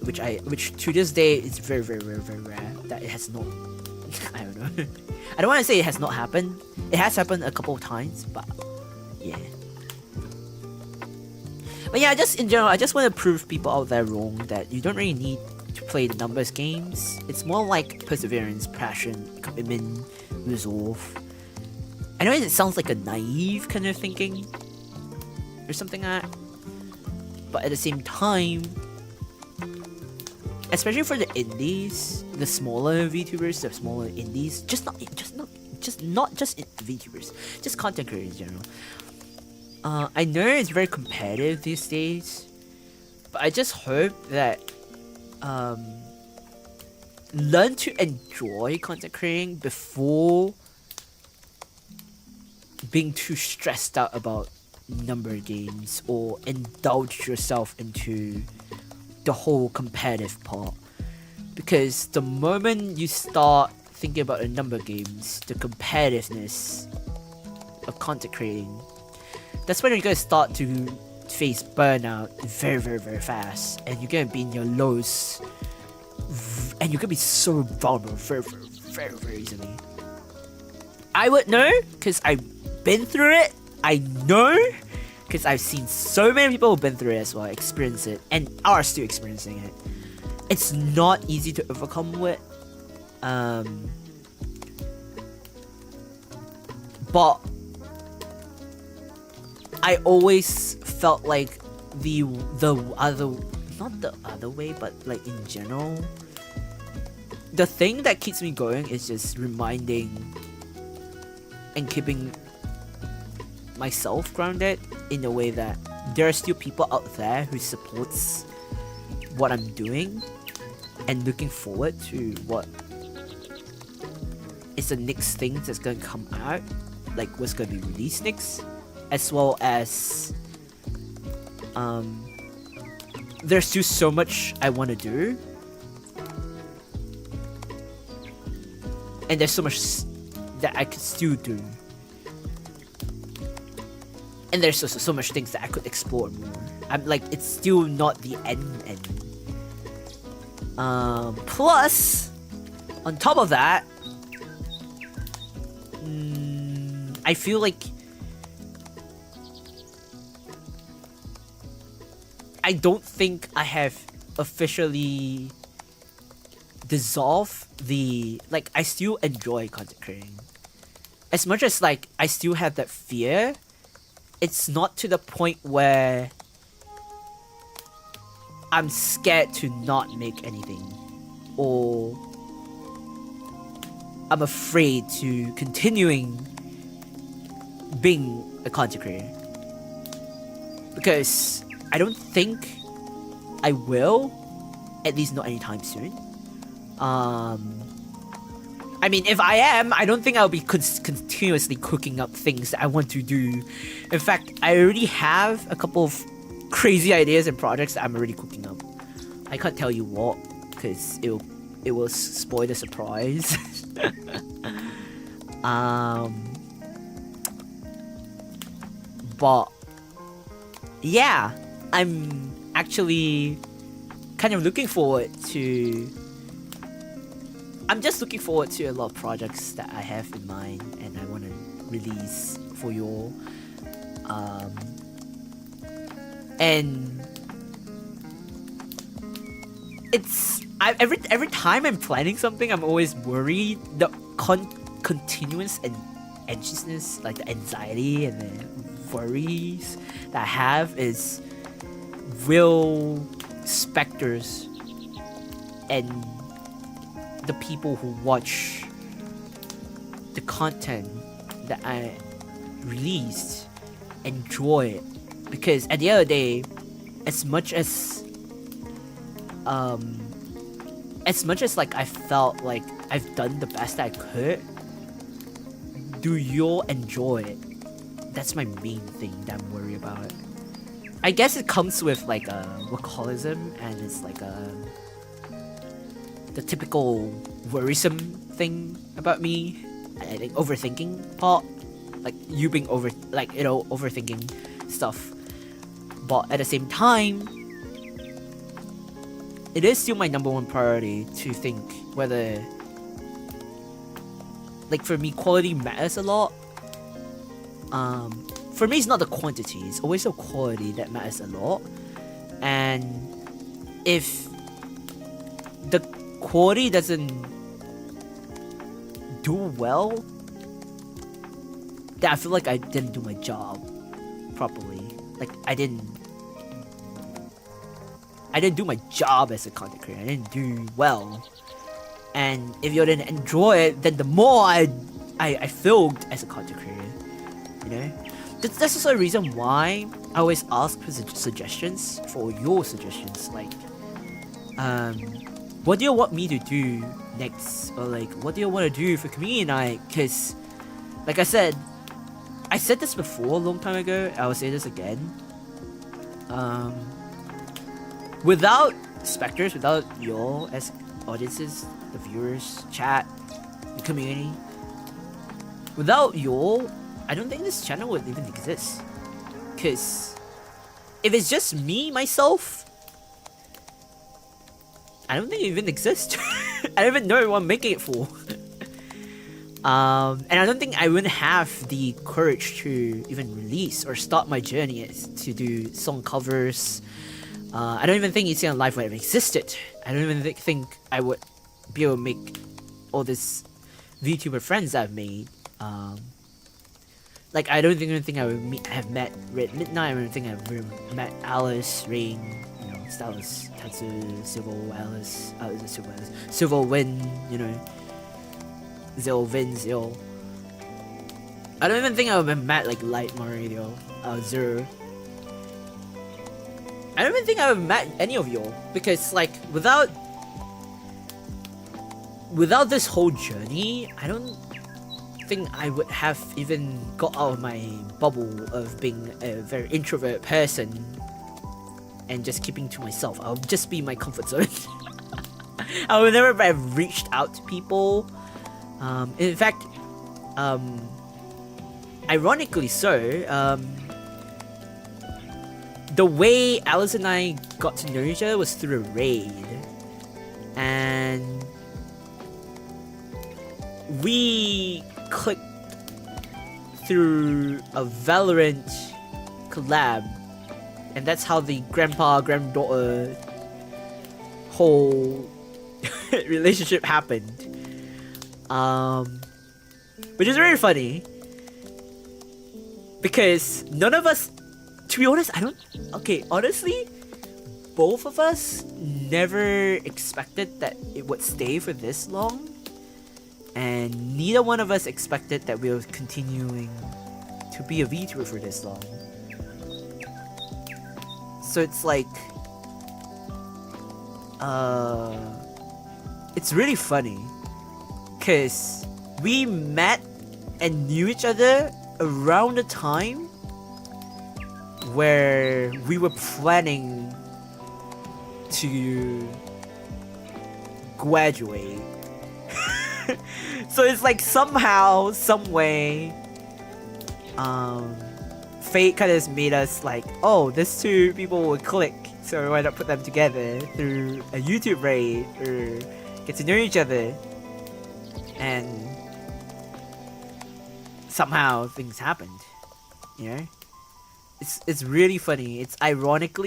Which to this day is very rare that it has not. I don't know. I don't want to say it has not happened. It has happened a couple of times, but yeah. But yeah, just in general, I just want to prove people out there wrong that you don't really need to play the numbers games. It's more like perseverance, passion, commitment, resolve. I know it sounds like a naive kind of thinking or something like that, but at the same time, especially for the indies, the smaller VTubers, the smaller indies, not just VTubers, just content creators in general. I know it's very competitive these days, but I just hope that learn to enjoy content creating before being too stressed out about number games or indulge yourself into the whole competitive part. Because the moment you start thinking about the number games, the competitiveness of content creating, that's when you're gonna start to face burnout very fast, and you're gonna be in your lows, and you're gonna be so vulnerable very easily. I would know because I've been through it. I know because I've seen so many people who've been through it as well, experience it, and are still experiencing it. It's not easy to overcome with. But I always felt like the other, not the other way, but like in general, the thing that keeps me going is just reminding and keeping myself grounded in a way that there are still people out there who supports what I'm doing and looking forward to what is the next thing that's gonna come out, like what's gonna be released next, as well as there's still so much I want to do, and there's so much that I could still do, and there's also so much things that I could explore more. I'm like, it's still not the end. Plus, on top of that, I feel like I don't think I have officially dissolved the, like, I still enjoy content creating. As much as, like, I still have that fear, it's not to the point where I'm scared to not make anything, or I'm afraid to continuing being a content creator. Because I don't think I will, at least not anytime soon. I mean, if I am, I don't think I'll be continuously cooking up things that I want to do. In fact, I already have a couple of crazy ideas and projects that I'm already cooking up. I can't tell you what, because it will spoil the surprise. But yeah, I'm actually kind of looking forward to. I'm just looking forward to a lot of projects that I have in mind and I want to release for you all. And it's every time I'm planning something, I'm always worried the continuous and anxiousness, like the anxiety and the worries that I have is, will specters and the people who watch the content that I released enjoy it? Because at the end of the day, as much as like I felt like I've done the best I could, do you all enjoy it? That's my main thing that I'm worried about. I guess it comes with like a workaholism, and it's like the typical worrisome thing about me. I think overthinking part, like you being overthinking stuff. But at the same time, it is still my number one priority to think whether, like for me, quality matters a lot. For me, it's not the quantity, it's always the quality that matters a lot. And if the quality doesn't do well, then I feel like I didn't do my job properly. Like I didn't do my job as a content creator. I didn't do well. And if you didn't enjoy it, then the more I failed as a content creator. You know? That's also a reason why I always ask for suggestions, for your suggestions. Like, what do you want me to do next? Or like, what do you want to do for community night? Because, like I said this before a long time ago, I will say this again. Without specters, without y'all as audiences, the viewers, chat, the community, without y'all, I don't think this channel would even exist. Cause if it's just me, myself, I don't think it even exists. I don't even know what I'm making it for. And I don't think I wouldn't have the courage to even release or start my journey to do song covers. I don't even think It's Gonna Live would have existed. I don't even think I would be able to make all this VTuber friends that I've made. Like I don't even think I would have met Red Midnight. I don't think I would have met Alice, Rain, you know, Stylus, Tatsu, Civil Alice, Civil Win, you know, Zil Vin Zil. I don't even think I would have met like Light Mario, Zero. I don't even think I would have met any of y'all, because like without without this whole journey, I don't think I would have even got out of my bubble of being a very introvert person and just keeping to myself. I'll just be in my comfort zone. I would never have reached out to people. In fact, ironically so, the way Alice and I got to know each other was through a raid. And we clicked through a Valorant collab. And that's how the grandpa-granddaughter whole relationship happened. Which is very funny. Because none of us, to be honest, honestly, both of us never expected that it would stay for this long. And neither one of us expected that we were continuing to be a VTuber for this long. So it's like, it's really funny, cause we met and knew each other around the time where we were planning to graduate. So it's like somehow, some way, fate kind of made us like, oh, these two people will click, so why not put them together through a YouTube raid or get to know each other, and somehow things happened. You know, it's really funny. It's ironic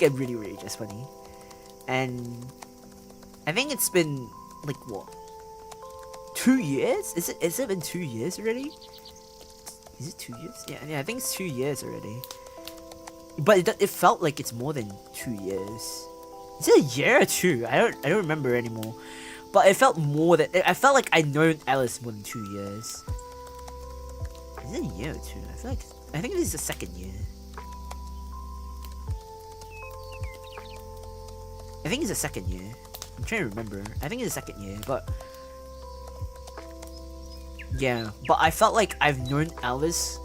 and really just funny. And I think it's been like what, 2 years? Is it been 2 years already? Is it 2 years? Yeah, I think it's 2 years already. But it felt like it's more than 2 years. Is it a year or two? I don't remember anymore. But it felt more than, I felt like I'd known Alice more than 2 years. Is it a year or two? I think this is the second year. I think it's the second year. I'm trying to remember. I think it's the second year, but yeah. But I felt like I've known Alice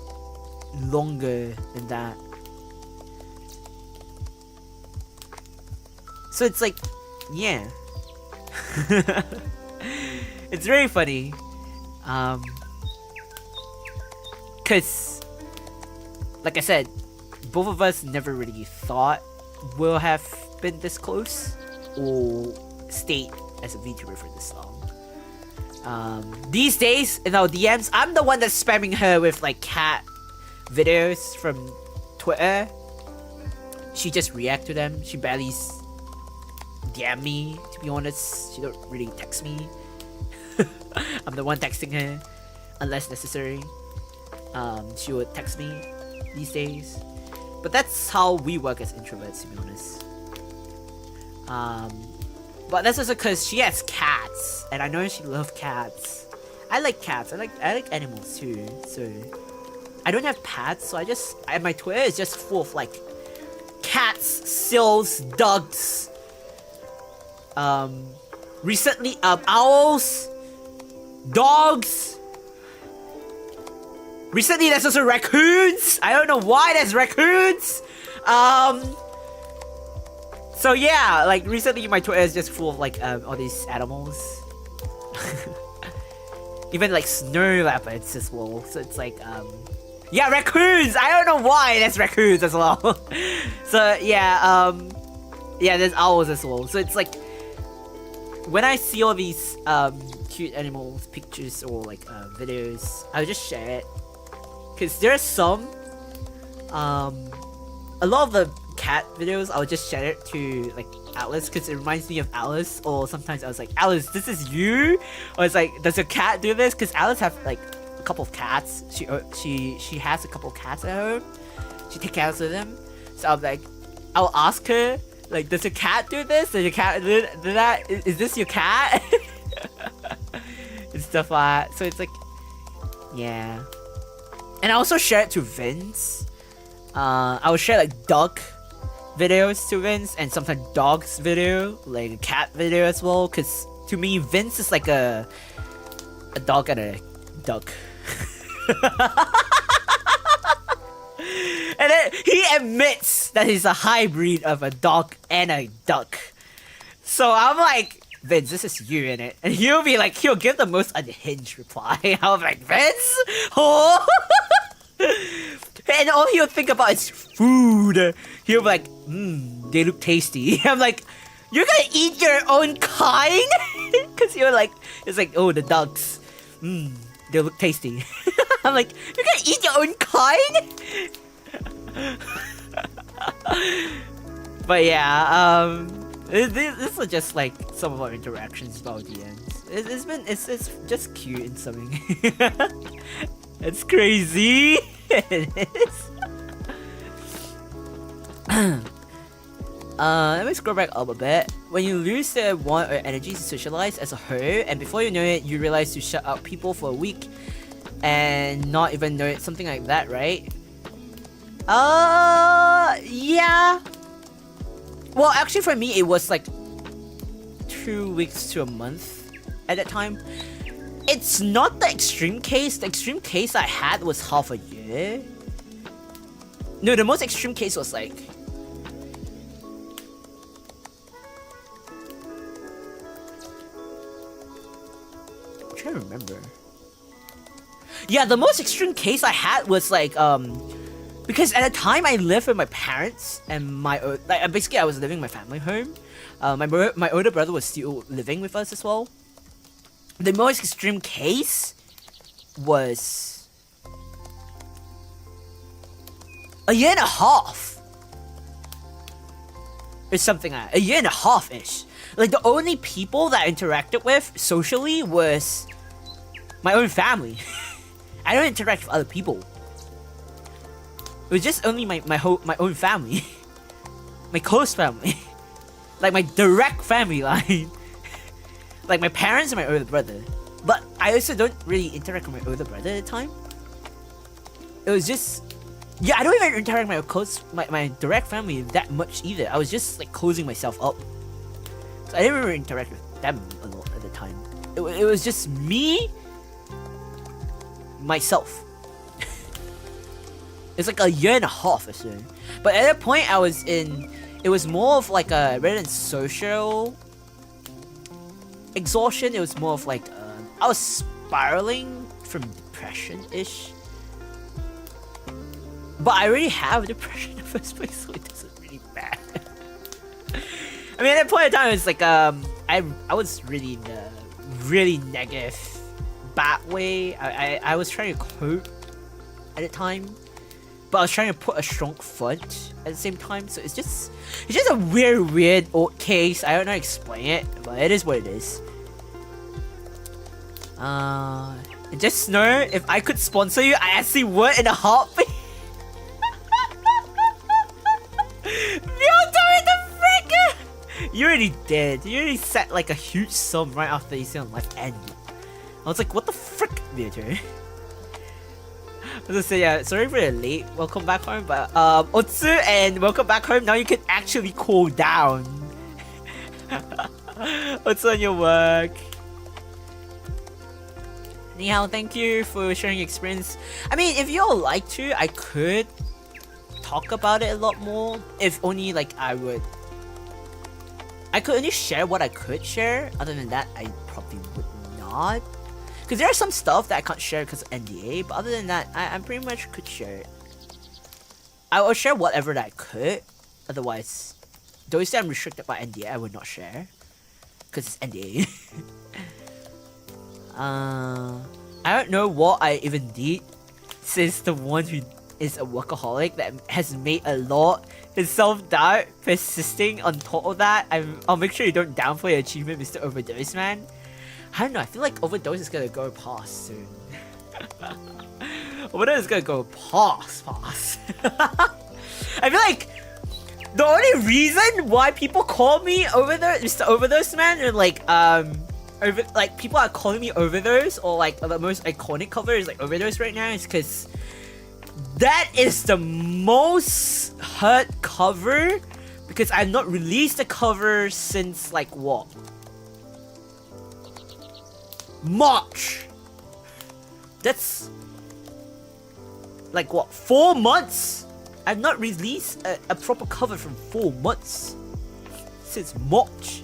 longer than that. So it's like, yeah. It's very funny. Cause, like I said, both of us never really thought we'll have been this close or stayed as a VTuber for this long. These days in our DMs, I'm the one that's spamming her with like cat videos from Twitter. She just react to them. She barely DM me, to be honest. She don't really text me. I'm the one texting her unless necessary. She would text me these days. But that's how we work as introverts, to be honest. But that's also because she has cats, and I know she loves cats. I like cats. I like animals too. So I don't have pets, so my Twitter is just full of like cats, seals, dogs. Recently, owls, dogs. Recently, there's also raccoons. I don't know why there's raccoons. So yeah, like recently my Twitter is just full of like all these animals. Even like snow leopards as well. So it's like yeah, raccoons. I don't know why there's raccoons as well. So yeah, yeah, there's owls as well. So it's like when I see all these cute animals pictures or like videos, I'll just share it. Cause there's some a lot of the cat videos I'll just share it to like Alice because it reminds me of Alice, or sometimes I was like, Alice, this is you, or it's like, does your cat do this? Because Alice have like a couple of cats. She has a couple of cats at home. She takes care of them. So I'm like, I'll ask her like, does your cat do this? Does your cat do that? Is this your cat? And stuff like that. So it's like, yeah. And I also share it to Vince. I will share like duck videos to Vince, and sometimes dogs video, like a cat video as well. Cause to me, Vince is like a dog and a duck. And then he admits that he's a hybrid of a dog and a duck. So I'm like, Vince, this is you in it. And he'll be like, he'll give the most unhinged reply. I'm like, Vince? Oh. And all he'll think about is food. He'll be like, they look tasty. I'm like, you're gonna eat your own kind? Because you're like, it's like, oh, the ducks. They look tasty. I'm like, you're gonna eat your own kind? But yeah, this is just like some of our interactions with audience. It's just cute and something. It's crazy. It is. Let me scroll back up a bit. When you lose the want or energy to socialize as a whole, and before you know it, you realize to shut out people for a week and not even know it, something like that, right? Yeah. Well, actually for me, it was like 2 weeks to a month at that time. It's not the extreme case. The extreme case I had was half a year. No, the most extreme case was like... I'm trying to remember. Yeah, the most extreme case I had was like, because at the time I lived with my parents and basically I was living in my family home. My older brother was still living with us as well. The most extreme case was a year and a half. Or something like that. A year and a half-ish. Like the only people that I interacted with socially was my own family. I don't interact with other people. It was just only my own family. My close family. Like my direct family line. Like my parents and my older brother. But I also don't really interact with my older brother at the time. It was just... Yeah, I don't even interact with my direct family that much either. I was just like closing myself up. So I didn't really interact with them a lot at the time. It was just me, myself. It's like a year and a half or so. But at that point I was in... It was more of like a... Rather than social exhaustion, it was more of like... I was spiraling from depression-ish. But I already have depression in the first place, so it doesn't really matter. I mean, at that point in time, it was like, I was really in a really negative, bad way. I was trying to cope at the time, but I was trying to put a strong front at the same time. So it's just a weird old case. I don't know how to explain it, but it is what it is. Just know, if I could sponsor you, I actually would in a heartbeat. You already did. You already set like a huge sum right after you see on left end. I was like, what the frick, VTuber? I was gonna say, yeah, sorry for the late welcome back home, but Otsu and welcome back home. Now you can actually cool down. What's on your work? Anyhow, thank you for sharing your experience. I mean, if you all like to, I could talk about it a lot more. If only like I could only share what I could share. Other than that, I probably would not. Because there are some stuff that I can't share because of NDA. But other than that, I pretty much could share it. I will share whatever that I could. Otherwise, those that I'm restricted by NDA, I would not share. Because it's NDA. I don't know what I even did. Since the one who is a workaholic that has made a lot. His self-doubt persisting on top of that. I'll make sure you don't downplay your achievement, Mr. Overdose Man. I don't know, I feel like Overdose is gonna go past soon. Overdose is gonna go past. I feel like the only reason why people call me Mr. Overdose Man, or like people are calling me Overdose, or like the most iconic cover is like Overdose right now, is because that is the most heard cover because I've not released a cover since like what? March. That's like what, 4 months? I've not released a proper cover from 4 months. Since March.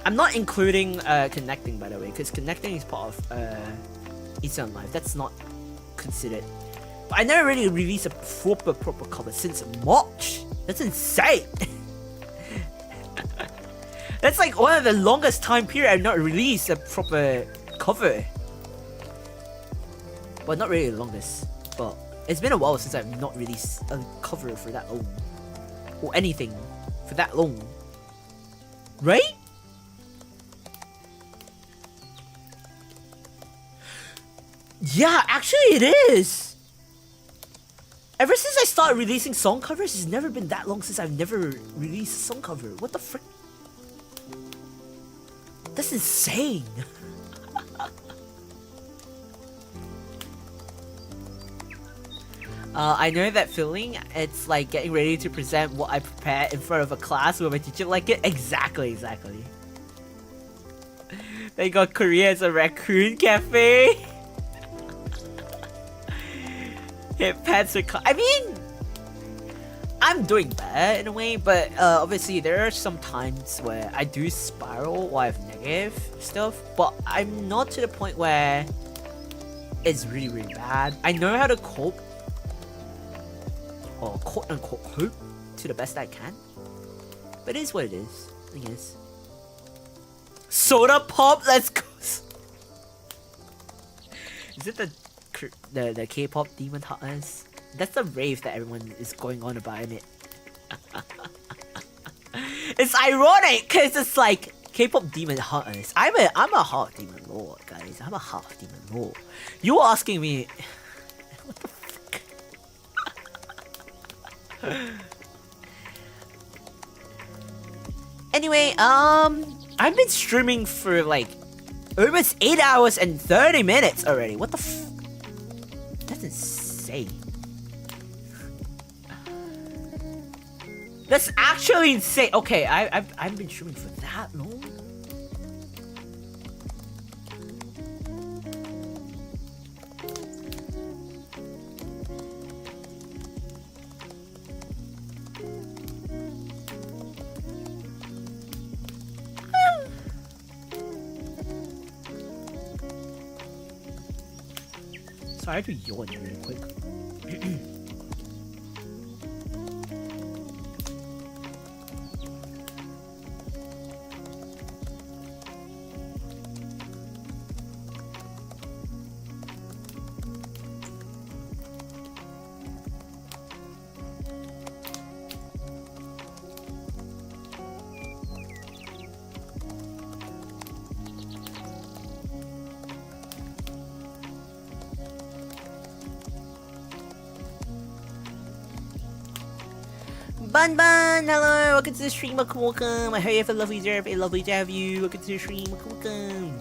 I'm not including connecting, by the way, because connecting is part of Eastern Live. That's not considered. But I never really released a proper cover since March. That's insane. That's like one of the longest time period I've not released a proper cover. Well, not really the longest, but it's been a while since I've not released a cover for that long. Or anything for that long. Right? Yeah, actually it is! Ever since I started releasing song covers, it's never been that long since I've never released a song cover. What the frick? That's insane! I know that feeling. It's like getting ready to present what I prepared in front of a class where my teacher like it. Exactly. They got Korea as a raccoon cafe. Hit pets with I mean, I'm doing bad in a way, but obviously there are some times where I do spiral or I have negative stuff, but I'm not to the point where it's really bad. I know how to cope, or quote unquote cope, to the best I can, but it is what it is, I guess. Soda pop, let's go. Is it the K-pop demon hunters? That's the rave that everyone is going on about, isn't it? It's ironic because it's like K-pop demon hunters. I'm a half demon lord, guys. I'm a half demon lord. You were asking me, what the fuck? Anyway, I've been streaming for like almost 8 hours and 30 minutes already. What the f? That's insane. That's actually insane. Okay, I've been streaming for that long. So I have to yawn really quick. Bun, hello, welcome to the stream, welcome. I hope you have a lovely day, have you. Welcome to the stream, welcome.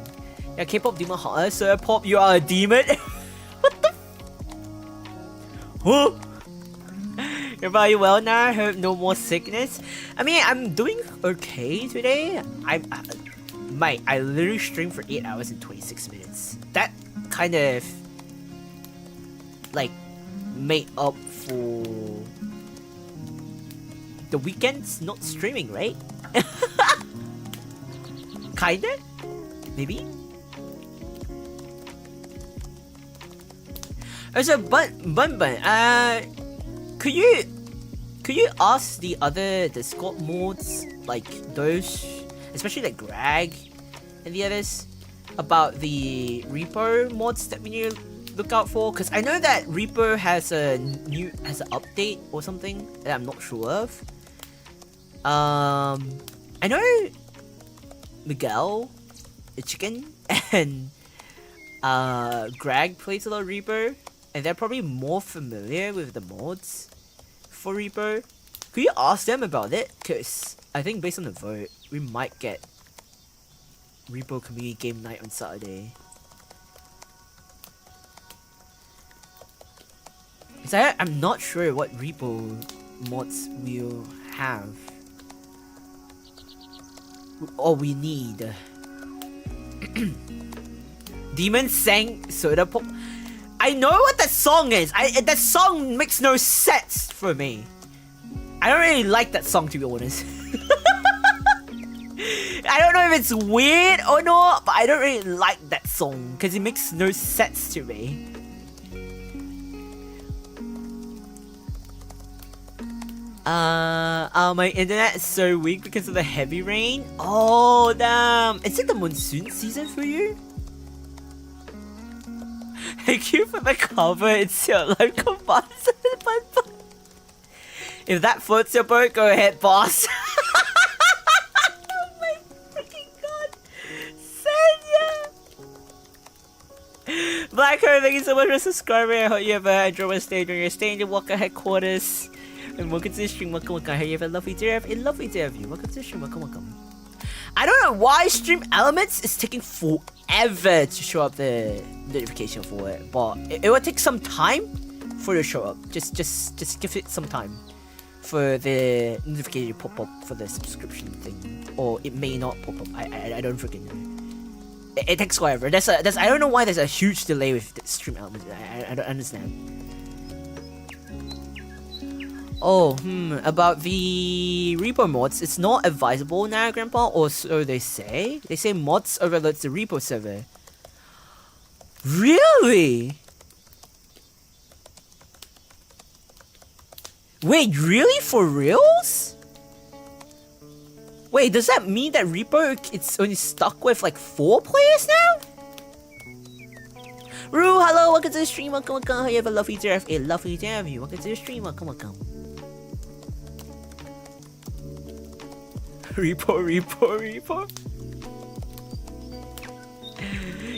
Yeah, K-pop demon hot, Sir Pop, you are a demon. What the? Huh? Everybody well now? Hope no more sickness. I mean, I'm doing okay today. I literally streamed for 8 hours and 26 minutes. That kind of like made up for the weekends not streaming, right? Kinda? Maybe? Also, Bun, could you ask the other Discord mods, like those, especially like Greg and the others, about the repo mods that we need to look out for? Because I know that repo has an update or something that I'm not sure of. I know Miguel, the chicken, and Greg plays a lot of Reaper, and they're probably more familiar with the mods for Reaper. Could you ask them about it? Cause I think based on the vote, we might get Reaper community game night on Saturday. Cause I'm not sure what Reaper mods we'll have. All we need. Demon sang soda pop. I know what that song is. That song makes no sense for me. I don't really like that song, to be honest. I don't know if it's weird or not, but I don't really like that song because it makes no sense to me. My internet is so weak because of the heavy rain. Oh damn! It's like the monsoon season for you. Thank you for the cover. It's your local boss. If that floats your boat, go ahead, boss. Oh my freaking god, Senya! Blackheart, thank you so much for subscribing. I hope you have enjoyed your stay during your stay in the Workge headquarters. And welcome to the stream. Welcome. I hope you have a lovely day. A lovely day of you. Welcome to the stream. Welcome. I don't know why Stream Elements is taking forever to show up the notification for it, but it will take some time for it to show up. Just give it some time for the notification to pop up for the subscription thing, or it may not pop up. I don't freaking know. It takes forever. I don't know why there's a huge delay with the Stream Elements. I don't understand. Oh, about the repo mods, it's not advisable now, Grandpa, or so they say. They say mods overloads the repo server. Really? Wait, really? For reals? Wait, does that mean that repo, it's only stuck with like 4 players now? Rue, hello, welcome to the stream, welcome. You have a lovely day of you. Welcome to the stream, welcome. Repo.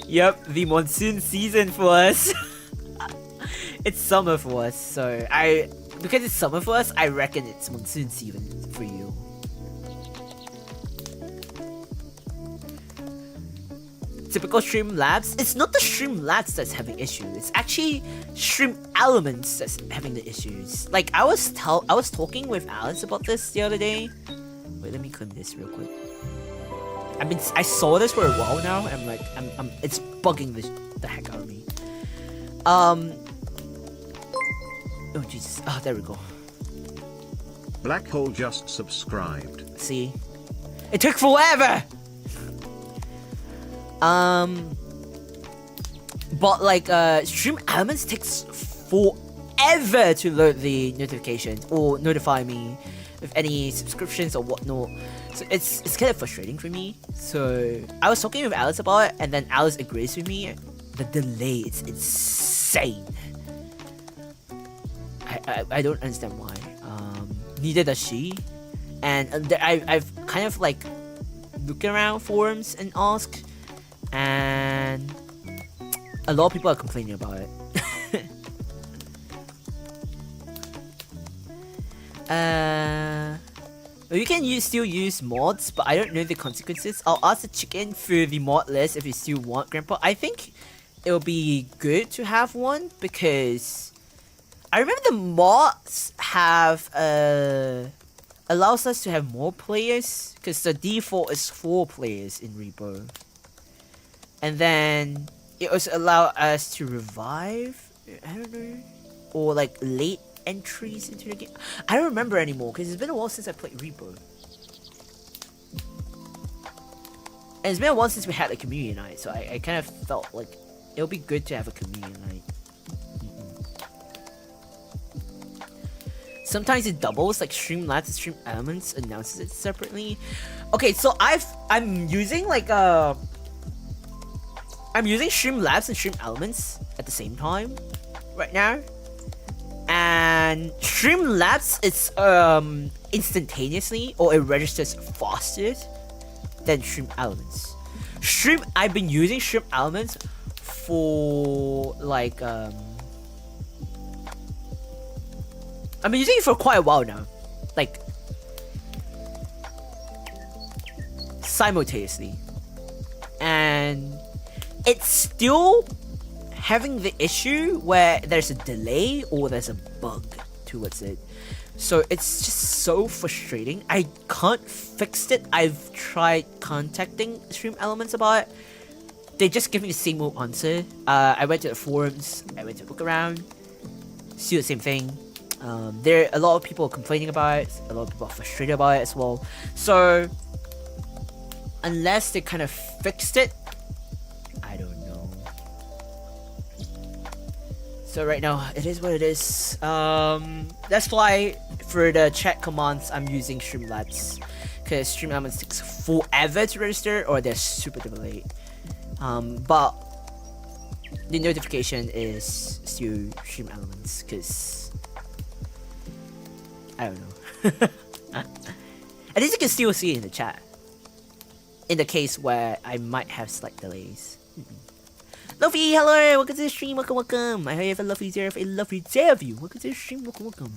Yep, the monsoon season for us. It's summer for us, so because it's summer for us, I reckon it's monsoon season for you. Typical Streamlabs. It's not the Streamlabs that's having issues. It's actually Stream Elements that's having the issues. Like I was talking with Alice about this the other day. Wait, let me clean this real quick. I saw this for a while now, and I'm like, it's bugging the heck out of me. Oh Jesus! Oh, there we go. Black Hole just subscribed. See, it took forever. But like, Stream Elements takes forever to load the notifications or notify me with any subscriptions or whatnot. So it's kind of frustrating for me. So I was talking with Alice about it, and then Alice agrees with me. The delay, it's insane. I don't understand why. Neither does she. And I've kind of like looked around forums and asked, and a lot of people are complaining about it. You can still use mods, but I don't know the consequences. I'll ask the chicken for the mod list if you still want, Grandpa. I think it'll be good to have one because I remember the mods have allows us to have more players because the default is 4 players in Repo, and then it also allow us to revive. I don't know, or like late entries into the game. I don't remember anymore because it's been a while since I played Repo. And it's been a while since we had a community night, so I kind of felt like it would be good to have a community night. Sometimes it doubles, like Streamlabs and Stream Elements announces it separately. Okay, so I'm using like I'm using Streamlabs and Stream Elements at the same time right now. And Streamlabs, it's instantaneously, or it registers faster than Stream Elements. I've been using Stream Elements for like I've been using it for quite a while now, like simultaneously, and it's still having the issue where there's a delay or there's a bug towards it. So it's just so frustrating. I can't fix it. I've tried contacting Stream Elements about it. They just give me the same old answer. I went to the forums, I went to look around, see the same thing. There are a lot of people complaining about it, a lot of people are frustrated about it as well. So unless they kind of fixed it, I don't know. So right now, it is what it is. That's why for the chat commands, I'm using Streamlabs, because Stream Elements takes forever to register, or they're super duper late. But the notification is still Stream Elements, because I don't know. At least you can still see it in the chat. In the case where I might have slight delays. Luffy, hello, welcome to the stream, welcome. I hope you have a lovely day of you. Welcome to the stream, welcome.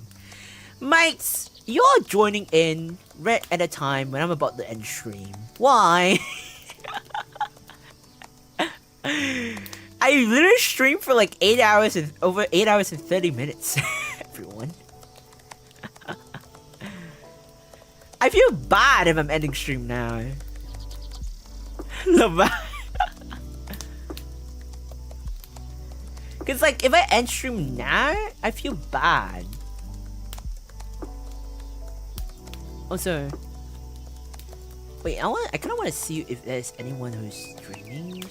Mates, you're joining in right at a time when I'm about to end stream. Why? I literally streamed for like 8 hours and over 8 hours and 30 minutes. Everyone. I feel bad if I'm ending stream now. Love that. Cause like if I end stream now, I feel bad. Also, wait, I kind of want to see if there's anyone who's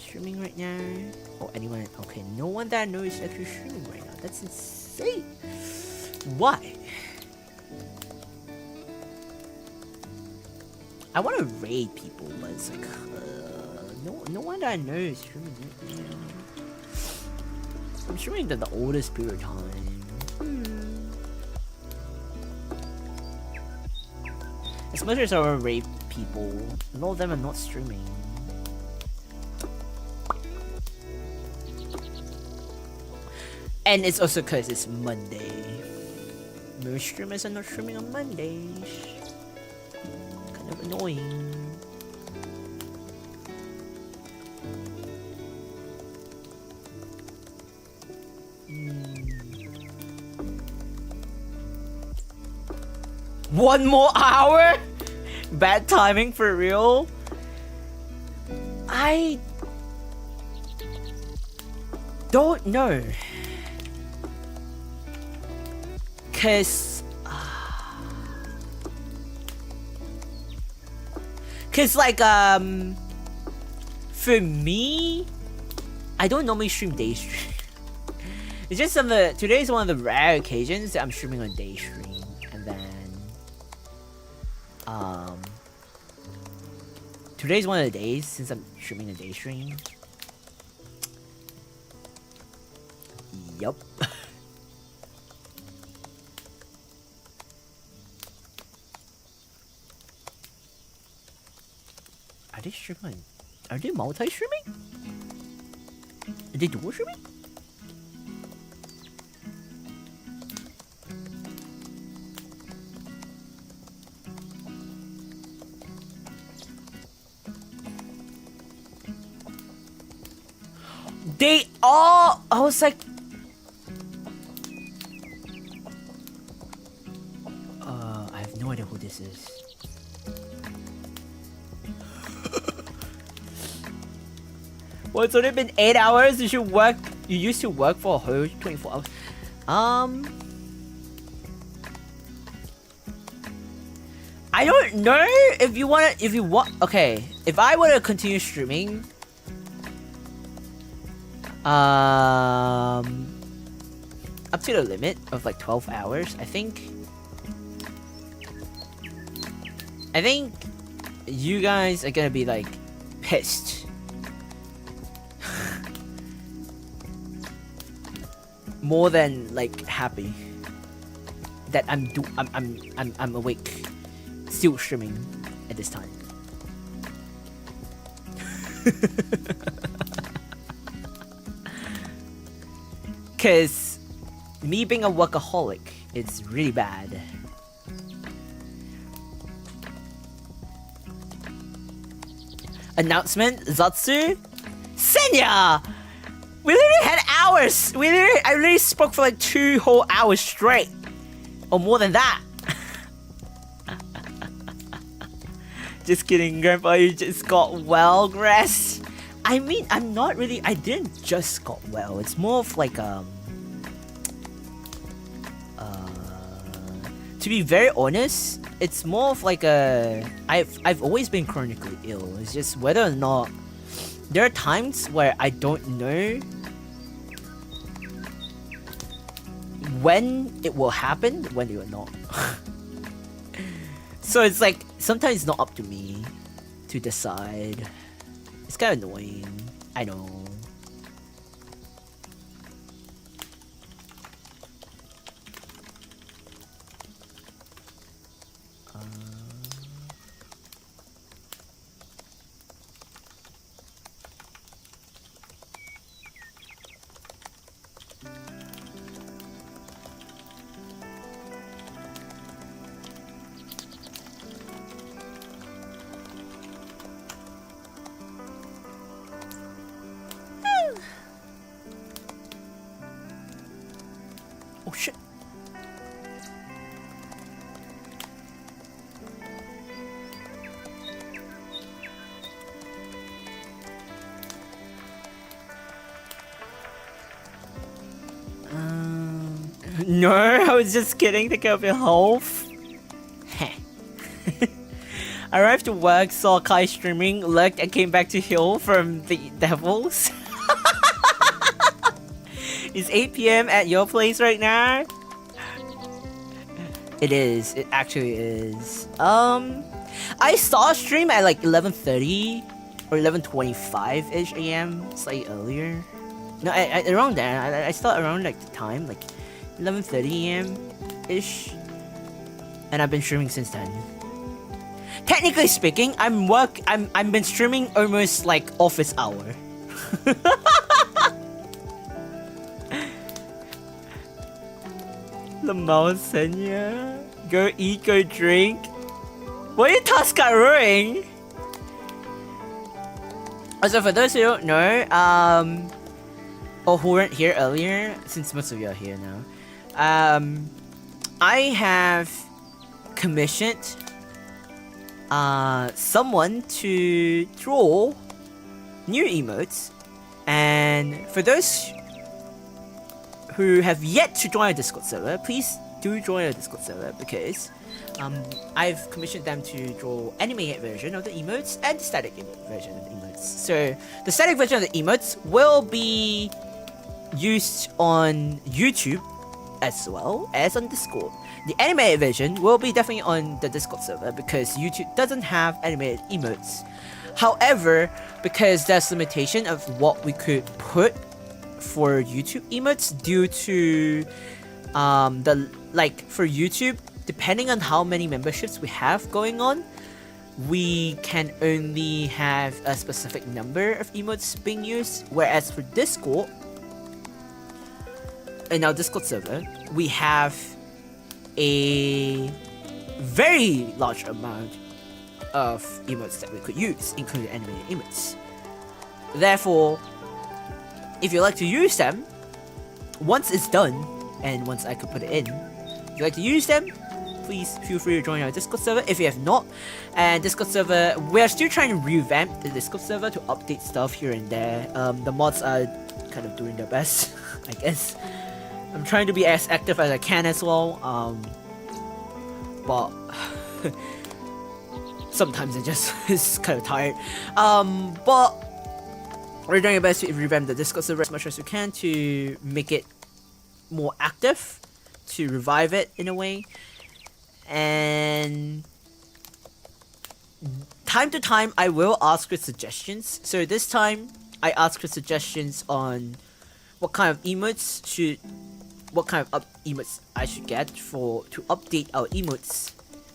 streaming right now, or anyone. Okay, no one that I know is actually streaming right now. That's insane. Why? I want to raid people, but it's like no one that I know is streaming right now. I'm streaming the oldest period of time. As much as I want to raid people, a lot of them are not streaming. And it's also because it's Monday. Most streamers are not streaming on Mondays. Kind of annoying. One more hour? Bad timing for real? I don't know. Cause like for me, I don't normally stream day stream. It's just today is one of the rare occasions that I'm streaming on day stream, and then today's one of the days since I'm streaming a day stream. Yup. Are they streaming? Are they multi-streaming? Are they dual streaming? They all. I was like, I have no idea who this is. Well, it's only been 8 hours. You should work. You used to work for a whole 24 hours. I don't know if you want. If you want, okay. If I want to continue streaming. Up to the limit of like 12 hours, I think you guys are gonna be like pissed. More than like happy that I'm awake, still streaming at this time. Cause me being a workaholic, it's really bad. Announcement, Zatsu? Senya! We literally had hours! I literally spoke for like 2 whole hours straight. Or more than that. Just kidding, Grandpa. You just got well, Grass. I mean, I'm not really. I didn't just got well. It's more of like to be very honest, it's more of like I've always been chronically ill. It's just whether or not there are times where I don't know when it will happen, when it will not. So it's like sometimes it's not up to me to decide. It's kind of annoying. I know. Oh shit. No, I was just kidding. Take care of your health. Heh. I arrived to work, saw Kai streaming, looked, and came back to heal from the devils. It's 8 p.m. at your place right now? It is. It actually is. I saw a stream at like 11:30 or 11:25-ish a.m. slightly earlier. No, around there. I saw around like the time, like 11:30 a.m.-ish. And I've been streaming since then. Technically speaking, I've been streaming almost like office hour. Lamau Senya. Go eat, go drink. What are you Tuscaroing? Also, for those who don't know, or who weren't here earlier, since most of you are here now, I have commissioned someone to draw new emotes, and for those who have yet to join our Discord server, please do join our Discord server because I've commissioned them to draw animated version of the emotes and the static version of the emotes. So the static version of the emotes will be used on YouTube as well as on Discord. The animated version will be definitely on the Discord server because YouTube doesn't have animated emotes. However, because there's limitation of what we could put for YouTube emotes due to for YouTube, depending on how many memberships we have going on, we can only have a specific number of emotes being used, whereas for Discord, in our Discord server, we have a very large amount of emotes that we could use, including animated emotes. Therefore, if you like to use them, once it's done, and once I could put it in, if you like to use them, please feel free to join our Discord server if you have not. And Discord server, we're still trying to revamp the Discord server to update stuff here and there. The mods are kind of doing their best, I guess. I'm trying to be as active as I can as well, but sometimes I just is kind of tired. But we're doing our best to revamp the Discord server as much as we can to make it more active, to revive it in a way. And time to time, I will ask for suggestions. So this time, I asked for suggestions on what kind of emotes I should get to update our emotes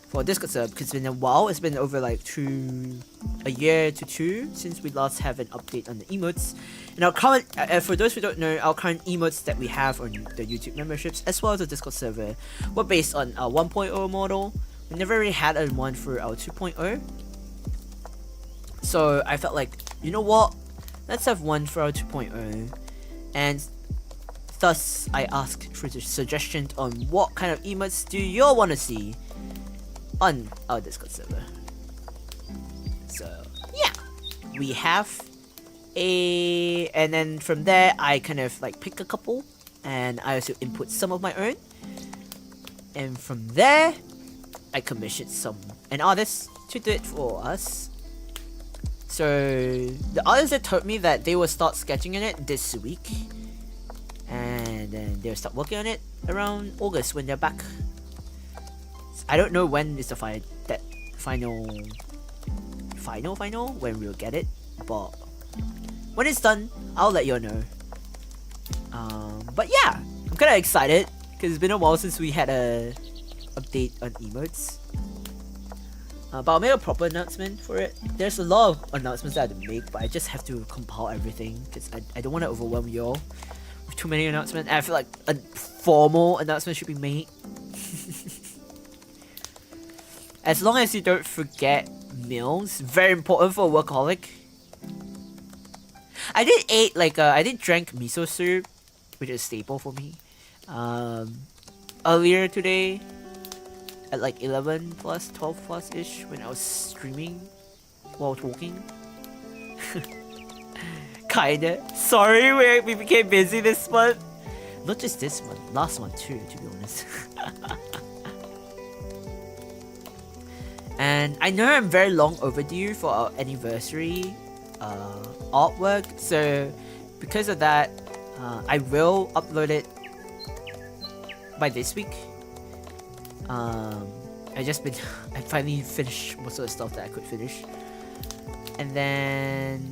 for Discord server, because it's been a while. It's been over like a year to two since we last have an update on the emotes. And our current, for those who don't know, our current emotes that we have on the YouTube memberships as well as the Discord server were based on our 1.0 model. We never really had a one for our 2.0. So I felt like, you know what? Let's have one for our 2.0. And thus, I asked for suggestions on what kind of emotes do you all want to see on our Discord server. So yeah, we have and then from there I kind of like pick a couple, and I also input some of my own, and from there I commissioned an artist to do it for us. So the artist that told me that they will start sketching in it this week, and then they'll start working on it around August when they're back. I don't know when is the final when we'll get it, but when it's done, I'll let you know. But yeah, I'm kind of excited because it's been a while since we had a update on emotes. But I'll make a proper announcement for it. There's a lot of announcements that I have to make, but I just have to compile everything because I don't want to overwhelm you all with too many announcements. And I feel like a formal announcement should be made. As long as you don't forget meals, very important for a workaholic. I did drink miso soup, which is a staple for me. Earlier today, at like 11 plus, 12 plus ish, when I was streaming while talking. Kinda. Sorry, we became busy this month. Not just this month, last month too, to be honest. And I know I'm very long overdue for our anniversary artwork, so because of that, I will upload it by this week. I finally finished most of the stuff that I could finish, and then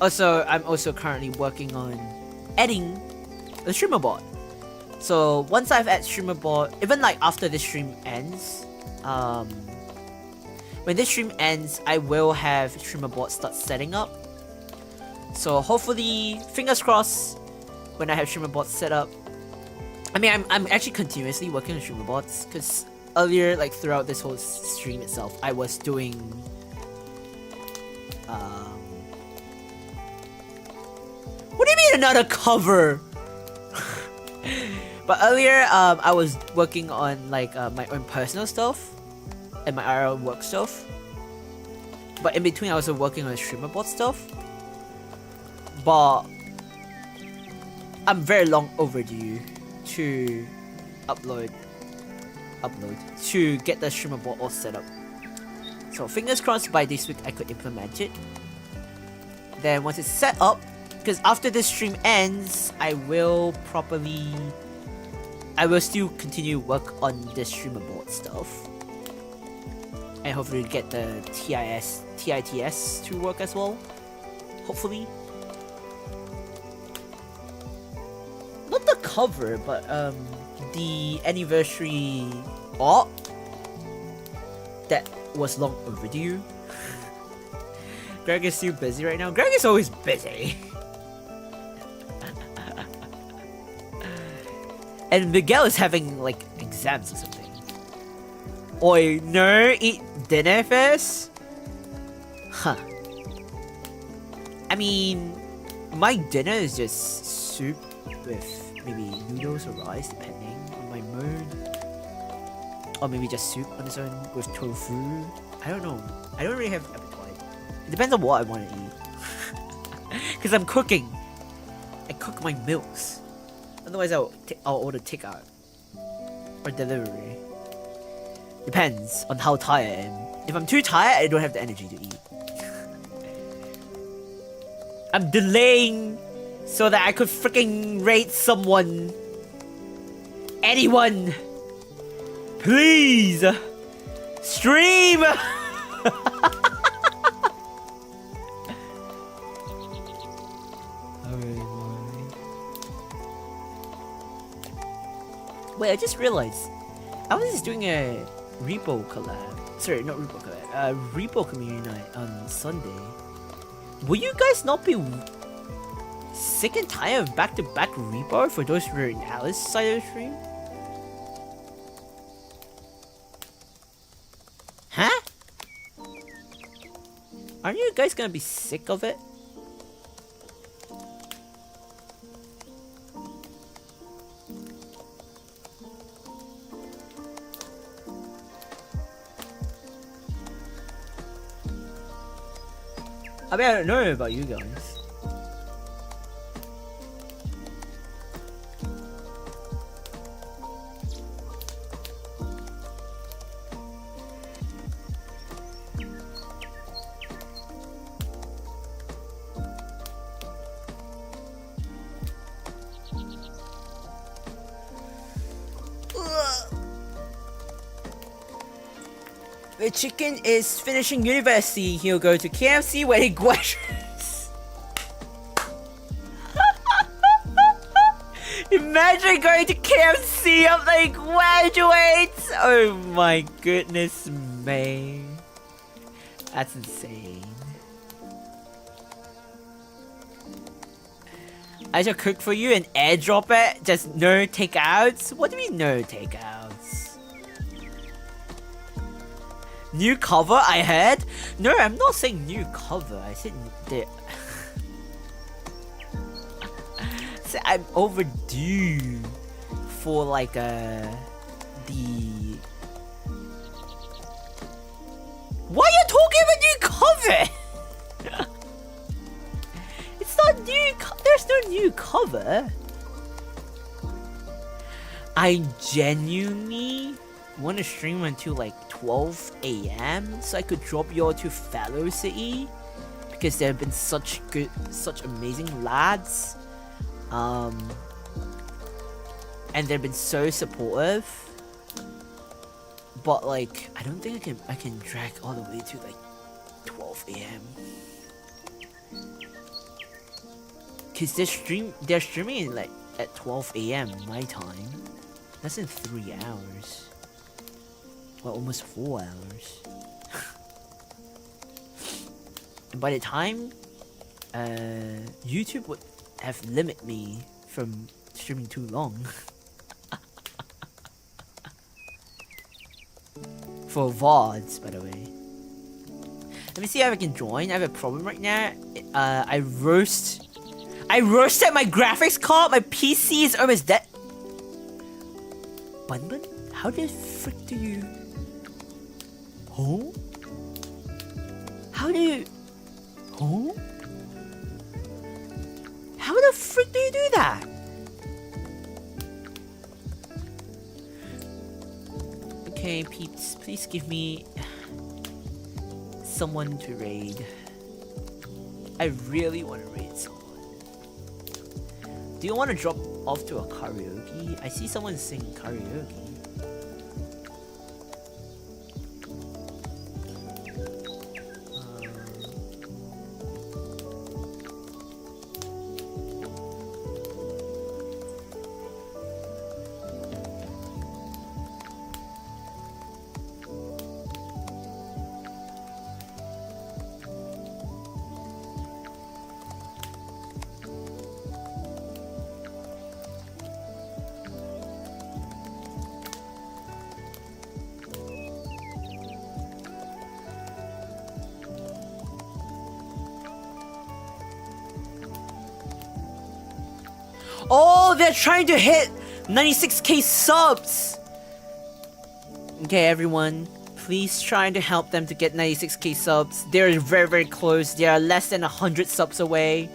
I'm also currently working on adding the streamer bot. So once I've added streamer bot, even like after this stream ends, when this stream ends, I will have streamer bot start setting up. So hopefully, fingers crossed, when I have streamer bots set up. I mean, I'm actually continuously working on streamer bots because earlier, like throughout this whole stream itself, I was doing what do you mean another cover? But earlier, I was working on like my own personal stuff and my IRL work stuff. But in between, I was also working on streamer bot stuff. But I'm very long overdue to upload to get the streamer bot all set up. So fingers crossed by this week I could implement it. Then once it's set up, because after this stream ends, I will still continue work on the streamer bot stuff. And hopefully get the TITS to work as well. Hopefully. Not the cover, but the anniversary art that was long overdue. Greg is still busy right now. Greg is always busy. And Miguel is having like exams or something. Oi, no, eat dinner first? Huh. I mean, my dinner is just soup with maybe noodles or rice, depending on my mood. Or maybe just soup on its own with tofu. I don't know. I don't really have appetite. It depends on what I want to eat. Because I'm cooking. I cook my meals. Otherwise, I'll order takeout or delivery. Depends on how tired I am. If I'm too tired, I don't have the energy to eat. I'm delaying so that I could freaking rate someone. Anyone. Please. Stream. Wait, I just realized I was just doing a repo collab. Sorry, not repo collab. Repo community night on Sunday. Will you guys not be sick and tired of back-to-back repo for those who were in Alice side of the stream? Huh? Aren't you guys gonna be sick of it? I mean, I don't know about you guys. The chicken is finishing university. He'll go to KFC where he graduates. Imagine going to KFC after he graduates. Oh my goodness me. That's insane. I shall cook for you and airdrop it. Just no takeouts. What do we mean no takeouts? New cover, I heard? No, I'm not saying new cover. I said the. I'm overdue for like the. Why are you talking about new cover? It's not new. There's no new cover. I genuinely want to stream until like 12 a.m. so I could drop y'all to Fellow City because there have been such amazing lads, and they've been so supportive. But like, I don't think I can drag all the way to like 12 a.m. Cause they're streaming like at 12 a.m. my time. That's in 3 hours. Well, almost 4 hours. By the time YouTube would have limited me from streaming too long. For VODs, by the way. Let me see if I can join. I have a problem right now. I roasted my graphics card. My PC is almost dead. Bun? How the frick do you? Huh? How do you? Huh? How the frick do you do that? Okay, peeps, please give me someone to raid. I really want to raid someone. Do you want to drop off to a karaoke? I see someone sing karaoke. Oh, they're trying to hit 96k subs! Okay, everyone, please try to help them to get 96k subs. They're very, very close. They are less than 100 subs away.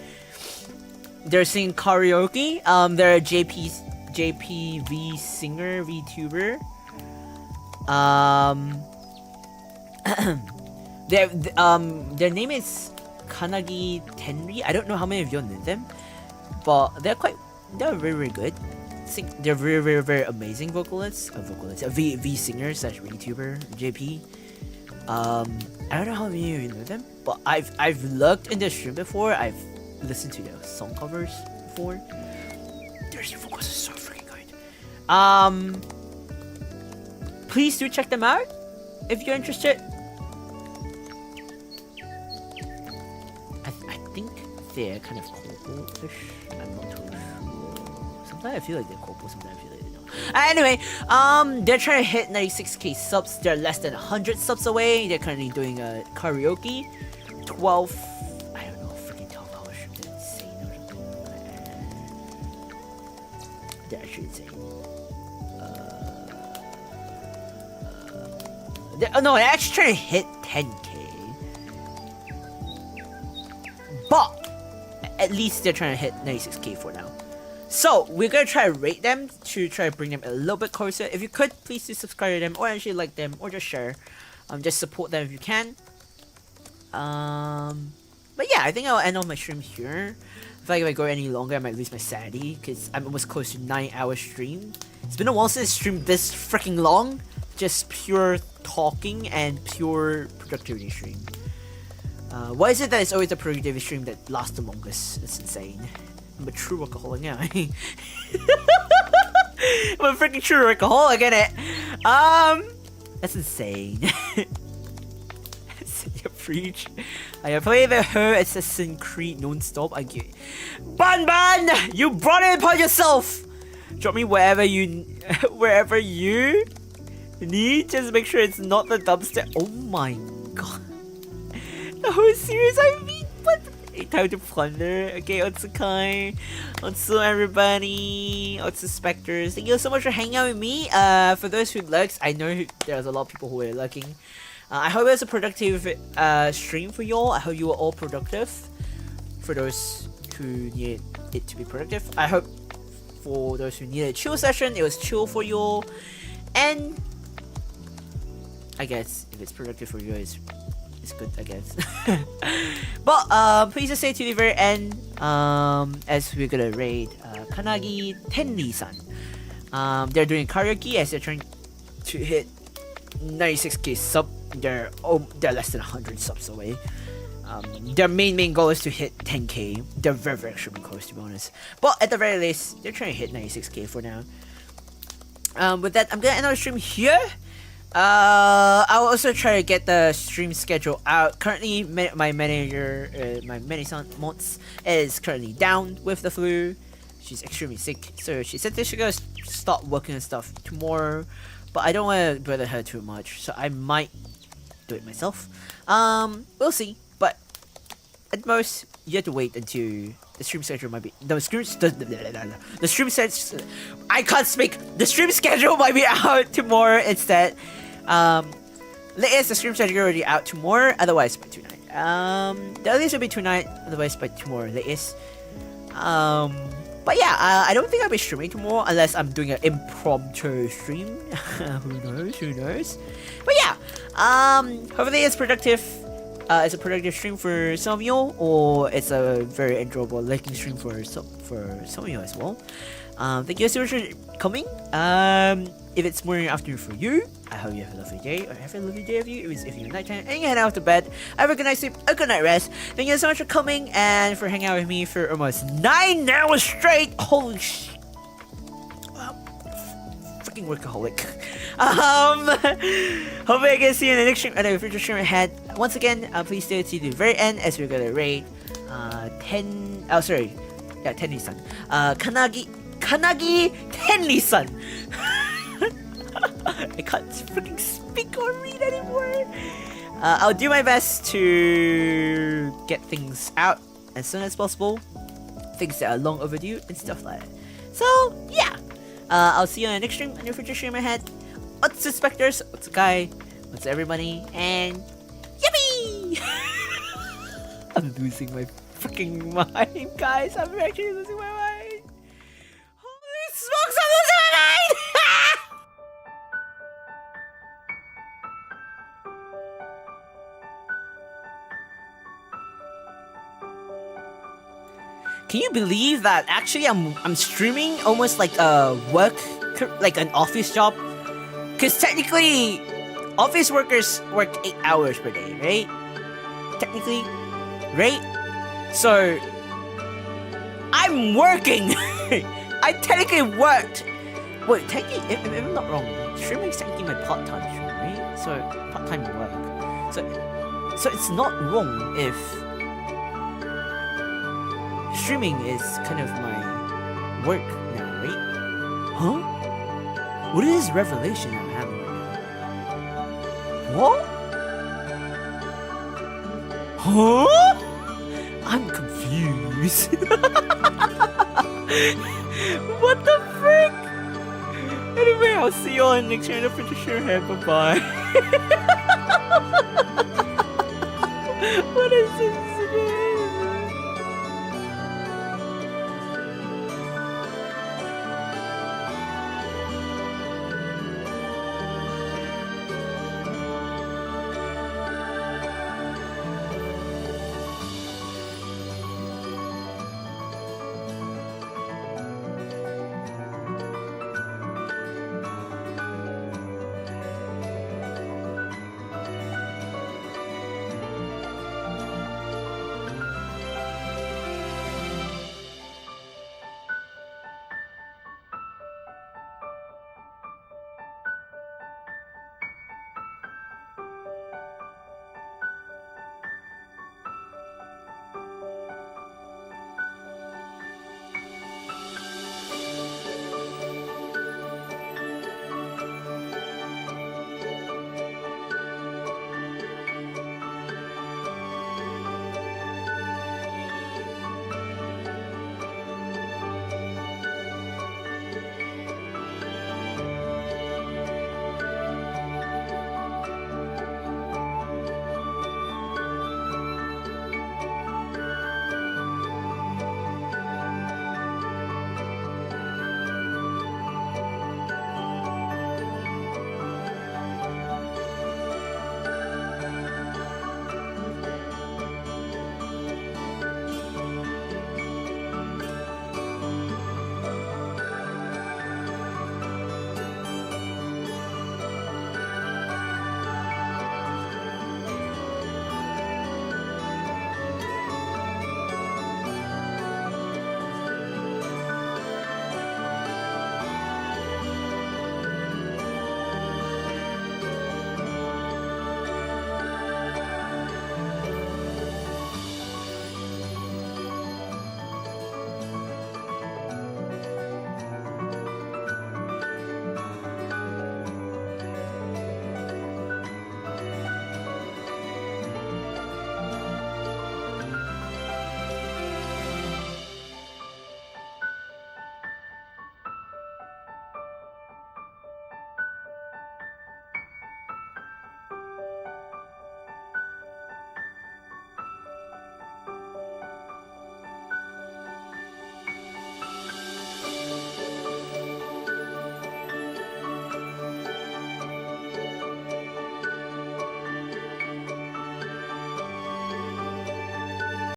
They're singing karaoke. They're a JPV singer, VTuber. Their name is Kanagi Tenri. I don't know how many of you know them, but they're very, very good. They're very, very, very amazing vocalists. V singer slash VTuber, JP. I don't know how many of you know them, but I've looked in their stream before. I've listened to their song covers before. Their vocals are so freaking good. Please do check them out if you're interested. I think they're kind of corpo-ish. I'm not too sure. Sometimes I feel like they're corpo, sometimes I feel like they don't. Anyway, they're trying to hit 96k subs. They're less than 100 subs away. They're currently doing a karaoke. 12 hours. They're insane or something. They're actually insane. They're actually trying to hit 10k. but at least they're trying to hit 96k for now. So we're gonna try to rate them to try to bring them a little bit closer. If you could, please do subscribe to them, or actually like them, or just share. Just support them if you can. But yeah, I think I'll end off my stream here. I feel like if I go any longer, I might lose my sanity because I'm almost close to 9-hour stream. It's been a while since I streamed this freaking long. Just pure talking and pure productivity stream. Why is it that it's always a productivity stream that lasts the longest? It's insane. I'm a true workaholic, yeah. I'm a freaking true workaholic, innit? That's insane. You preach. I play the her Assassin's Creed non-stop. I get Ban! You brought it upon yourself! Drop me wherever you need. Just make sure it's not the dumpster. Oh my god. The whole series, I mean, what? Time to plunder. Okay, Otsukai. Otsu everybody. Otsu Spectres. Thank you so much for hanging out with me. For those who lurks, I know there's a lot of people who are lurking. I hope it was a productive stream for y'all. I hope you were all productive. For those who need it to be productive. I hope for those who need a chill session, it was chill for y'all. And I guess if it's productive for you, it's good, I guess. But please just stay to the very end as we're gonna raid Kanagi Tenri-san. They're doing karaoke as they're trying to hit 96k sub. They're less than 100 subs away. Their main goal is to hit 10k. They're very extremely close, to be honest. But at the very least, they're trying to hit 96k for now. With that, I'm gonna end our stream here. I'll also try to get the stream schedule out. Currently, my manager, my Moniz, is currently down with the flu. She's extremely sick, so she said that she's gonna start working and stuff tomorrow. But I don't want to bother her too much, so I might do it myself. We'll see. But at most, you have to wait until the stream schedule might be the stream schedule. I can't speak. The stream schedule might be out tomorrow instead. Latest the stream schedule already out tomorrow. Otherwise by tonight. The earliest will be tonight. Otherwise by tomorrow latest. But yeah, I don't think I'll be streaming tomorrow unless I'm doing an impromptu stream. Who knows? But yeah, hopefully it's productive. It's a productive stream for some of you, or it's a very enjoyable liking stream for some of you as well. Thank you so much for coming. If it's morning or afternoon for you, I hope you have a lovely day, or have a lovely day of you. If you're nighttime and you head out to bed, have a good night's sleep, a good night rest. Thank you so much for coming and for hanging out with me for almost 9 hours straight. Holy sh! Freaking workaholic. Hopefully I can see you in the next stream and the future stream ahead. Once again, please stay to the very end as we're gonna raid Tenri-san. Kanagi Tenri-san. I can't freaking speak or read anymore. I'll do my best to get things out as soon as possible. Things that are long overdue and stuff like that. So yeah, I'll see you on the next stream and your future stream ahead. What's Spectres? What's Guy? What's everybody? And yippee! I'm losing my freaking mind, guys. I'm actually losing my mind. Holy smokes, I'm losing my mind! Can you believe that actually I'm streaming almost like a like an office job? Cause technically, office workers work 8 hours per day, right? Technically, right? So I'm working. I technically worked. Wait, technically, if I'm not wrong, streaming is technically my part-time stream, right? So part-time work. So it's not wrong if streaming is kind of my work now, right? Huh? What is this revelation I'm having right now? What? Huh? I'm confused. What the frick? Anyway, I'll see you on next channel. Pretty sure. Bye bye. What is this?